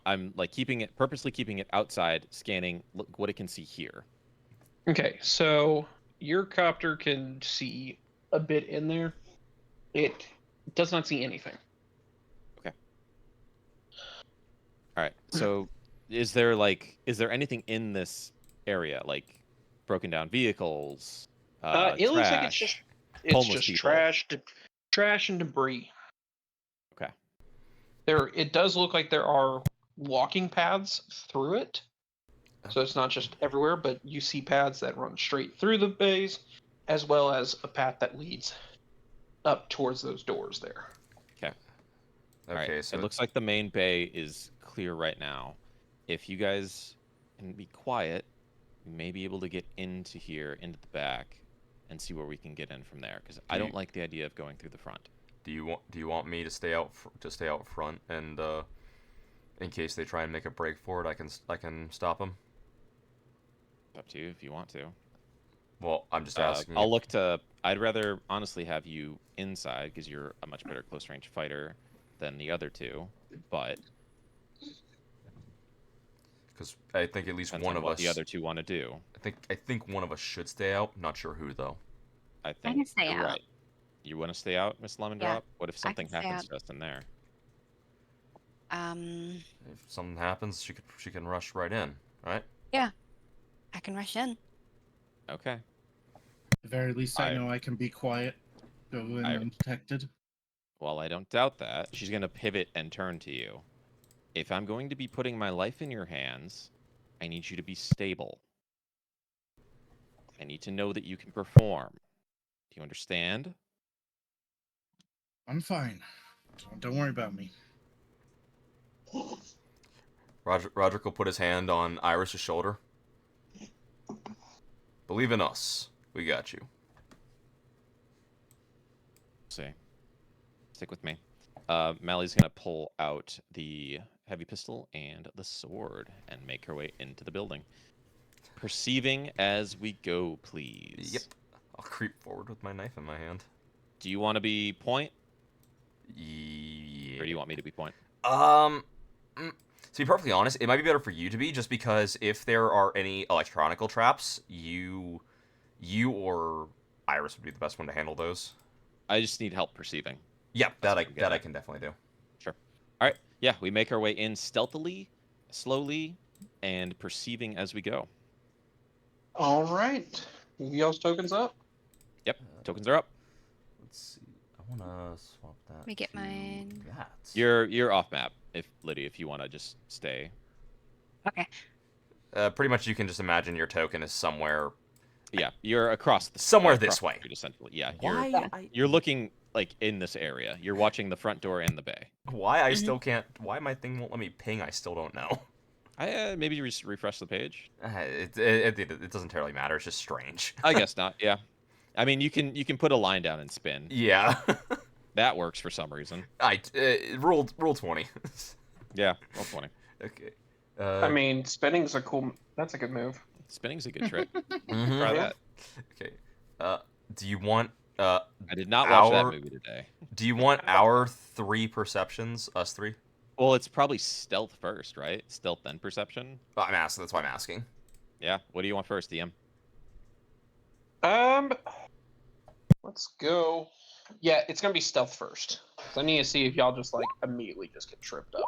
C: I'm like purposely keeping it outside, scanning, look what it can see here.
A: Okay, so your copter can see a bit in there. It does not see anything.
C: Okay. All right. So is there anything in this area, like broken down vehicles?
A: It looks like it's
C: trash,
A: just
C: homeless people?
A: trash and debris.
C: Okay.
A: It does look like there are walking paths through it. So it's not just everywhere, but you see paths that run straight through the bays, as well as a path that leads up towards those doors there.
C: Okay.
B: Okay,
C: right.
B: so
C: It looks like the main bay is clear right now. If you guys can be quiet, we may be able to get into here, into the back, and see where we can get in from there. Because I don't like the idea of going through the front.
B: Do you want me to stay out front and in case they try and make a break for it, I can stop them?
C: It's up to you if you want to.
B: Well, I'm just asking.
C: I'd rather honestly have you inside because you're a much better close range fighter than the other two. But
B: because I think at least
C: depends
B: one
C: on
B: of
C: what
B: us.
C: the other two want to do.
B: I think one of us should stay out. Not sure who though.
C: I think
D: can stay
C: you're
D: out.
C: right. You want to stay out, Miss Lemon
D: Yeah,
C: Drop? What if something
D: can stay
C: happens
D: out.
C: to us in there?
B: If something happens, she can rush right in, right?
D: I can rush in.
C: Okay.
E: At the very least, I know I can be quiet, go in undetected.
C: Well, I don't doubt that. She's going to pivot and turn to you. If I'm going to be putting my life in your hands, I need you to be stable. I need to know that you can perform. Do you understand?
E: I'm fine. Don't worry about me.
B: Roderick will put his hand on Iris's shoulder. Believe in us. We got you.
C: See. Stick with me. Mally's going to pull out the heavy pistol and the sword and make her way into the building. Perceiving as we go, please.
B: Yep. I'll creep forward with my knife in my hand.
C: Do you want to be point,
B: Yeah.
C: or do you want me to be point?
B: Mm, to be perfectly honest, it might be better for you to be, just because if there are any electronical traps, you or Iris would be the best one to handle those.
C: I just need help perceiving.
B: Yep,
C: That's
B: that
C: what I'm
B: I
C: getting at.
B: can definitely do.
C: Sure. All right. Yeah, we make our way in stealthily, slowly, and perceiving as we go.
A: All right. Y'all's tokens up.
C: Yep. Tokens are up.
B: Let's see. I want to swap that.
D: Let me get
B: to
D: mine.
B: That.
C: You're off map, if Lydia, if you want to just stay.
D: Okay.
B: Pretty much, you can just imagine your token is somewhere.
C: Yeah, you're across the
B: Somewhere
C: across
B: this
C: the
B: way.
C: street, essentially. Yeah,
B: Why?
C: you're looking like in this area. You're watching the front door and the bay.
B: Why I still can't? Why my thing won't let me ping? I still don't know.
C: I maybe refresh the page.
B: It doesn't terribly matter. It's just strange.
C: I guess not. Yeah, I mean you can put a line down and spin.
B: Yeah.
C: That works for some reason.
B: Rule 20.
C: Yeah, roll 20.
B: Okay.
A: I mean, spinning's a cool. That's a good move.
C: Spinning's a good trick.
B: Mhm.
C: Try
A: Yeah.
C: that.
B: Okay. Do you want
C: I did not watch that
B: our-
C: movie today.
B: Do you want our 3 perceptions? Us 3?
C: Well, it's probably stealth first, right? Stealth then perception.
B: I'm asking. That's why I'm asking.
C: Yeah. What do you want first, DM?
A: Let's go. Yeah, it's gonna be stealth first. So I need to see if y'all just like immediately just get tripped up.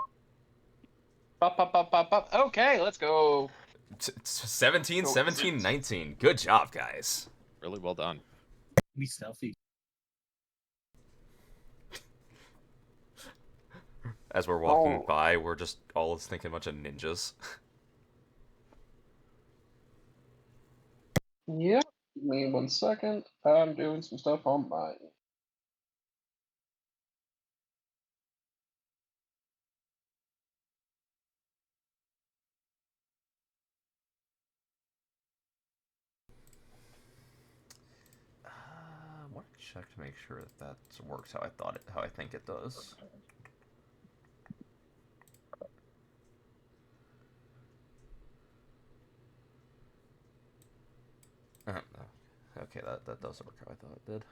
A: Pop, pop, pop, pop, pop. Okay, let's go.
B: 17,
A: Oh,
B: 17, 19. Good job, guys.
C: Really well done.
E: Be stealthy.
B: As we're walking
A: Oh.
B: by, we're just all thinking a bunch of ninjas.
A: Yep. Give me 1 second. I'm doing some stuff on mine.
B: I want to check to make sure that works how I think it does. Okay, that does work how I thought it did.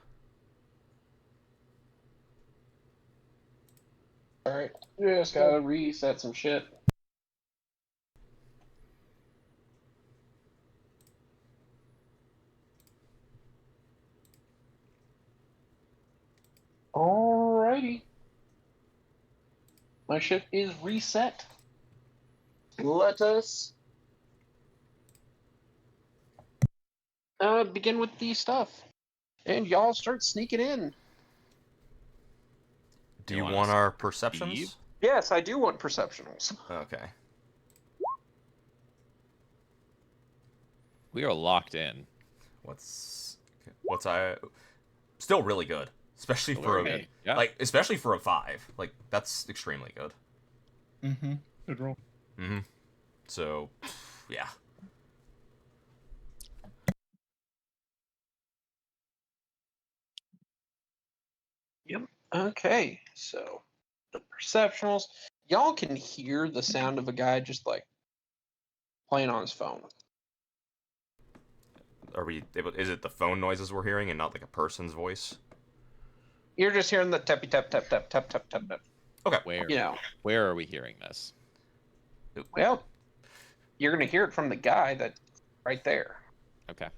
A: Alright. Just gotta reset some shit. Alrighty. My ship is reset. Let us begin with the stuff. And y'all start sneaking in.
B: Do
C: You
B: you
C: want
B: want
C: us
B: our
C: to
B: perceptions?
C: perceive?
A: Yes, I do want perceptionals.
B: Okay.
C: We are locked in.
B: What's I still really good, especially for a
C: Okay. Yeah.
B: especially for a 5. Like that's extremely good.
E: Mm-hmm. Good roll.
B: Mm-hmm. So, yeah.
A: Okay, so the perceptionals. Y'all can hear the sound of a guy just like playing on his phone.
B: Are we able? Is it the phone noises we're hearing and not like a person's voice?
A: You're just hearing the tappy tap tap tap tap tap tap tap.
B: Okay.
C: Where?
A: You know,
C: Where are we hearing this?
A: well, you're gonna hear it from the guy that right there.
C: Okay.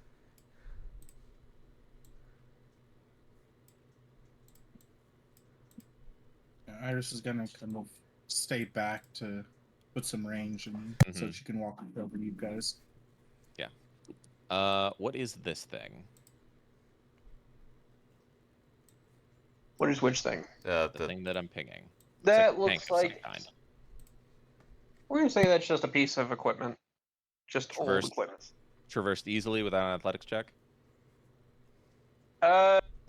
E: Iris is gonna kind of stay back to put some range and so she can walk over you guys.
C: What is this thing?
A: What is which thing?
C: The thing that I'm pinging. It's
A: That
C: a
A: looks
C: tank of some
A: like
C: kind.
A: we're gonna say that's just a piece of equipment, just
C: Traversed.
A: old equipment.
C: Traversed easily without an athletics check.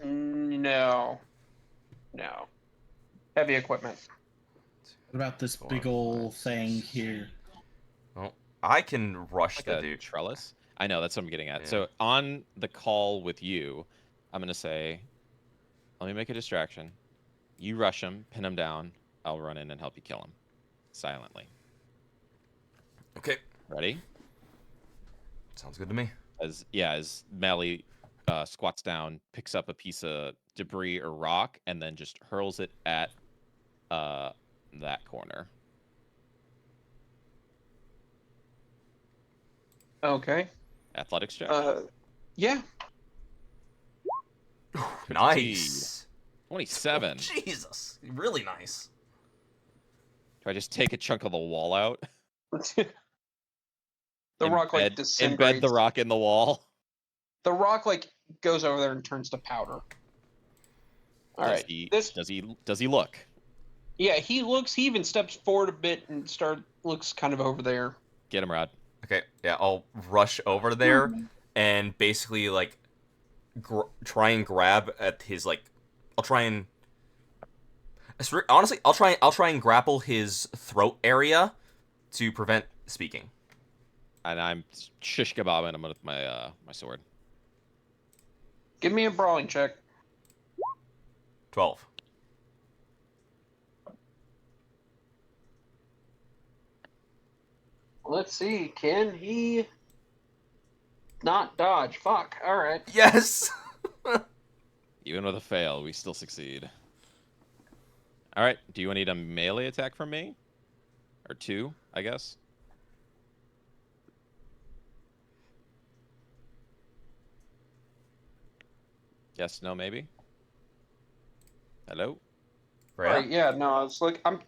A: No, heavy equipment.
E: What about this big ol' thing here?
B: Well, I can rush
C: Like
B: the
C: a
B: dude.
C: trellis. I know that's what I'm getting at.
B: Yeah.
C: So on the call with you, I'm gonna say, let me make a distraction. You rush him, pin him down. I'll run in and help you kill him, silently.
B: Okay.
C: Ready?
B: Sounds good to me.
C: As Mally squats down, picks up a piece of debris or rock, and then just hurls it at that corner.
A: Okay.
C: Athletics check.
A: Yeah.
B: Nice.
C: 27.
B: Jesus, really nice.
C: Do I just take a chunk of the wall out?
A: The rock like
C: Embed
A: disintegrates.
C: the rock in the wall.
A: The rock like goes over there and turns to powder. All right.
C: Does he look?
A: Yeah, he looks. He even steps forward a bit and looks kind of over there.
C: Get him, Rod.
B: Okay, yeah, I'll rush over there and basically like try and grab at his like. I'll try and. Honestly, I'll try and grapple his throat area to prevent speaking.
C: And I'm shish kebabbing him with my my sword.
A: Give me a brawling check.
B: 12.
A: Let's see. Can he not dodge? Fuck. All right.
B: Yes.
C: Even with a fail, we still succeed. All right. Do you need a melee attack from me? Or 2, I guess? Yes, no, maybe? Hello?
B: Right.
A: All right. Yeah. No. I was like, I'm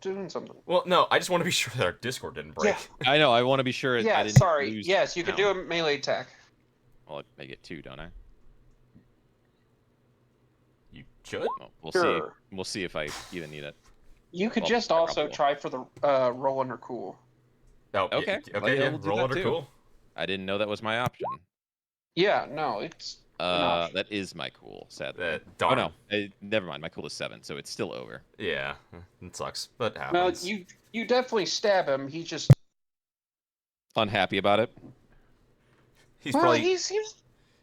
A: doing something.
B: Well, no, I just want to be sure that our Discord didn't break.
A: Yeah.
C: I know. I want to be sure.
A: Yeah.
C: I didn't
A: Sorry.
C: lose
A: Yes, you can do
C: count.
A: a melee attack.
C: Well, I get 2, don't I?
B: You should.
C: Well, we'll see.
A: Sure.
C: We'll see if I even need it.
A: You could
C: Well,
A: just
C: they're
A: also
C: couple.
A: try for the roll under cool.
B: Oh,
C: Okay.
B: Okay,
C: Well, yeah,
B: yeah,
C: we'll do
B: roll
C: that
B: under
C: too.
B: cool.
C: I didn't know that was my option.
A: Yeah. No. It's. option.
C: That is my cool, sadly. Oh
B: Darn.
C: no, never mind. My cool is 7, so it's still over.
B: Yeah, it sucks, but
A: No.
B: happens.
A: You definitely stab him. He just.
C: Unhappy about it.
B: He's
A: Well,
B: probably.
A: he seems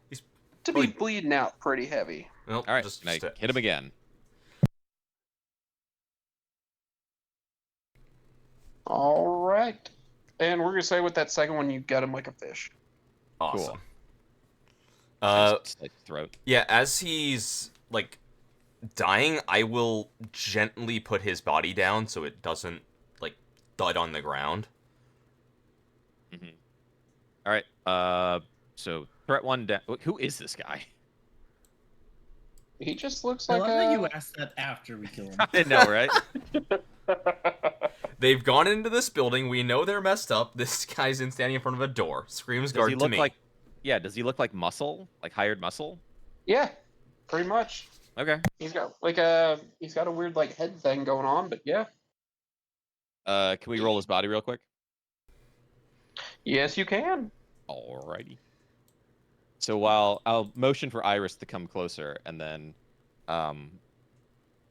B: he's
A: to
B: probably-
A: be bleeding out pretty heavy.
B: Well,
C: All right,
B: just
C: and I hit him again.
A: All right. And we're gonna say with that second one, you gut him like a fish.
B: Awesome.
C: Slice his throat.
B: Yeah, as he's like dying, I will gently put his body down so it doesn't like thud on the ground.
C: Mm-hmm. All right. So threat 1 down. Who is this guy?
A: He just looks
E: I
A: like
E: love that you
A: a.
E: asked that after we kill him.
C: I know, right?
B: They've gone into this building. We know they're messed up. This guy's standing in front of a door. Screams
C: Does
B: guard
C: he
B: to
C: look
B: me.
C: like? Yeah. Does he look like muscle? Like hired muscle?
A: Yeah, pretty much.
C: Okay.
A: He's got he's got a weird like head thing going on, but yeah.
C: Can we roll his body real quick?
A: Yes, you can.
C: Alrighty. So while I'll motion for Iris to come closer, and then,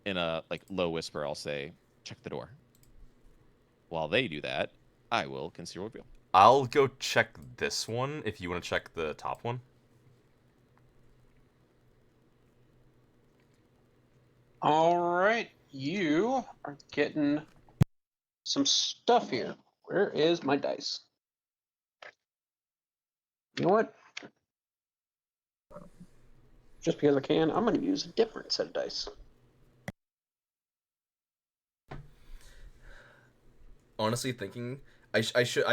C: in a like low whisper, I'll say, "Check the door." While they do that, I will conceal reveal.
B: I'll go check this one if you want to check the top one.
A: All right, you are getting some stuff here. Where is my dice? You know what? Just because I can, I'm going to use a different set of dice.
B: Honestly, thinking I should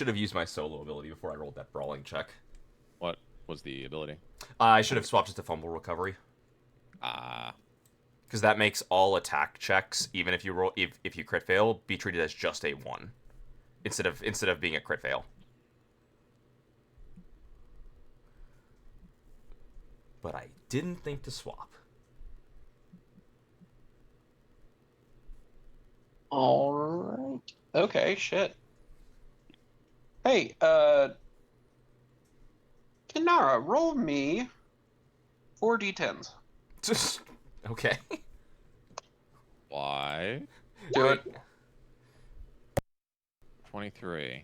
B: have used my solo ability before I rolled that brawling check.
C: What was the ability?
B: I should have swapped it to fumble recovery. Because that makes all attack checks, even if you roll if you crit fail, be treated as just a 1, instead of being a crit fail. But I didn't think to swap.
A: All right. Okay, shit. Hey, Kinara, roll me 4d10s.
B: Okay.
C: Why?
A: Do it.
C: 23.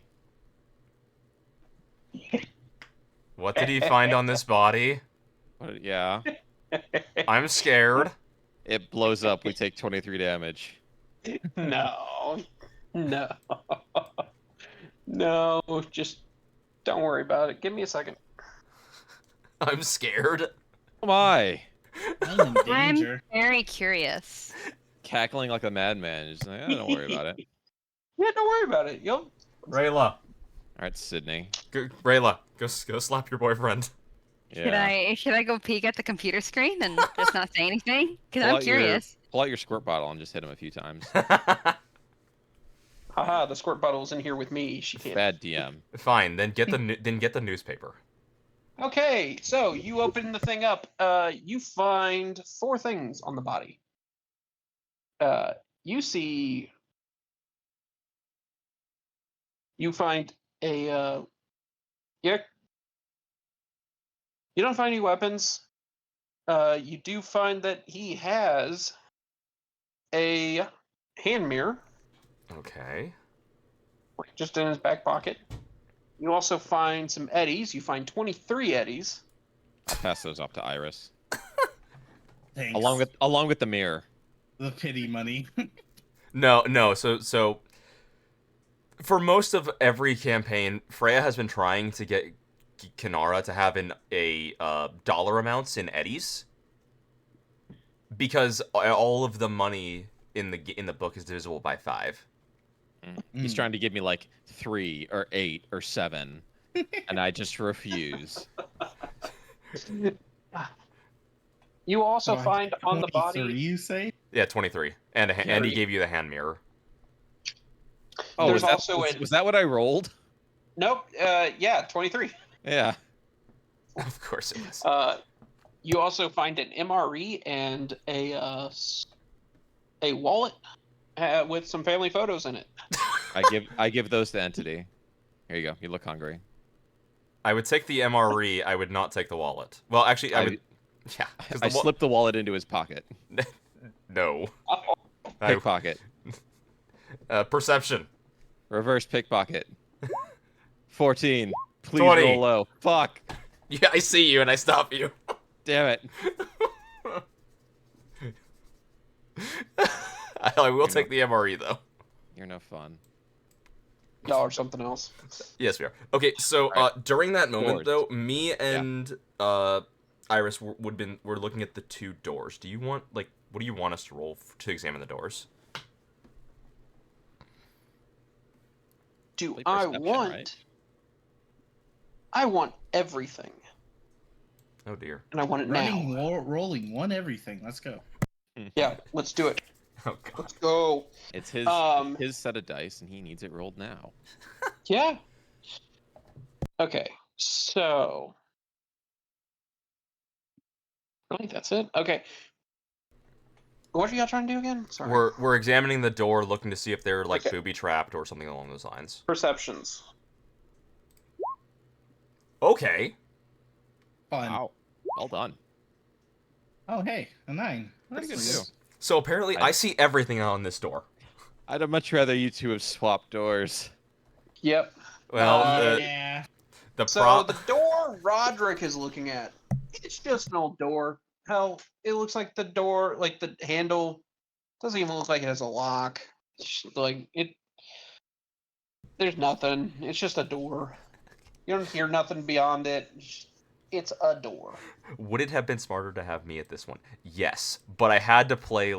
B: What did he find on this body?
C: What, yeah.
B: I'm scared.
C: It blows up. We take 23 damage.
A: No. No. No, just Don't worry about it. Give me a second.
B: I'm scared.
C: Oh my!
E: I'm in
D: I'm
E: danger.
D: very curious.
C: Cackling like a madman. Just like, don't worry about it.
A: Yeah, don't worry about it. You'll.
B: Rayla,
C: All right, Sydney.
B: Rayla, go slap your boyfriend.
C: Yeah.
D: Should I go peek at the computer screen and just not say anything? Because
C: Pull
D: I'm
C: out your-
D: curious.
C: Pull out your squirt bottle and just hit him a few times.
A: Haha, the squirt bottle's in here with me. She can't.
C: Bad DM.
B: Fine, then get the newspaper.
A: Okay, so you open the thing up. You find 4 things on the body. You see. You find a. Yeah. You don't find any weapons. You do find that he has a hand mirror,
B: Okay.
A: just in his back pocket. You also find some eddies. You find 23 eddies.
C: I'll pass those off to Iris.
E: Thanks.
C: Along with the mirror.
E: the pity money.
B: No. So for most of every campaign, Freya has been trying to get Kinara to have a dollar amounts in eddies, because all of the money in the book is divisible by 5.
C: He's trying to give me like 3 or 8 or 7, and I just refuse.
A: You also
E: So I
A: find
E: think
A: on the
E: 23,
A: body.
E: you say?
B: Yeah, 23, and and he gave you the hand mirror.
C: Oh,
A: There's
C: was that,
A: also
C: was that what I rolled?
A: Nope. Yeah, 23.
C: Yeah.
B: Of course it was.
A: You also find an MRE and a wallet with some family photos in it.
C: I give those to Entity. Here you go. You look hungry.
B: I would take the MRE. I would not take the wallet. Well, actually, I would. Yeah, because
C: I slipped the wallet into his pocket.
B: No.
C: Pickpocket.
B: Perception.
C: Reverse pickpocket. 14. Please
B: 20.
C: roll low. Fuck.
B: Yeah, I see you and I stop you.
C: Damn it.
B: I will take the MRE though.
C: You're no fun.
A: Y'all or something else.
B: Yes, we are. Okay, so
C: Alright.
B: during that moment
C: Doors.
B: though, me and Iris were looking at the 2 doors. Do you want what do you want us to roll to examine the doors?
A: Do
C: Like
A: I
C: perception,
A: want?
C: right?
A: I want everything,
B: Oh dear.
A: and I want it
E: Running,
A: now.
E: rolling, one everything. Let's go.
A: Yeah, let's do it.
B: Oh god.
A: Let's go.
C: It's his his set of dice, and he needs it rolled now.
A: Yeah. Okay, so really, that's it. Okay. What are y'all trying to do again? Sorry.
B: We're examining the door, looking to see if they're
A: Okay.
B: booby trapped or something along those lines.
A: Perceptions.
B: Okay.
E: Fun.
C: Wow. Well done.
E: Oh, hey, a 9.
C: Pretty
E: That's
C: good
E: sweet.
C: too.
B: So apparently, I see everything on this door.
C: I'd have much rather you two have swapped doors.
A: Yep.
B: Well,
E: Yeah.
A: So the door Roderick is looking at, it's just an old door. Hell, it looks like the door, like the handle, doesn't even look like it has a lock. It's just like it. There's nothing. It's just a door. You don't hear nothing beyond it. It's a door.
B: Would it have been smarter to have me at this one? Yes, but I had to play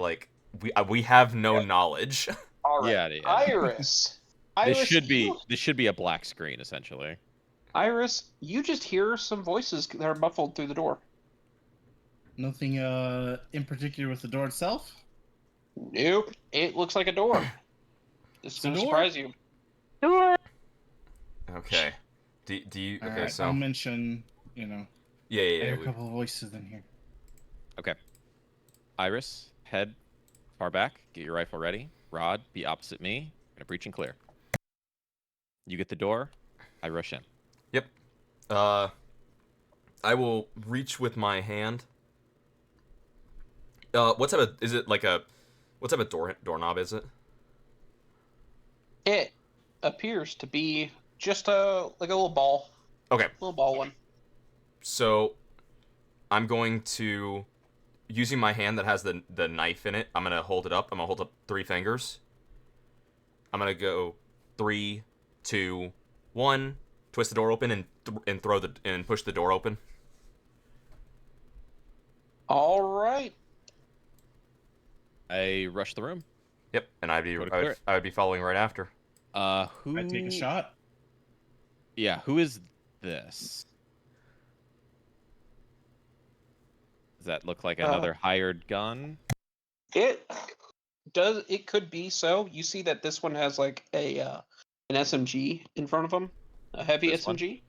B: we have no knowledge.
A: All right.
C: Yeah.
A: Iris. Iris,
C: This should be a black screen essentially.
A: Iris, you just hear some voices that are muffled through the door.
E: Nothing in particular with the door itself?
A: Nope. It looks like a door. This is
E: It's a
A: gonna
E: door?
A: surprise you.
B: Okay. Do you? Okay,
E: Alright,
B: so
E: I'll mention,
B: yeah,
E: I
B: yeah.
E: hear a couple of voices in here.
C: Okay. Iris, head far back. Get your rifle ready. Rod, be opposite me. Gonna breach and clear. You get the door. I rush in.
B: Yep. I will reach with my hand. What type of is it like a? What type of doorknob is it?
A: It appears to be just a little ball.
B: Okay.
A: Little ball one.
B: So, I'm going to, using my hand that has the knife in it, I'm going to hold it up. I'm going to hold up 3 fingers. I'm going to go 3, 2, 1, twist the door open and push the door open.
A: All right.
C: I rush the room.
B: Yep, and
C: Go to clear it.
B: I would be following right after.
C: Who?
E: I take a shot.
C: Yeah, who is this? Does that look like another hired gun?
A: It does. It could be so. You see that this one has like a an SMG in front of him, a heavy
C: This one?
A: SMG.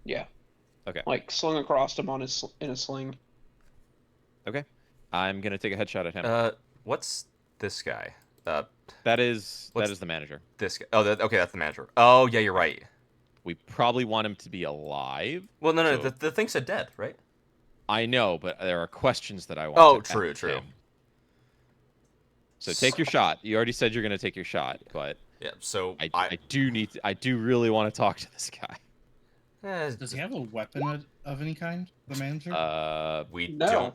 A: Yeah.
C: Okay.
A: Like slung across him in a sling.
C: Okay. I'm gonna take a headshot at him.
B: What's this guy?
C: That is
B: what's-
C: the manager.
B: This guy. Oh, okay, that's the manager. Oh, yeah, you're right.
C: We probably want him to be alive.
B: Well, no,
C: So-
B: the thing said dead, right?
C: I know, but there are questions that I want.
B: Oh,
C: to
B: true,
C: ask
B: true.
C: him. So take your shot. You already said you're gonna take your shot, but
B: Yeah. So
C: I do really want to talk to this guy.
E: Does he have a weapon of any kind? The manager.
B: We
A: No.
B: don't.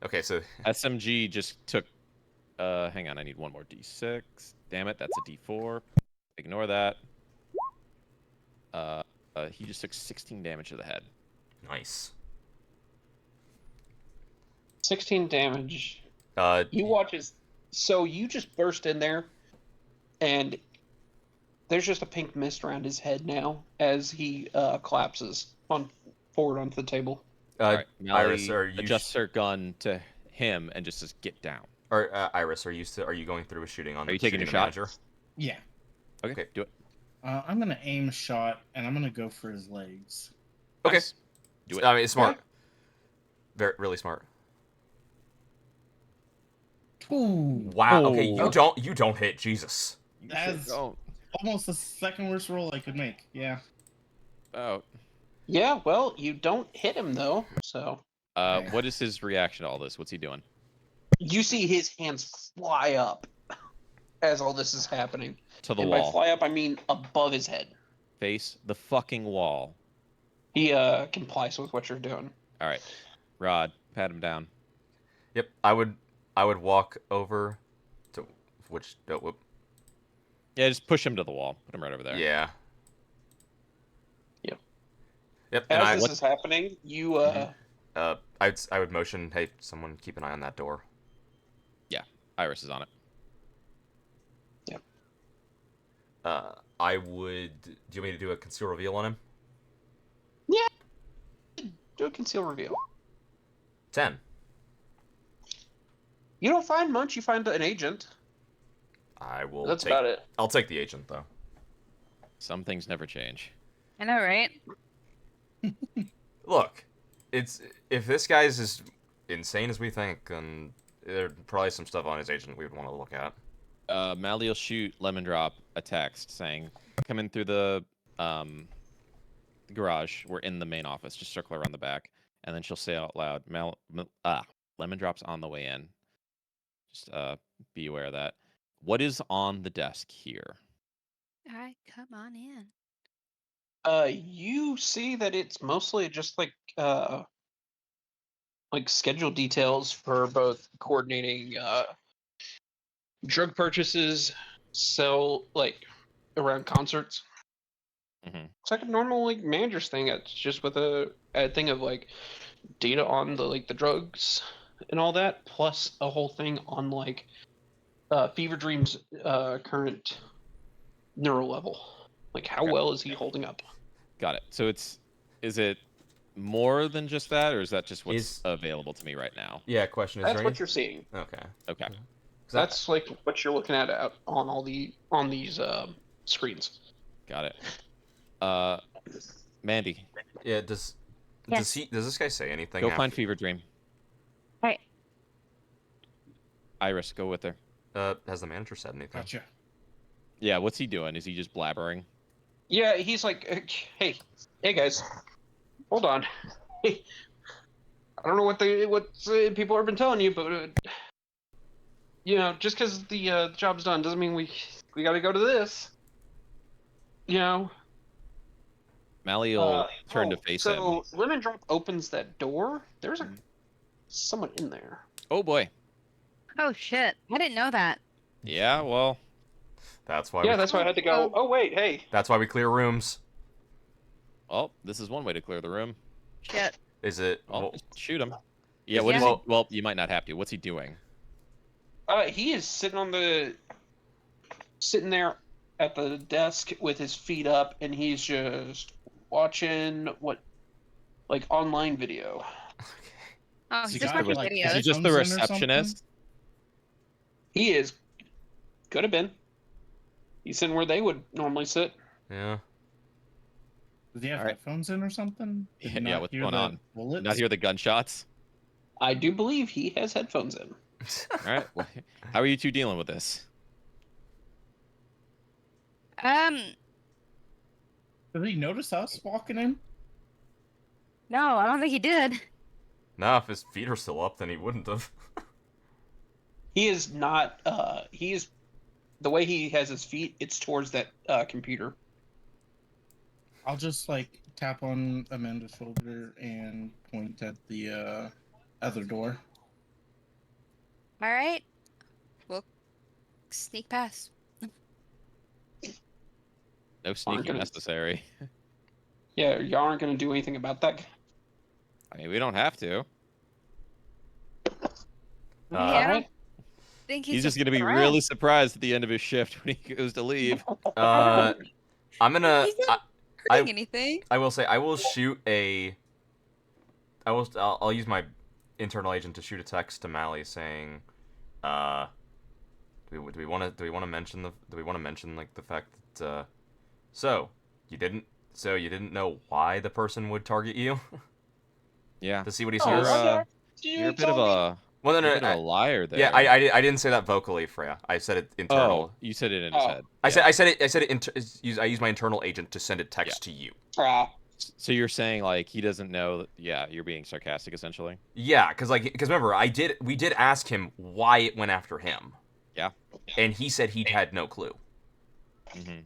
B: Okay, so
C: SMG just took. Hang on, I need one more D6. Damn it, that's a D4. Ignore that. He just took 16 damage to the head.
B: nice.
A: 16 damage.
B: Uh,
A: You watch as so you just burst in there, and there's just a pink mist around his head now as he collapses forward onto the table.
C: All right,
B: Iris,
C: Mally
B: are you
C: adjusts her gun to him and just says, "Get down."
B: or Iris, are you going through with shooting on?
C: Are you taking
B: shooting
C: your
B: the
C: shot?
B: manager?
E: Yeah.
C: Okay, do it.
E: I'm gonna aim a shot, and I'm gonna go for his legs.
B: Okay.
C: Nice. Do it.
B: I mean, it's smart. Very, really smart.
E: Ooh,
B: Wow. Okay,
C: Oh.
B: you don't hit. Jesus.
C: You
E: That's-
C: sure don't.
E: almost the second worst roll I could make. Yeah.
C: Oh.
A: Yeah, well, you don't hit him though, so
E: Okay.
C: What is his reaction to all this? What's he doing?
A: you see his hands fly up as all this is happening.
C: To the
A: And by
C: wall.
A: fly up, I mean above his head.
C: Face the fucking wall.
A: He complies with what you're doing.
C: All right, Rod, pat him down.
B: Yep. I would walk over to which. Oh, whoop.
C: Yeah, just push him to the wall. Put him right over there.
B: Yeah.
A: Yep.
B: Yep. And
A: As this is happening, you
B: I would motion, hey, someone keep an eye on that door.
C: Iris is on it.
B: I would. Do you want me to do a conceal reveal on him?
A: do a conceal reveal.
B: 10.
A: You don't find much. You find an agent.
B: I will.
A: That's
B: take,
A: about it.
B: I'll take the agent though.
C: Some things never change.
D: I know, right?
B: Look, it's if this guy's as insane as we think, then there's probably some stuff on his agent we would want to look at.
C: Mally will shoot Lemon Drop a text saying, "Come in through the garage. We're in the main office. Just circle around the back." And then she'll say out loud, Lemon Drop's on the way in. Just be aware of that. What is on the desk here?
D: All right, come on in.
A: You see that it's mostly just like schedule details for both coordinating drug purchases, sell like around concerts.
C: Mhm.
A: It's like a normal like manager's thing. It's just with a thing of like data on the drugs and all that, plus a whole thing on like Fever Dream's current neural level. Like how
C: Okay.
A: well is he holding up?
C: Got it. So is it more than just that, or is that just what's
B: Is-
C: available to me right now?
B: Yeah. Question is
A: That's
B: there
A: what you're seeing.
B: Okay.
C: Okay.
B: 'Cause
A: That's like what you're looking at out on these screens.
C: Got it. Mandy,
B: yeah. Does
D: Yes.
B: this guy say anything?
C: go find Fever Dream.
D: Right.
C: Iris, go with her.
B: Has the manager said anything?
E: Gotcha.
C: Yeah, what's he doing? Is he just blabbering?
A: Yeah, he's like, hey guys, hold on. I don't know what people have been telling you, but just because the job's done doesn't mean we got to go to this.
C: Mally will turn to face him.
A: So Lemon Drop opens that door. There's someone in there.
C: Oh boy.
D: Oh shit! I didn't know that.
C: Yeah, well,
B: That's why.
A: Yeah, that's why I had to go. Oh wait, hey.
B: That's why we clear rooms.
C: Oh, this is one way to clear the room.
D: Shit.
B: Is it?
C: Oh,
B: Well,
C: just shoot him. Yeah,
B: Is
C: what
B: he-
C: is he?
B: well-
C: Well, you might not have to. What's he doing?
A: He is sitting there at the desk with his feet up, and he's just watching online video.
D: Oh,
E: Has
D: he's
E: he
D: just
E: got,
D: watching
E: like,
C: Is he
D: videos.
C: just the
E: headphones in or something?
C: receptionist?
A: He is could have been. He's sitting where they would normally sit.
B: yeah.
E: Does he have
C: Alright.
E: headphones in or something? Did he
C: Yeah,
E: not
C: what's
E: hear
C: going
E: the
C: on?
E: Bullets?
C: Not hear the gunshots?
A: I do believe he has headphones in.
C: All right. Well, how are you two dealing with this?
E: Did he notice us walking in?
D: No, I don't think he did.
B: Nah, if his feet are still up, then he wouldn't have.
A: He is not. He is the way he has his feet. It's towards that computer.
E: I'll just like tap on Amanda's shoulder and point at the other door.
D: All right. We'll sneak past.
C: No sneaking
A: gonna-
C: necessary.
A: Yeah, y'all aren't gonna do anything about that.
C: I mean, we don't have to.
D: Yeah, I don't
A: Alright.
D: think
C: He's just
D: going
C: gonna be really surprised at the end of his shift when he goes to leave.
B: I'm gonna.
D: He's not hurting anything.
B: I will say I will shoot a. I'll use my internal agent to shoot a text to Mally saying, do we want to mention like the fact that so you didn't know why the person would target you
C: Yeah.
B: to see what he
A: Oh,
B: sees.
C: okay.
A: You
C: You're a bit
A: told
C: of
A: me.
C: a
B: Well,
C: you're a
B: no,
C: bit of a liar there.
B: yeah, I didn't say that vocally, Freya. I said it internal.
C: Oh, you said it in his
A: Oh.
C: head.
B: I
C: Yeah.
B: said I used my internal agent to send a text to you.
A: Ah,
C: So you're saying like he doesn't know that, yeah, you're being sarcastic essentially.
B: Yeah, because remember we did ask him why it went after him.
C: Yeah.
B: And he said he had no clue.
C: Mm-hmm.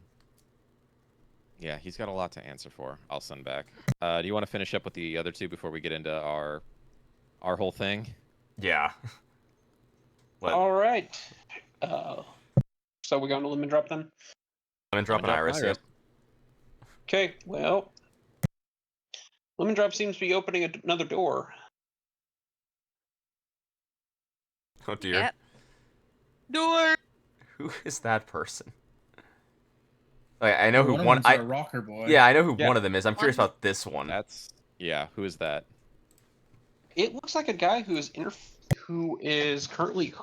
C: Yeah, he's got a lot to answer for. I'll send back. Do you want to finish up with the other two before we get into our whole thing?
B: Yeah. What?
A: all right. So we're going to lemon drop then.
B: Lemon drop an iris. Yep.
A: Okay. Well, lemon drop seems to be opening another door.
B: Oh dear.
D: Yep. Door.
B: Who is that person? Like, I know who
E: One
B: one.
E: of them's our rocker boy.
B: Yeah, I know who
C: Yeah.
B: one of them is. I'm curious
D: One-
B: about this one.
C: That's yeah. Who is that?
A: It looks like a guy who is currently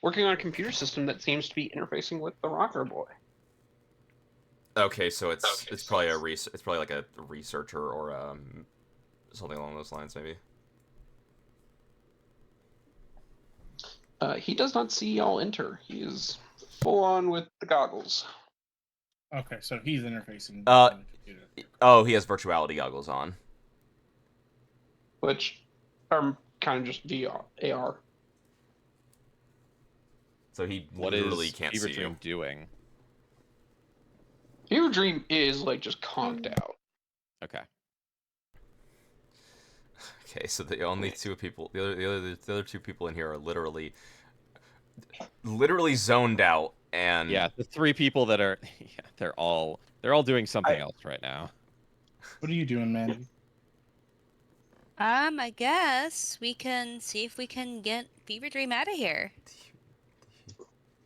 A: working on a computer system that seems to be interfacing with the rocker boy.
B: Okay, so it's probably it's probably like a researcher or something along those lines, maybe.
A: He does not see y'all enter. He is full on with the goggles.
E: Okay, so he's interfacing.
B: Uh,
E: with the computer.
B: Oh, he has virtuality goggles on.
A: Which are kind of just VR, AR.
B: So he
C: What
B: literally
C: is
B: can't
C: Fever
B: see you.
C: Dream doing?
A: Fever Dream is like just conked out.
C: Okay.
B: Okay, so the only two people, the other two people in here are literally zoned out, and
C: Yeah, the three people that are, yeah, they're all doing something else right now.
E: What are you doing, man?
D: I guess we can see if we can get Fever Dream out of here.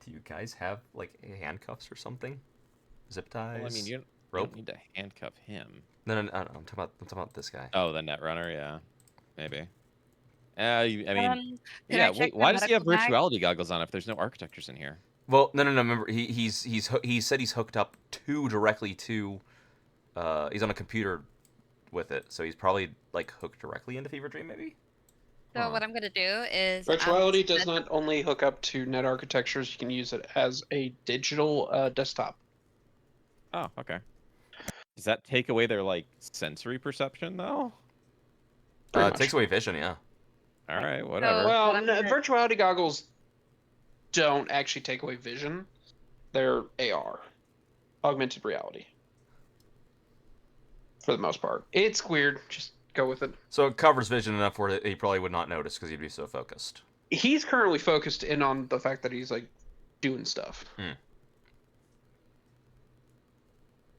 B: Do you guys have like handcuffs or something? Zip ties?
C: Well, I mean, you don't
B: rope?
C: need to handcuff him.
B: No, I'm talking about this guy.
C: Oh, the Netrunner, yeah, maybe. I mean,
D: Can
C: yeah.
D: I check
C: Wait,
D: the
C: why does he have
D: medical bag?
C: virtuality goggles on if there's no architectures in here?
B: Well, no. Remember, he said he's hooked up directly to. He's on a computer with it, so he's probably like hooked directly into Fever Dream, maybe.
D: So what I'm gonna do is
A: Virtuality does not only hook up to net architectures, you can use it as a digital desktop.
C: Oh, okay. Does that take away their like sensory perception though?
A: Pretty
B: It
A: much.
B: takes away vision, yeah.
C: All right, whatever.
A: Well,
D: But I'm
A: no,
D: gonna-
A: virtuality goggles don't actually take away vision. They're AR, augmented reality. For the most part. It's weird. Just go with it.
B: So it covers vision enough where he probably would not notice because he'd be so focused.
A: He's currently focused in on the fact that he's like doing stuff.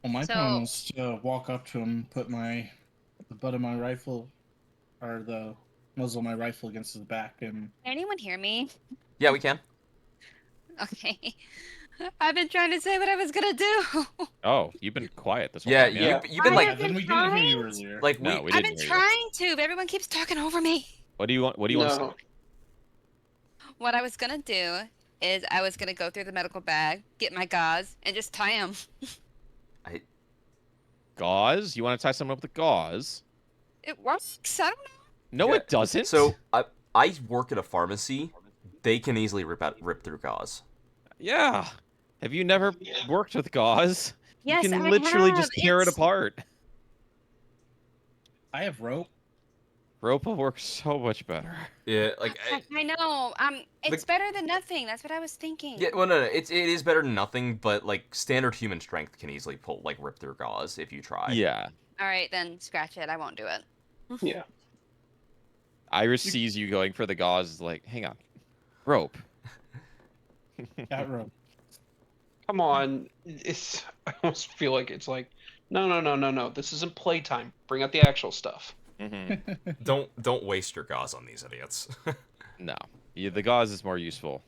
E: Well, my plan
D: So,
E: was to walk up to him, put the butt of my rifle, or the muzzle of my rifle against his back, and
D: can anyone hear me?
B: Yeah, we can.
D: Okay. I've been trying to say what I was gonna do.
C: Oh, you've been quiet this whole
B: Yeah,
C: time, yeah?
B: you've been
D: I
B: like
E: yeah,
D: have been
E: then we didn't hear you
D: trying.
E: earlier.
B: like
C: No,
B: we
C: we
D: I've
C: didn't
D: been
C: hear you.
D: trying to, but everyone keeps talking over me.
C: What do you want? What do you want to say?
A: No.
D: What I was gonna do is I was gonna go through the medical bag, get my gauze, and just tie him.
B: I
C: Gauze? You want to tie someone up with gauze?
D: It works. I don't know.
C: No,
B: yeah.
C: it doesn't.
B: So I work at a pharmacy. They can easily rip through gauze.
C: Yeah. Have you never worked with gauze? You
D: Yes,
C: can
D: I
C: literally
D: have.
C: just tear it
D: It's
C: apart.
E: I have rope.
C: Rope will work so much better.
B: Yeah, like
D: I know. It's better than nothing. That's what I was thinking.
B: yeah, well, no, it is better than nothing. But like standard human strength can easily rip through gauze if you try.
C: Yeah.
D: All right, then scratch it. I won't do it.
A: Yeah.
C: Iris sees you going for the gauze, is like, hang on. Rope.
E: Got rope.
A: Come on. It's. I almost feel like it's like, no. This isn't playtime. Bring out the actual stuff.
C: Hmm.
B: Don't waste your gauze on these idiots.
C: No. Yeah, the gauze is more useful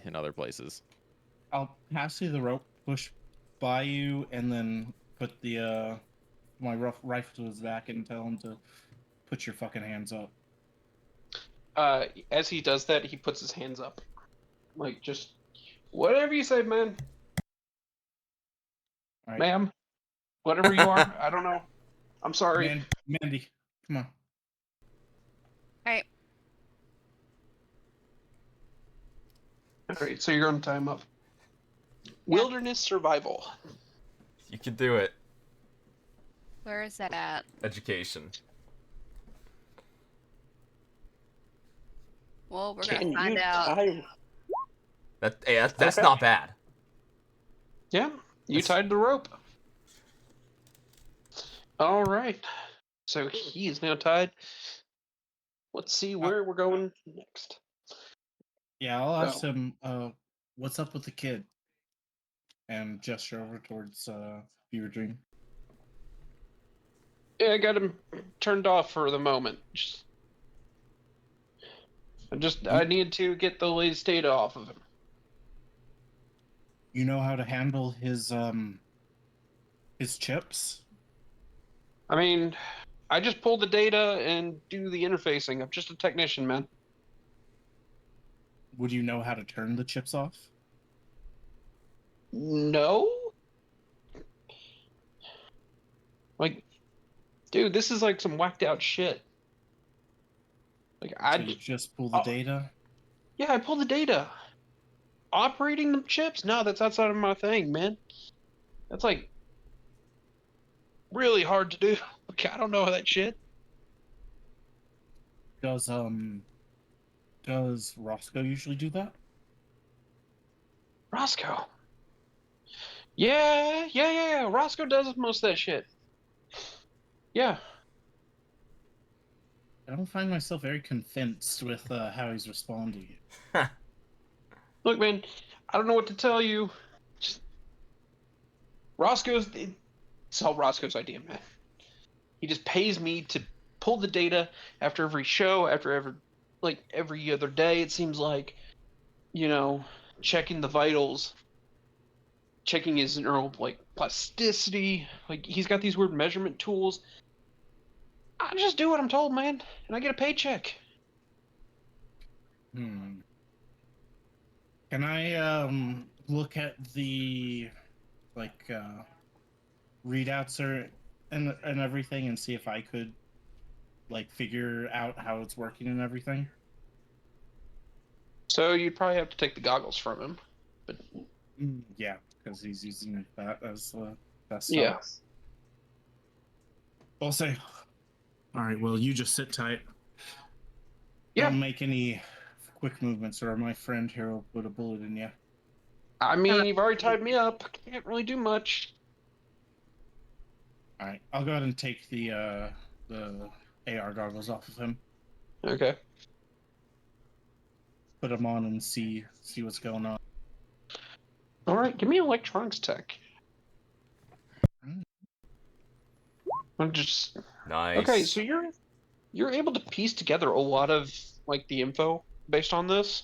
C: in other places.
E: I'll pass you the rope, push by you, and then put the my rifle to his back and tell him to put your fucking hands up.
A: As he does that, he puts his hands up, like just whatever you say, man,
E: All right,
A: ma'am, whatever you are. I don't know. I'm sorry.
E: Mandy, come on.
D: All right.
A: All right, so you're going to tie him up. Wilderness survival.
B: You can do it.
D: Where is that at?
B: Education.
D: Well, we're
A: Can
D: gonna find
A: you
D: out.
A: tie?
B: That's
A: Okay.
B: not bad.
A: Yeah, you
B: That's-
A: tied the rope. All right, so he is now tied. Let's see where we're going next.
E: Yeah, I'll ask
A: Oh.
E: him, what's up with the kid? And gesture over towards Beaver Dream.
A: Yeah, I got him turned off for the moment. I need to get the latest data off of him.
E: You know how to handle his chips?
A: I mean, I just pull the data and do the interfacing. I'm just a technician, man.
E: Would you know how to turn the chips off?
A: No? Like, dude, this is like some whacked out shit. Like,
E: So you just pull the
A: Oh.
E: data?
A: Yeah, I pull the data. Operating the chips? No, that's outside of my thing, man. That's like really hard to do. Like, I don't know that shit.
E: Does Roscoe usually do that?
A: Roscoe. Yeah. Roscoe does most of that shit. Yeah.
E: I don't find myself very convinced with how he's responding.
A: Look, man, I don't know what to tell you. Just it's all Roscoe's idea, man. He just pays me to pull the data after every show, every other day. It seems like, checking the vitals, checking his neural plasticity. Like he's got these weird measurement tools. I just do what I'm told, man, and I get a paycheck.
E: Can I look at the readouts and everything and see if I could figure out how it's working and everything?
A: So you'd probably have to take the goggles from him. But
E: Yeah, because he's using that as the best.
A: yeah.
E: I'll say, all right, well, you just sit tight.
A: Yeah.
E: Don't make any quick movements or my friend here will put a bullet in you.
A: I mean, you've already tied me up. I can't really do much.
E: All right, I'll go ahead and take the AR goggles off of him,
A: Okay.
E: put them on, and see what's going on.
A: All right. Give me electronics tech. I'm just
B: Nice.
A: okay. So you're able to piece together a lot of like the info based on this,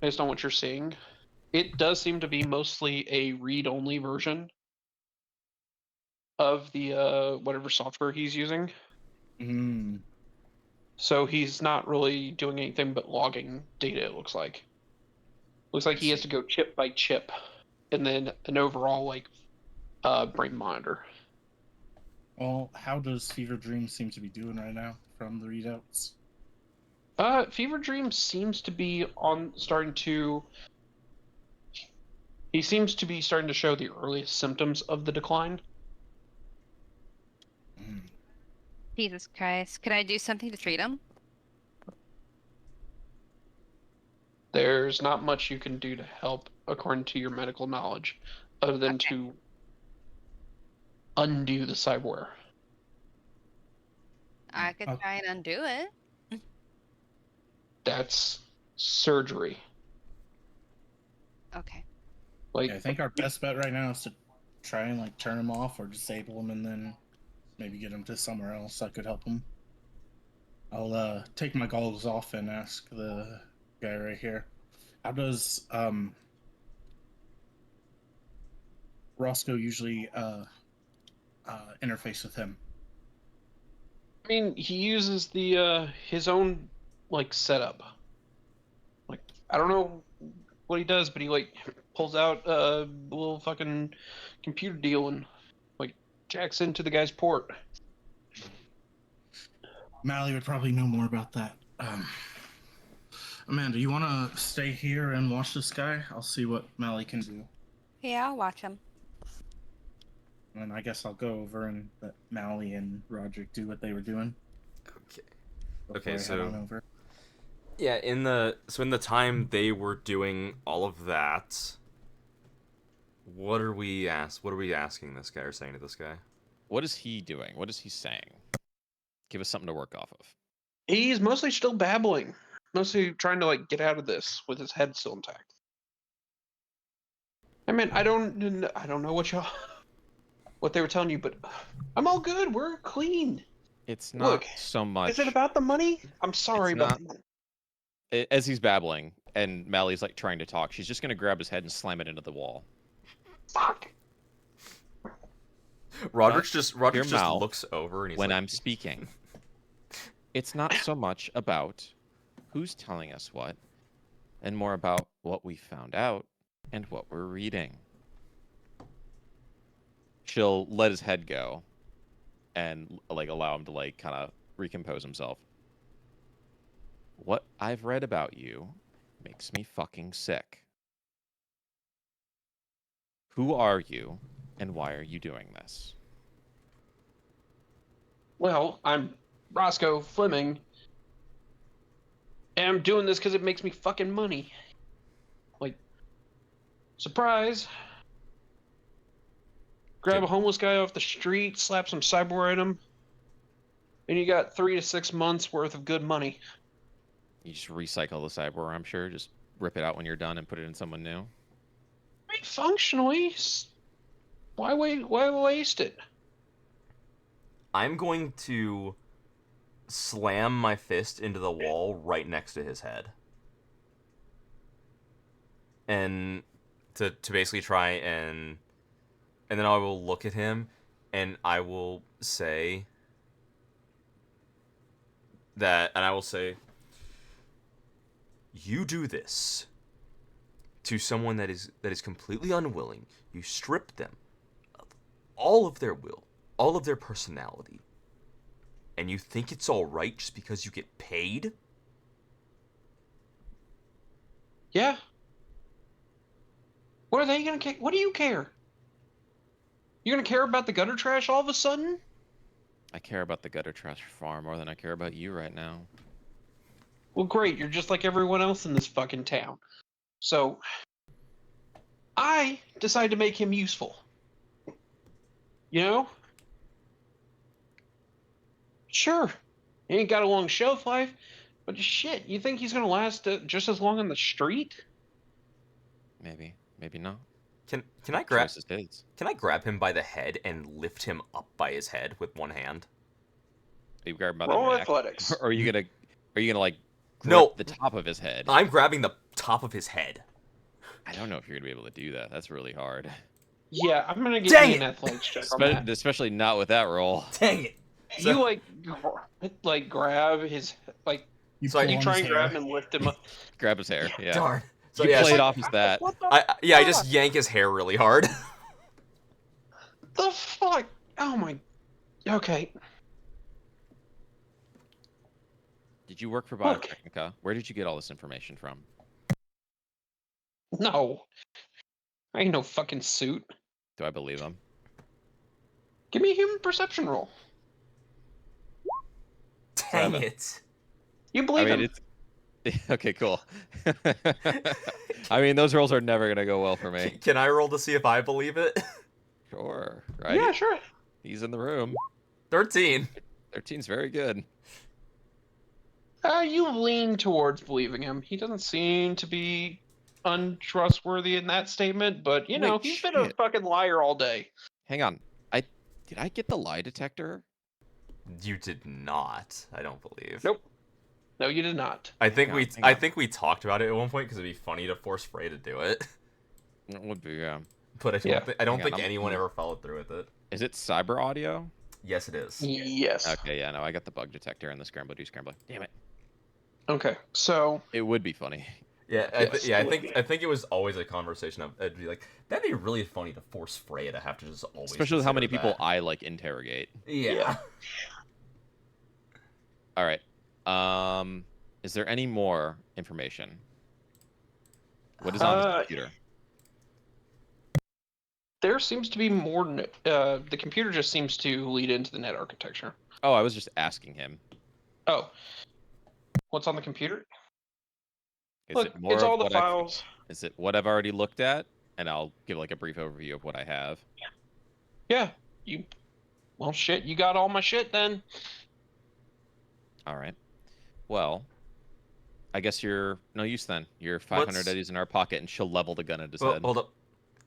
A: based on what you're seeing. It does seem to be mostly a read-only version of the whatever software he's using.
E: Mm,
A: So he's not really doing anything but logging data. It looks like. Looks like
E: I
A: he has
E: see.
A: to go chip by chip, and then an overall like brain monitor.
E: Well, how does Fever Dream seem to be doing right now from the readouts?
A: Fever Dream seems to be on starting to. He seems to be starting to show the earliest symptoms of the decline.
E: Mm.
D: Jesus Christ. Could I do something to treat him?
A: There's not much you can do to help, according to your medical knowledge, other than
D: Okay.
A: to undo the cyberware.
D: I could
E: Oh.
D: try and undo it.
A: That's surgery.
D: Okay.
A: Like,
E: Yeah, I think our best bet right now is to try and like turn him off or disable him, and then maybe get him to somewhere else that could help him. I'll take my goggles off and ask the guy right here. How does Roscoe usually interface with him?
A: I mean, he uses the his own like setup. Like, I don't know what he does, but he like pulls out a little fucking computer deal and like jacks into the guy's port.
E: Mally would probably know more about that. Amanda, you want to stay here and watch this guy? I'll see what Mally can do.
D: Yeah, I'll watch him.
E: And I guess I'll go over and let Mally and Roderick do what they were doing.
B: Okay.
E: before
B: Okay,
E: I head
B: so
E: on over.
B: yeah, in the time they were doing all of that, what are we asking this guy or saying to this guy?
C: What is he doing? What is he saying? Give us something to work off of.
A: He's mostly still babbling, mostly trying to like get out of this with his head still intact. I mean, I don't know what they were telling you, but I'm all good. We're clean.
C: It's
A: Look,
C: not so much.
A: is it about the money? I'm sorry
C: It's
A: about
C: not-
A: the money.
C: As he's babbling and Mally's like trying to talk, she's just gonna grab his head and slam it into the wall.
A: Fuck.
B: Roderick
C: Shut
B: just
C: your mouth
B: looks over and he's
C: when
B: like,
C: I'm speaking. It's not so much about who's telling us what, and more about what we found out and what we're reading. She'll let his head go and like allow him to like kind of recompose himself. What I've read about you makes me fucking sick. Who are you and why are you doing this?
A: Well, I'm Roscoe Fleming, and I'm doing this because it makes me fucking money. Like, surprise. Grab a homeless guy off the street, slap some cyberware at him, and you got 3 to 6 months worth of good money.
C: You just recycle the cyborg, I'm sure. Just rip it out when you're done and put it in someone new.
A: I mean, functionally, why waste it?
B: I'm going to slam my fist into the wall right next to his head. And to basically try and then I will look at him and I will say you do this to someone that is completely unwilling. You strip them of all of their will, all of their personality, and you think it's all right just because you get paid?
A: Yeah. What are they gonna care? What do you care? You're gonna care about the gutter trash all of a sudden?
C: I care about the gutter trash far more than I care about you right now.
A: Well, great. You're just like everyone else in this fucking town. So, I decided to make him useful. You know? Sure. He ain't got a long shelf life, but shit, you think he's gonna last just as long on the street?
C: Maybe, maybe not.
B: Can I grab
C: Choice is his.
B: Can I grab him by the head and lift him up by his head with one hand?
C: Are you grabbing by the
A: Roll
C: neck?
A: athletics.
C: Or are you gonna like grip
B: No.
C: the top of his head?
B: I'm grabbing the top of his head.
C: I don't know if you're gonna be able to do that. That's really hard.
A: Yeah, I'm gonna give
B: Dang
A: you an
B: it!
A: athletics check on that.
C: Especially not with that roll.
B: Dang it!
A: You like grab his like
E: You
B: So I-
E: pull
A: you
E: on
A: try
E: his
A: and grab
E: hair.
A: him and lift him up.
C: Grab his hair. Yeah.
B: Darn. So
C: You
B: yeah,
C: play it
B: so-
C: off as that.
A: What the
B: I just yank his hair really hard.
A: the fuck? Oh my. Okay.
C: Did you work for
A: Look.
C: Biotechnica? Where did you get all this information from?
A: No. I ain't no fucking suit.
C: Do I believe him?
A: Give me a human perception roll.
B: Dang
C: 7.
B: it!
A: You
C: I
A: believe
C: mean,
A: him?
C: it's okay. Cool. I mean, those rolls are never gonna go well for me.
B: Can I roll to see if I believe it?
C: Sure. Right.
A: Yeah, sure.
C: He's in the room.
B: 13.
C: 13's very good.
A: You lean towards believing him. He doesn't seem to be untrustworthy in that statement, but you know,
C: Wait,
A: he's been a
C: shit.
A: fucking liar all day.
C: Hang on. Did I get the lie detector?
B: You did not. I don't believe.
A: Nope. No, you did not.
B: I think
C: Hang
B: we
C: on, hang
B: I
C: on.
B: think we talked about it at one point because it'd be funny to force Frey to do it.
C: It would be. Yeah.
B: But I don't,
A: Yeah.
B: I don't
C: Hang on,
B: think
C: I'm-
B: anyone ever followed through with it.
C: Is it cyber audio?
B: Yes, it is.
A: Yes.
C: Okay. Yeah. No, I got the bug detector and the scrambler. Damn it.
A: Okay. So
C: It would be funny.
B: Yeah,
A: Yes,
B: I
A: it would
B: think it was always a conversation of it'd be like that'd be really funny to force Freya to have to just always.
C: Especially with how many
B: consider
C: people I like interrogate.
B: that. Yeah.
A: Yeah.
C: All right. Is there any more information? What is on the computer?
A: there seems to be more. The computer just seems to lead into the net architecture.
C: Oh, I was just asking him.
A: Oh, what's on the computer?
C: Is
A: Look,
C: it more
A: it's
C: of
A: all the
C: what
A: files.
C: Is it what I've already looked at? And I'll give like a brief overview of what I have.
A: Yeah. You. Well, shit. You got all my shit then.
C: All right. Well, I guess you're no use then. You're 500
B: What's-
C: eddies in our pocket, and she'll level the gun at his
B: Well,
C: head.
B: hold up.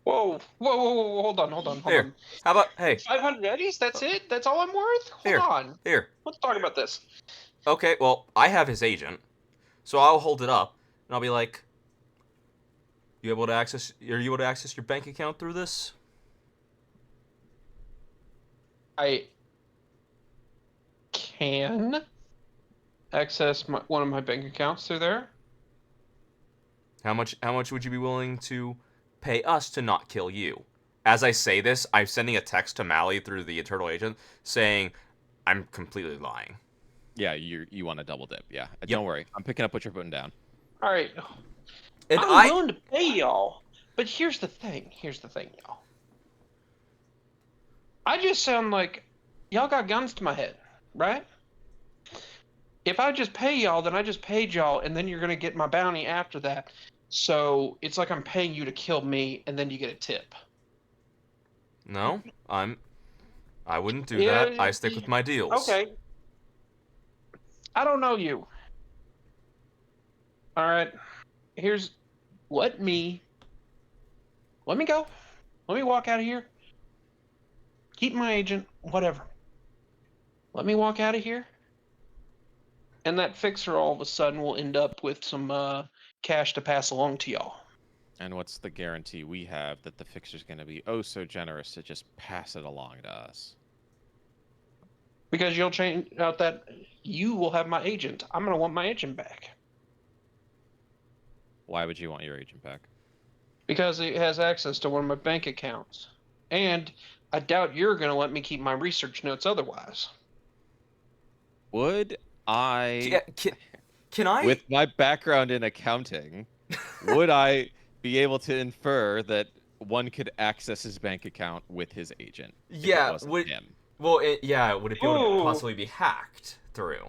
A: Whoa, whoa, whoa, whoa, hold on.
B: Here. How about hey
A: 500 eddies? That's it? That's all I'm worth? Hold
B: Here.
A: on.
B: here?
A: Let's talk about this.
B: Okay, well I have his agent, so I'll hold it up and I'll be like, Are you able to access your bank account through this?
A: I can access one of my bank accounts through there.
B: How much would you be willing to pay us to not kill you? As I say this, I'm sending a text to Mally through the internal agent saying I'm completely lying.
C: Yeah, you want to double dip. Yeah. Don't worry. I'm picking up what you're putting down.
A: All right.
B: And
A: I'm willing to pay y'all, but here's the thing, y'all. I just sound like y'all got guns to my head, right? If I just pay y'all, then I just paid y'all, and then you're gonna get my bounty after that. So it's like I'm paying you to kill me, and then you get a tip.
B: No, I wouldn't do
A: Yeah,
B: that. I stick with my deals.
A: Okay. I don't know you. All right. Let me go. Let me walk out of here. Keep my agent, whatever. Let me walk out of here. And that fixer all of a sudden will end up with some cash to pass along to y'all.
C: And what's the guarantee we have that the fixer's going to be oh so generous to just pass it along to us?
A: Because you'll change out that you will have my agent. I'm going to want my agent back.
C: Why would you want your agent back?
A: Because it has access to one of my bank accounts. And I doubt you're going to let me keep my research notes otherwise.
C: Would I,
B: Can I?
C: with my background in accounting, would I be able to infer that one could access his bank account with his agent? If
B: Yeah,
C: it wasn't
B: would-
C: him.
B: Well, would it be able to
A: Ooh.
B: possibly be hacked through?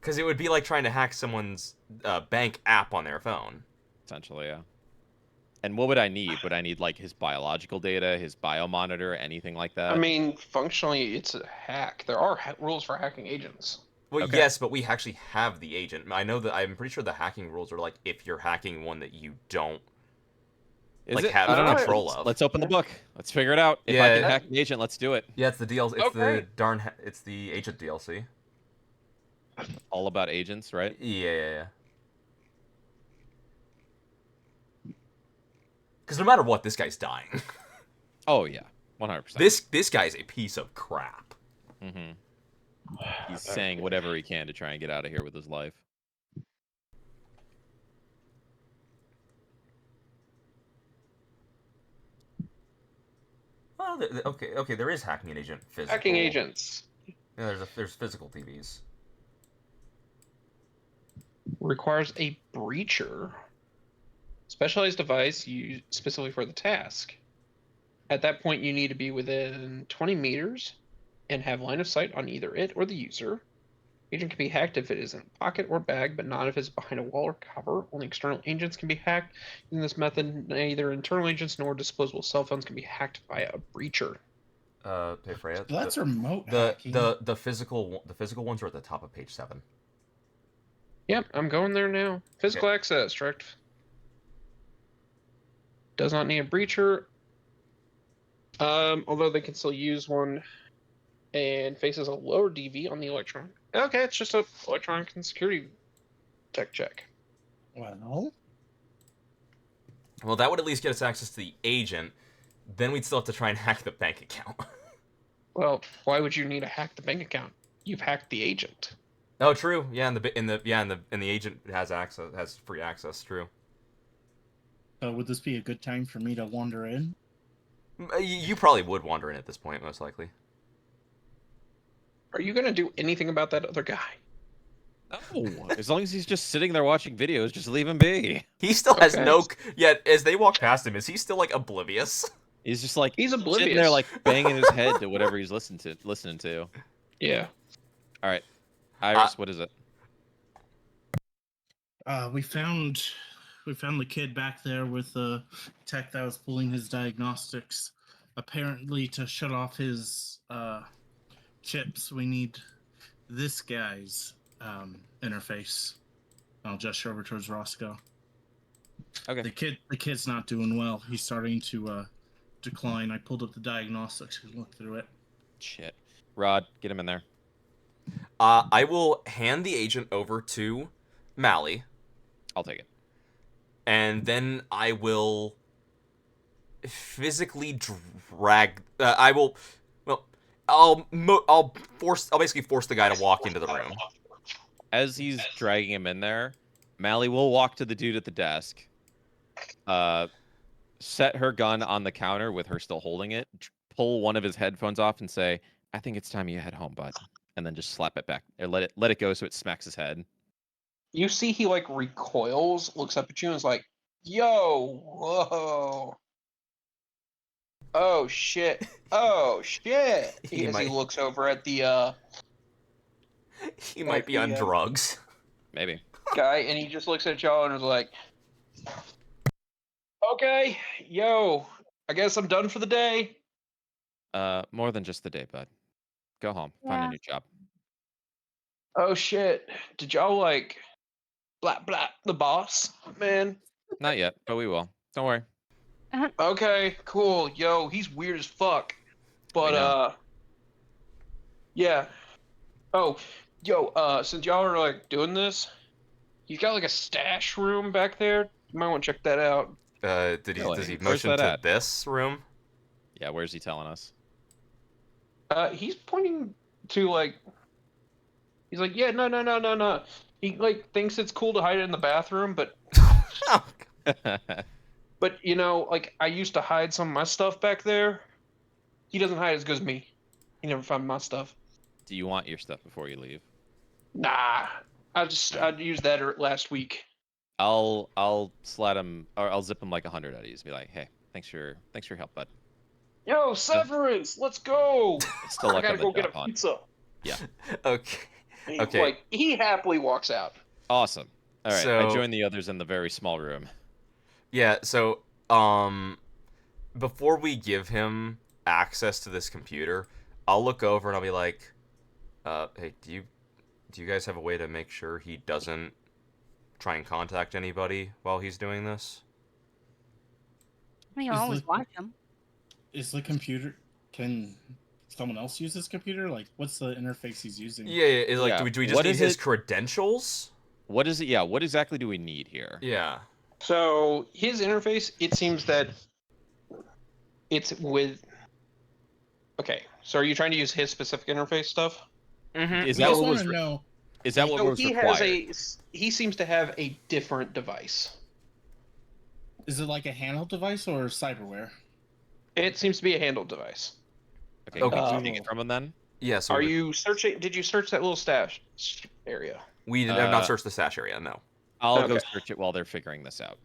B: Because it would be like trying to hack someone's bank app on their phone.
C: Essentially, yeah. And what would I need? Would I need like his biological data, his biomonitor, anything like that?
A: I mean, functionally, it's a hack. There are rules for hacking agents.
B: Well,
C: Okay.
B: yes, but we actually have the agent. I know that I'm pretty sure the hacking rules are like if you're hacking one that you don't
C: Is
B: like
C: it?
B: have
C: I don't know.
B: control
C: Let's,
B: of.
C: let's open the book. Let's figure it out. If I
B: Yeah.
C: can hack the agent, let's do it.
B: Yeah, it's the DLC. It's
A: Okay.
B: it's the agent DLC.
C: All about agents, right?
B: Yeah. Because no matter what, this guy's dying.
C: Oh yeah, 100%.
B: This guy's a piece of crap.
C: Mm-hmm. He's saying whatever he can to try and get out of here with his life.
B: Well, okay. There is hacking an agent physical.
A: Hacking agents
B: Yeah, there's physical TVs.
A: requires a breacher. Specialized device used specifically for the task. At that point, you need to be within 20 meters and have line of sight on either it or the user. Agent can be hacked if it is in a pocket or bag, but not if it's behind a wall or cover. Only external agents can be hacked. In this method, neither internal agents nor disposable cell phones can be hacked via a breacher.
B: Hey Freya.
E: So that's remote
B: the
E: hacking.
B: the physical ones are at the top of page 7.
A: Yep, I'm going there now. Physical access, direct. Does not need a breacher. Although they can still use one and faces a lower DV on the electron. Okay, it's just a electronic and security tech check.
E: Well,
B: Well, that would at least get us access to the agent. Then we'd still have to try and hack the bank account.
A: Well, why would you need to hack the bank account? You've hacked the agent.
B: Oh, true. Yeah, and the agent has free access. True.
E: would this be a good time for me to wander in?
B: You probably would wander in at this point, most likely.
A: Are you gonna do anything about that other guy?
C: No, as long as he's just sitting there watching videos, just leave him be.
B: He still has
A: Okay.
B: no. Yet, as they walk past him, is he still like oblivious?
C: He's just like
A: He's
C: sitting
A: oblivious.
C: there, like banging his head to whatever he's listening to.
A: Yeah.
C: All right, Iris, what is it?
E: We found the kid back there with the tech that was pulling his diagnostics. Apparently, to shut off his chips, we need this guy's interface. I'll gesture over towards Roscoe.
C: Okay.
E: The kid's not doing well. He's starting to decline. I pulled up the diagnostics and looked through it.
C: Shit. Rod, get him in there.
B: I will hand the agent over to Mally,
C: I'll take it.
B: and then I will physically drag. I will. Well, I'll basically force the guy to walk into the room.
C: As he's dragging him in there, Mally will walk to the dude at the desk, set her gun on the counter with her still holding it, pull one of his headphones off, and say, "I think it's time you head home, bud," and then just slap it back or let it go so it smacks his head.
A: You see he like recoils, looks up at you and is like, yo, whoa. Oh shit. Oh shit.
B: He
A: As he
B: might-
A: looks over at the
B: He might be on drugs.
C: Maybe.
A: guy and he just looks at y'all and is like, okay, yo, I guess I'm done for the day.
C: More than just the day, bud. Go home. Find a
D: Yeah.
C: new job.
A: Oh shit. Did y'all like blah blah the boss? Man.
C: Not yet, but we will. Don't worry.
A: Okay, cool. Yo, he's weird as fuck. But
C: know.
A: yeah. Oh, yo, since y'all are like doing this, he's got like a stash room back there. You might want to check that out.
B: Does
C: Really?
B: he
C: Where's
B: motion
C: that
B: to
C: at?
B: this room?
C: Yeah, where's he telling us?
A: He's pointing to like he's like, yeah, no. He like thinks it's cool to hide it in the bathroom, but you know, like I used to hide some of my stuff back there. He doesn't hide as good as me. He never found my stuff.
C: Do you want your stuff before you leave?
A: Nah. I'd used that last week.
C: I'll slat him, or I'll zip him like 100 at ease. Be like, hey, thanks for your help, bud.
A: Yo, Severance, let's go.
C: Still
A: I
C: luck
A: gotta
C: on the
A: go get a
C: job hunt.
A: pizza.
B: Okay.
A: He,
B: Okay.
A: Like he happily walks out.
C: Awesome. All right, I
B: So-
C: join the others in the very small room.
B: Yeah. So, before we give him access to this computer, I'll look over and I'll be like, "Hey, do Do you guys have a way to make sure he doesn't try and contact anybody while he's doing this?
D: I mean,
E: Is
D: always
E: the-
D: watch them.
E: Is the computer? Can someone else use this computer? Like, what's the interface he's using?
B: Yeah. Like,
C: Yeah,
B: do we just
C: what
B: need
C: is
B: his
C: it-
B: credentials?
C: What is it? Yeah, what exactly do we need here?
B: Yeah.
A: So his interface, it seems that it's with. Okay, so are you trying to use his specific interface stuff?
B: Mm-hmm.
C: Is
E: I
C: that
E: just
C: what
E: want
C: was
E: to
C: re-
E: know.
C: Is that what
A: So
C: was
A: he
C: required?
A: has he seems to have a different device.
E: Is it like a handheld device or cyberware?
A: It seems to be a handled device.
C: Okay, can
A: Okay.
C: you take it from him then?
B: Yeah. So
A: Are you searching? Did you search that little stash area?
B: we have not
C: Uh,
B: searched the stash area. No.
C: I'll go
A: Okay.
C: search it while they're figuring this out.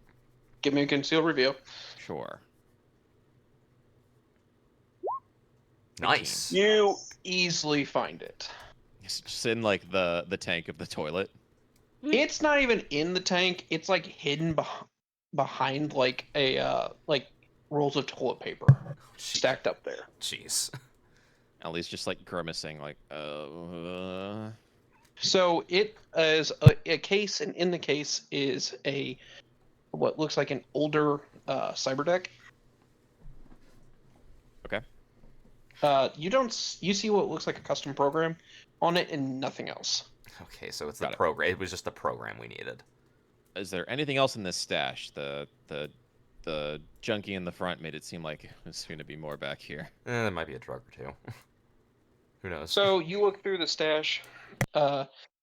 A: Give me a concealed reveal.
C: Sure.
B: Nice.
A: You easily find it.
C: It's just in like the tank of the toilet.
A: It's not even in the tank. It's like hidden behind like a like rolls of toilet paper stacked up there.
B: Jeez.
C: Ellie's just like grimacing, like,
A: So it is a case, and in the case is a what looks like an older cyber deck.
C: Okay.
A: You see what looks like a custom program on it and nothing else.
B: Okay, so it's
C: Got
B: the
C: it.
B: program. It was just the program we needed.
C: Is there anything else in this stash? The junkie in the front made it seem like there's going to be more back here.
B: There might be a drug or two. Who knows?
A: So you look through the stash.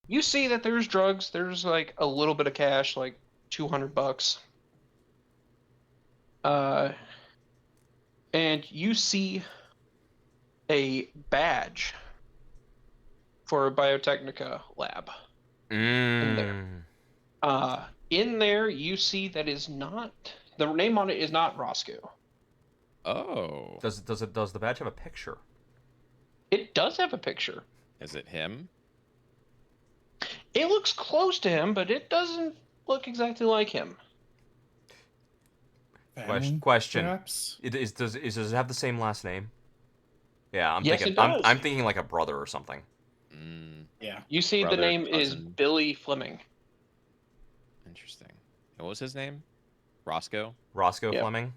A: You see that there's drugs. There's like a little bit of cash, like $200. And you see a badge for a Biotechnica lab. there. In there, you see that is not the name on it is not Roscoe.
C: Oh.
B: Does the badge have a picture?
A: It does have a picture.
C: Is it him?
A: It looks close to him, but it doesn't look exactly like him.
E: Family,
B: Question.
E: perhaps?
B: Does it have the same last name? Yeah, I'm
A: Yes,
B: thinking.
A: it does.
B: I'm thinking like a brother or something.
C: Mm,
E: Yeah.
A: You see
C: Brother,
A: the name
C: cousin.
A: is Billy Fleming.
C: interesting. And what was his name? Roscoe?
B: Roscoe
A: Yep.
B: Fleming.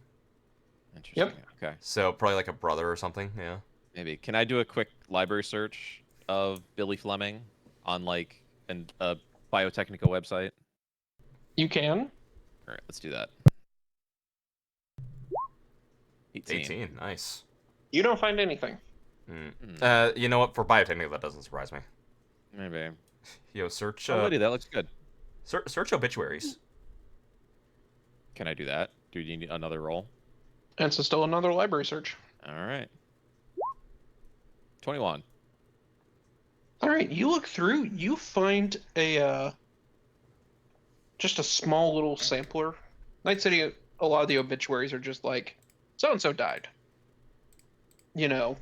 C: Interesting. Okay.
B: So probably like a brother or something. Yeah.
C: Maybe. Can I do a quick library search of Billy Fleming on like a Biotechnica website?
A: You can.
C: All right, let's do that.
B: 18. Nice.
A: You don't find anything.
B: You know what? For Biotechnica, that doesn't surprise me.
C: Maybe.
B: Yo, search.
C: Oh, lady, that looks good.
B: Search obituaries.
C: Can I do that? Do you need another roll?
A: And so still another library search.
C: All right. 21.
A: All right, you look through. You find a just a small little sampler. Night City. A lot of the obituaries are just like so and so died. You know,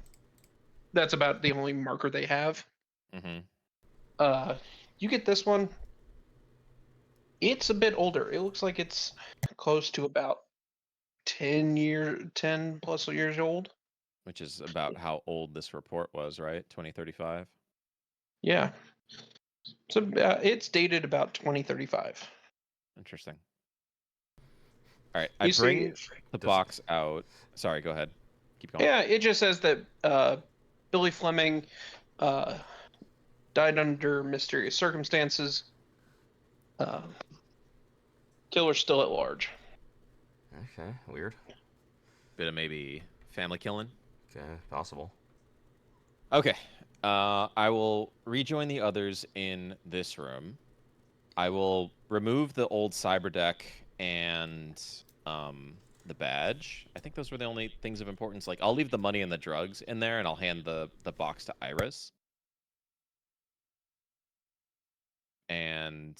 A: that's about the only marker they have.
C: Mm-hmm.
A: You get this one. It's a bit older. It looks like it's close to about 10 plus years old.
C: Which is about how old this report was, right? 2035.
A: Yeah. So it's dated about 2035.
C: Interesting. All right, I
A: You
C: bring
A: see,
C: the
B: Does-
C: box out. Sorry, go ahead. Keep going.
A: yeah, it just says that Billy Fleming died under mysterious circumstances. Killer's still at large.
B: Okay, weird.
C: Bit of maybe family killing.
B: Okay, possible.
C: Okay. I will rejoin the others in this room. I will remove the old cyber deck and the badge. I think those were the only things of importance. Like, I'll leave the money and the drugs in there, and I'll hand the box to Iris. And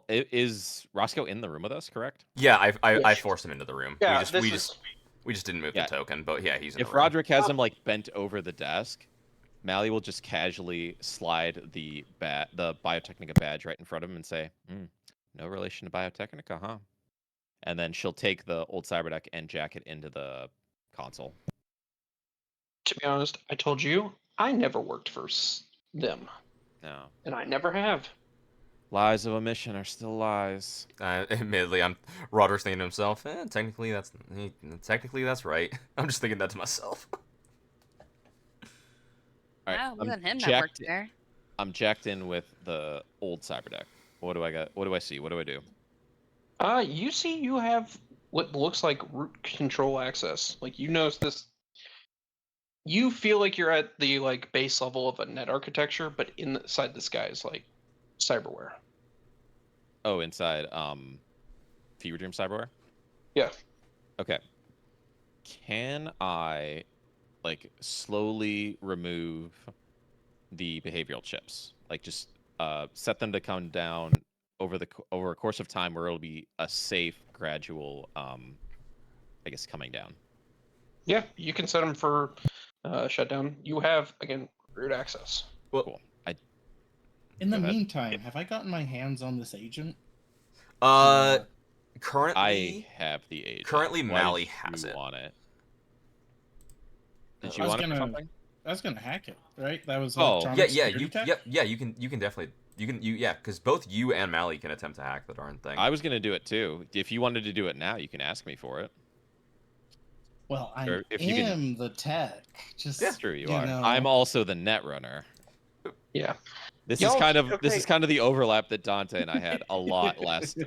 C: is Roscoe in the room with us? Correct.
B: Yeah, I
A: Yes.
B: forced him into the room.
A: Yeah,
B: We just didn't move
C: Yeah.
B: the token, but yeah, he's in
C: If
B: the room.
C: Roderick has him like bent over the desk, Mally will just casually slide the Biotechnica badge right in front of him and say, "No relation to Biotechnica, huh?" And then she'll take the old cyberdeck and jack it into the console.
A: To be honest, I told you I never worked for them.
C: No.
A: and I never have.
C: Lies of omission are still lies.
B: Admittedly, Roderick's thinking to himself, technically that's right. I'm just thinking that to myself.
C: All right,
D: Wow, it
C: I'm
D: wasn't him that
C: jacked.
D: worked there.
C: I'm jacked in with the old cyber deck. What do I got? What do I see? What do I do?
A: You see, you have what looks like root control access. Like you notice this. You feel like you're at the like base level of a net architecture, but inside this guy is like cyberware.
C: Oh, inside Fever Dream Cyberware?
A: Yeah.
C: Okay. Can I like slowly remove the behavioral chips? Like just set them to come down over a course of time where it'll be a safe gradual I guess coming down.
A: Yeah, you can set them for shutdown. You have again root access.
B: Well,
C: Cool.
E: In the
C: Go ahead.
E: meantime, have I gotten my hands on this agent?
B: currently,
C: I have the agent.
B: currently
C: Why
B: Mally
C: did
B: has
C: you
B: it.
C: want it? Did
E: I
C: you
E: was
C: want it for
E: gonna-
C: something?
E: I was gonna hack it, right? That was
C: Oh,
E: electronic
B: Yeah,
E: security tech?
B: you can definitely because both you and Mally can attempt to hack the darn thing.
C: I was gonna do it too. If you wanted to do it now, you can ask me for it.
E: Well, I
C: Or if you can-
E: am the tech. Just
B: Yeah.
C: True, you
E: you
C: are.
E: know.
C: I'm also the net runner.
A: Yeah.
C: This
A: Y'all-
C: is kind of
A: okay.
C: the overlap that Dante and I had a lot last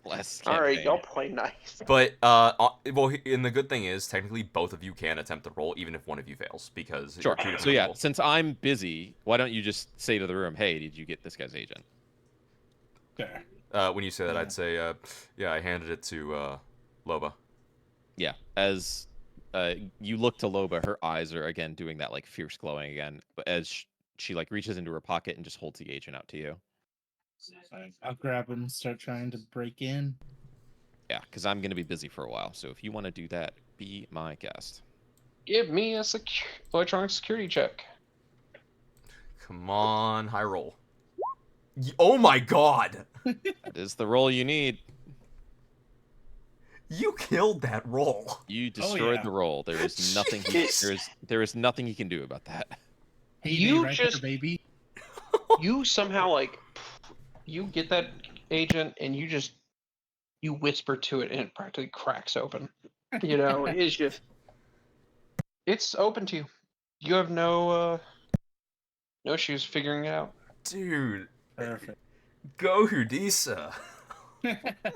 C: last
A: All right,
C: campaign.
A: y'all play nice.
B: But and the good thing is technically both of you can attempt the roll even if one of you fails because
C: Sure.
B: you're two different
C: So yeah,
B: people.
C: since I'm busy, why don't you just say to the room, "Hey, did you get this guy's agent?"
E: Fair.
B: When you say that,
E: Yeah.
B: I'd say, yeah, I handed it to Loba.
C: Yeah. As you look to Loba, her eyes are again doing that like fierce glowing again, but as she like reaches into her pocket and just holds the agent out to you.
E: I'll grab him and start trying to break in.
C: Yeah, because I'm gonna be busy for a while. So if you want to do that, be my guest.
A: Give me a electronic security check.
B: Come on, high roll. Oh my god!
C: That is the role you need.
B: You killed that roll.
C: You destroyed
E: yeah.
C: the role. There is nothing.
A: Jeez.
C: There is nothing he can do about that.
E: Hey,
A: You
E: right
A: just-
E: there, baby.
A: You somehow like you get that agent and you whisper to it and it practically cracks open. You know, it's just it's open to you. You have no issues figuring it out.
B: Dude,
E: Perfect.
B: go Hudisa.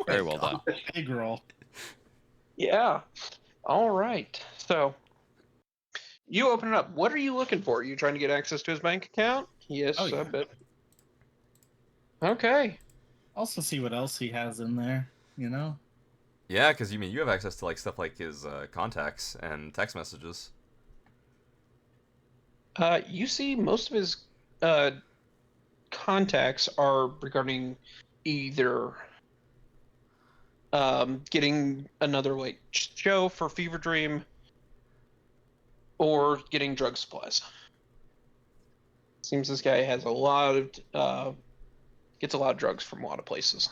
C: Very well done.
E: Big roll.
A: Yeah. All right. So you open it up. What are you looking for? Are you trying to get access to his bank account? Yes,
E: Oh, yeah.
A: I bet. Okay.
E: Also, see what else he has in there. You know.
B: Yeah, because you have access to like stuff like his contacts and text messages.
A: You see most of his contacts are regarding either getting another like show for Fever Dream or getting drug supplies. Seems this guy has a lot of gets a lot of drugs from a lot of places.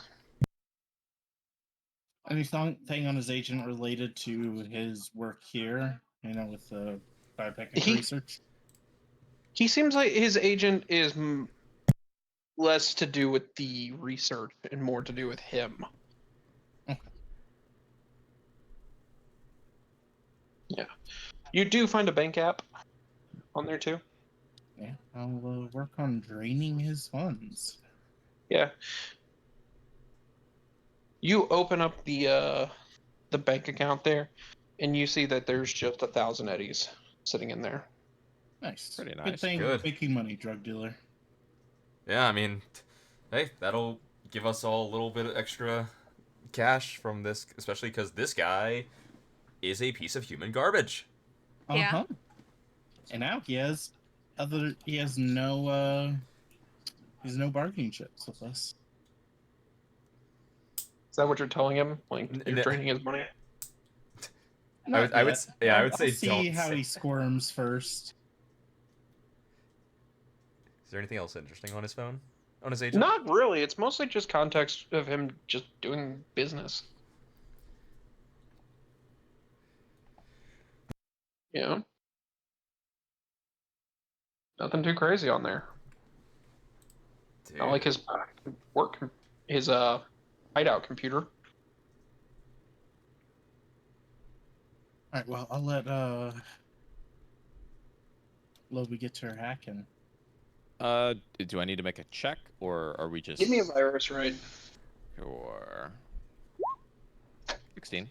E: Anything on his agent related to his work here? You know, with the biopic
A: He-
E: research.
A: He seems like his agent is less to do with the research and more to do with him.
E: Okay.
A: Yeah. You do find a bank app on there too.
E: Yeah, I'll work on draining his funds.
A: Yeah. You open up the bank account there, and you see that there's just 1,000 eddies sitting in there.
E: Nice.
C: Pretty
E: Good
C: nice.
E: thing
B: Good.
E: making money, drug dealer.
B: Yeah, I mean, hey, that'll give us all a little bit of extra cash from this, especially because this guy is a piece of human garbage.
D: Yeah.
E: Uh-huh. And now he has no bargaining chips with us.
A: Is that what you're telling him? Like
B: N-
A: you're
B: n-
A: draining his money?
B: I would
E: Not
B: say
E: I'll see
B: don't
E: how
B: say
E: he
B: that.
E: squirms first.
B: Is there anything else interesting on his phone? On his agent?
A: Not really. It's mostly just context of him just doing business. Yeah. Nothing too crazy on there. Not like his his hideout computer.
E: All right, well, I'll let Loby get to her hacking.
C: Do I need to make a check, or are we just...
A: Give me a virus, right?
C: Sure. 16.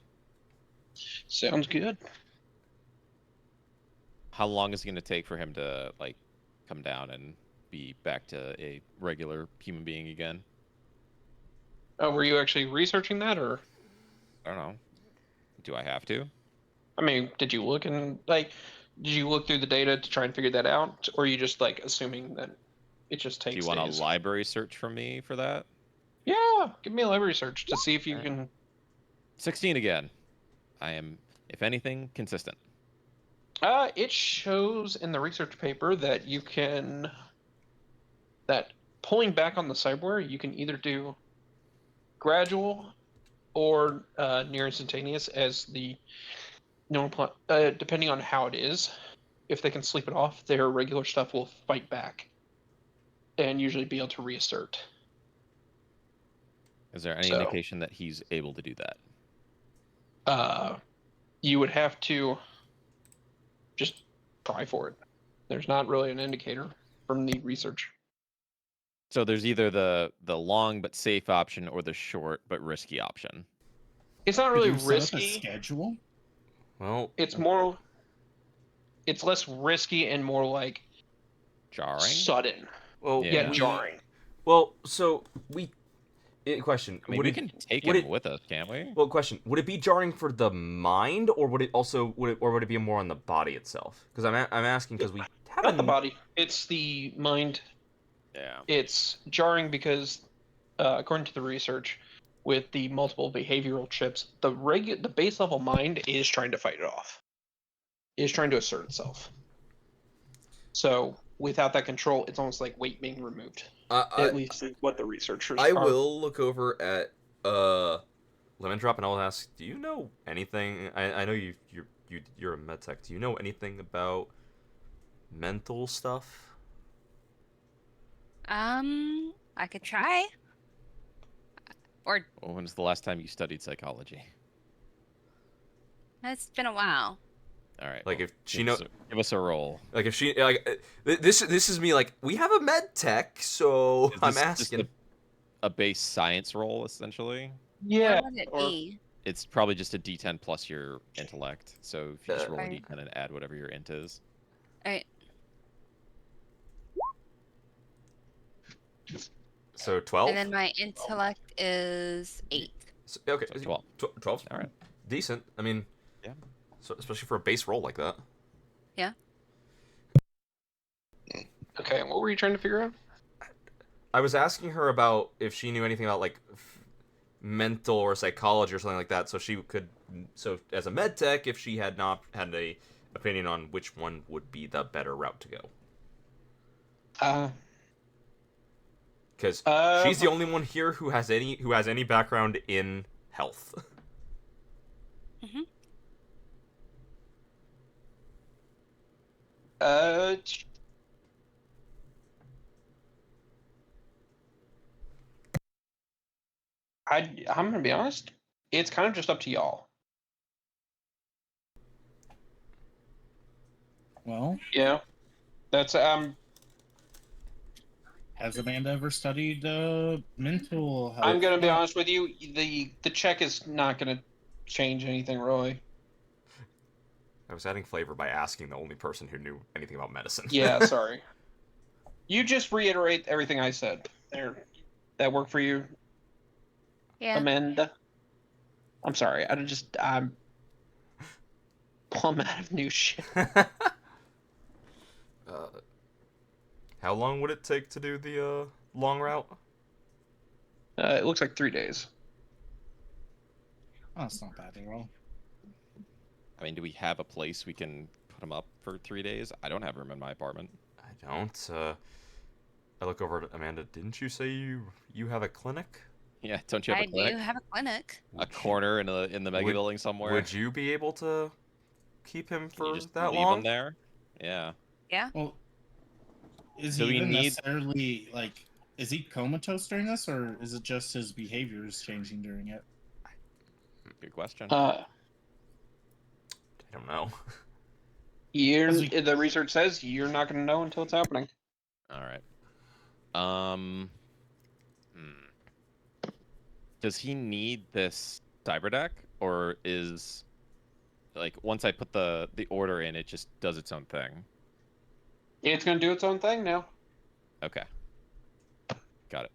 A: Sounds good.
C: How long is it going to take for him to, like, come down and be back to a regular human being again?
A: Oh, were you actually researching that, or?
C: I don't know. Do I have to?
A: I mean, did you look and did you look through the data to try and figure that out, or are you just like assuming that it just takes
C: Do you want
A: days?
C: a library search from me for that?
A: Yeah, give me a library search to see if you
C: Alright.
A: can.
C: 16 again. I am, if anything, consistent.
A: It shows in the research paper that you can. That pulling back on the cyberware, you can either do gradual or near instantaneous as the normal. Depending on how it is, if they can sleep it off, their regular stuff will fight back and usually be able to reassert.
C: Is there any
A: So-
C: indication that he's able to do that?
A: You would have to just try for it. There's not really an indicator from the research.
C: So there's either the long but safe option or the short but risky option.
A: It's not
E: Could
A: really
E: you set up a
A: risky.
E: schedule?
B: Well,
A: It's less risky and more like
C: Jarring?
A: sudden.
B: well,
A: Yeah,
C: Yeah.
A: jarring.
B: Well, so question.
C: I mean,
B: would
C: we
B: it,
C: can take
B: would
C: him
B: it-
C: with us, can't we?
B: Well, question. Would it be jarring for the mind, or would it be more on the body itself? Because I'm asking because we
A: Not
B: haven't.
A: the body. It's the mind.
C: Yeah.
A: It's jarring because, according to the research, with the multiple behavioral chips, the base level mind is trying to fight it off. Is trying to assert itself. So without that control, it's almost like weight being removed. At least is what the researchers
F: I
A: are.
F: will look over at
B: Lemon Drop, and I'll ask. Do you know anything? I know you're a med tech. Do you know anything about mental stuff?
D: I could try. Or
C: Well, when's the last time you studied psychology?
D: it's been a while.
C: All right.
B: Like
C: well,
B: if she know,
C: give us a roll.
B: like if she like this is me like we have a med tech, so
C: Is
B: I'm
C: this just
B: asking.
C: a base science roll, essentially.
A: Yeah.
D: What would it
A: or-
D: be?
C: It's probably just a D10 plus your intellect. So if you just roll a
D: Right.
C: D10 and add whatever your int is.
D: Alright.
B: So 12.
D: And then my intellect is 8.
B: Okay,
C: So 12.
B: 12.
C: All right.
B: Decent. I mean,
C: Yeah.
B: So especially for a base roll like that.
A: Okay, what were you trying to figure out?
B: I was asking her about if she knew anything about like mental or psychology or something like that, so she could. So as a med tech, if she had not had a opinion on which one would be the better route to go, because she's the only one here who has any background in health.
A: I'm gonna be honest. It's kind of just up to y'all.
E: Well,
A: Yeah, that's
E: has Amanda ever studied mental health?
A: I'm gonna be honest with you. The check is not gonna change anything really.
B: I was adding flavor by asking the only person who knew anything about medicine.
A: Yeah, sorry. You just reiterate everything I said. There, that work for you,
D: Yeah.
A: Amanda? I'm sorry. I'm plumb out of new shit.
B: How long would it take to do the long route?
A: It looks like 3 days.
E: Oh, it's not bad at all.
C: I mean, do we have a place we can put him up for 3 days? I don't have room in my apartment.
B: I don't. I look over at Amanda. Didn't you say you have a clinic?
C: Yeah, don't you have
D: I
C: a clinic?
D: do have a clinic.
C: A corner in the mega
B: Would-
C: building somewhere?
B: Would you be able to keep him
C: Can you
B: for
C: just
B: that
C: leave
B: long?
C: him there? Yeah.
E: Well, is
C: Do
E: he
C: we
E: even
C: need-
E: necessarily like Is he comatose during this, or is it just his behavior is changing during it?
C: Good question.
B: I don't know.
A: The research says you're not going to know until it's happening.
C: All right. Does he need this cyber deck, or is like once I put the order in, it just does its own thing?
A: It's going to do its own thing now.
C: Okay. Got it.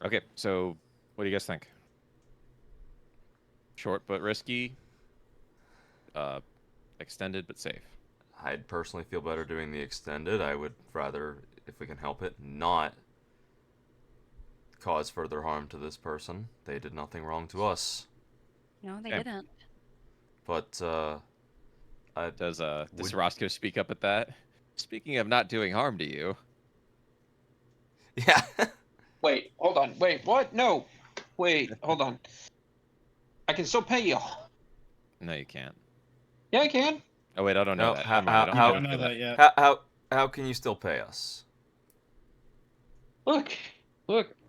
C: Okay, so what do you guys think? Short but risky, extended but safe.
B: I'd personally feel better doing the extended. I would rather, if we can help it, not cause further harm to this person. They did nothing wrong to us.
D: No, they
C: Okay.
D: didn't.
B: But,
C: Does Roscoe speak up at that? Speaking of not doing harm to you.
B: yeah.
A: Wait, hold on. Wait, what? No. Wait, hold on. I can still pay y'all.
C: No, you can't.
A: Yeah, I can.
C: Oh wait, I don't know
B: No,
C: that.
B: how-
C: Never mind, I
E: You
B: how-
E: don't
C: know
E: know that yet.
B: How can you still pay us?
A: Look,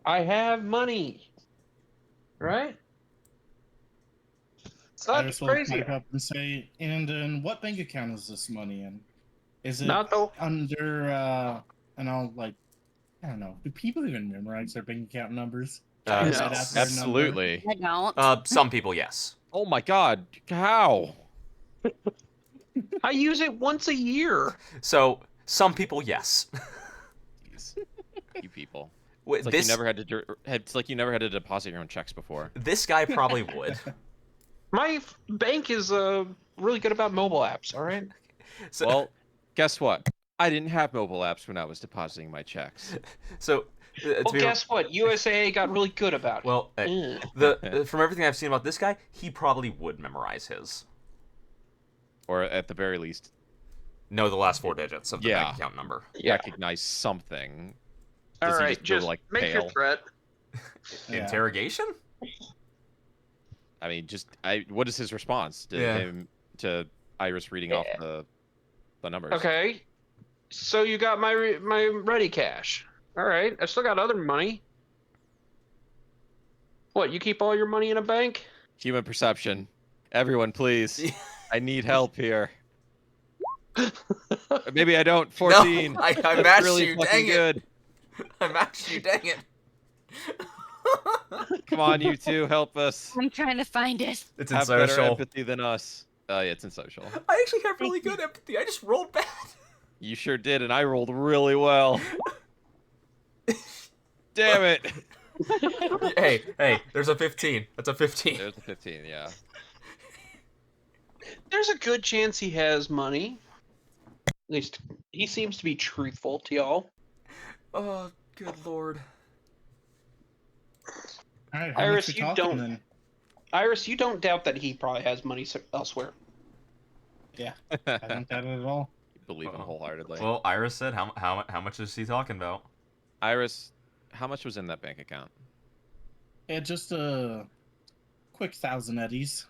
A: I have money. Right? It's not
E: Iris will
A: crazy.
E: pipe up and say, and in what bank account is this money in? Is it
A: Not though.
E: under, and I'll like, I don't know. Do people even memorize their bank account numbers?
B: Uh,
A: No.
E: Right after a number?
C: Absolutely.
D: I don't.
B: Some people, yes.
C: Oh my god, how?
A: I use it once a year.
B: So, some people, yes.
C: Jeez. You people.
B: Wait,
C: It's like
B: this,
C: you never had to. It's like you never had to deposit your own checks before.
B: this guy probably would.
A: My bank is really good about mobile apps. All right.
B: So,
C: Well, guess what? I didn't have mobile apps when I was depositing my checks.
B: so to
A: Well,
B: be-
A: guess what? USAA got really good about it.
B: well, from everything I've seen about this guy, he probably would memorize his.
C: Or at the very least,
B: Know the last 4 digits of the
C: Yeah.
B: bank account number.
A: Yeah.
C: recognize something.
A: All
C: Does he
A: right,
C: just go,
A: just
C: like,
A: make your
C: pale?
A: threat.
E: Yeah.
B: Interrogation?
C: I mean, what is his response to
B: Yeah.
C: him to Iris reading off the numbers?
A: Okay. So you got my ready cash. All right. I still got other money. What? You keep all your money in a bank?
C: Human perception. Everyone, please. I need help here. Maybe I don't. 14.
B: No, I
C: That's
B: matched
C: really
B: you,
C: fucking
B: dang it.
C: good.
B: I matched you, dang it.
C: Come on, you two, help us.
D: I'm trying to find it.
B: It's in
C: Have better
B: social.
C: empathy than us. Yeah, it's in social.
B: I actually have really good empathy. I just rolled bad.
C: You sure did, and I rolled really well. Damn it.
B: hey, there's a 15. That's a 15.
C: There's a 15, yeah.
A: There's a good chance he has money. At least he seems to be truthful to y'all.
B: Oh, good lord.
E: All right, how
A: Iris,
E: much we
A: you
E: talking
A: don't-
E: then?
A: Iris, you don't doubt that he probably has money elsewhere.
E: Yeah, I don't doubt it at all.
C: Believe him
B: Uh-oh.
C: wholeheartedly.
B: Well, Iris said, how much is he talking about?
C: Iris, how much was in that bank account?
E: Yeah, just a quick 1,000 eddies.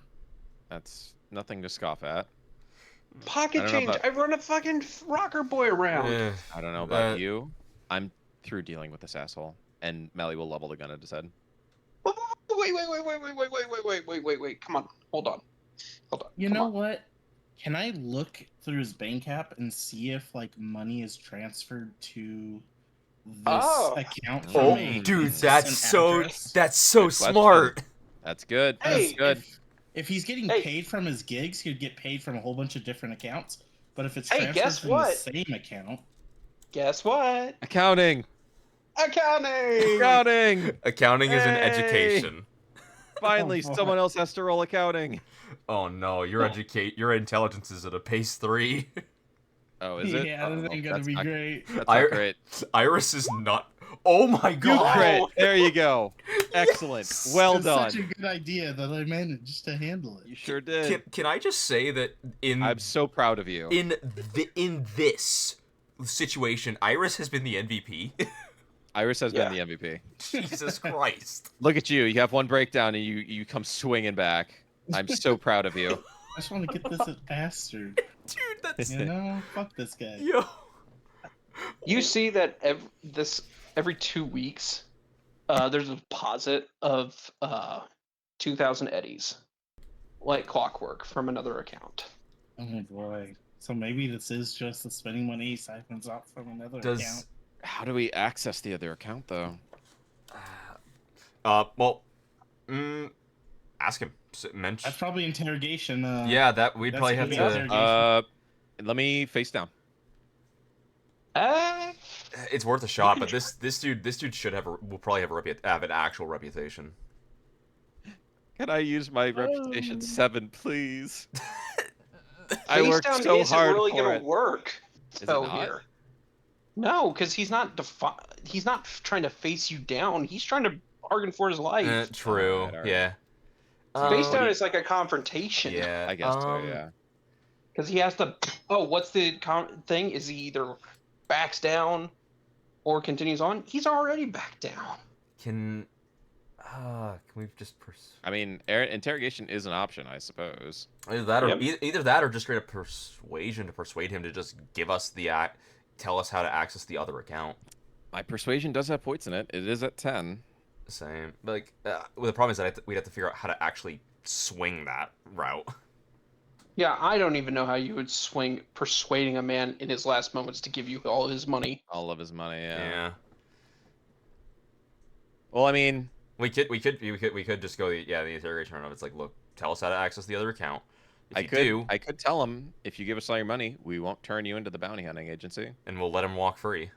C: That's nothing to scoff at.
A: Pocket
C: I don't know
A: change.
C: about-
A: I run a fucking rocker boy around.
B: Eh,
C: I don't know about
B: Uh,
C: you. I'm through dealing with this asshole. And Melly will level the gun at his head.
A: Wait. Come on. Hold on.
E: You
A: Come
E: know
A: on.
E: what? Can I look through his bank app and see if like money is transferred to this
A: Oh.
E: account from
B: Oh,
E: a
B: dude,
E: consistent address?
B: that's so
C: Good question.
B: smart.
C: That's good.
A: Hey,
C: That's good.
E: If he's getting
A: Hey.
E: paid from his gigs, he'd get paid from a whole bunch of different accounts. But if it's
A: Hey,
E: transferred
A: guess
E: from
A: what?
E: the same account,
A: Guess what?
C: Accounting.
A: Accounting.
C: Accounting.
B: Accounting is an
C: Hey.
B: education.
C: Finally,
E: boy.
C: someone else has to roll accounting.
B: Oh no, your intelligence is at a pace 3.
C: Oh, is it?
E: yeah, this
C: Uh-oh,
E: ain't gonna
C: that's
E: be
C: not-
E: great.
C: That's
B: I-
C: not great.
B: Iris is not. Oh my
C: You
B: god.
C: crit. There you go. Excellent.
B: Yes.
C: Well
E: It's
C: done.
E: such a good idea that I managed to handle it.
C: You sure did.
B: Can I just say that
C: I'm so proud of you.
B: in this situation, Iris has been the MVP.
C: Iris has
A: Yeah.
C: been the MVP.
B: Jesus Christ.
C: Look at you. You have one breakdown and you come swinging back. I'm so proud of you.
E: I just want to get this faster.
B: Dude, that's
E: You know, fuck this guy.
B: yo.
A: You see that every 2 weeks, there's a deposit of 2,000 eddies, like clockwork, from another account.
E: Oh boy. So maybe this is just the spending money siphons off from another account.
B: Does
C: How do we access the other account though?
B: well, ask him. Mention.
E: That's probably interrogation.
B: Yeah, that we'd
E: that's
B: probably have
E: gonna be
B: to.
E: interrogation.
C: Let me face down.
B: It's worth a shot, but this dude should will probably have an actual reputation.
C: Can I use my reputation
E: Oh.
C: 7, please? I
A: Face
C: worked
A: down
C: so
A: isn't
C: hard
A: really
C: for
A: gonna
C: it.
A: work.
C: Is it
A: So
C: not?
A: here, no, because he's not he's not trying to face you down. He's trying to bargain for his life.
B: True.
C: Alright.
B: Yeah.
A: Face
C: what
A: down
C: do you-
A: is like a confrontation.
B: Yeah.
C: I guess so, yeah.
A: Because he has to. Oh, what's the thing? Is he either backs down or continues on? He's already backed down.
B: Can we just
C: I mean, interrogation is an option, I suppose.
B: either that or
A: Yep.
B: either that or just straight up persuasion to persuade him to just give us tell us how to access the other account.
C: My persuasion does have points in it. It is at 10.
B: Same. Like, well, the problem is that we'd have to figure out how to actually swing that route.
A: Yeah, I don't even know how you would swing persuading a man in his last moments to give you all his money.
C: All of his money, yeah.
B: Yeah.
C: Well, I mean,
B: We could just go the interrogation round. It's like, look, tell us how to access the other account. If
C: I could tell him, if you give us all your money, we won't turn you into the bounty hunting agency.
B: and we'll let him walk free.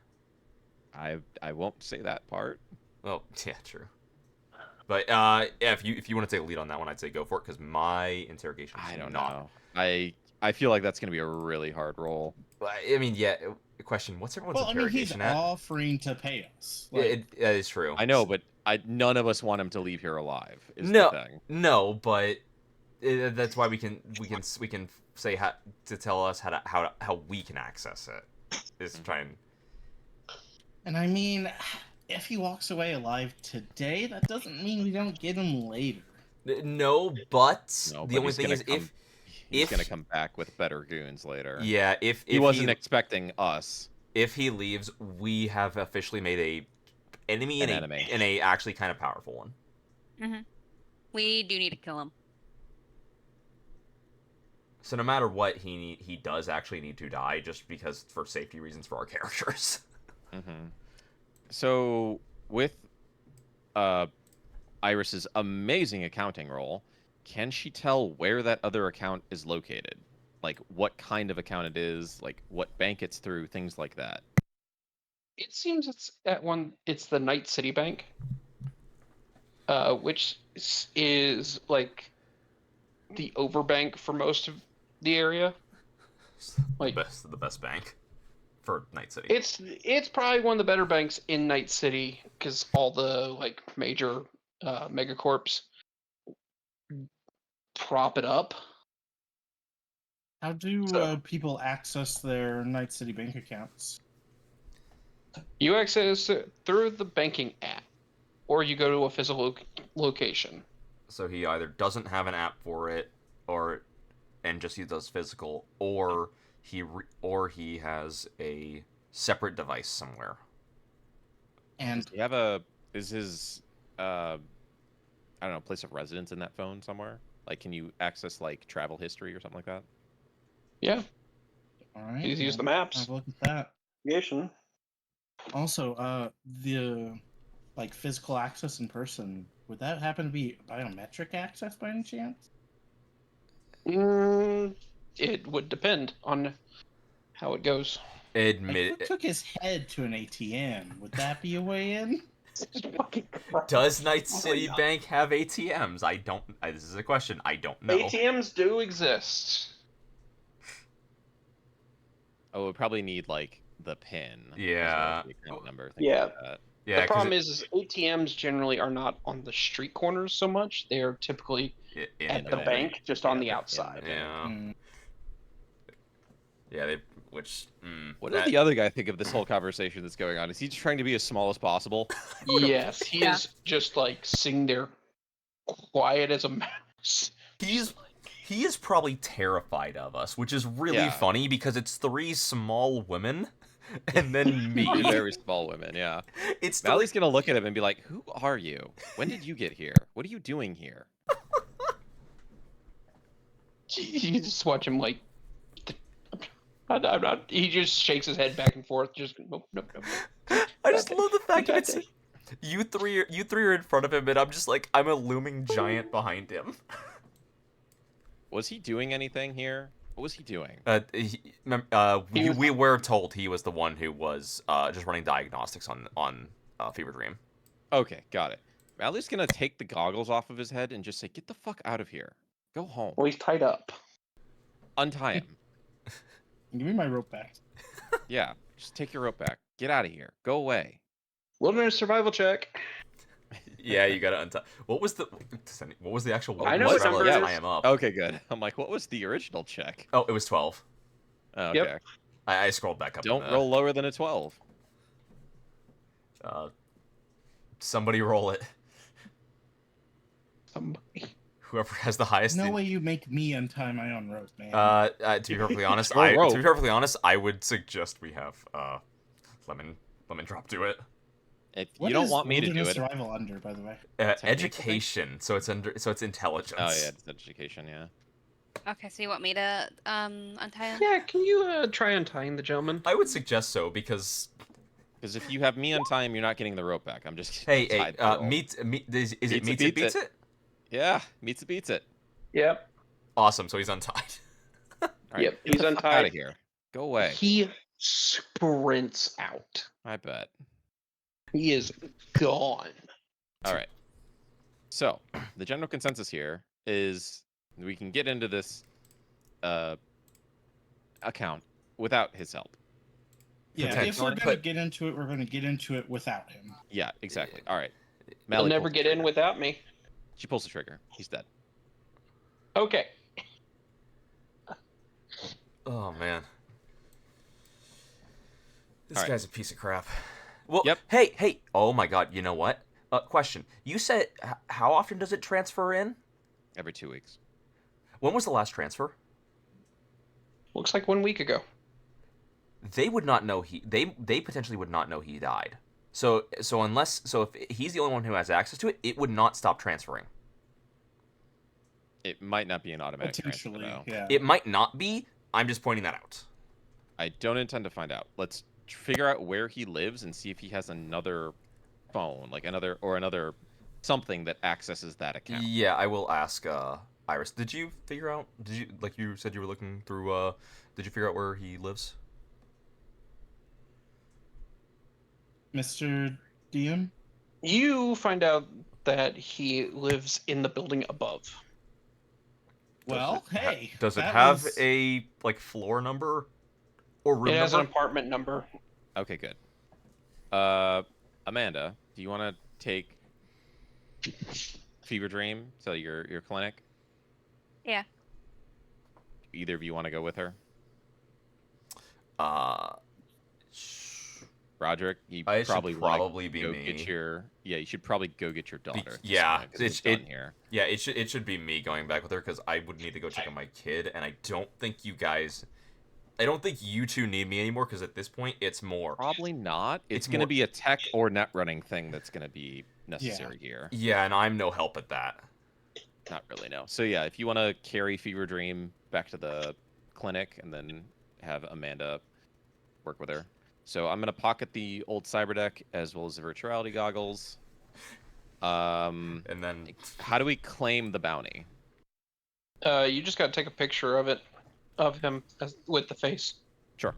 C: I won't say that part.
B: Well, yeah, true. But yeah, if you want to take a lead on that one, I'd say go for it because my interrogation.
C: I don't know. I feel like that's gonna be a really hard roll.
B: I mean, yeah. Question: what's everyone's
E: Well, I mean, he's
B: interrogation at?
E: offering to pay us.
B: Yeah, that is true.
C: I know, but none of us want him to leave here alive. Is
B: No.
C: the thing.
B: No, but that's why we can say how to tell us how we can access it. Is try and
E: And I mean, if he walks away alive today, that doesn't mean we don't get him later.
B: no, but
C: No,
B: the
C: but
B: only
C: he's
B: thing
C: gonna
B: is
C: come- he's
B: if-
C: gonna come back with better goons later.
B: yeah, if
C: he wasn't expecting us.
B: if he leaves, we have officially made a enemy
C: An
B: and
C: enemy.
B: a actually kind of powerful one.
D: We do need to kill him.
B: So no matter what, he does actually need to die just because for safety reasons for our characters.
C: Mm-hmm. So with Iris's amazing accounting roll, can she tell where that other account is located? Like what kind of account it is, like what bank it's through, things like that.
A: It seems it's it's the Night City Bank, which is like the overbank for most of the area. Like
B: the best bank for Night City.
A: it's probably one of the better banks in Night City because all the like major megacorps prop it up.
E: How do
A: So-
E: people access their Night City bank accounts?
A: You access it through the banking app, or you go to a physical location.
B: So he either doesn't have an app for it, and just he does physical, or he has a separate device somewhere.
E: And
C: Does he have is his I don't know, place of residence in that phone somewhere? Like can you access like travel history or something like that?
A: Yeah,
E: all right,
A: you use the
E: well,
A: maps.
E: have a look at that.
A: Navigation.
E: Also, the like physical access in person, would that happen to be biometric access by any chance?
A: It would depend on how it goes.
E: Like,
B: Admit
E: who took his head to an ATM? Would that be a way in?
B: Does Night
A: Oh my
B: City
A: God.
B: Bank have ATMs? I don't. This is a question. I don't know.
A: ATMs do exist.
C: Oh, we probably need like the PIN. as well as
B: Yeah.
C: the account number, things
A: Yeah.
C: like that.
B: Yeah,
A: The
B: 'cause
A: problem is ATMs generally are not on the street corners so much. They are typically
B: in
A: at
C: the
A: the
C: bank.
A: bank, just on
C: Yeah,
A: the
C: in the
A: outside.
C: bank.
B: Yeah.
E: Mm.
B: Yeah.
C: What does the other guy think of this whole conversation that's going on? Is he just trying to be as small as possible?
A: Yes, he
D: Yeah.
A: is just like sitting there quiet as a mouse.
B: He is probably terrified of us, which is really
C: Yeah.
B: funny because it's three small women and then me.
C: Two very small women, yeah.
B: It's the,
C: Mally's gonna look at him and be like, "Who are you? When did you get here? What are you doing here?"
A: You just watch him like. I'm not. He just shakes his head back and forth. Just nope, nope, nope.
B: I just love the fact that
A: got
B: it's
A: this.
B: you three are in front of him, and I'm just like I'm a looming giant behind him.
C: Was he doing anything here? What was he doing?
B: We were told he was the one who was just running diagnostics on Fever Dream.
C: Okay, got it. Mally's gonna take the goggles off of his head and just say, "Get the fuck out of here. Go home.
A: Well, he's tied up.
C: Untie him."
E: Give me my rope back.
C: Yeah, just take your rope back. Get out of here. Go away.
A: Wilderness survival check.
B: Yeah, you gotta untie. What was the actual?
A: I know
B: what
A: what number
B: level
A: it
B: I
A: is.
B: am up.
C: Okay, good. I'm like, what was the original check?
B: Oh, it was 12.
C: Okay.
A: Yep.
B: I scrolled back up.
C: Don't roll lower than a 12.
B: Somebody roll it.
A: Somebody.
B: Whoever has the highest.
E: No way you make me untie my own rope, man.
B: To be perfectly honest,
C: Your rope.
B: I would suggest we have lemon drop do it.
C: If
E: What
C: you don't
E: is
C: want me to do
E: wilderness
C: it.
E: survival under, by the way?
B: Education, so it's intelligence.
C: Oh yeah, it's education, yeah.
D: Okay, so you want me to untie him?
A: Yeah, can you try untying the gentleman?
B: I would suggest so because
C: Because if you have me untie him, you're not getting the rope back. I'm just
B: hey,
C: tied the rope.
B: meet is it
C: Meets
B: meets
C: it,
B: it?
C: Yeah, meets it beats it.
A: Yep.
B: Awesome, so he's untied.
C: All right,
A: Yep,
C: get
A: he's
C: the fuck
A: untied.
C: out of here. Go away.
A: He sprints out.
C: I bet.
A: He is gone.
C: All right. So the general consensus here is we can get into this account without his help.
E: Yeah, if
B: Potentially,
E: we're gonna
B: but-
E: get into it, we're gonna get into it without him.
C: Yeah, exactly. All right.
A: He'll
C: Mally
A: never
C: pulls the
A: get in
C: trigger.
A: without me.
C: She pulls the trigger. He's dead.
A: Okay.
B: Oh man, this
C: All right.
B: guy's a piece of crap. Well,
C: Yep.
B: Hey! Oh my God, you know what? Question. You said how often does it transfer in?
C: Every 2 weeks.
B: When was the last transfer?
A: Looks like 1 week ago.
B: They would not know they potentially would not know he died. So if he's the only one who has access to it, it would not stop transferring.
C: It might not be an automatic transfer,
E: Potentially,
C: though.
E: yeah.
B: It might not be. I'm just pointing that out.
C: I don't intend to find out. Let's figure out where he lives and see if he has another phone, like another something that accesses that account.
B: Yeah, I will ask Iris. Did you figure out? Did you like you said you were looking through? Did you figure out where he lives?
E: Mr. DM?
A: You find out that he lives in the building above.
E: Well, hey.
B: Does it
E: that
B: have
E: was-
B: a like floor number or room
A: It has an
B: number?
A: apartment number.
C: Okay, good. Amanda, do you want to take Fever Dream to your clinic?
D: Yeah.
C: Either of you want to go with her? Roderick, you
B: I should
C: probably
B: probably be
C: go
B: me.
C: get your you should probably go get your daughter. at this
B: yeah,
C: point, 'cause he's done here.
B: Yeah, it should be me going back with her because I would need to go check on my kid, and I don't think you two need me anymore because at this point it's more.
C: Probably not. It's
B: It's
C: going
B: more-
C: to be a tech or net running thing that's going to be necessary here.
B: Yeah, and I'm no help at that.
C: Not really, no. So yeah, if you want to carry Fever Dream back to the clinic and then have Amanda work with her. So I'm gonna pocket the old cyber deck as well as the virtuality goggles.
B: And then
C: How do we claim the bounty?
A: You just got to take a picture of it, of him with the face.
C: Sure.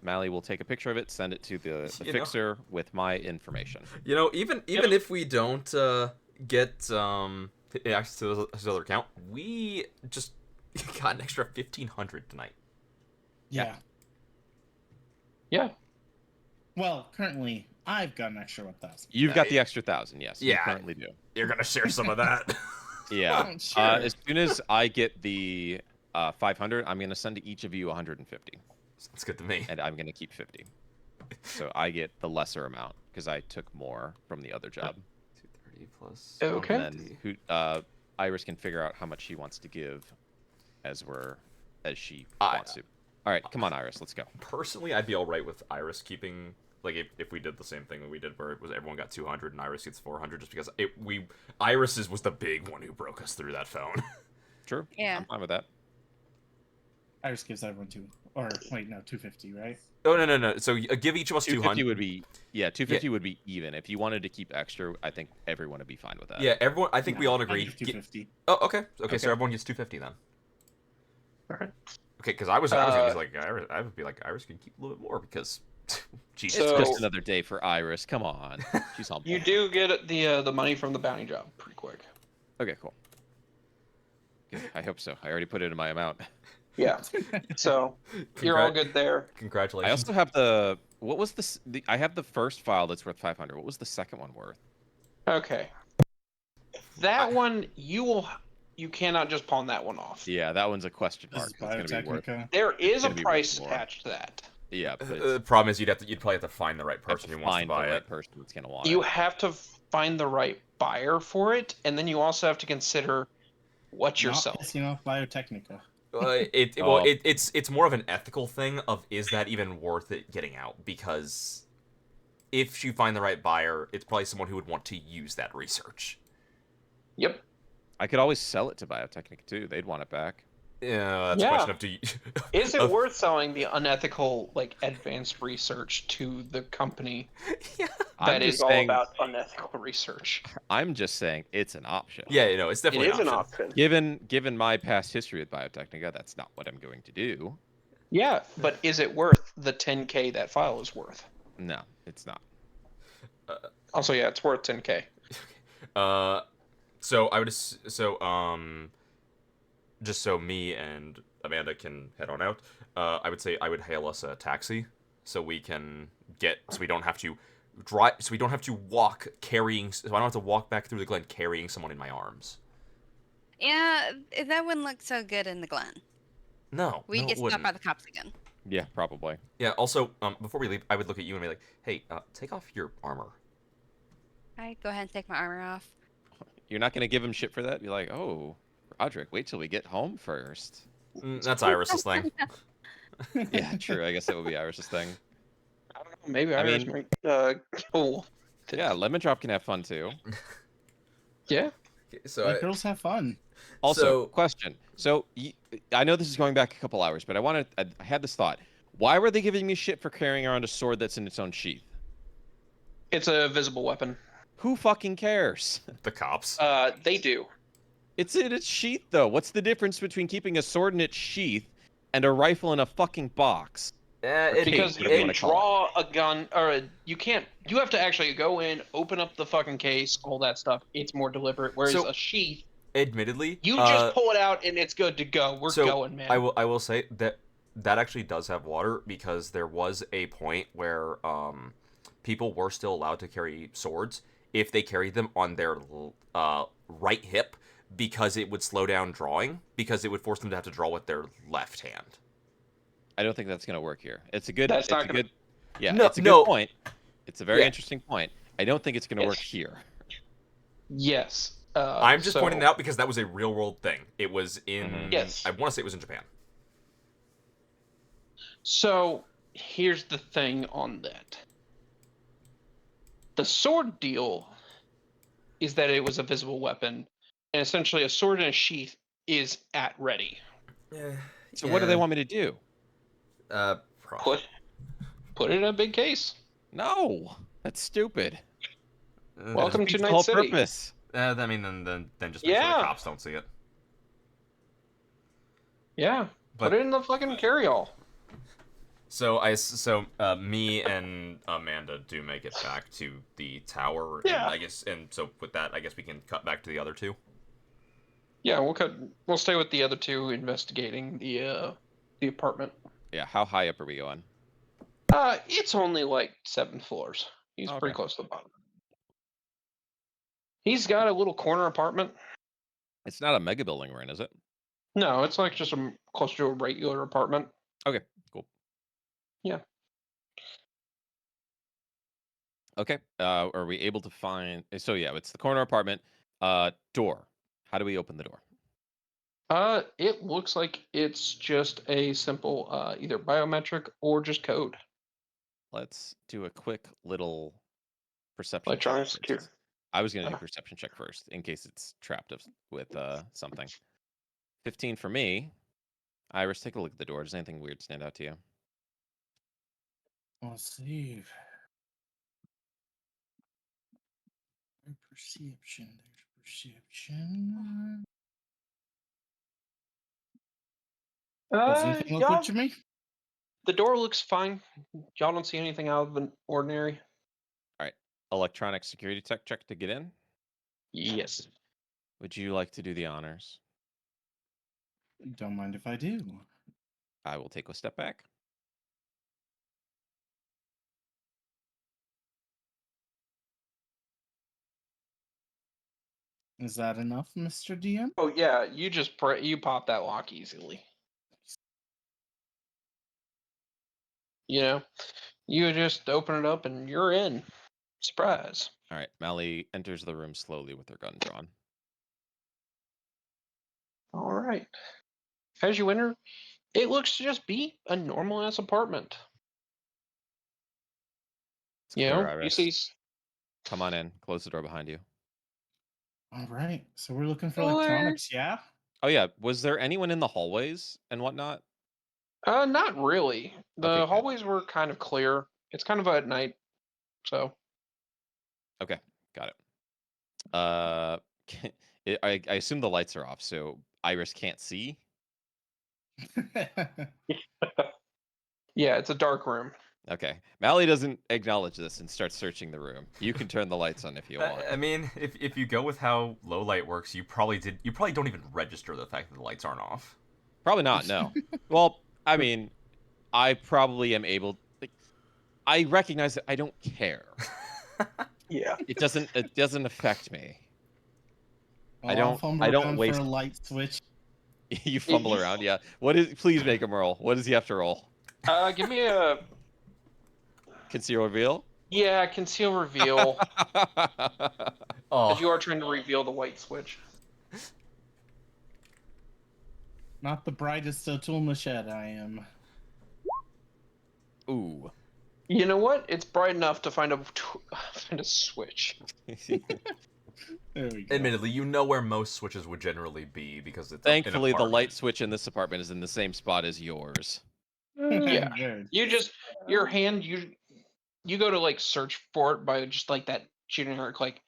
C: Mally will take a picture of it, send it to the
B: You know-
C: fixer with my information.
B: even if we don't get access to his other account, we just got an extra 1,500 tonight.
E: Yeah.
A: Yeah.
E: Well, currently, I've got an extra 1,000.
C: You've got the extra 1,000, yes. You
B: Yeah.
C: currently do.
B: You're gonna share some of that.
C: Yeah.
E: Sure.
C: As soon as I get the 500, I'm gonna send to each of you 150,
B: It's good to me.
C: and I'm gonna keep 50. So I get the lesser amount because I took more from the other job.
B: 230 plus.
A: Okay.
C: And then Iris can figure out how much she wants to give as she wants to. All right, come on, Iris, let's go.
B: Personally, I'd be all right with Iris keeping, like, if we did the same thing that we did, where it was everyone got 200 and Iris gets 400, just because Iris was the big one who broke us through that phone.
C: True.
D: Yeah.
C: I'm fine with that.
E: Iris gives everyone two, or wait, no, 250, right?
B: Oh no. So give each of us
C: 250
B: 200.
C: would be 250 would be even. If you wanted to keep extra, I think everyone would be fine with that.
B: Yeah, everyone. I think we all
E: I
B: agree.
E: give 250.
B: Oh, okay. So
A: Okay.
B: everyone gets 250 then.
A: All right.
B: Okay, because I was gonna be like Iris. I would be like Iris can keep a little bit more because, Jesus.
C: It's
A: So-
C: just another day for Iris. Come on, she's humble.
A: You do get the money from the bounty job pretty quick.
C: Okay, cool. Good. I hope so. I already put it in my amount.
A: Yeah. So you're all good there.
B: Congratulations.
C: I also have the what was this? I have the first file that's worth 500. What was the second one worth?
A: Okay. That one you cannot just pawn that one off.
C: Yeah, that one's a question
E: This
C: mark.
E: is
C: It's gonna be worth.
E: Biotechnica.
A: There is a
C: Gonna be worth
A: price
C: more.
A: attached to that.
C: Yeah, but
B: The
C: it's,
B: problem is you'd probably have to find the right
C: you have
B: person
C: to
B: who wants to
C: find the
B: buy
C: right
B: it.
C: person that's gonna want
A: You
C: it.
A: have to find the right buyer for it, and then you also have to consider what you're
E: Not
A: selling.
E: pissing off Biotechnica.
C: Oh.
B: It's more of an ethical thing of, is that even worth it getting out? Because if you find the right buyer, it's probably someone who would want to use that research.
A: Yep.
C: I could always sell it to Biotechnica too. They'd want it back.
B: Yeah, that's
A: Yeah.
B: a question of do you...
A: Is it
B: of-
A: worth selling the unethical, like, advanced research to the company
B: Yeah.
C: I'm
A: that
C: just
A: is all
C: saying-
A: about unethical research?
C: I'm just saying it's an option.
B: Yeah, it's
A: It
B: definitely
A: is an option.
C: Given my past history with Biotechnica, that's not what I'm going to do.
A: Yeah, but is it worth the 10K that file is worth?
C: No, it's not.
A: Also, yeah, it's worth 10K.
B: So I would just so me and Amanda can head on out, I would say I would hail us a taxi so we can so we don't have to drive, so we don't have to walk carrying, so I don't have to walk back through the Glen carrying someone in my arms.
D: Yeah, that wouldn't look so good in the Glen.
B: No,
D: We'd
B: no,
D: get
B: it
D: stopped
B: wouldn't.
D: by the cops again.
C: Yeah, probably.
B: Yeah. Also, before we leave, I would look at you and be like, "Hey, take off your armor."
D: Alright, go ahead and take my armor off.
C: You're not gonna give him shit for that? Be like, oh, Roderick, wait till we get home first.
B: That's Iris's thing.
C: Yeah, true. I guess that would be Iris's thing.
A: I don't know. Maybe
C: I
A: Iris
C: mean-
A: might kill.
C: Yeah, Lemon Drop can have fun too.
A: Yeah.
F: So
E: Let girls have fun.
C: Also,
F: So-
C: question. So I know this is going back a couple hours, but I had this thought. Why were they giving me shit for carrying around a sword that's in its own sheath?
A: It's a visible weapon.
C: Who fucking cares?
B: The cops.
A: They do.
C: It's in its sheath, though. What's the difference between keeping a sword in its sheath and a rifle in a fucking box?
A: Because
C: whatever
A: you
C: you
A: can
C: wanna call
A: draw a gun, or you can't. You have to actually go in, open up the fucking case, all that stuff. It's more deliberate. Whereas
B: So-
A: a sheath,
B: Admittedly,
A: you just pull it out and it's good to go. We're
B: so
A: going, man.
B: I will say that actually does have water, because there was a point where people were still allowed to carry swords if they carried them on their right hip, because it would slow down drawing, because it would force them to have to draw with their left hand.
C: I don't think that's gonna work here. It's a good.
A: That's
C: it's
A: not
C: a
A: gonna-
C: good. Yeah,
B: No,
C: it's a
B: no.
C: good point. It's a very
A: Yeah.
C: interesting point. I don't think it's gonna
A: Yes.
C: work here.
A: Yes.
B: I'm just
A: so-
B: pointing it out because that was a real world thing. It was in.
C: Mhm.
A: Yes.
B: I want to say it was in Japan.
A: So here's the thing on that. The sword deal is that it was a visible weapon, and essentially a sword in a sheath is at ready.
C: So what do they want me to do?
A: Put it in a big case.
C: No, that's stupid.
A: Welcome to
C: Defeats the
A: Night
C: whole
A: City.
C: purpose.
B: I mean, then just make sure
A: Yeah.
B: the cops don't see it.
A: Yeah.
B: But-
A: Put it in the fucking carryall.
B: So me and Amanda do make it back to the tower.
A: Yeah.
B: And I guess, and so with that, I guess we can cut back to the other two.
A: Yeah, we'll stay with the other two investigating the apartment.
C: Yeah, how high up are we going?
A: It's only like 7 floors. He's
C: Okay.
A: pretty close to the bottom. He's got a little corner apartment.
C: It's not a mega building we're in, is it?
A: No, it's like just close to a regular apartment.
C: Okay, cool.
A: Yeah.
C: Okay. Are we able to find? So yeah, it's the corner apartment. Door. How do we open the door?
A: It looks like it's just a simple either biometric or just code.
C: Let's do a quick little perception check
A: Electronic
C: first.
A: secure.
C: I was gonna do
A: Uh.
C: perception check first in case it's trapped with something. 15 for me. Iris, take a look at the door. Does anything weird stand out to you?
E: Let's see. Perception. There's perception. Does anything look
A: Y'all,
E: good to me?
A: the door looks fine. Y'all don't see anything out of the ordinary.
C: All right. Electronic security tech check to get in.
A: Yes.
C: Would you like to do the honors?
E: Don't mind if I do.
C: I will take a step back.
E: Is that enough, Mr. DM?
A: Oh yeah, you just you pop that lock easily. You know, you just open it up and you're in. Surprise.
C: All right. Mally enters the room slowly with her gun drawn.
A: All right. As you enter, it looks to just be a normal ass apartment.
C: It's
A: You
C: clear,
A: know, you
C: Iris.
A: see.
C: Come on in. Close the door behind you.
E: All right. So we're looking for
A: Door.
E: electronics, yeah?
C: Oh yeah. Was there anyone in the hallways and whatnot?
A: Not really. The
C: Okay, good.
A: hallways were kind of clear. It's kind of at night, so.
C: Okay, got it. I assume the lights are off, so Iris can't see.
A: Yeah, it's a dark room.
C: Okay, Mally doesn't acknowledge this and starts searching the room. You can turn the lights on if you want.
B: I mean, if you go with how low light works, you probably don't even register the fact that the lights aren't off.
C: Probably not. No. Well, I mean, I probably am able. Like, I recognize that I don't care.
A: Yeah.
C: It doesn't affect me.
E: Well,
C: don't-
E: I'll fumble
C: I don't
E: around
C: waste-
E: for a light switch.
C: You fumble around, yeah. What is? Please make him roll. What does he have to roll?
A: Give me a
C: Conceal reveal.
A: conceal reveal.
B: Oh,
A: As you are trying to reveal the white switch.
E: Not the brightest tool in the shed, I am.
C: Ooh.
A: You know what? It's bright enough to find a switch.
E: There we go.
B: admittedly, you know where most switches would generally be because it's
C: Thankfully,
B: an
C: the light
B: apartment.
C: switch in this apartment is in the same spot as yours.
A: Yeah.
E: Good.
A: You just your hand you go to like search for it by just like that generic like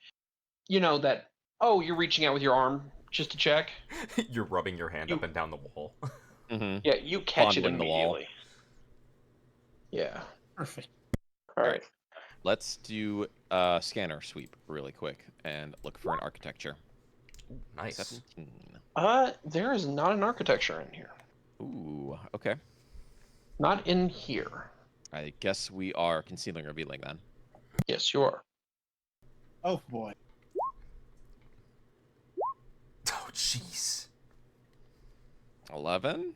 A: that you're reaching out with your arm just to check.
B: You're rubbing your hand up and down the wall.
C: Mm-hmm.
A: Yeah, you catch it
C: Fondling the wall.
A: immediately. Yeah.
E: Perfect.
A: All right.
C: Let's do scanner sweep really quick and look for an architecture.
B: Nice.
C: 17.
A: There is not an architecture in here.
C: Ooh, okay.
A: Not in here.
C: I guess we are concealing revealing then.
A: Yes, you are.
E: Oh boy.
B: Oh, jeez.
C: 11.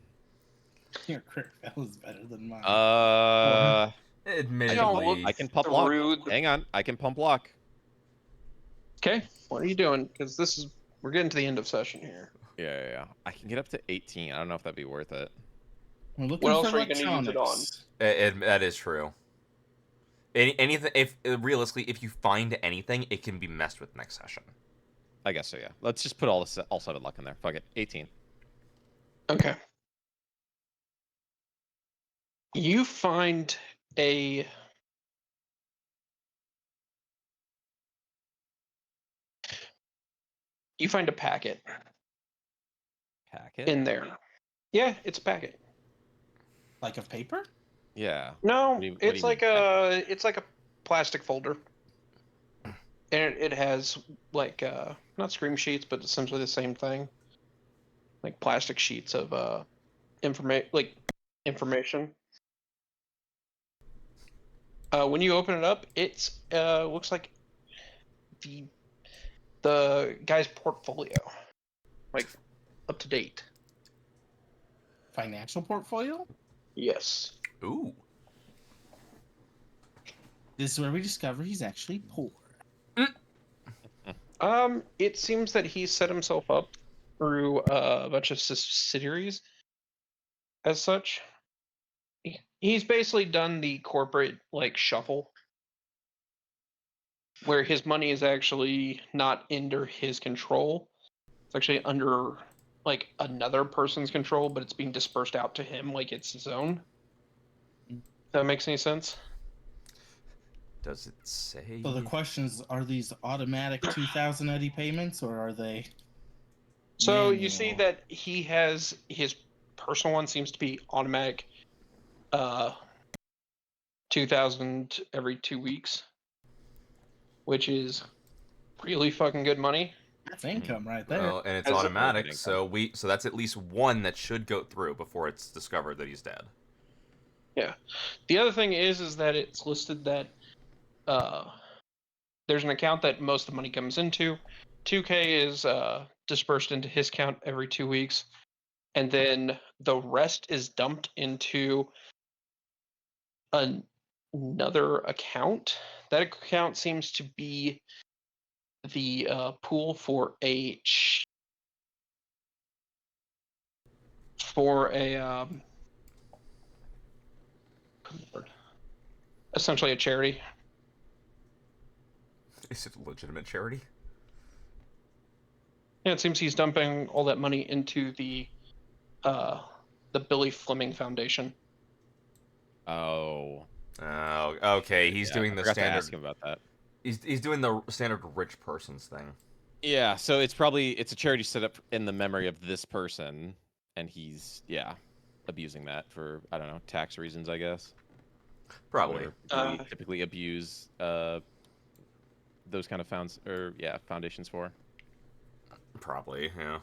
E: Your crit fail is better than mine.
B: Admittedly,
C: I can pump lock.
A: Through
C: Hang on, I can pump lock.
A: Okay, what are you doing? Because we're getting to the end of session here.
C: Yeah. I can get up to 18. I don't know if that'd be worth it.
E: We're looking
A: What else
E: for
A: are you gonna use it on?
E: electronics.
B: that is true. Anything, if realistically, if you find anything, it can be messed with next session.
C: I guess so, yeah. Let's just put all 7 luck in there. Fuck it. 18.
A: Okay. You find a packet
C: Packet?
A: in there. Yeah, it's a packet.
E: Like of paper?
C: Yeah.
A: No,
C: What do you
A: it's
C: mean,
A: like a plastic folder. And it has like not scream sheets, but essentially the same thing. Like plastic sheets of information. When you open it up, it's looks like the guy's portfolio, like up to date.
E: Financial portfolio?
A: Yes.
B: Ooh.
E: This is where we discover he's actually poor.
A: It seems that he set himself up through a bunch of subsidiaries as such. He's basically done the corporate like shuffle where his money is actually not under his control. It's actually under like another person's control, but it's being dispersed out to him like it's his own. If that makes any sense?
B: Does it say?
E: So the question is, are these automatic 2,000 eddy payments, or are they?
A: So you see
E: manual?
A: that he has his personal one seems to be automatic 2,000 every 2 weeks, which is really fucking good money.
E: That's income right there.
B: Well, and it's
A: As a-
B: automatic,
C: income.
B: so that's at least one that should go through before it's discovered that he's dead.
A: Yeah. The other thing is that it's listed that there's an account that most of the money comes into. 2K is dispersed into his account every 2 weeks, and then the rest is dumped into another account. That account seems to be the pool for a essentially a charity.
B: Is it a legitimate charity?
A: Yeah, it seems he's dumping all that money into the Billy Fleming Foundation.
C: Oh.
B: Oh, okay. He's
C: yeah,
B: doing
C: I
B: the
C: forgot to
B: standard.
C: ask him about that.
B: He's doing the standard rich person's thing.
C: Yeah, so it's a charity set up in the memory of this person, and he's abusing that for, I don't know, tax reasons, I guess.
B: Probably.
C: What we typically abuse those kind of foundations for.
B: Probably, yeah.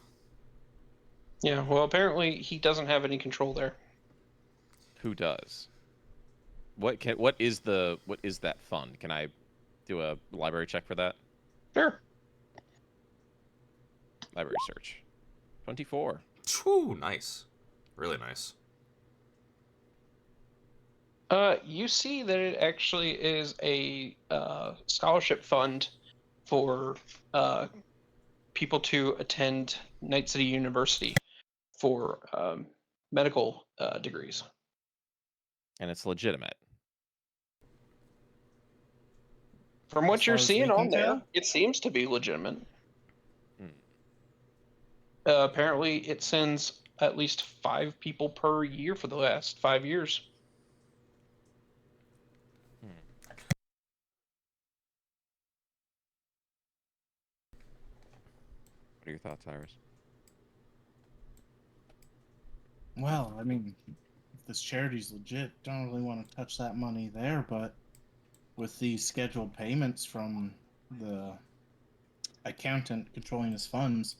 A: Yeah, well, apparently he doesn't have any control there.
C: Who does? What is that fund? Can I do a library check for that?
A: Sure.
C: Library search. 24.
B: Whew, nice. Really nice.
A: You see that it actually is a scholarship fund for people to attend Night City University for medical degrees.
C: And it's legitimate.
A: From what
E: As
A: you're
E: far as we
A: seeing on
E: can
A: there,
E: tell?
A: it seems to be legitimate.
C: Hmm.
A: Apparently, it sends at least 5 people per year for the last 5 years.
C: What are your thoughts, Iris?
E: Well, I mean, if this charity's legit, don't really want to touch that money there, but with these scheduled payments from the accountant controlling his funds,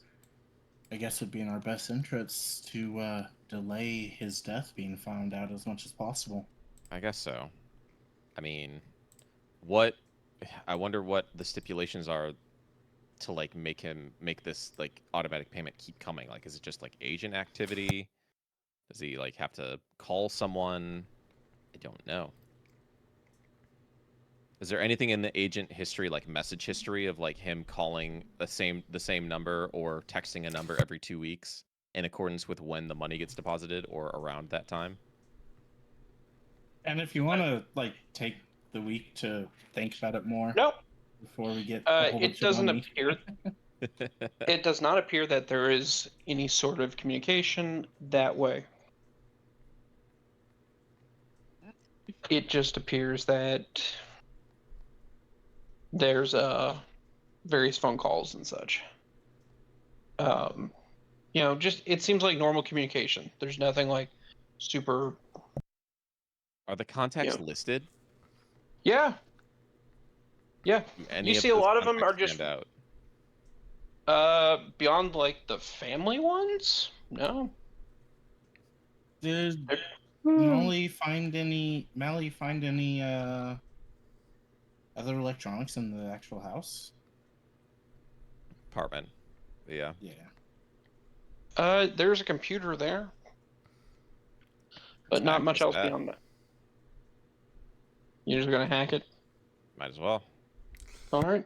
E: I guess it'd be in our best interests to delay his death being found out as much as possible.
C: I guess so. I mean, I wonder what the stipulations are to like make this like automatic payment keep coming. Like, is it just like agent activity? Does he like have to call someone? I don't know. Is there anything in the agent history, like message history, of like him calling the same number or texting a number every 2 weeks in accordance with when the money gets deposited or around that time?
E: And if you want to like take the week to think about it more
A: Nope.
E: before we get a whole bunch
A: It
E: of
A: doesn't
E: money.
A: appear. It does not appear that there is any sort of communication that way. It just appears that there's various phone calls and such. Just it seems like normal communication. There's nothing like super.
C: Are the contacts
A: Yeah.
C: listed?
A: Yeah. Yeah.
C: Do any
A: You
C: of
A: see a
C: those
A: lot of them are
C: contacts
A: just
C: stand out?
A: beyond like the family ones. No.
E: Did
A: Hmm.
E: Molly find any other electronics in the actual house?
C: Apartment. Yeah.
E: Yeah.
A: There's a computer there, but
C: Let's
A: not much
C: access
A: else
C: that.
A: beyond that. You're just gonna hack it.
C: Might as well.
A: All right.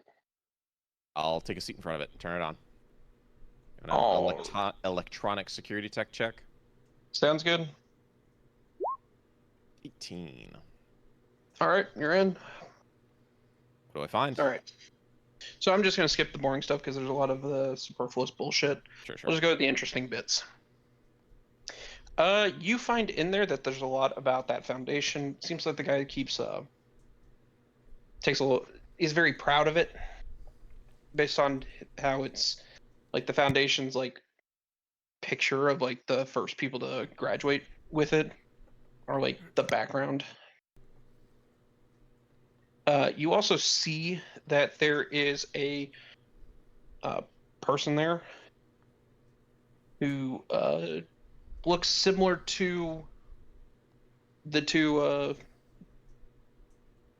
C: I'll take a seat in front of it and turn it on. An
A: Oh.
C: electronic security tech check.
A: Sounds good.
C: 18.
A: All right, you're in.
C: What do I find?
A: All right. So I'm just gonna skip the boring stuff because there's a lot of superfluous bullshit.
C: Sure, sure.
A: We'll just go with the interesting bits. You find in there that there's a lot about that foundation. Seems like the guy keeps takes a little. He's very proud of it, based on how it's like the foundation's like picture of like the first people to graduate with it, or like the background. You also see that there is a person there who looks similar to the two.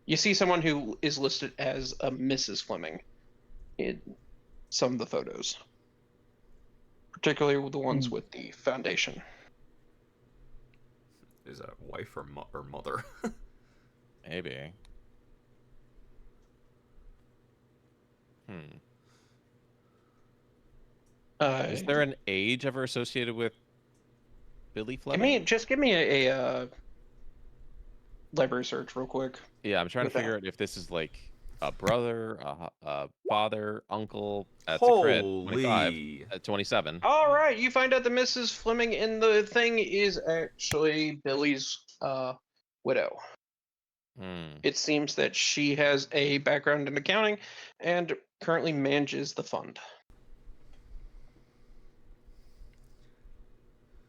A: You see someone who is listed as a Mrs. Fleming in some of the photos, particularly the ones with the foundation.
F: Is that wife or mother?
C: Maybe. Is there an age ever associated with Billy Fleming?
A: Give me a library search real quick.
C: Yeah, I'm trying to
A: with that.
C: figure out if this is like a brother, a father, uncle. That's a crit. 25.
F: Holy!
C: 27.
A: All right, you find out the Mrs. Fleming in the thing is actually Billy's widow. It seems that she has a background in accounting and currently manages the fund.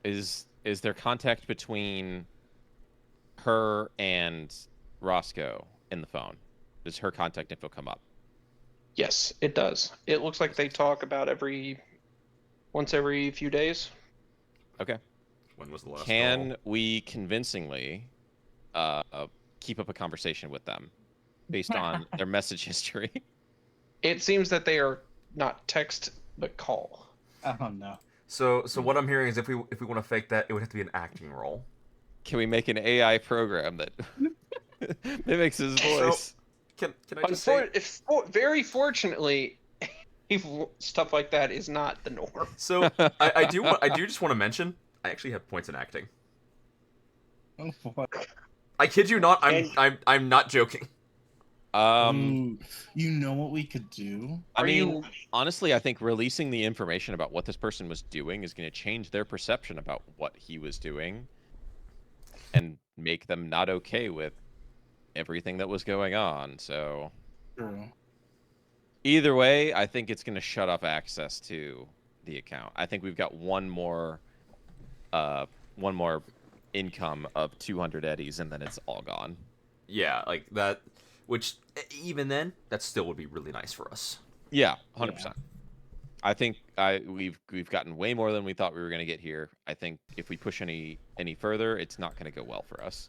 C: Is there contact between her and Roscoe in the phone? Does her contact info come up?
A: Yes, it does. It looks like they talk about once every few days.
C: Okay.
F: When was the last
C: Can
F: call?
C: we convincingly keep up a conversation with them based on their message history?
A: It seems that they are not text but call.
E: Oh no.
F: So what I'm hearing is if we want to fake that, it would have to be an acting role.
C: Can we make an AI program that mimics his voice?
F: Can I just say?
A: Very fortunately, stuff like that is not the norm.
F: So I do just want to mention I actually have points in acting.
E: What?
F: I kid you not. I'm not joking.
E: Ooh, you know what we could do?
C: Honestly, I think releasing the information about what this person was doing is going to change their perception about what he was doing and make them not okay with everything that was going on. So
E: True.
C: Either way, I think it's going to shut off access to the account. I think we've got one more income of 200 eddies, and then it's all gone.
F: Yeah, like that. Which even then, that still would be really nice for us.
C: Yeah, 100%. I think we've gotten way more than we thought we were going to get here. I think if we push any further, it's not going to go well for us.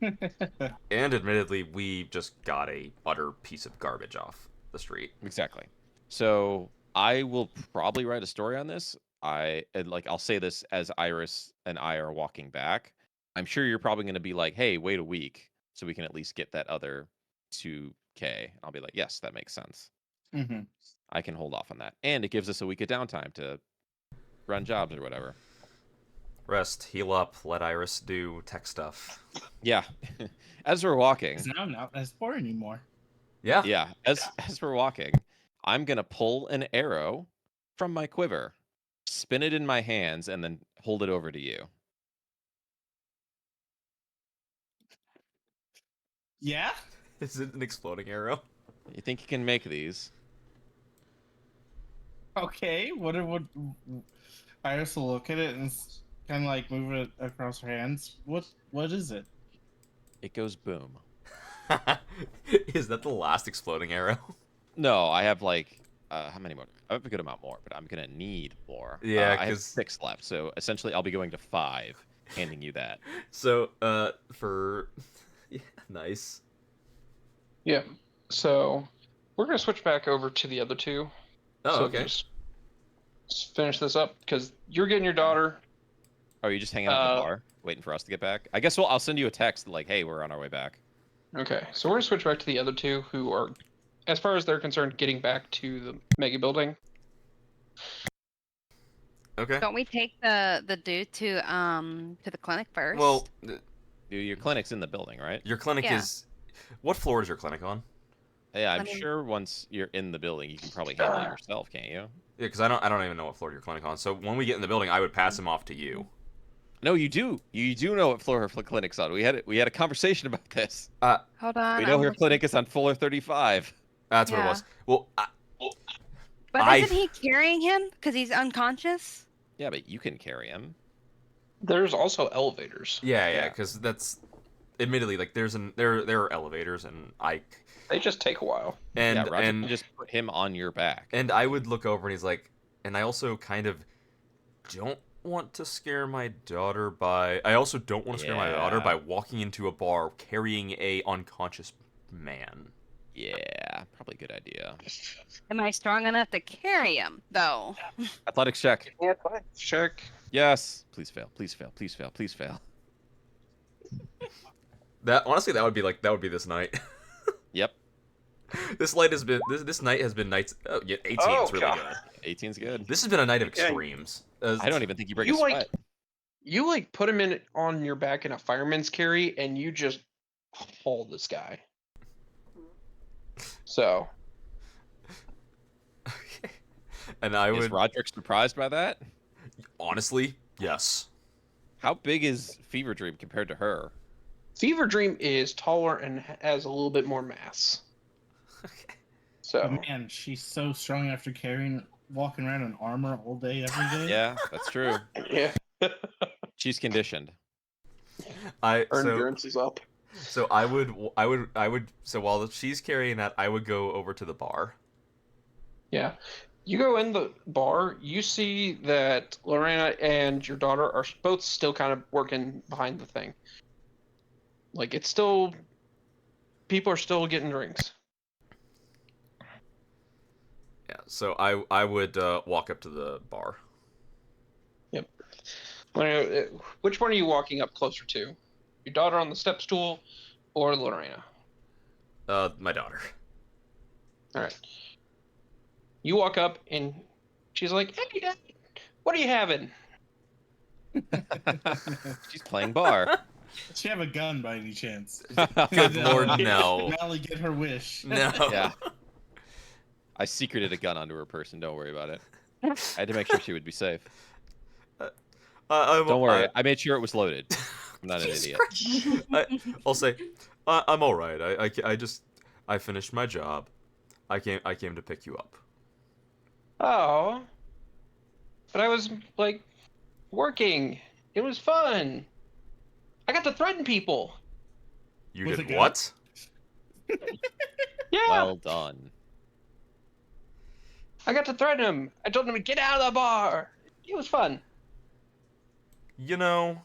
F: And admittedly, we just got a utter piece of garbage off the street.
C: Exactly. So I will probably write a story on this. I'll say this as Iris and I are walking back. I'm sure you're probably going to be like, "Hey, wait a week so we can at least get that other 2K." I'll be like, "Yes, that makes sense."
E: Mm-hmm.
C: I can hold off on that, and it gives us a week of downtime to run jobs or whatever.
F: Rest, heal up, let Iris do tech stuff.
C: Yeah. As we're walking.
E: It's now not as poor anymore.
F: Yeah.
C: Yeah. As we're walking, I'm gonna pull an arrow from my quiver, spin it in my hands, and then hold it over to you.
E: Yeah?
F: Is it an exploding arrow?
C: You think you can make these?
E: Okay. What Iris will look at it and kind of like move it across her hands. What is it?
C: It goes boom.
F: Is that the last exploding arrow?
C: No, I have like how many more? I have a good amount more, but I'm gonna need more.
F: Yeah,
C: I have 6 left, so essentially I'll be going to 5, handing you that.
F: So, yeah, nice.
A: Yeah. So we're gonna switch back over to the other two.
F: Oh,
A: so
F: okay.
A: Just finish this up because you're getting your daughter.
C: Oh, are you just hanging out in the bar, waiting for us to get back? I guess I'll send you a text like, "Hey, we're on our way back."
A: Okay, so we're gonna switch back to the other two who are, as far as they're concerned, getting back to the mega building.
B: Okay.
D: Don't we take the dude to the clinic first?
B: Well,
C: Dude, your clinic's in the building, right?
B: your clinic
D: Yeah.
B: is. What floor is your clinic on?
C: Yeah, I'm
D: Let me-
C: sure once you're in the building, you can probably handle it yourself, can't you?
B: Yeah, because I don't even know what floor your clinic on. So when we get in the building, I would pass him off to you.
C: No, you do. You do know what floor her clinic's on. We had a conversation about this.
D: Hold on.
C: We know
D: I'm
C: her
D: looking.
C: clinic is on floor 35.
B: That's what it
D: Yeah.
B: was. Well,
D: But
B: I-
D: isn't he carrying him because he's unconscious?
C: Yeah, but you can carry him.
A: There's also elevators.
B: yeah,
C: Yeah.
B: because that's admittedly like there are elevators, and
A: They just take a while.
C: Yeah, Roger
B: and
C: can just put him on your back.
B: and I would look over and he's like, and I also kind of don't want to scare my daughter by. I also don't want to scare my daughter
C: Yeah.
B: by walking into a bar carrying a unconscious man.
C: Yeah, probably a good idea.
D: Am I strong enough to carry him, though?
C: Athletics check.
A: Yeah, fine. Check.
C: Yes. Please fail. Please fail. Please fail. Please fail.
B: That honestly, that would be this night.
C: Yep.
B: This night has been nights. Oh, yeah, 18
A: Oh,
B: is really
A: God.
B: good.
C: 18's good.
B: This has been a night of
A: Yeah.
B: extremes.
C: I don't even think you break
A: You
C: a sweat.
A: You like put him in on your back in a fireman's carry, and you just haul this guy. So
B: And I
C: Is
B: would
C: Roderick surprised by that?
B: honestly, yes.
C: How big is Fever Dream compared to her?
A: Fever Dream is taller and has a little bit more mass.
E: But
A: So
E: man, she's so strong after walking around in armor all day, every day.
C: Yeah, that's true.
A: yeah,
C: She's conditioned.
A: her endurance is up.
B: So so while she's carrying that, I would go over to the bar.
A: Yeah. You go in the bar, you see that Lorena and your daughter are both still kind of working behind the thing. Like, it's still. People are still getting drinks.
B: Yeah, so I would walk up to the bar.
A: Which one are you walking up closer to? Your daughter on the step stool or Lorena?
B: My daughter.
A: All right. You walk up and she's like, "Hey, Dad, what are you having?"
C: She's playing bar.
E: Does she have a gun by any chance?
B: Good
E: No.
B: lord, no.
E: Nally get her wish.
B: No.
C: Yeah. I secreted a gun onto her person. Don't worry about it. I had to make sure she would be safe. Don't worry. I made sure it was loaded. I'm not an idiot.
B: I'll say, I'm all right. I finished my job. I came to pick you up.
A: Oh. But I was like working. It was fun. I got to threaten people.
B: You
E: Was
B: did
E: it good?
B: what?
A: Yeah.
C: Well done.
A: I got to threaten him. I told him to get out of the bar. It was fun.
B: You know,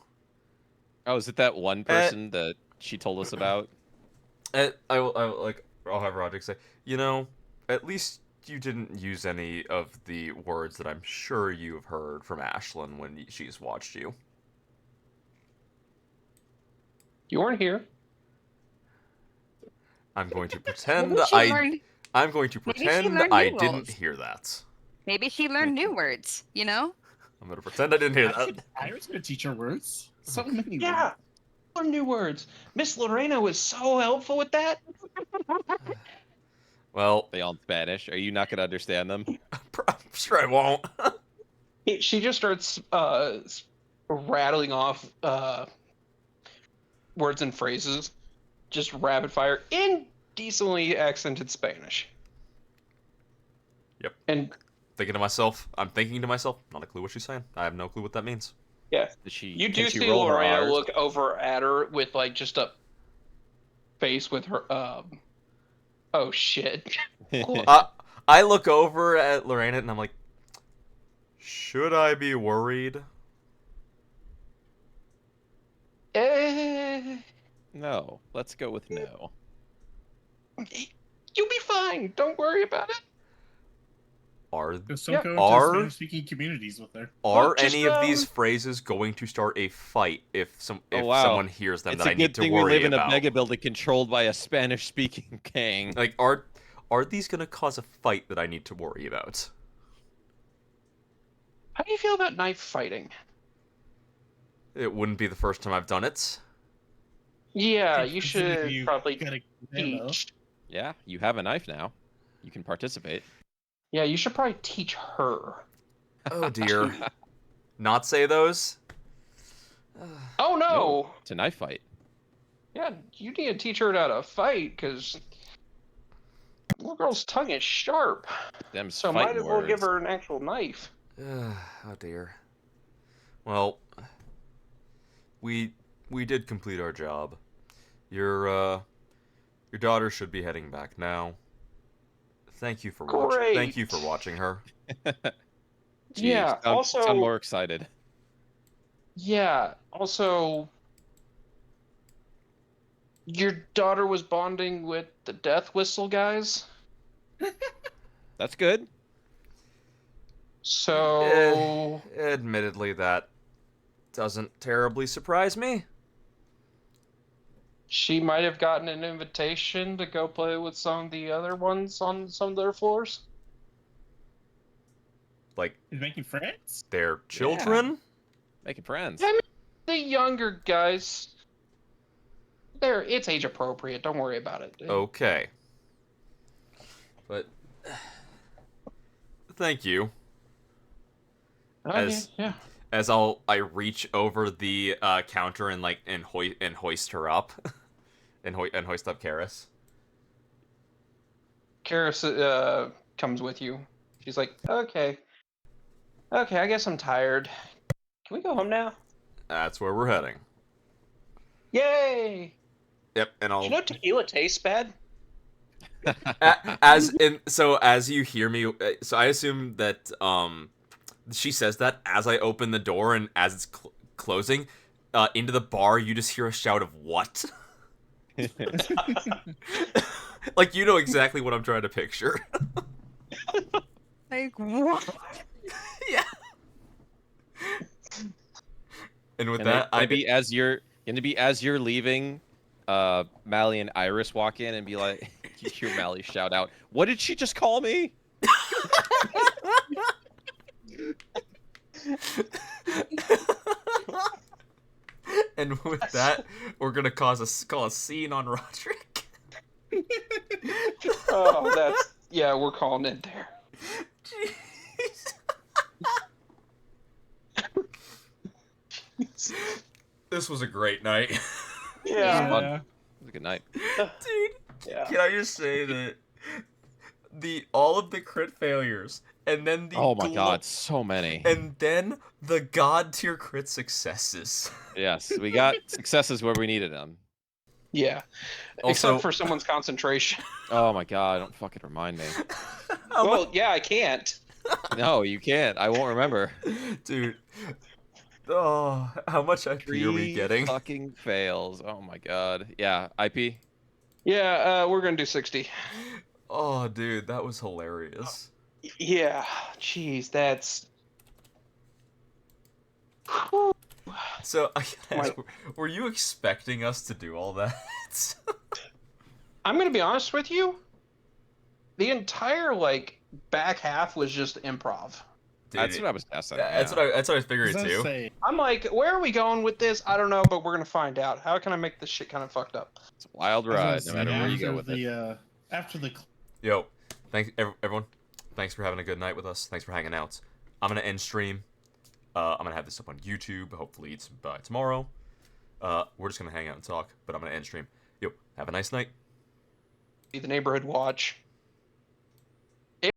C: Oh, is it that one person that she told us about?
B: I'll have Roderick say, you know, at least you didn't use any of the words that I'm sure you've heard from Ashlyn when she's watched you.
A: You weren't here.
B: I'm going to pretend
D: Maybe she learned.
B: I'm going to
D: Maybe she
B: pretend
D: learned
B: I
D: new
B: didn't
D: roles.
B: hear that.
D: Maybe she learned new words. You know.
B: I'm going to pretend I didn't hear that.
E: I was gonna teach her words. So many.
A: Yeah. Learn new words. Miss Lorena was so helpful with that.
B: Well,
C: They all in Spanish. Are you not going to understand them?
B: I'm sure I won't.
A: She just starts rattling off words and phrases, just rapid fire in decently accented Spanish.
B: Yep.
A: And
B: I'm thinking to myself, not a clue what she's saying. I have no clue what that means.
A: yeah,
C: Can
A: you do
C: she
A: see
C: roll her
A: Lorena
C: Rs?
A: look over at her with like just a face with her. Oh shit.
B: I look over at Lorena and I'm like, should I be worried?
C: No. Let's go with no.
A: You'll be fine. Don't worry about it.
B: Are
E: Just
A: Yeah.
E: don't go
B: Are-
E: into Spanish-speaking communities with her.
B: are
A: just,
B: any of these phrases going to start a fight if
C: wow.
B: someone hears them
C: It's
B: that
C: a
B: I need
C: good
B: to
C: thing we
B: worry
C: live in
B: about?
C: a mega building controlled by a Spanish-speaking gang.
B: Like, are these gonna cause a fight that I need to worry about?
A: How do you feel about knife fighting?
B: It wouldn't be the first time I've done it.
A: Yeah, you
E: Considering
A: should
E: you
A: probably
E: got a ammo.
A: teach.
C: Yeah, you have a knife now. You can participate.
A: Yeah, you should probably teach her.
B: Oh dear. Not say those?
A: Oh
C: No,
A: no!
C: it's a knife fight.
A: Yeah, you need to teach her how to fight, because little girl's tongue is sharp.
C: Them's
A: So might
C: fighting
A: as well give
C: words.
A: her an actual knife.
B: Oh dear. Well, we did complete our job. Your daughter should be heading back now. Thank you for watching. Thank you for watching her.
C: Jeez,
A: Yeah,
C: sound
A: also-
C: more excited.
A: Yeah, also, your daughter was bonding with the Death Whistle guys.
C: That's good.
A: So,
B: Admittedly, that doesn't terribly surprise me.
A: she might have gotten an invitation to go play with some of the other ones on some of their floors.
B: Like,
E: He's making friends?
B: their children?
C: Making friends.
A: Yeah, I mean, the younger guys, it's age appropriate. Don't worry about it.
B: Okay. But thank you.
A: Okay,
B: as-
A: yeah.
B: As I reach over the counter and hoist her up, and hoist up Karis.
A: Karis comes with you. She's like, okay, I guess I'm tired. Can we go home now?
B: That's where we're heading.
A: Yay!
B: Yep, and
A: Do
B: I'll
A: you know tequila tastes bad?
B: so as you hear me, so I assume that she says that as I open the door and as it's closing into the bar, you just hear a shout of what? Like, you know exactly what I'm trying to picture.
D: Like what?
B: Yeah. And with
C: And
B: that,
C: maybe as you're leaving, Mally and Iris walk in and be like, you hear Mally shout out, "What did she just call me?"
B: And with that, we're gonna call a scene on Roderick.
A: Oh, we're calling it there.
B: Jeez. This was a great night.
A: Yeah.
C: Fun. It was a good night.
B: Dude,
A: Yeah.
B: can I just say that all of the crit failures and then the
C: Oh my god, so many.
B: and then the god tier crit successes.
C: Yes, we got successes where we needed them.
A: Yeah.
B: Also,
A: Except for someone's concentration.
C: Oh my god, don't fucking remind me.
A: Well, yeah, I can't.
C: No, you can't. I won't remember.
B: dude. Oh, how much IP are we
C: 3
B: getting?
C: fucking fails. Oh my god. Yeah, IP.
A: Yeah, we're gonna do 60.
B: Oh, dude, that was hilarious.
A: Yeah. Jeez, that's.
B: So, I gotta ask,
A: Like-
B: were you expecting us to do all that?
A: I'm gonna be honest with you. The entire back half was just improv.
B: Dude,
C: That's what I was guessing.
B: that's what I figured
E: As I
B: too.
E: say,
A: I'm like, where are we going with this? I don't know, but we're gonna find out. How can I make this shit kind of fucked up?
C: It's a wild
E: as I
C: ride, no
E: say,
C: matter where you
E: after
C: go with it.
E: the after the
B: Yo, thanks everyone. Thanks for having a good night with us. Thanks for hanging out. I'm gonna end stream. I'm gonna have this up on YouTube. Hopefully it's by tomorrow. We're just gonna hang out and talk, but I'm gonna end stream. Yo, have a nice night.
A: Be the neighborhood watch.